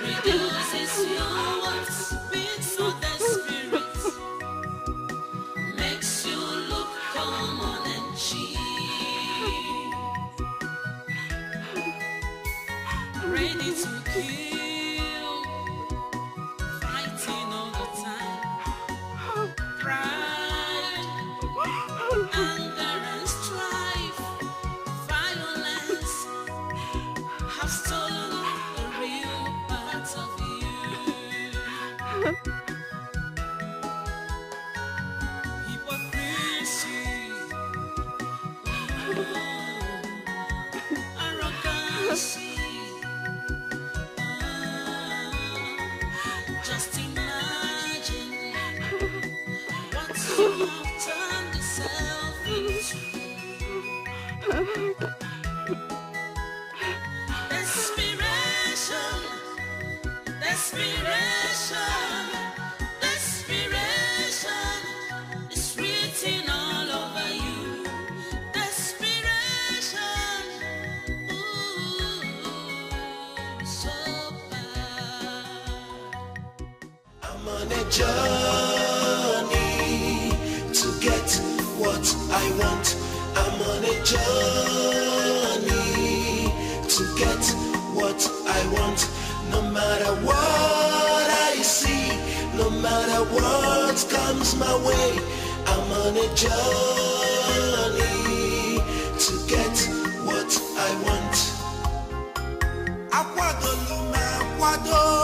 reduces your wants. Being so desperate makes you look common and cheap. Ready to kill, fighting all the time. Pride, anger and strife, violence have stolen the real part of you. Hypocrisy, arrogancy. Just imagine what you have Journey to get what I want. I'm on a journey to get what I want. No matter what I see, no matter what comes my way, I'm on a journey to get what I want. Akwadoluma kwado.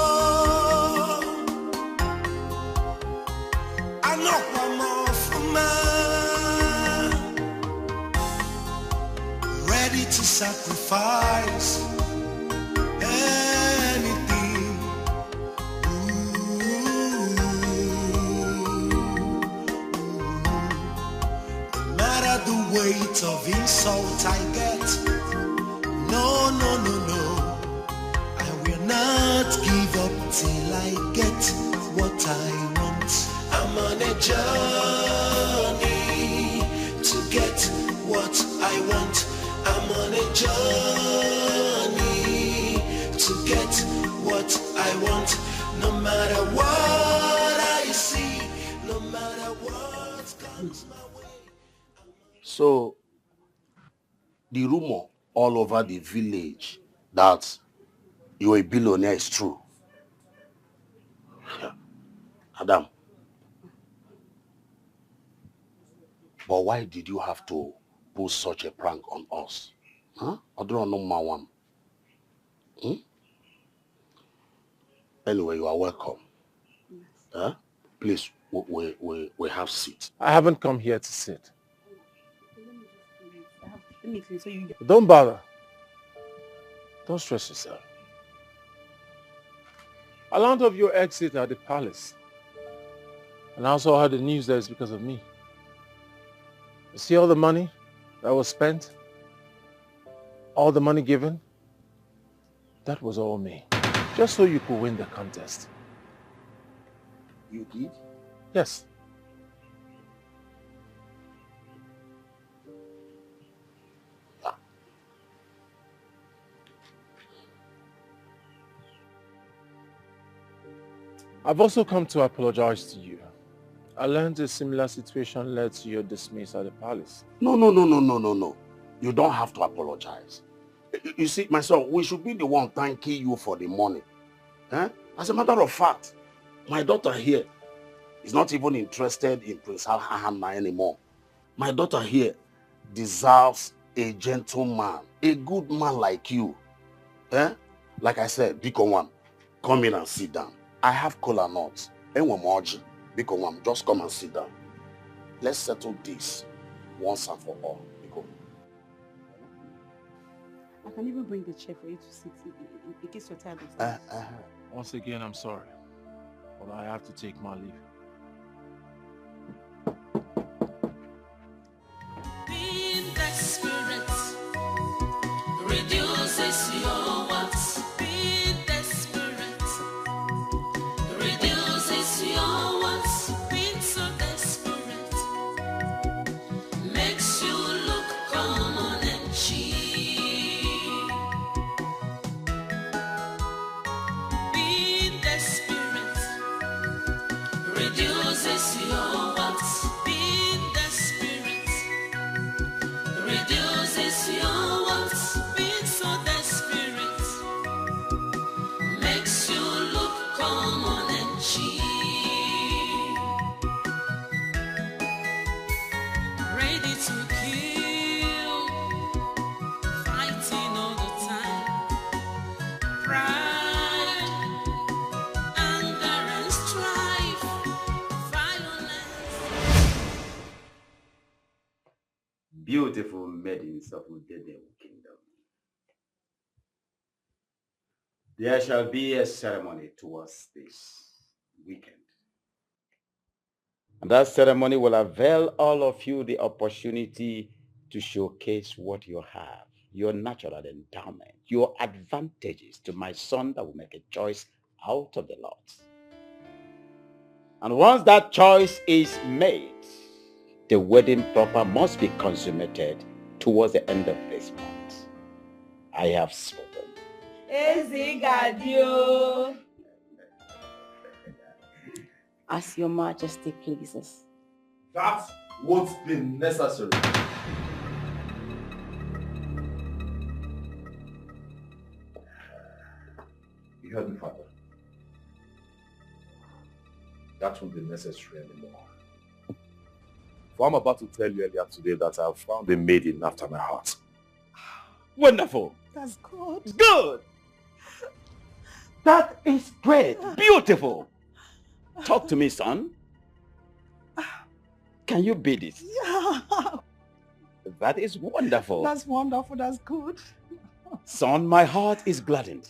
Ready to sacrifice anything. No matter the weight of insult I get, no, no, no, no, I will not give up till I get what I want. I'm on a journey to get what I want. I'm on a journey to get what I want. No matter what I see, no matter what comes my way. So, the rumor all over the village that you're a billionaire is true. Adam. But why did you have to pull such a prank on us? Huh? I don't know my one. Anyway, you are welcome. Huh? Please, we have seat. I haven't come here to sit. So you... Don't bother. Don't stress yourself. I learned of your exit at the palace. And I also heard the news that it's because of me. You see all the money that was spent? All the money given? That was all me. Just so you could win the contest. You did? Yes. I've also come to apologize to you. I learned a similar situation led to your dismiss at the palace. No. You don't have to apologize. You see, my son, we should be the one thanking you for the money. Eh? As a matter of fact, my daughter here is not even interested in Prince Hanna anymore. My daughter here deserves a gentleman, a good man like you. Eh? Like I said, Biko One, come in and sit down. I have cola nuts. Biko One, just come and sit down. Let's settle this once and for all. Biko. I can even bring the chair for you to sit in case you're tired of this. Once again, I'm sorry. But I have to take my leave. Being desperate reduces your wants. Being desperate reduces your wants. Being so desperate makes you look common and cheap. Being desperate reduces your wants. Being desperate reduces your wants. Being so desperate makes you look common and cheap. Ready to kill, fighting all the time. Pride, anger and strife, violence. Beautiful maidens of Udede Kingdom. There shall be a ceremony towards this weekend. And that ceremony will avail all of you the opportunity to showcase what you have, your natural endowment, your advantages to my son that will make a choice out of the lot. And once that choice is made, the wedding proper must be consummated towards the end of this month. I have spoken. Ezigadio. As your majesty pleases. That won't be necessary. You heard me, Father. That won't be necessary anymore. For I'm about to tell you earlier today that I've found a maiden after my heart. Wonderful. That's good. Good. That is great. Beautiful. Talk to me, son. Can you beat it? Yeah. That is wonderful. That's wonderful. That's good. Son, my heart is gladdened.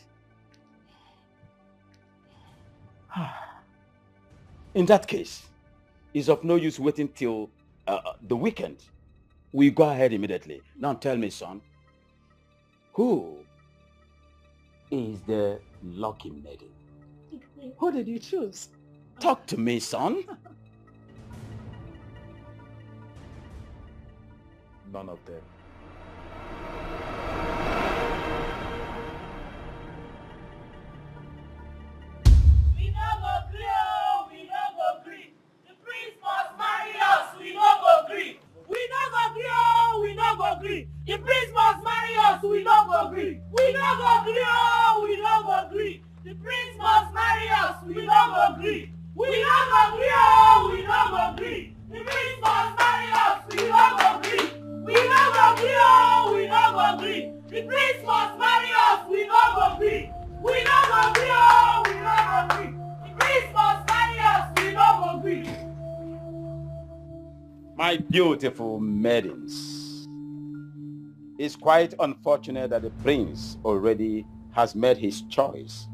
In that case, it's of no use waiting till the weekend. We go ahead immediately. Now tell me, son, who is the lucky maiden? Who did you choose? Talk to me, son. None of them. We no go gree, oh, we no go gree. The prince must marry us, we no go gree. We no go gree, oh, we no go gree. The prince must marry us, we no go gree. We no go gree, oh, we no go gree. The prince must marry us, we no go gree. We no go gree, oh, we no go gree. The prince must marry us, we no go gree. We no go gree, oh, we no go gree. The prince must marry us, we no go gree. We no go gree, oh, we no go gree. The prince must marry us, we no go gree. My beautiful maidens, it's quite unfortunate that the prince already has made his choice,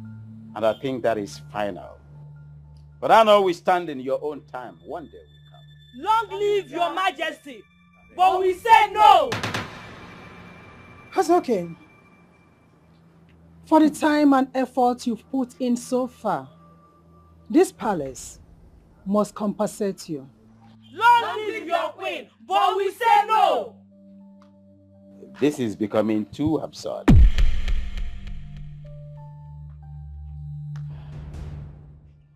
and I think that is final. But I know we stand in your own time. One day will come. Long live your majesty, but we say no. That's okay. For the time and effort you've put in so far, this palace must compensate you. Long live your queen, but we say no. This is becoming too absurd.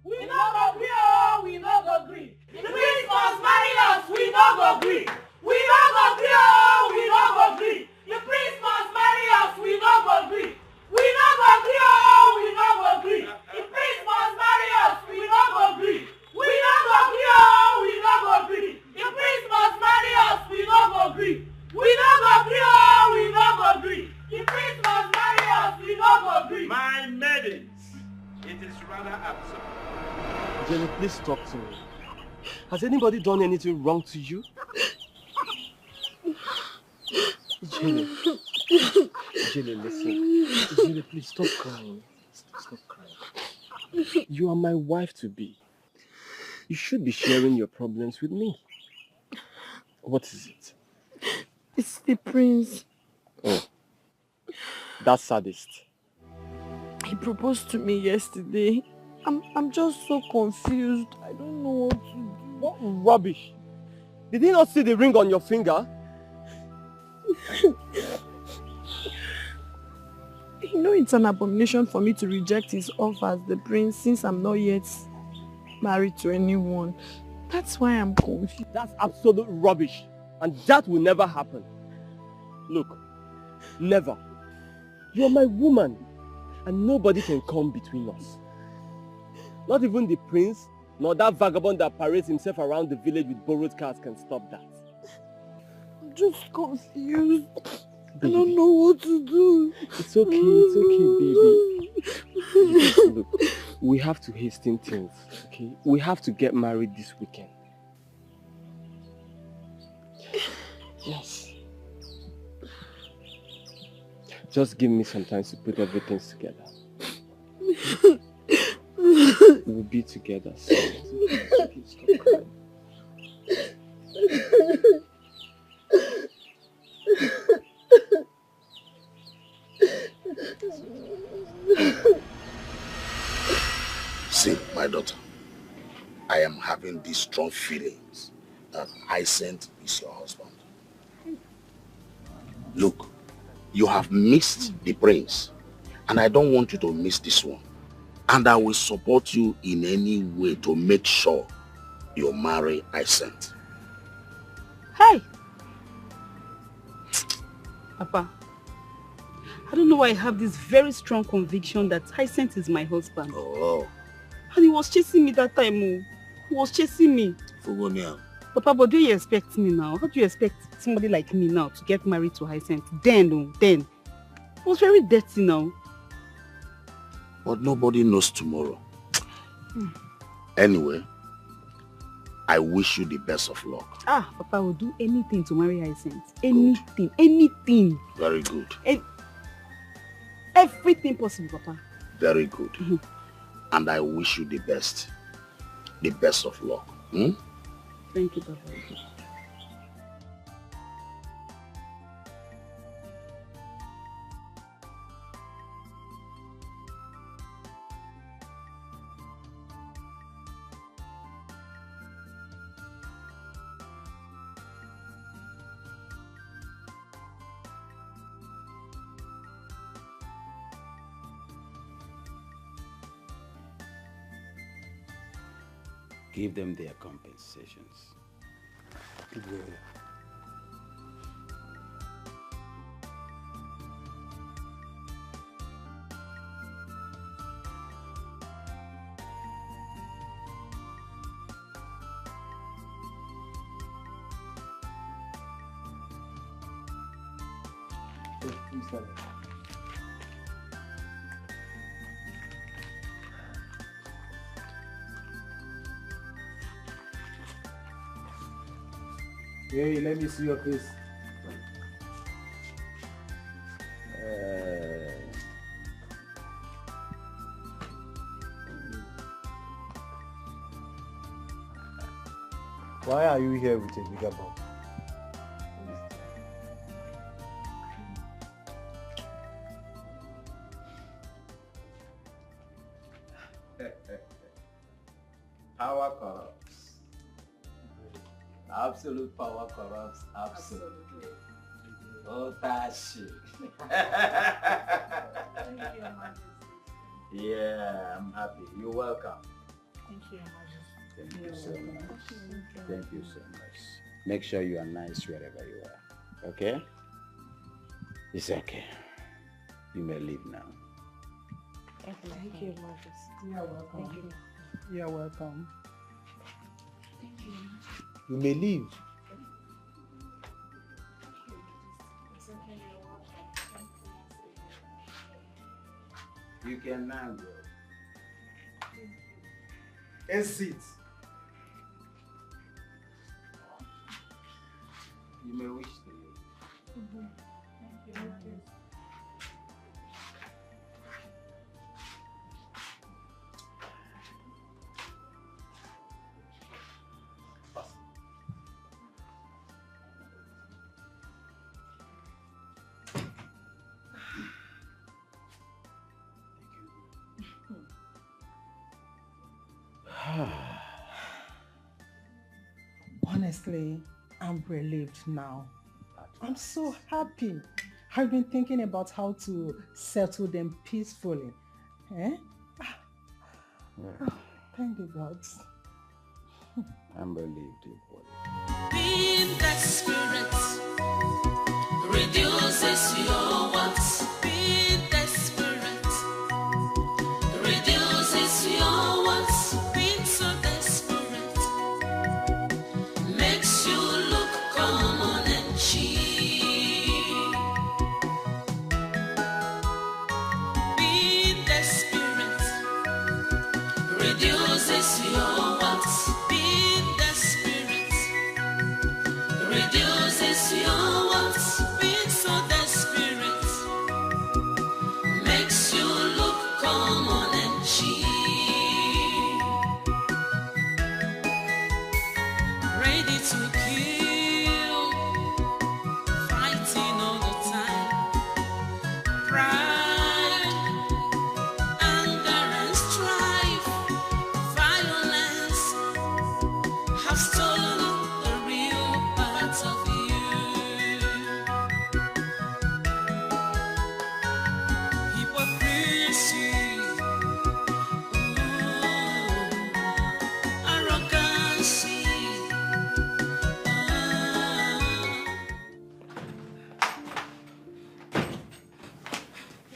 We no go gree, oh, we no go gree. The prince must marry us, we no go gree. We no go gree, oh, we no go gree. The prince must marry us, we no go gree. We no go gree, oh, we no go gree. The prince must marry us, we no go gree. We no go gree, oh, we no go gree. The prince must marry us, we no go gree. We no go gree, oh, we no go gree. The prince must marry us, we no go gree. My maidens, it is rather absurd. Jenny, please talk to me. Has anybody done anything wrong to you? Jenny. Jenny, listen. Jenny, please stop crying. Stop crying. You are my wife-to-be. You should be sharing your problems with me. What is it? It's the prince. Oh. That sadist. He proposed to me yesterday. I'm just so confused. I don't know what to do. What rubbish. Did he not see the ring on your finger? You know it's an abomination for me to reject his offer as the prince since I'm not yet married to anyone. That's why I'm confused. That's absolute rubbish. And that will never happen. Look, never. You're my woman. And nobody can come between us. Not even the prince, nor that vagabond that parades himself around the village with borrowed cars can stop that. I'm just confused. Baby. I don't know what to do. It's okay, baby. Look, we have to hasten things, okay? We have to get married this weekend. Yes. Just give me some time to put everything together. We'll be together soon. Stop crying. See, my daughter, I am having these strong feelings that Hyacinth is your husband. Look, you have missed the prince, and I don't want you to miss this one. And I will support you in any way to make sure you marry Hyacinth. Hey! Papa, I don't know why I have this very strong conviction that Hyacinth is my husband. Oh. And he was chasing me that time. Oh. He was chasing me. Papa, but do you expect me now? How do you expect somebody like me now to get married to Hyacinth? Then. It was very dirty now. But nobody knows tomorrow. Anyway, I wish you the best of luck. Papa, I will do anything to marry Hyacinth. Anything. Anything. Very good. Everything possible, Papa. Very good. And I wish you the best. The best of luck. Thank you, Papa. Give them their compensations. Hey, let me see your face. Why are you here with a bigger bomb? Power corrupts. Absolute power corrupts absolutely. Oh, that shit. Thank you, Your Majesty. Yeah, I'm happy. You're welcome. Thank you, Your Majesty. Thank you so much. Thank you so much. Make sure you are nice wherever you are. Okay? It's okay. You may leave now. Thank you, Your Majesty. You're welcome. Thank you. You're welcome. Thank you. You may leave. It's okay, you're welcome. You can now go. Exit. You may wish to leave. Thank you. Honestly, I'm relieved now. I'm so happy. I've been thinking about how to settle them peacefully. Eh? Oh, thank you, God. I'm relieved, dear boy. Being desperate reduces your wants. Being desperate reduces your wants. Being so desperate makes you look common and cheap. Being desperate reduces your wants. Being desperate reduces your wants. Being so desperate makes you look common and cheap. Ready to kill.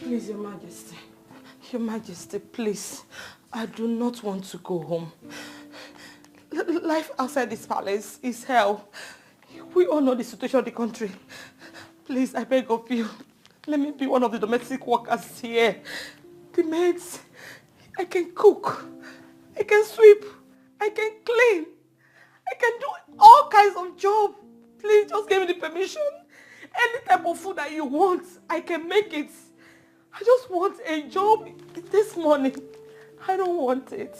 Please, Your Majesty. Your Majesty, please. I do not want to go home. Life outside this palace is hell. We all know the situation of the country. Please, I beg of you, let me be one of the domestic workers here. The maids, I can cook, I can sweep, I can clean, I can do all kinds of jobs. Please, just give me the permission. Any type of food that you want, I can make it. I just want a job this morning. I don't want it.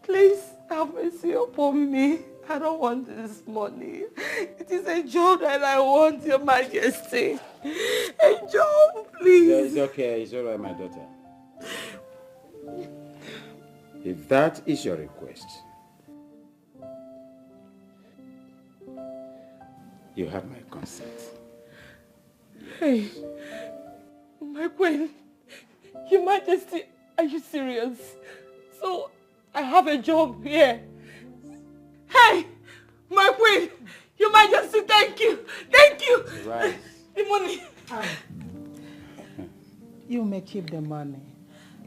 Please have mercy upon me. I don't want this money. It is a job that I want, Your Majesty. A job, please. It's okay. It's all right, my daughter. If that is your request, you have my consent. Hey, my queen, Your Majesty, are you serious? So, I have a job here. Hey, my queen, Your Majesty, thank you. Thank you. Right. The money. You may keep the money.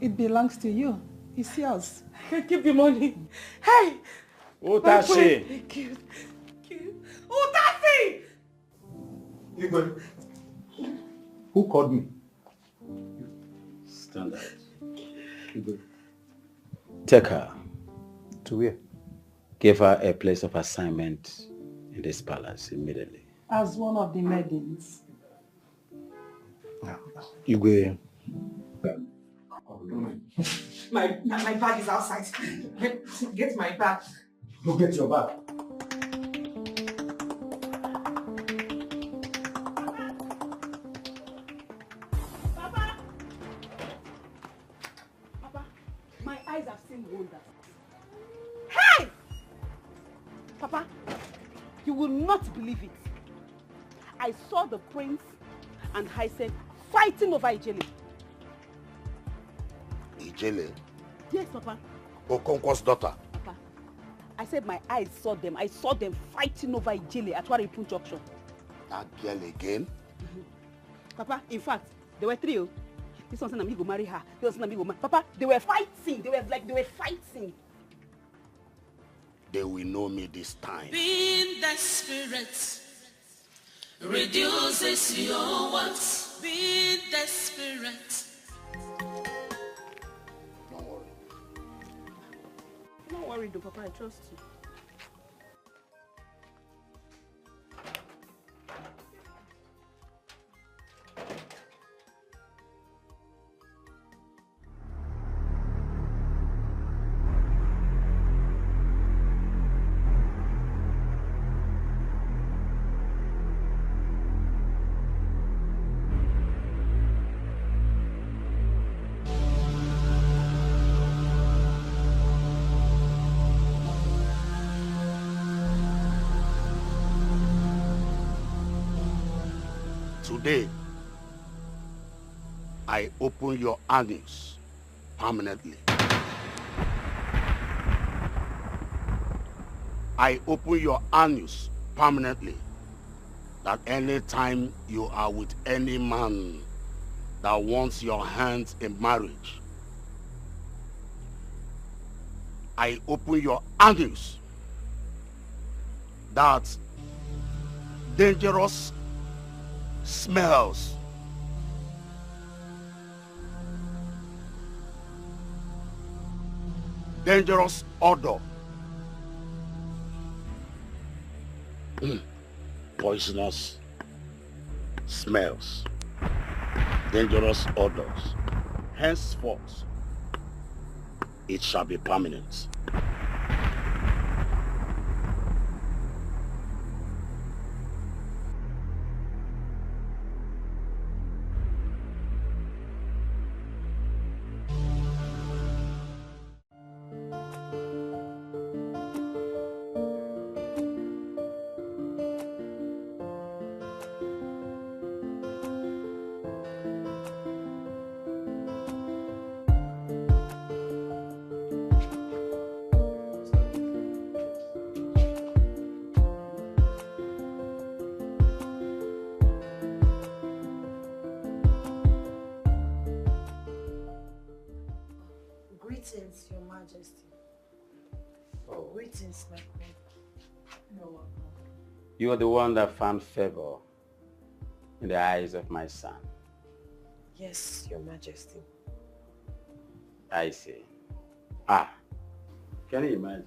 It belongs to you. It's yours. I can keep the money. Hey, Utashi. Thank you. Thank you. Utashi! Igwe, who called me? Stand out. Igwe. Take her. To where? Give her a place of assignment in this palace immediately. As one of the maidens. Igwe. My bag is outside. Get my bag. Go get your bag. My eyes have seen wonders. Hey! Papa, you will not believe it. I saw the prince and Hyacinthe fighting over Ijele. Ijele? Yes, Papa. Okonkwo's daughter? Papa, I said my eyes saw them. I saw them fighting over Ijele at Waripun Junction. That girl again? Papa, in fact, there were three. This one said I'm going to marry her. This one said I'm going to marry. Papa, they were fighting. They were fighting. They will know me this time. Being desperate reduces your wants. Being desperate. Don't worry. Don't worry, though, Papa. I trust you. Today, I open your anus permanently. I open your anus permanently. That any time you are with any man that wants your hands in marriage, I open your anus. That dangerous smells, dangerous odor, poisonous smells, dangerous odors. Henceforth, it shall be permanent. Majesty. Oh. Greetings, my queen. You're welcome. You are the one that found favor in the eyes of my son. Yes, Your Majesty. I see. Ah, can you imagine?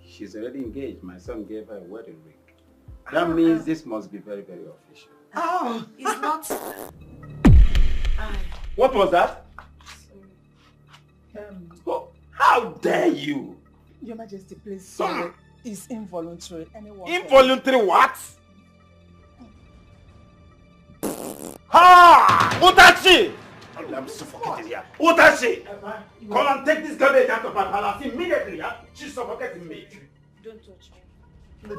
She's already engaged. My son gave her a wedding ring. That means this must be very, very official. Oh, it's not. What was that? Oh, how dare you? Your Majesty, please. Sorry. It's involuntary. Anyone Involuntary what? Ha! Utachi! I'm suffocated here. Utachi! Come and take this garbage out of my palace immediately. Huh? She's suffocating me. Don't touch me.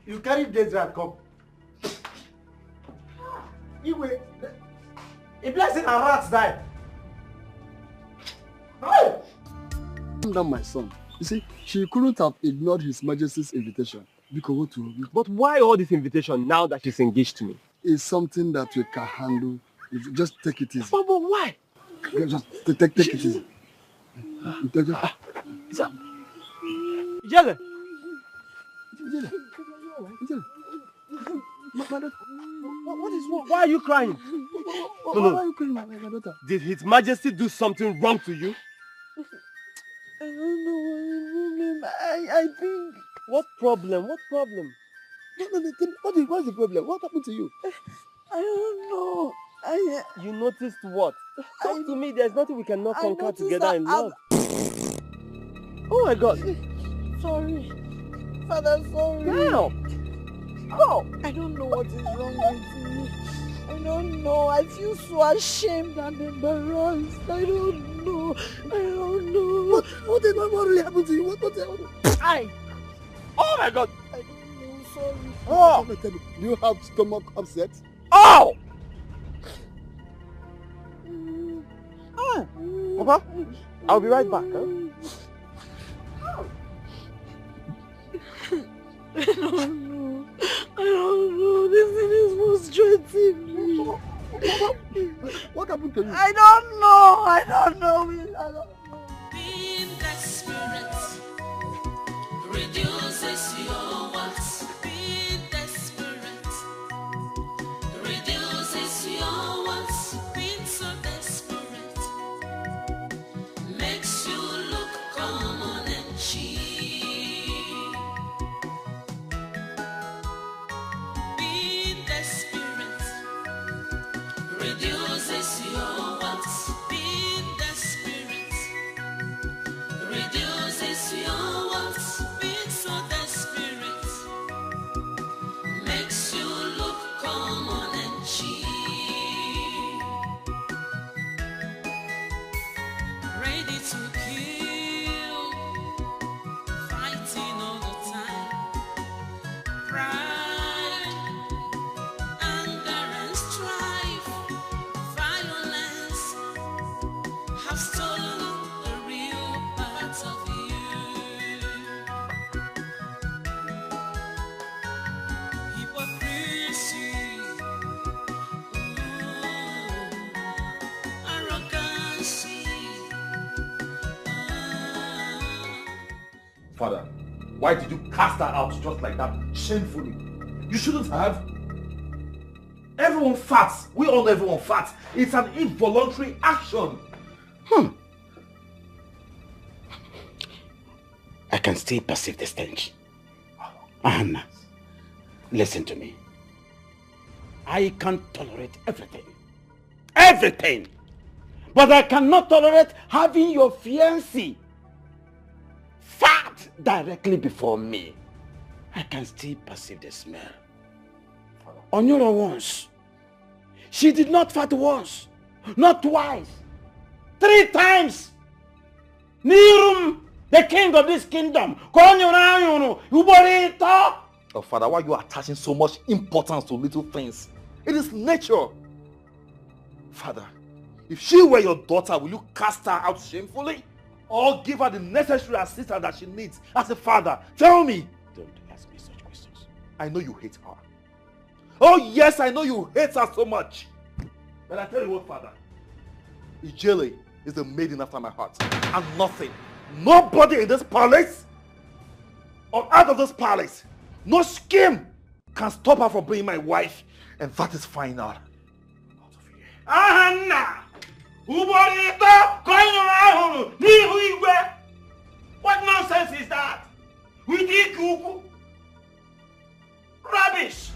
You carry this rat, come. Iwe, a blessing and rats die. Calm down, my son. You see, she couldn't have ignored His Majesty's invitation. But why all this invitation now that she's engaged to me? It's something that we can handle. Just take it easy. But why? Just take it easy. Ijele! What is wrong? Why are you crying? Why are you crying, my daughter? Did His Majesty do something wrong to you? I don't know what I think. What problem? What problem? What's the problem? What happened to you? I don't know. You noticed what? Talk to me. There's nothing we cannot conquer together in love. Oh my God. Sorry. Father, sorry. Now. Oh, I don't know what is wrong with me. I don't know. I feel so ashamed and embarrassed. I don't know. What really happened to you? What happened? Oh my God. I don't know. Sorry. Oh. Do you have stomach upset? Oh! Papa, I'll be right back, huh? I don't know. This thing is frustrating me. What happened to you? I don't know. Being desperate reduces your wants. Being desperate reduces your wants. Being so desperate makes you look common and cheap. Being desperate reduces your wants. Being desperate reduces your wants. Being so desperate makes you look common and cheap. Ready to kill, fighting all the time. Pride, anger and strife, violence have stolen the real part of you. Hypocrisy, arrogancy. Father, why did you cast her out just like that, shamefully? You shouldn't have. Everyone farts. We all know everyone farts. It's an involuntary action. I can still perceive the stench. Anna, listen to me. I can tolerate everything. Everything! But I cannot tolerate having your fiancé fart directly before me. I can still perceive the smell. Onyoro once. She did not fart once. Not twice. 3 times. Nirum, the king of this kingdom. Oh, Father, why are you attaching so much importance to little things? It is nature. Father, if she were your daughter, will you cast her out shamefully? Or give her the necessary assistance that she needs as a father? Tell me. Don't ask me such questions. I know you hate her. Oh yes, I know you hate her so much. But I tell you what, Father. Ijele is the maiden after my heart. And nothing, Nobody in this palace or out of this palace, no scheme can stop her from being my wife, and that is final. Ahanna! Uborito koinyo nihu igwe. What nonsense is that? We did Google. Rubbish.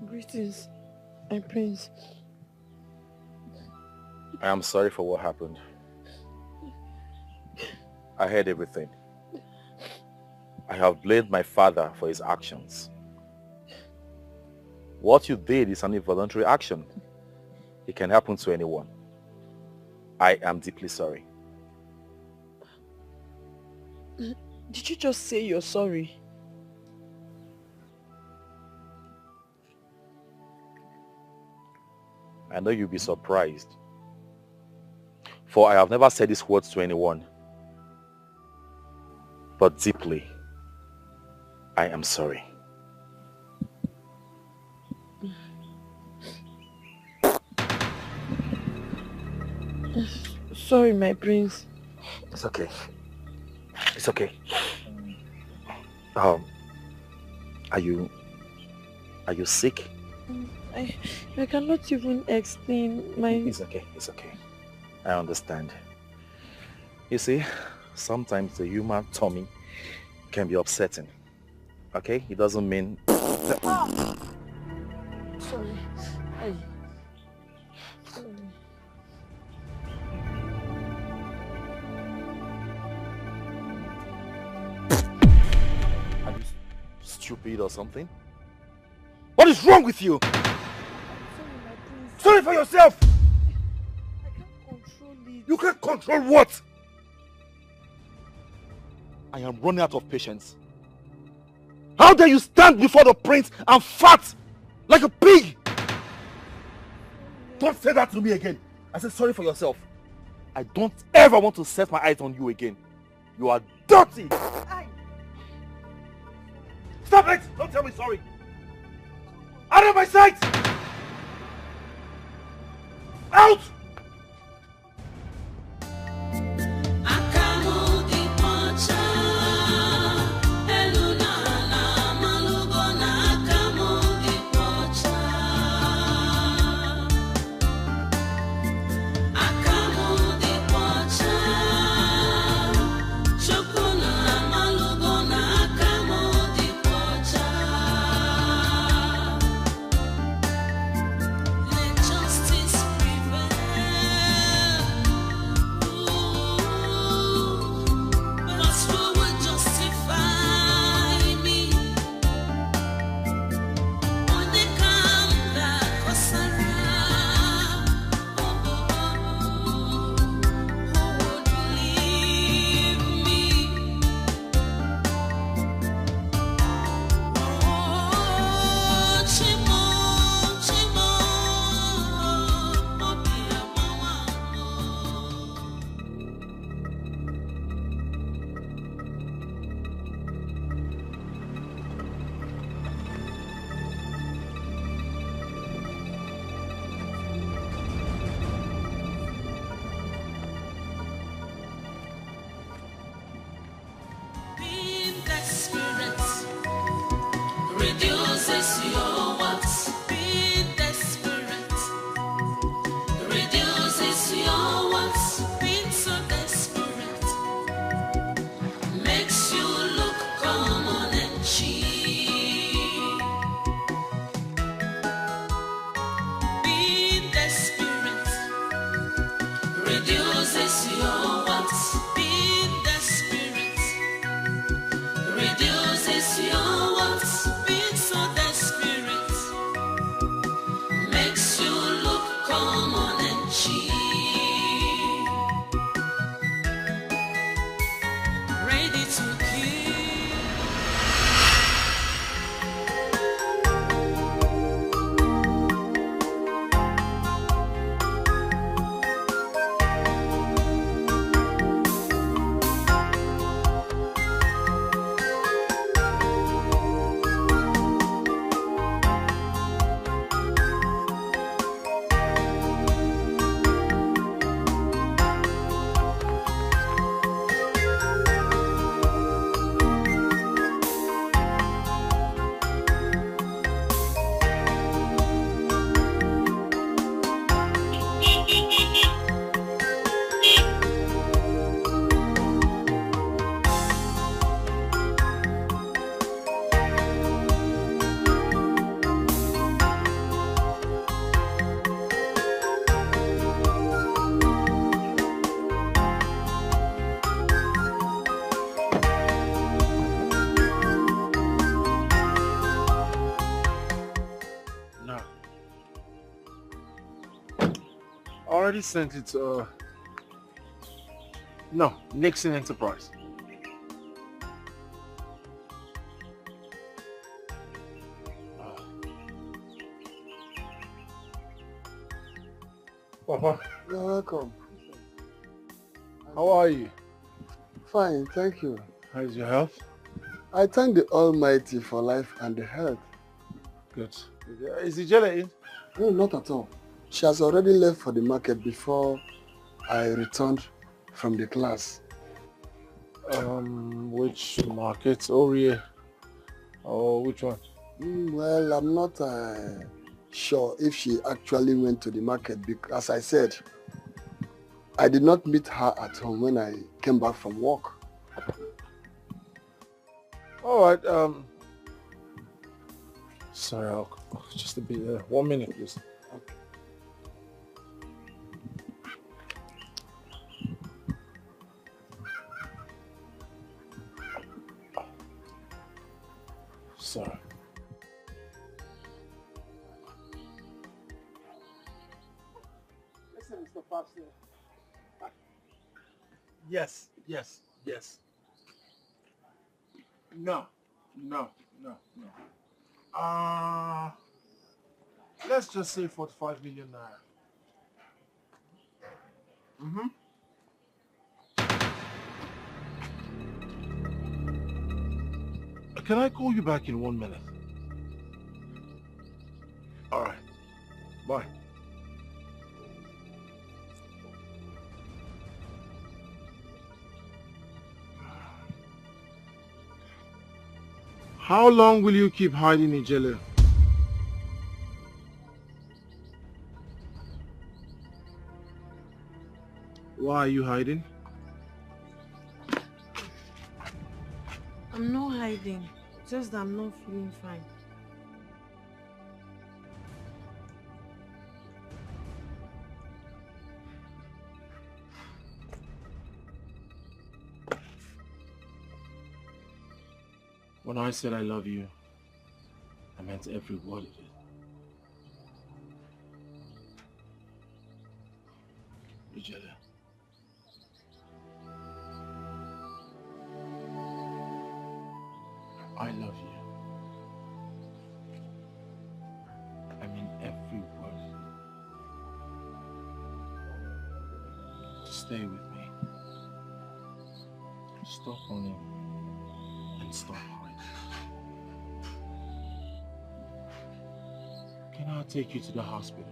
Greetings, my prince. I am sorry for what happened. I heard everything. I have blamed my father for his actions. What you did is an involuntary action. It can happen to anyone. I am deeply sorry. Did you just say you're sorry? I know you'll be surprised. For I have never said these words to anyone. But deeply, I am sorry. Sorry, my prince. It's okay. It's okay. Are you sick? I cannot even explain my... It's okay, it's okay. I understand. You see, sometimes the human tummy can be upsetting. Okay? It doesn't mean... Sorry. Sorry. Are you stupid or something? What is wrong with you? Sorry for yourself! I can't control it. You can't control what? I am running out of patience. How dare you stand before the prince and fart like a pig? Don't say that to me again. I said sorry for yourself. I don't ever want to set my eyes on you again. You are dirty! Stop it! Don't tell me sorry! Out of my sight! Out! Let justice prevail. already sent it to... No, Nixon Enterprise. Papa. You're welcome. How are you? Fine, thank you. How's your health? I thank the Almighty for life and the health. Good. Is Ijele in? No, not at all. She has already left for the market before I returned from the class. Which market? Orie? Or which one? Well, I'm not sure if she actually went to the market because, as I said, I did not meet her at home when I came back from work. All right. Sorry, just a bit. 1 minute, please. Okay. Sorry. Listen, Mr. Pastor. Yes. No. Let's just say 45 million naira. Can I call you back in 1 minute? All right. Bye. How long will you keep hiding Ijele? Why are you hiding? I'm not hiding. Just that I'm not feeling fine. When I said I love you, I meant every word of it. Ijele. I love you. I mean every word. Stay with me. Stop running and stop hiding. Can I take you to the hospital?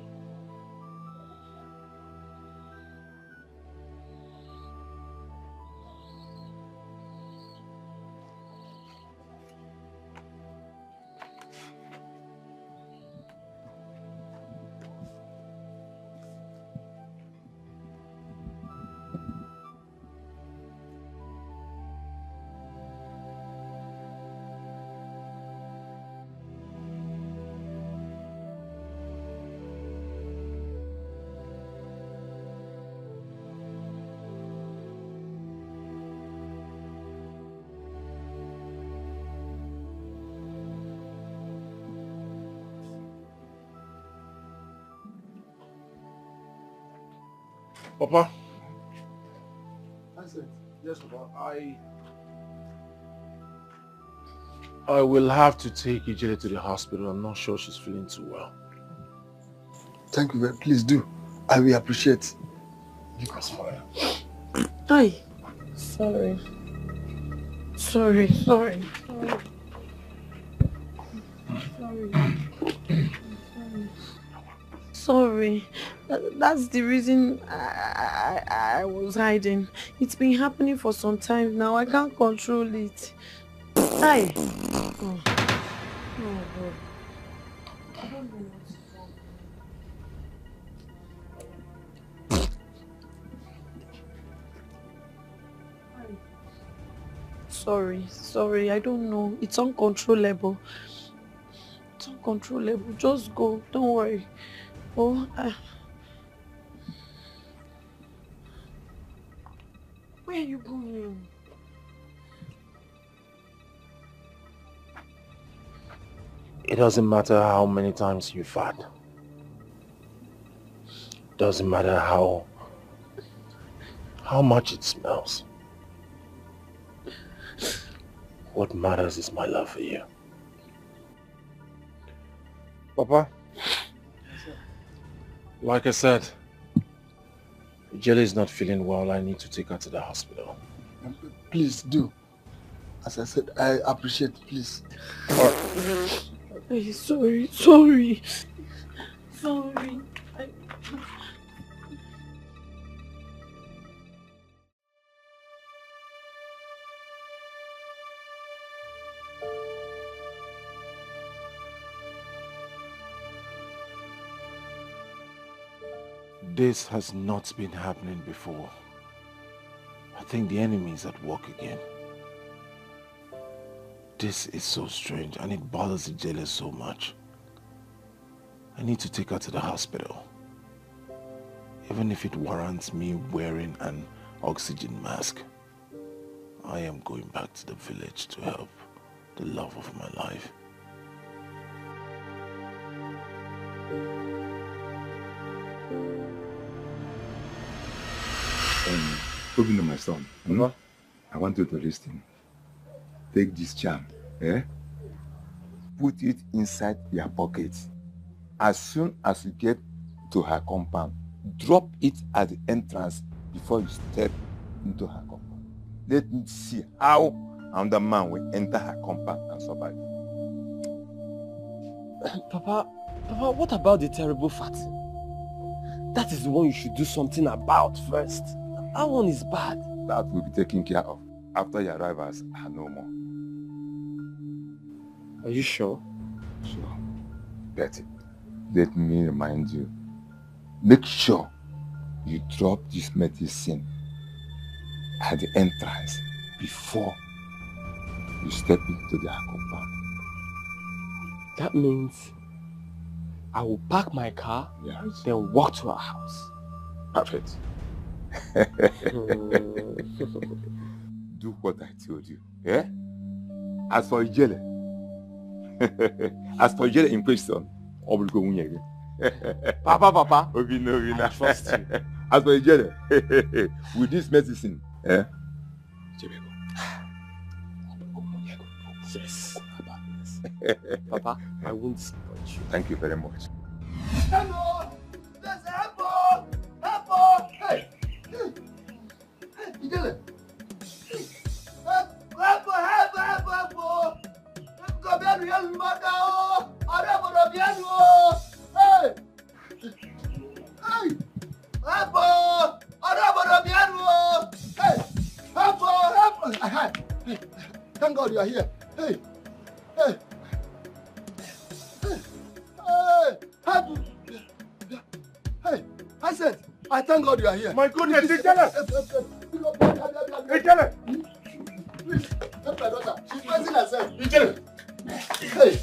Papa? That's it. Yes, Papa. I will have to take Ijele to the hospital. I'm not sure she's feeling too well. Thank you. Please do. I will appreciate. That's fine. Hi. Sorry. Sorry. That's the reason I was hiding. It's been happening for some time now. I can't control it. Hi. Oh God. I don't know what's wrong. Sorry. I don't know. It's uncontrollable. Just go. Don't worry. Where are you going? It doesn't matter how many times you fart. Doesn't matter how much it smells. What matters is my love for you. Papa, like I said, Jelly is not feeling well. I need to take her to the hospital. Please do. As I said, I appreciate, please. Hey, sorry. This has not been happening before. I think the enemy is at work again. This is so strange and it bothers the jailer so much. I need to take her to the hospital. Even if it warrants me wearing an oxygen mask. I am going back to the village to help the love of my life. Obino, my son, I want you to listen. Take this charm, put it inside your pocket. As soon as you get to her compound, drop it at the entrance before you step into her compound. Let me see how another man will enter her compound and survive. Papa, what about the terrible Fatima? That is the one you should do something about first. That one is bad. That will be taken care of after your arrivals are no more. Are you sure? Sure. Betty, let me remind you. Make sure you drop this medicine at the entrance before you step into their compound. That means I will park my car, then walk to our house. Perfect. Do what I told you. As for Ijele, in question, Papa. I trust you. As for Ijele, with this medicine, Yes. Papa, I won't support you. Thank you very much. Hello! There's help! Hey! Ijele! Help! Come here, real mother! Hey! Help! Help! Thank God you are here. Hey! Help! Hey! I said, I thank God you are here. My goodness, Ijele! Ijele! Please, help my daughter. She's pressing herself. Ijele! Hey!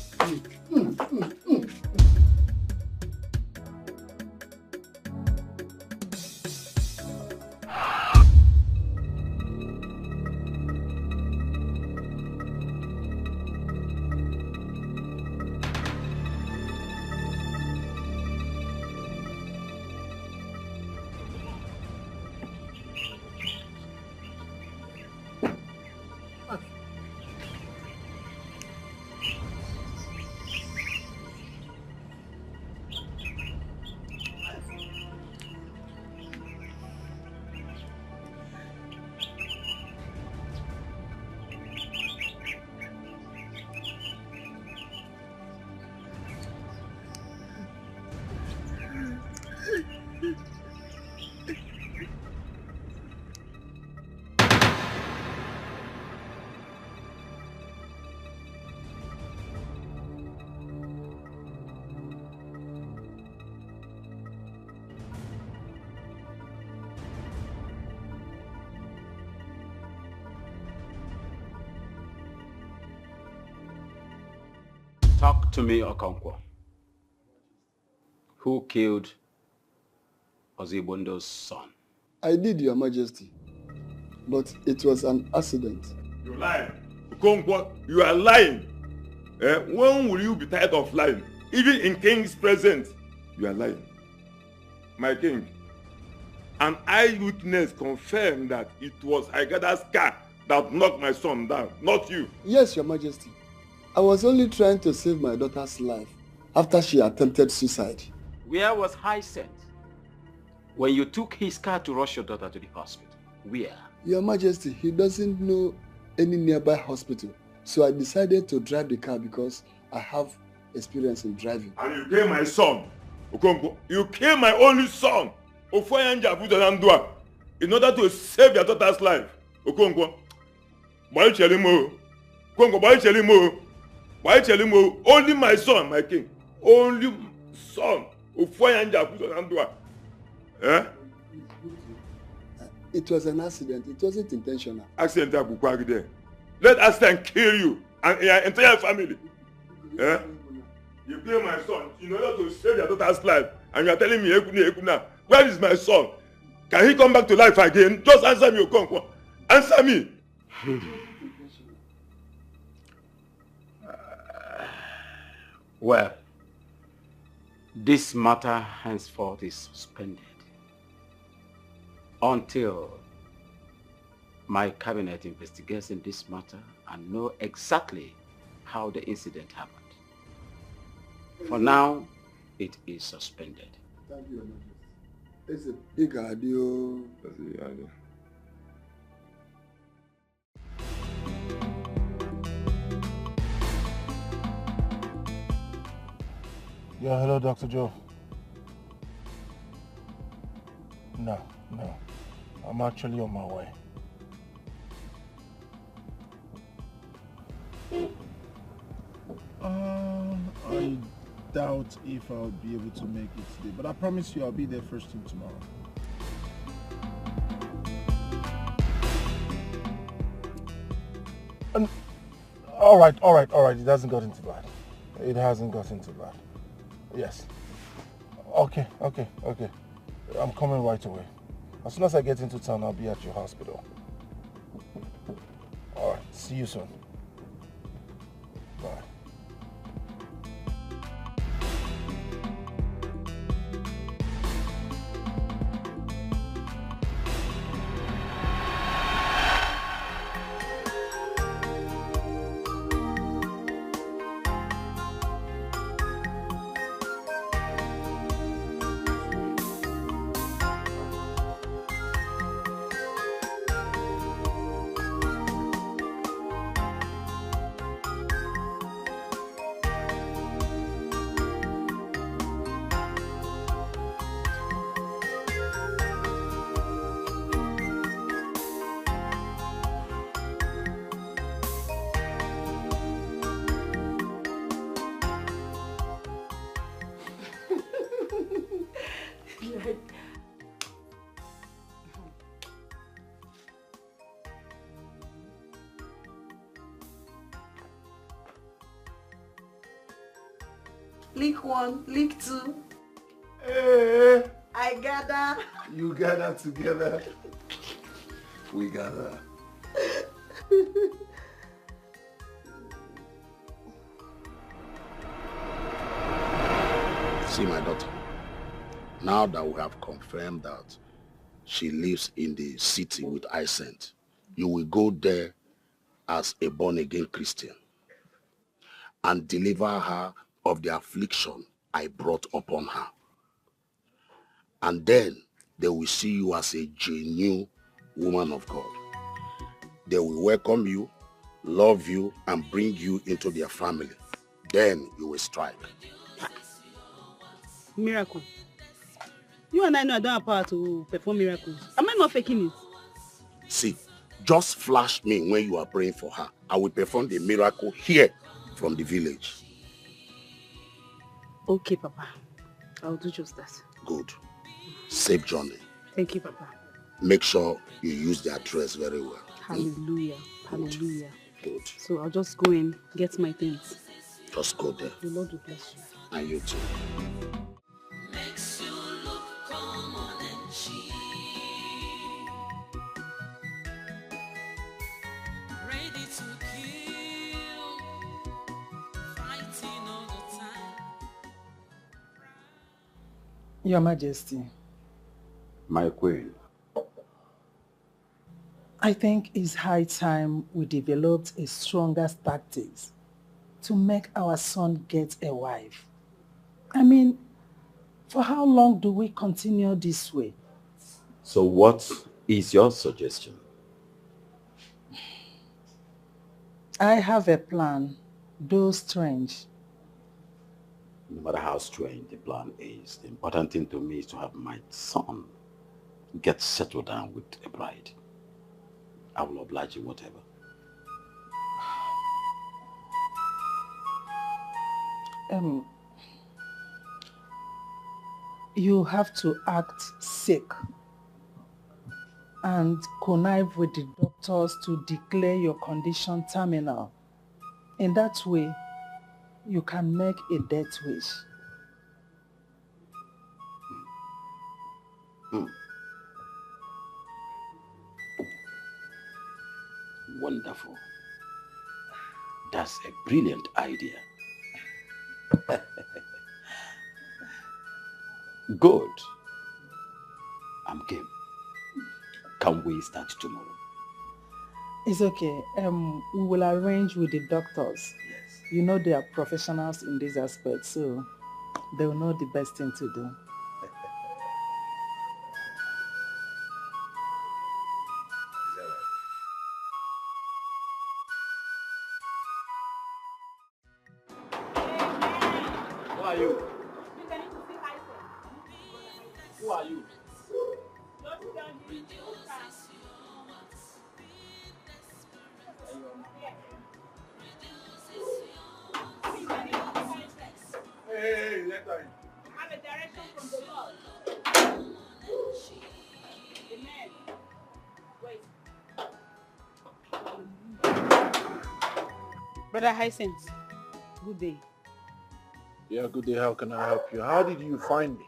Talk to me, Okonkwo. Who killed Ozibondo's son? I did, Your Majesty. But it was an accident. You're lying. Okonkwo, you are lying. When will you be tired of lying? Even in king's presence, you are lying. my king. An eyewitness confirmed that it was Aigada's car that knocked my son down, not you. Yes, Your Majesty. I was only trying to save my daughter's life after she attempted suicide. Where was Hyacinth when you took his car to rush your daughter to the hospital? Where? Your Majesty, he doesn't know any nearby hospital. So I decided to drive the car because I have experience in driving. And you killed my son, Okonkwo. You killed my only son, Ofoyanja Fujanandua, in order to save your daughter's life, Okonkwo. Why tell him more? Okonkwo, why tell him more? Why tell him more? Only my son, my king. Only son, Ofoyanja Fujanandua. Eh? It was an accident. It wasn't intentional. Accident there. Let accident kill you and your entire family. Eh? You kill my son in order to save your daughter's life, and you are telling me, Ekuna, where is my son? Can he come back to life again? Just answer me, Okonkwo. Answer me. Well, this matter henceforth is suspended until my cabinet investigates in this matter and know exactly how the incident happened. For now, it is suspended. Thank you, It's a big idea. Yeah, hello, Dr. Joe. No. I'm actually on my way. I doubt if I'll be able to make it today, but I promise you I'll be there first thing tomorrow. All right. It hasn't gotten too bad. It hasn't gotten too bad. Yes. Okay. I'm coming right away. As soon as I get into town, I'll be at your hospital. All right. See you soon. Bye. Lick 1, lick 2. Hey, I gather. you gather together. We gather. See my daughter, now that we have confirmed that she lives in the city with Hyacinth, you will go there as a born-again Christian and deliver her of the affliction I brought upon her. And then they will see you as a genuine woman of God. They will welcome you, love you, and bring you into their family. Then you will strike. Miracle. You and I know I don't have power to perform miracles. Am I not faking it? See, just flash me when you are praying for her. I will perform the miracle here from the village. Okay, Papa. I'll do just that. Good. Safe journey. Thank you, Papa. Make sure you use the address very well. Hallelujah. Hallelujah. Good. So I'll just go and get my things. Just go there. The Lord will bless you. And you too. Makes you look common and cheap. Ready to kill, fighting all the time. Your Majesty, My queen. I think it's high time we developed a stronger tactics to make our son get a wife. I mean, for how long do we continue this way? So what is your suggestion? I have a plan, though strange. No matter how strange the plan is, the important thing to me is to have my son get settled down with a bride. I will oblige you whatever. You have to act sick and connive with the doctors to declare your condition terminal. In that way, you can make a death wish. Wonderful. That's a brilliant idea. Good. I'm game. Can we start tomorrow? It's okay. We will arrange with the doctors. Yes. You know they are professionals in this aspect, so they will know the best thing to do. Who are you? Who are you? Hey, let her in. Have a direction from the Lord. Amen. Wait. Brother Hyacinth, good day. Yeah, good day. How can I help you? How did you find me?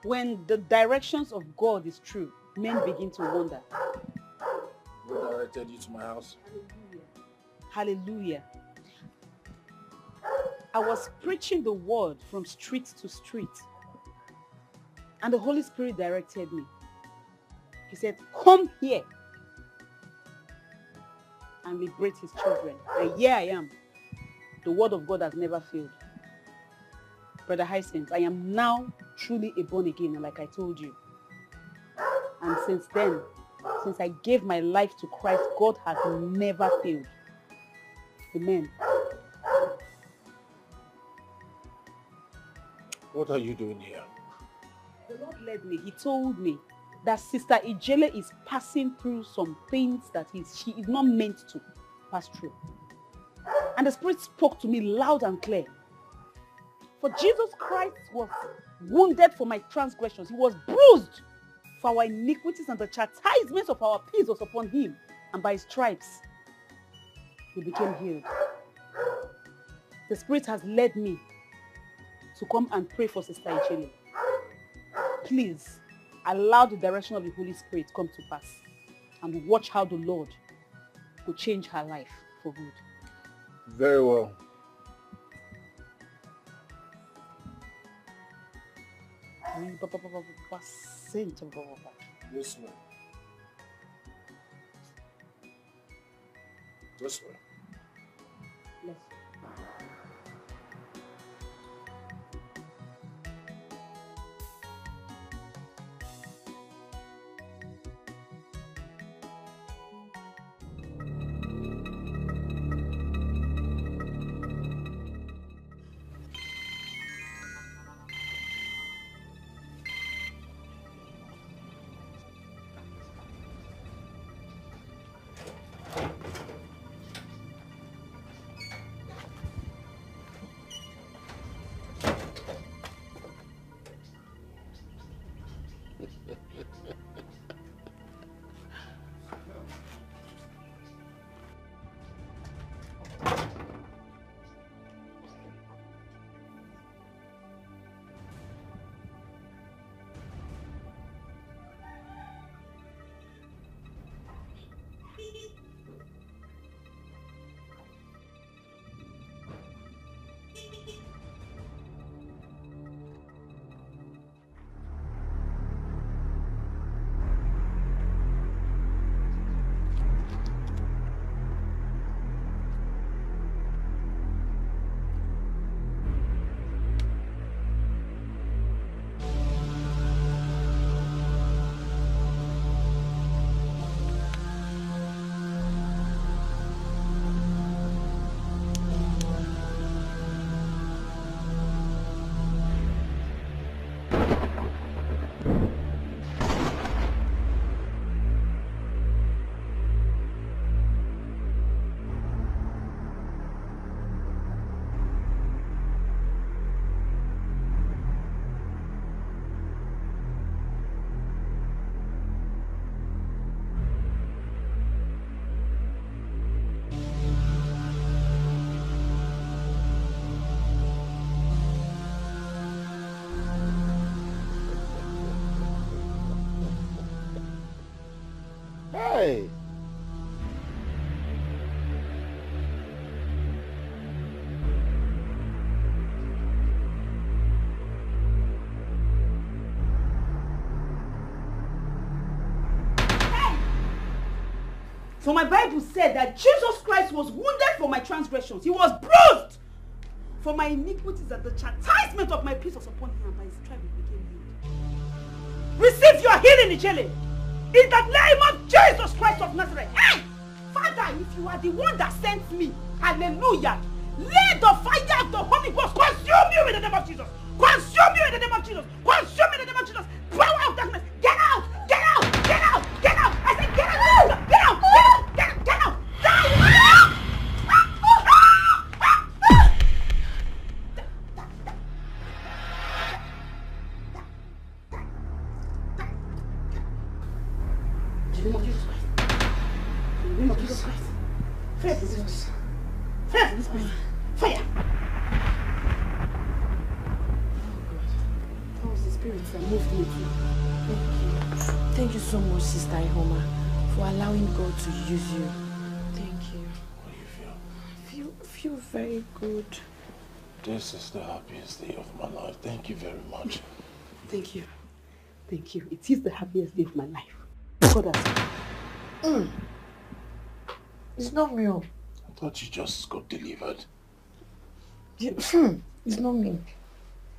When the directions of God is true, men begin to wonder. Who directed you to my house? Hallelujah. I was preaching the word from street to street, and the Holy Spirit directed me. He said, come here and liberate his children. And here I am. The word of God has never failed. Brother Hyacinth, I am now truly a born again, like I told you. And since then, since I gave my life to Christ, God has never failed. Amen. What are you doing here? The Lord led me. He told me that Sister Ijele is passing through some things that she is not meant to pass through. And the Spirit spoke to me loud and clear. For Jesus Christ was wounded for my transgressions. He was bruised for our iniquities, and the chastisement of our peace was upon him. And by his stripes, we became healed. The Spirit has led me to come and pray for Sister Ijele. Please, allow the direction of the Holy Spirit come to pass. And watch how the Lord will change her life for good. Very well. This way. This way. Yes. For my Bible said that Jesus Christ was wounded for my transgressions. He was bruised for my iniquities, and the chastisement of my peace was upon him, and by his stripes he became healed. Receive your healing, Ijele, in the name of Jesus Christ of Nazareth. Hey! Father, if you are the one that sent me, hallelujah, let the fire of the Holy Ghost consume you in the name of Jesus. Consume you in the name of Jesus. Consume you in the name of Jesus. Power of darkness, get out! Get out! Get out! Get out! I said get out! Get out! Get out! Get out! Get out! In the name of Jesus Christ. In the name of Jesus Christ. Fire for this place. Fire for this place. Fire! That was the spirit that moved me too. Thank you. Thank you so much, Sister Ihoma, for allowing God to use you. Thank you. How do you feel? I feel very good. This is the happiest day of my life. Thank you very much. Thank you. Thank you. It is the happiest day of my life. God has... It's not me. I thought you just got delivered. It's not me.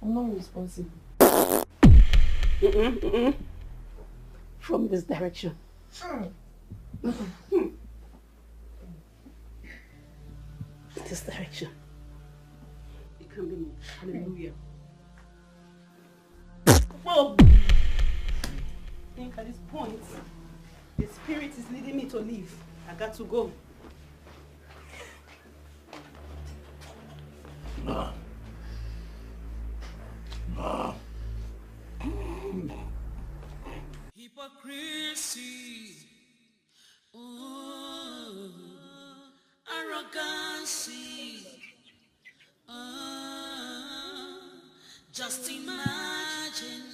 I'm not responsible. From this direction. This direction. It can be me. Hallelujah. Oh. I think at this point, the spirit is leading me to leave. I got to go. Ma. Hypocrisy, arrogancy, just imagine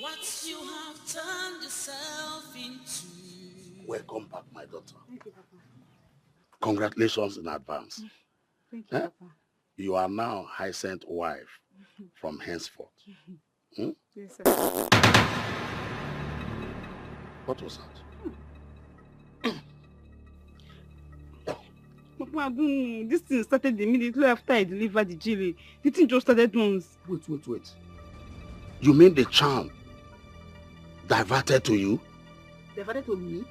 what you have turned yourself into. Welcome back, my daughter. Thank you, Papa. Congratulations in advance. Thank you, Papa. You are now Hyacinth's wife from henceforth. Hmm? Yes, sir. What was that? Papa, I don't know. This thing started immediately after I delivered the jelly. The thing just started once. Wait. You mean the charm diverted to you? Diverted to me?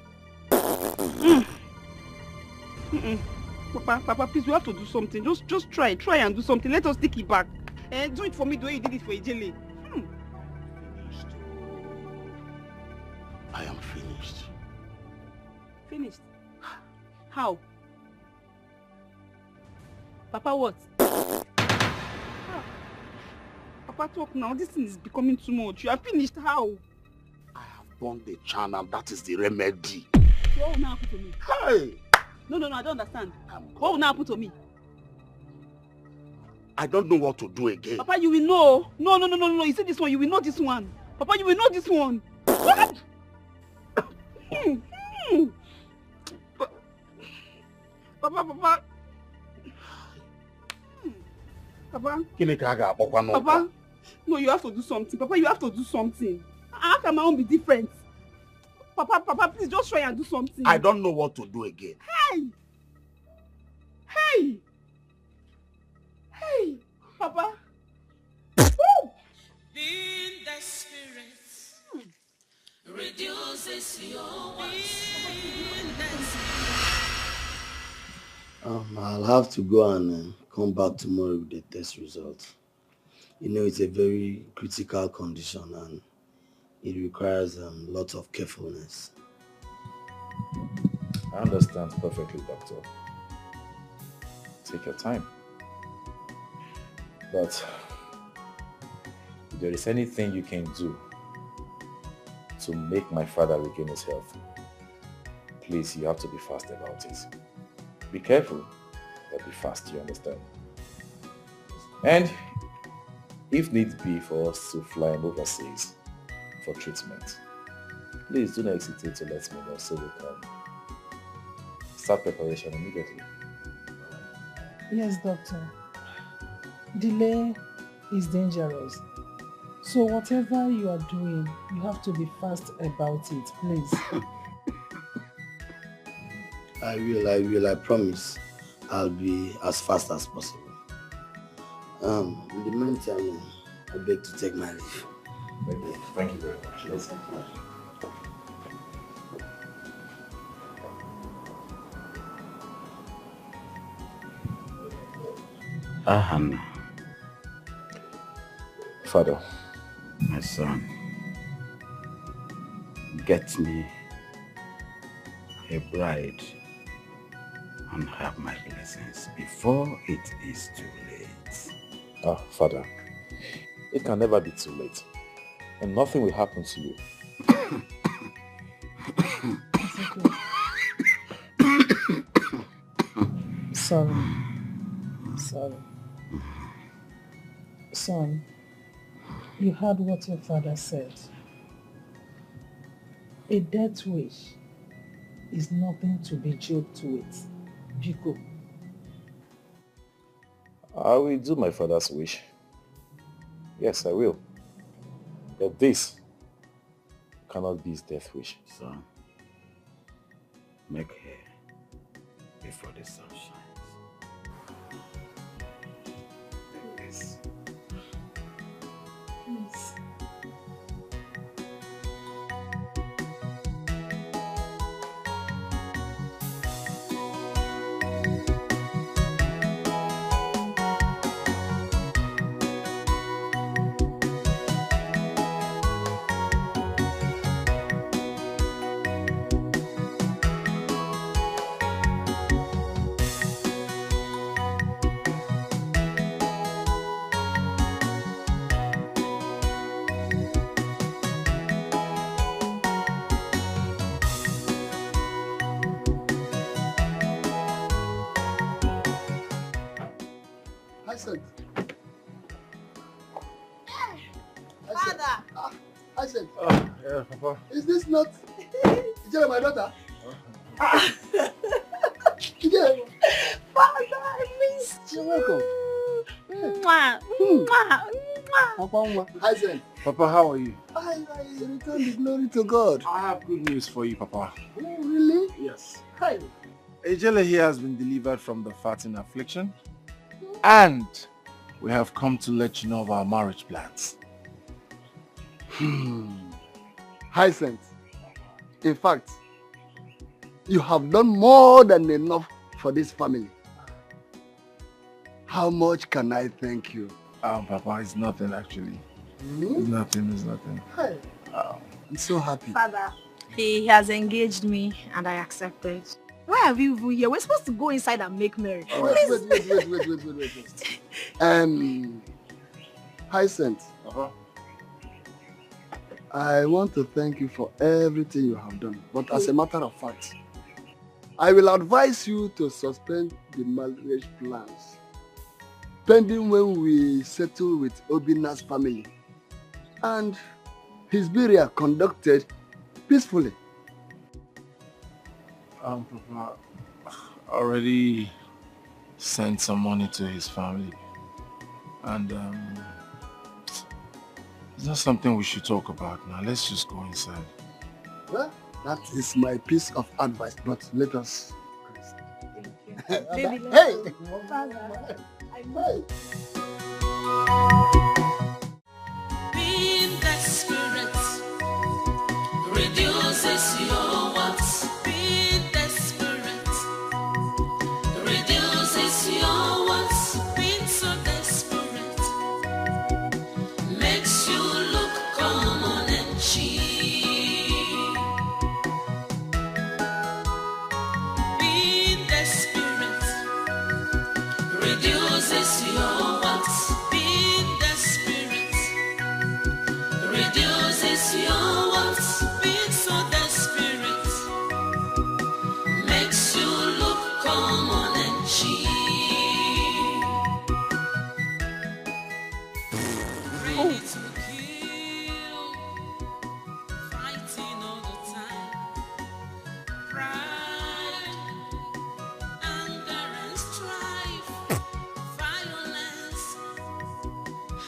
Papa, please, we have to do something. Just try and do something. Let us take it back. Do it for me the way you did it for Ijele. I am finished. Finished? How? Papa, what? Papa, talk now. This thing is becoming too much. You are finished. How? Burn the channel, that is the remedy. So what will now happen to me? Hey! No, I don't understand. What will now happen to me? I don't know what to do again. Papa, you will know. No. You see this one, you will know this one. Papa, you will know this one. What? Papa. Papa. Papa. No, you have to do something. Papa, you have to do something. How can my own be different? Papa, please just try and do something. I don't know what to do again. Hey, Papa. Being the spirit reduces your I'll have to go and come back tomorrow with the test results. You know, it's a very critical condition and it requires lots of carefulness. I understand perfectly, doctor. Take your time. But if there is anything you can do to make my father regain his health, please, you have to be fast about it. Be careful, but be fast, you understand? And if need be for us to fly him overseas for treatment, please do not hesitate to let me know so we can start preparation immediately. Yes, doctor. Delay is dangerous. So whatever you are doing, you have to be fast about it, please. I will, I promise. I'll be as fast as possible. In the meantime, I beg to take my leave. Thank you very much. Yes, Hannah. Father. My son. Get me a bride and have my blessings before it is too late. Father, it can never be too late, and nothing will happen to you. Sorry. Son, you heard what your father said. A death wish is nothing to be joked with. Biko. I will do my father's wish. Yes, I will. But this cannot be his death wish. Son, make hay before the sun shines. Yes. Please. Hyacinth. Father. Hyacinth. Yeah, Papa. Is this not Ijele, my daughter? Ijele. Father, I missed you. You're welcome. Mwah, mwah, mwah. Hyacinth. Papa, how are you? I return the glory to God. I have good news for you, Papa. Oh, really? Yes. Hi. Ejele here has been delivered from the fatting affliction, and we have come to let you know of our marriage plans. Hyacinth, in fact, you have done more than enough for this family. How much can I thank you? Papa, it's nothing actually. Hmm? It's nothing. Hi. I'm so happy. Father, he has engaged me and I accepted. Why are we even here? We're supposed to go inside and make merry. Wait. Hyacinth. I want to thank you for everything you have done. But as a matter of fact, I will advise you to suspend the marriage plans pending when we settle with Obina's family and his burial conducted peacefully. Papa, already sent some money to his family, and it's not something we should talk about now. Let's just go inside. Well, that is my piece of advice, but let us... Baby, hey! Father, Being desperate reduces your wants. Being desperate reduces your wants. Being so desperate makes you look common and cheap. Being desperate reduces your wants. Being desperate reduces your wants. Being so desperate makes you look common and cheap. Ready to kill, fighting all the time. Pride, anger and strife, violence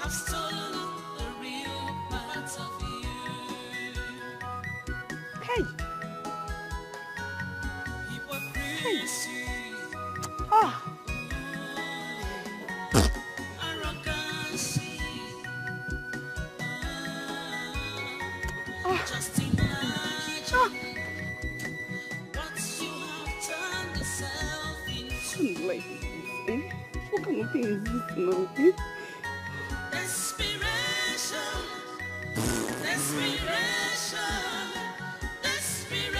have stolen the real part of you. Hey! Hypocrisy kind of life is this, eh? What kind of thing is this now, eh? Desperation, desperation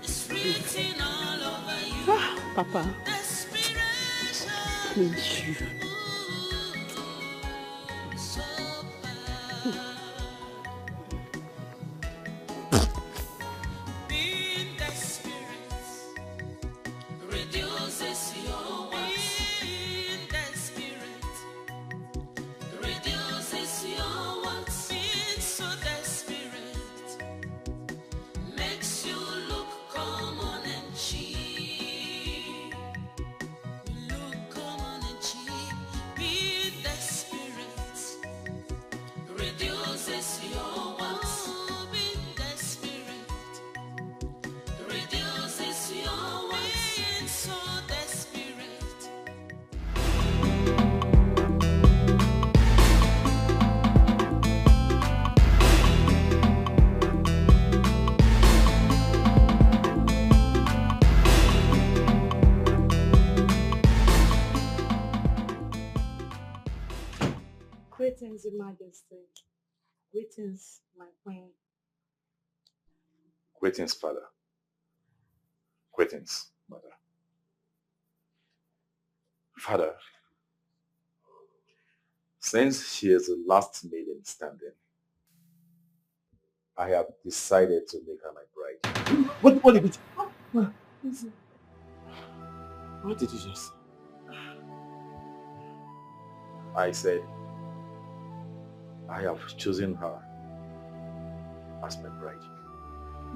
is written all over you. Papa. Please, you. Being desperate reduces your wants. Being desperate reduces your wants. Being so desperate makes you look common and cheap. Look common and cheap. Being desperate reduces your wants. Being desperate reduces your wants. Being so desperate. Greetings, Your Majesty. Greetings, my queen. Greetings, Father. Greetings, Mother. Father, since she is the last maiden standing, I have decided to make her my bride. What did it? What did you just say? I said, I have chosen her as my bride.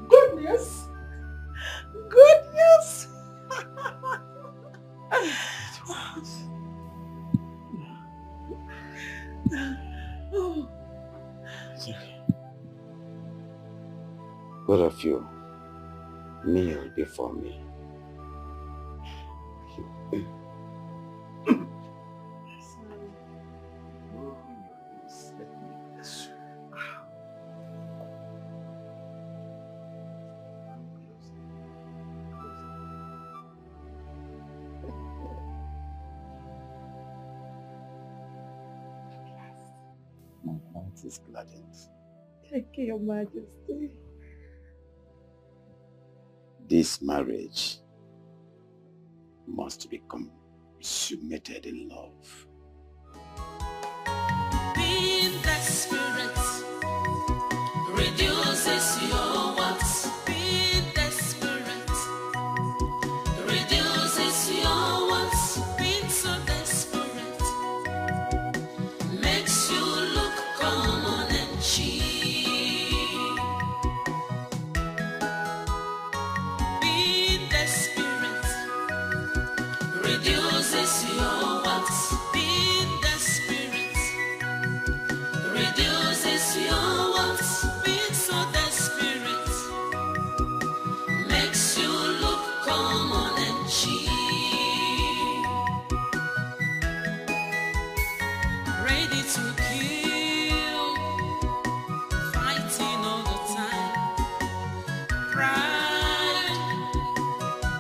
Good news! Good news! Both of you, kneel before me. My heart is gladdened. Thank you, Your Majesty. This marriage must be consummated in love. Being desperate reduces your wants. Being desperate reduces your wants. Being so desperate makes you look common and cheap. Being desperate reduces your wants. Being desperate reduces your wants. Being so desperate makes you look common and cheap. Ready to kill, fighting all the time. Pride,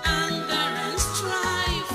anger and strife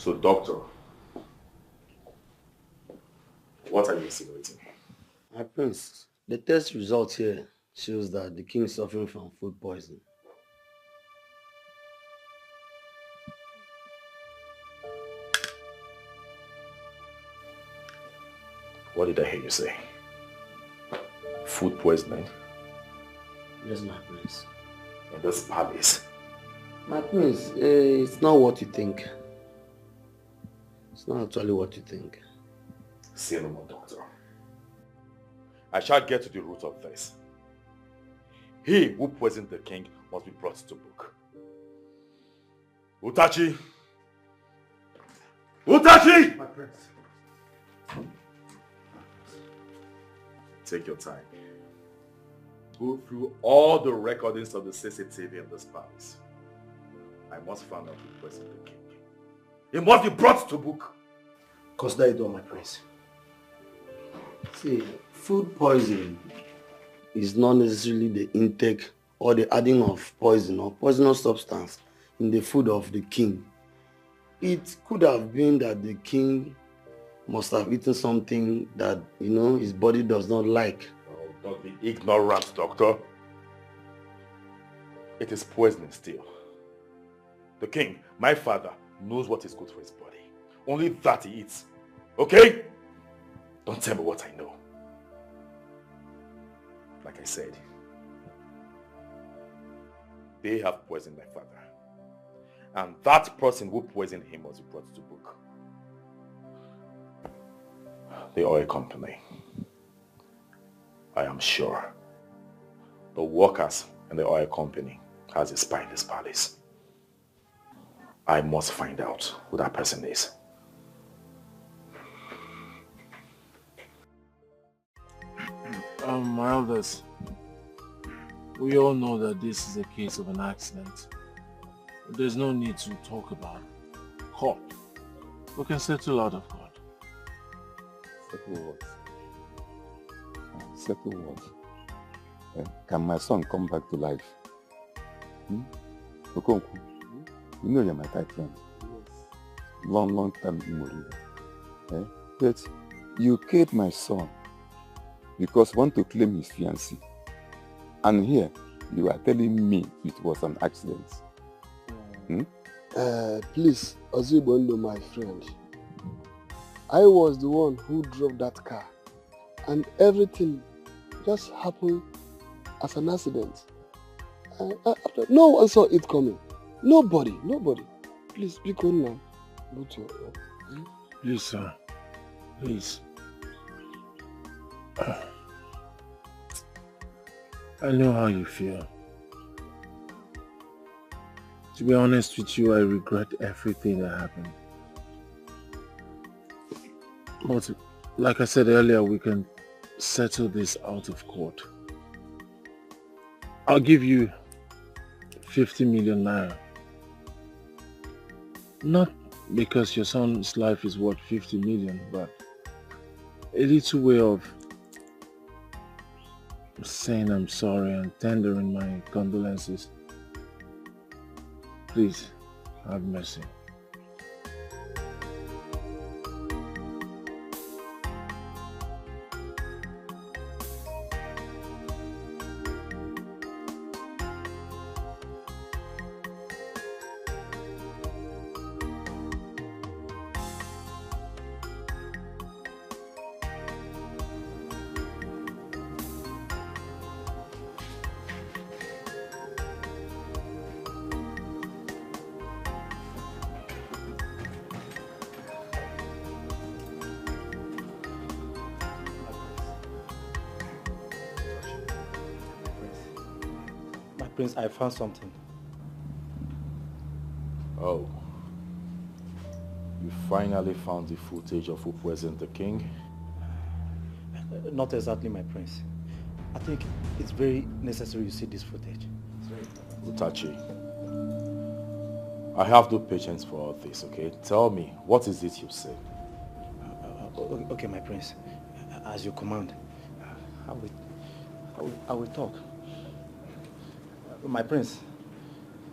So, doctor, what are you insinuating? My prince, the test result here shows that the king is suffering from food poisoning. What did I hear you say? Food poisoning? Yes, my prince. In this palace? My prince, it's not what you think. It's not actually what you think. Say no more, doctor. I shall get to the root of this. He who poisoned the king must be brought to book. Utachi! Utachi! My prince. Take your time. Go through all the recordings of the CCTV in this palace. I must find out who poisoned the king. He must be brought to book. Consider it done, my prince. See, food poisoning is not necessarily the intake or the adding of poison or poisonous substance in the food of the king. It could have been that the king must have eaten something that, his body does not like. Oh, don't be ignorant, doctor. It is poisoning still. The king, my father, knows what is good for his body. Only that he eats. Okay? Don't tell me what I know. Like I said, they have poisoned my father. And that person who poisoned him was brought to book. The oil company. I am sure the workers in the oil company has a spy in this palace. I must find out who that person is. My elders, we all know that this is a case of an accident. There's no need to talk about court. We can settle out of court. Settle what? Settle what? Can my son come back to life? Okonkwo, you know you're my tight friend. Yes. Long time in Morida. But you killed my son because you want to claim his fiancé. And here, you are telling me it was an accident. Please, Ozibondo, my friend. I was the one who drove that car. And everything just happened as an accident. No one saw it coming. Nobody. Please, be cool now. Please, sir. Please. I know how you feel. To be honest with you, I regret everything that happened. But like I said earlier, we can settle this out of court. I'll give you 50 million naira. Not because your son's life is worth 50 million, but a little way of saying I'm sorry and tendering my condolences. Please, have mercy. Prince, I found something. Oh. You finally found the footage of who poisoned the king? Not exactly, my prince. I think it's very necessary you see this footage. Utachi, I have no patience for all this, okay? Tell me, what is it you say? Okay, my prince. As you command, I will talk. My prince,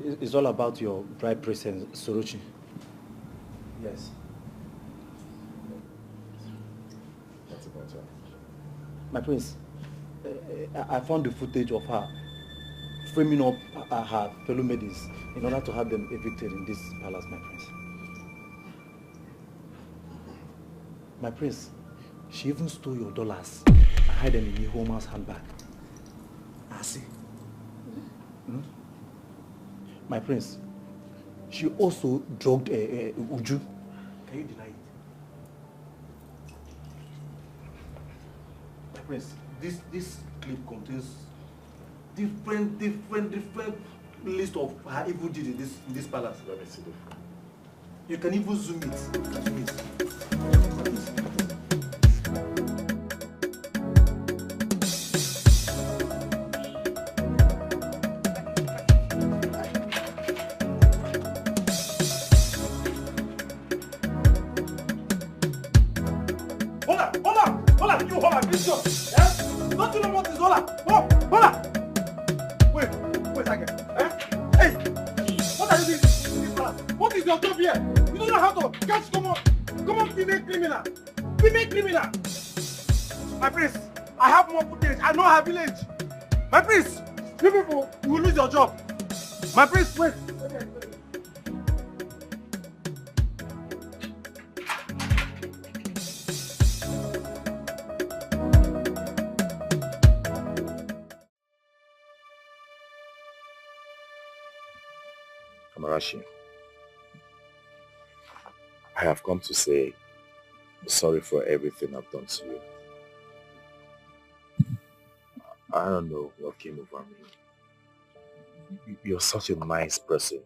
it's all about your bride princess, Sorochi. Yes. That's about her. My prince, I found the footage of her framing up her fellow maidens in order to have them evicted in this palace, my prince. My prince, she even stole your dollars and hid them in the woman's handbag. I see. Hmm? My prince, she also drugged Uju. Can you deny it? My prince, this clip contains different list of her evil deeds in this palace. Let me see the phone. You can even zoom it. Zoom it. My prince, you people, you will lose your job. My prince, wait. Amarachi, I have come to say sorry for everything I've done to you. I don't know what came over me. You're such a nice person.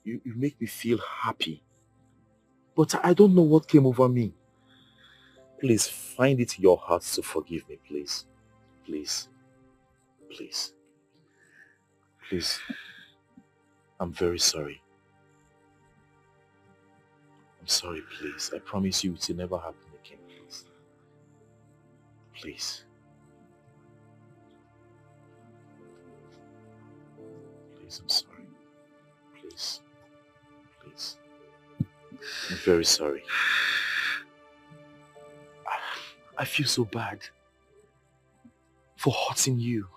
You make me feel happy. But I don't know what came over me. Please find it in your heart to forgive me, please. Please. Please. Please. I'm very sorry. I'm sorry, please. I promise you it will never happen again, please. Please. I'm sorry. Please. Please. I'm very sorry. I feel so bad for hurting you.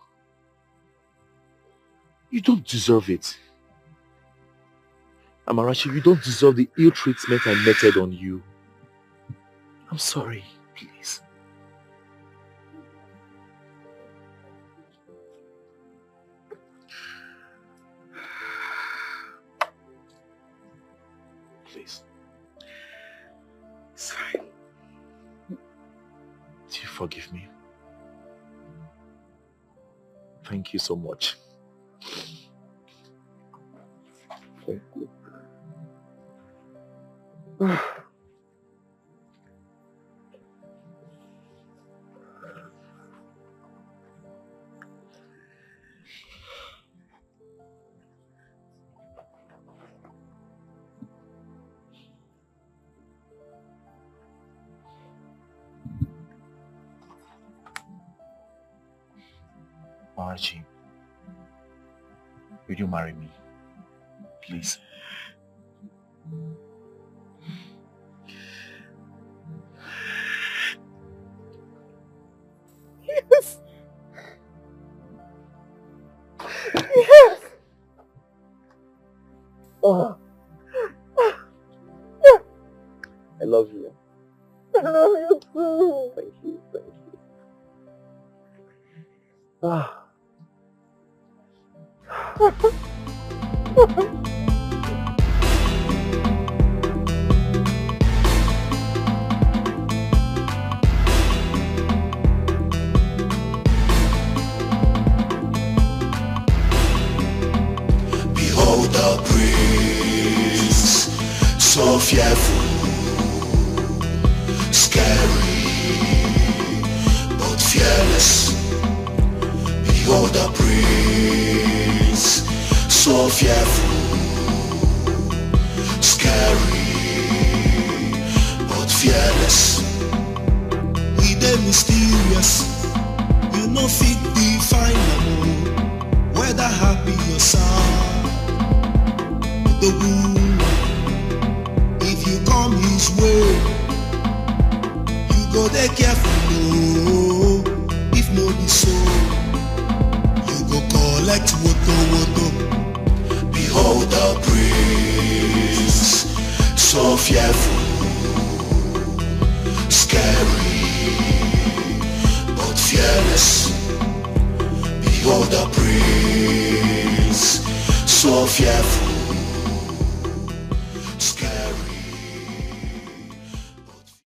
You don't deserve it. Amarachi, you don't deserve the ill treatment I meted on you. I'm sorry. Please. Please. It's fine. Do you forgive me? Thank you so much. Thank you. Archie, will you marry me? Please. Yes. Yes. Oh. I love you. I love you too. Thank you. Thank you. Ah. Behold the prince, so fearful, scary, but fearless. Behold the prince, so fearful, scary, but fearless. He dey mysterious, you no fit define am, whether happy or sad. The woman, Go there careful, no. If no be so, you go collect woto. Behold the prince, so fearful, scary, but fearless. Behold the prince, so fearful,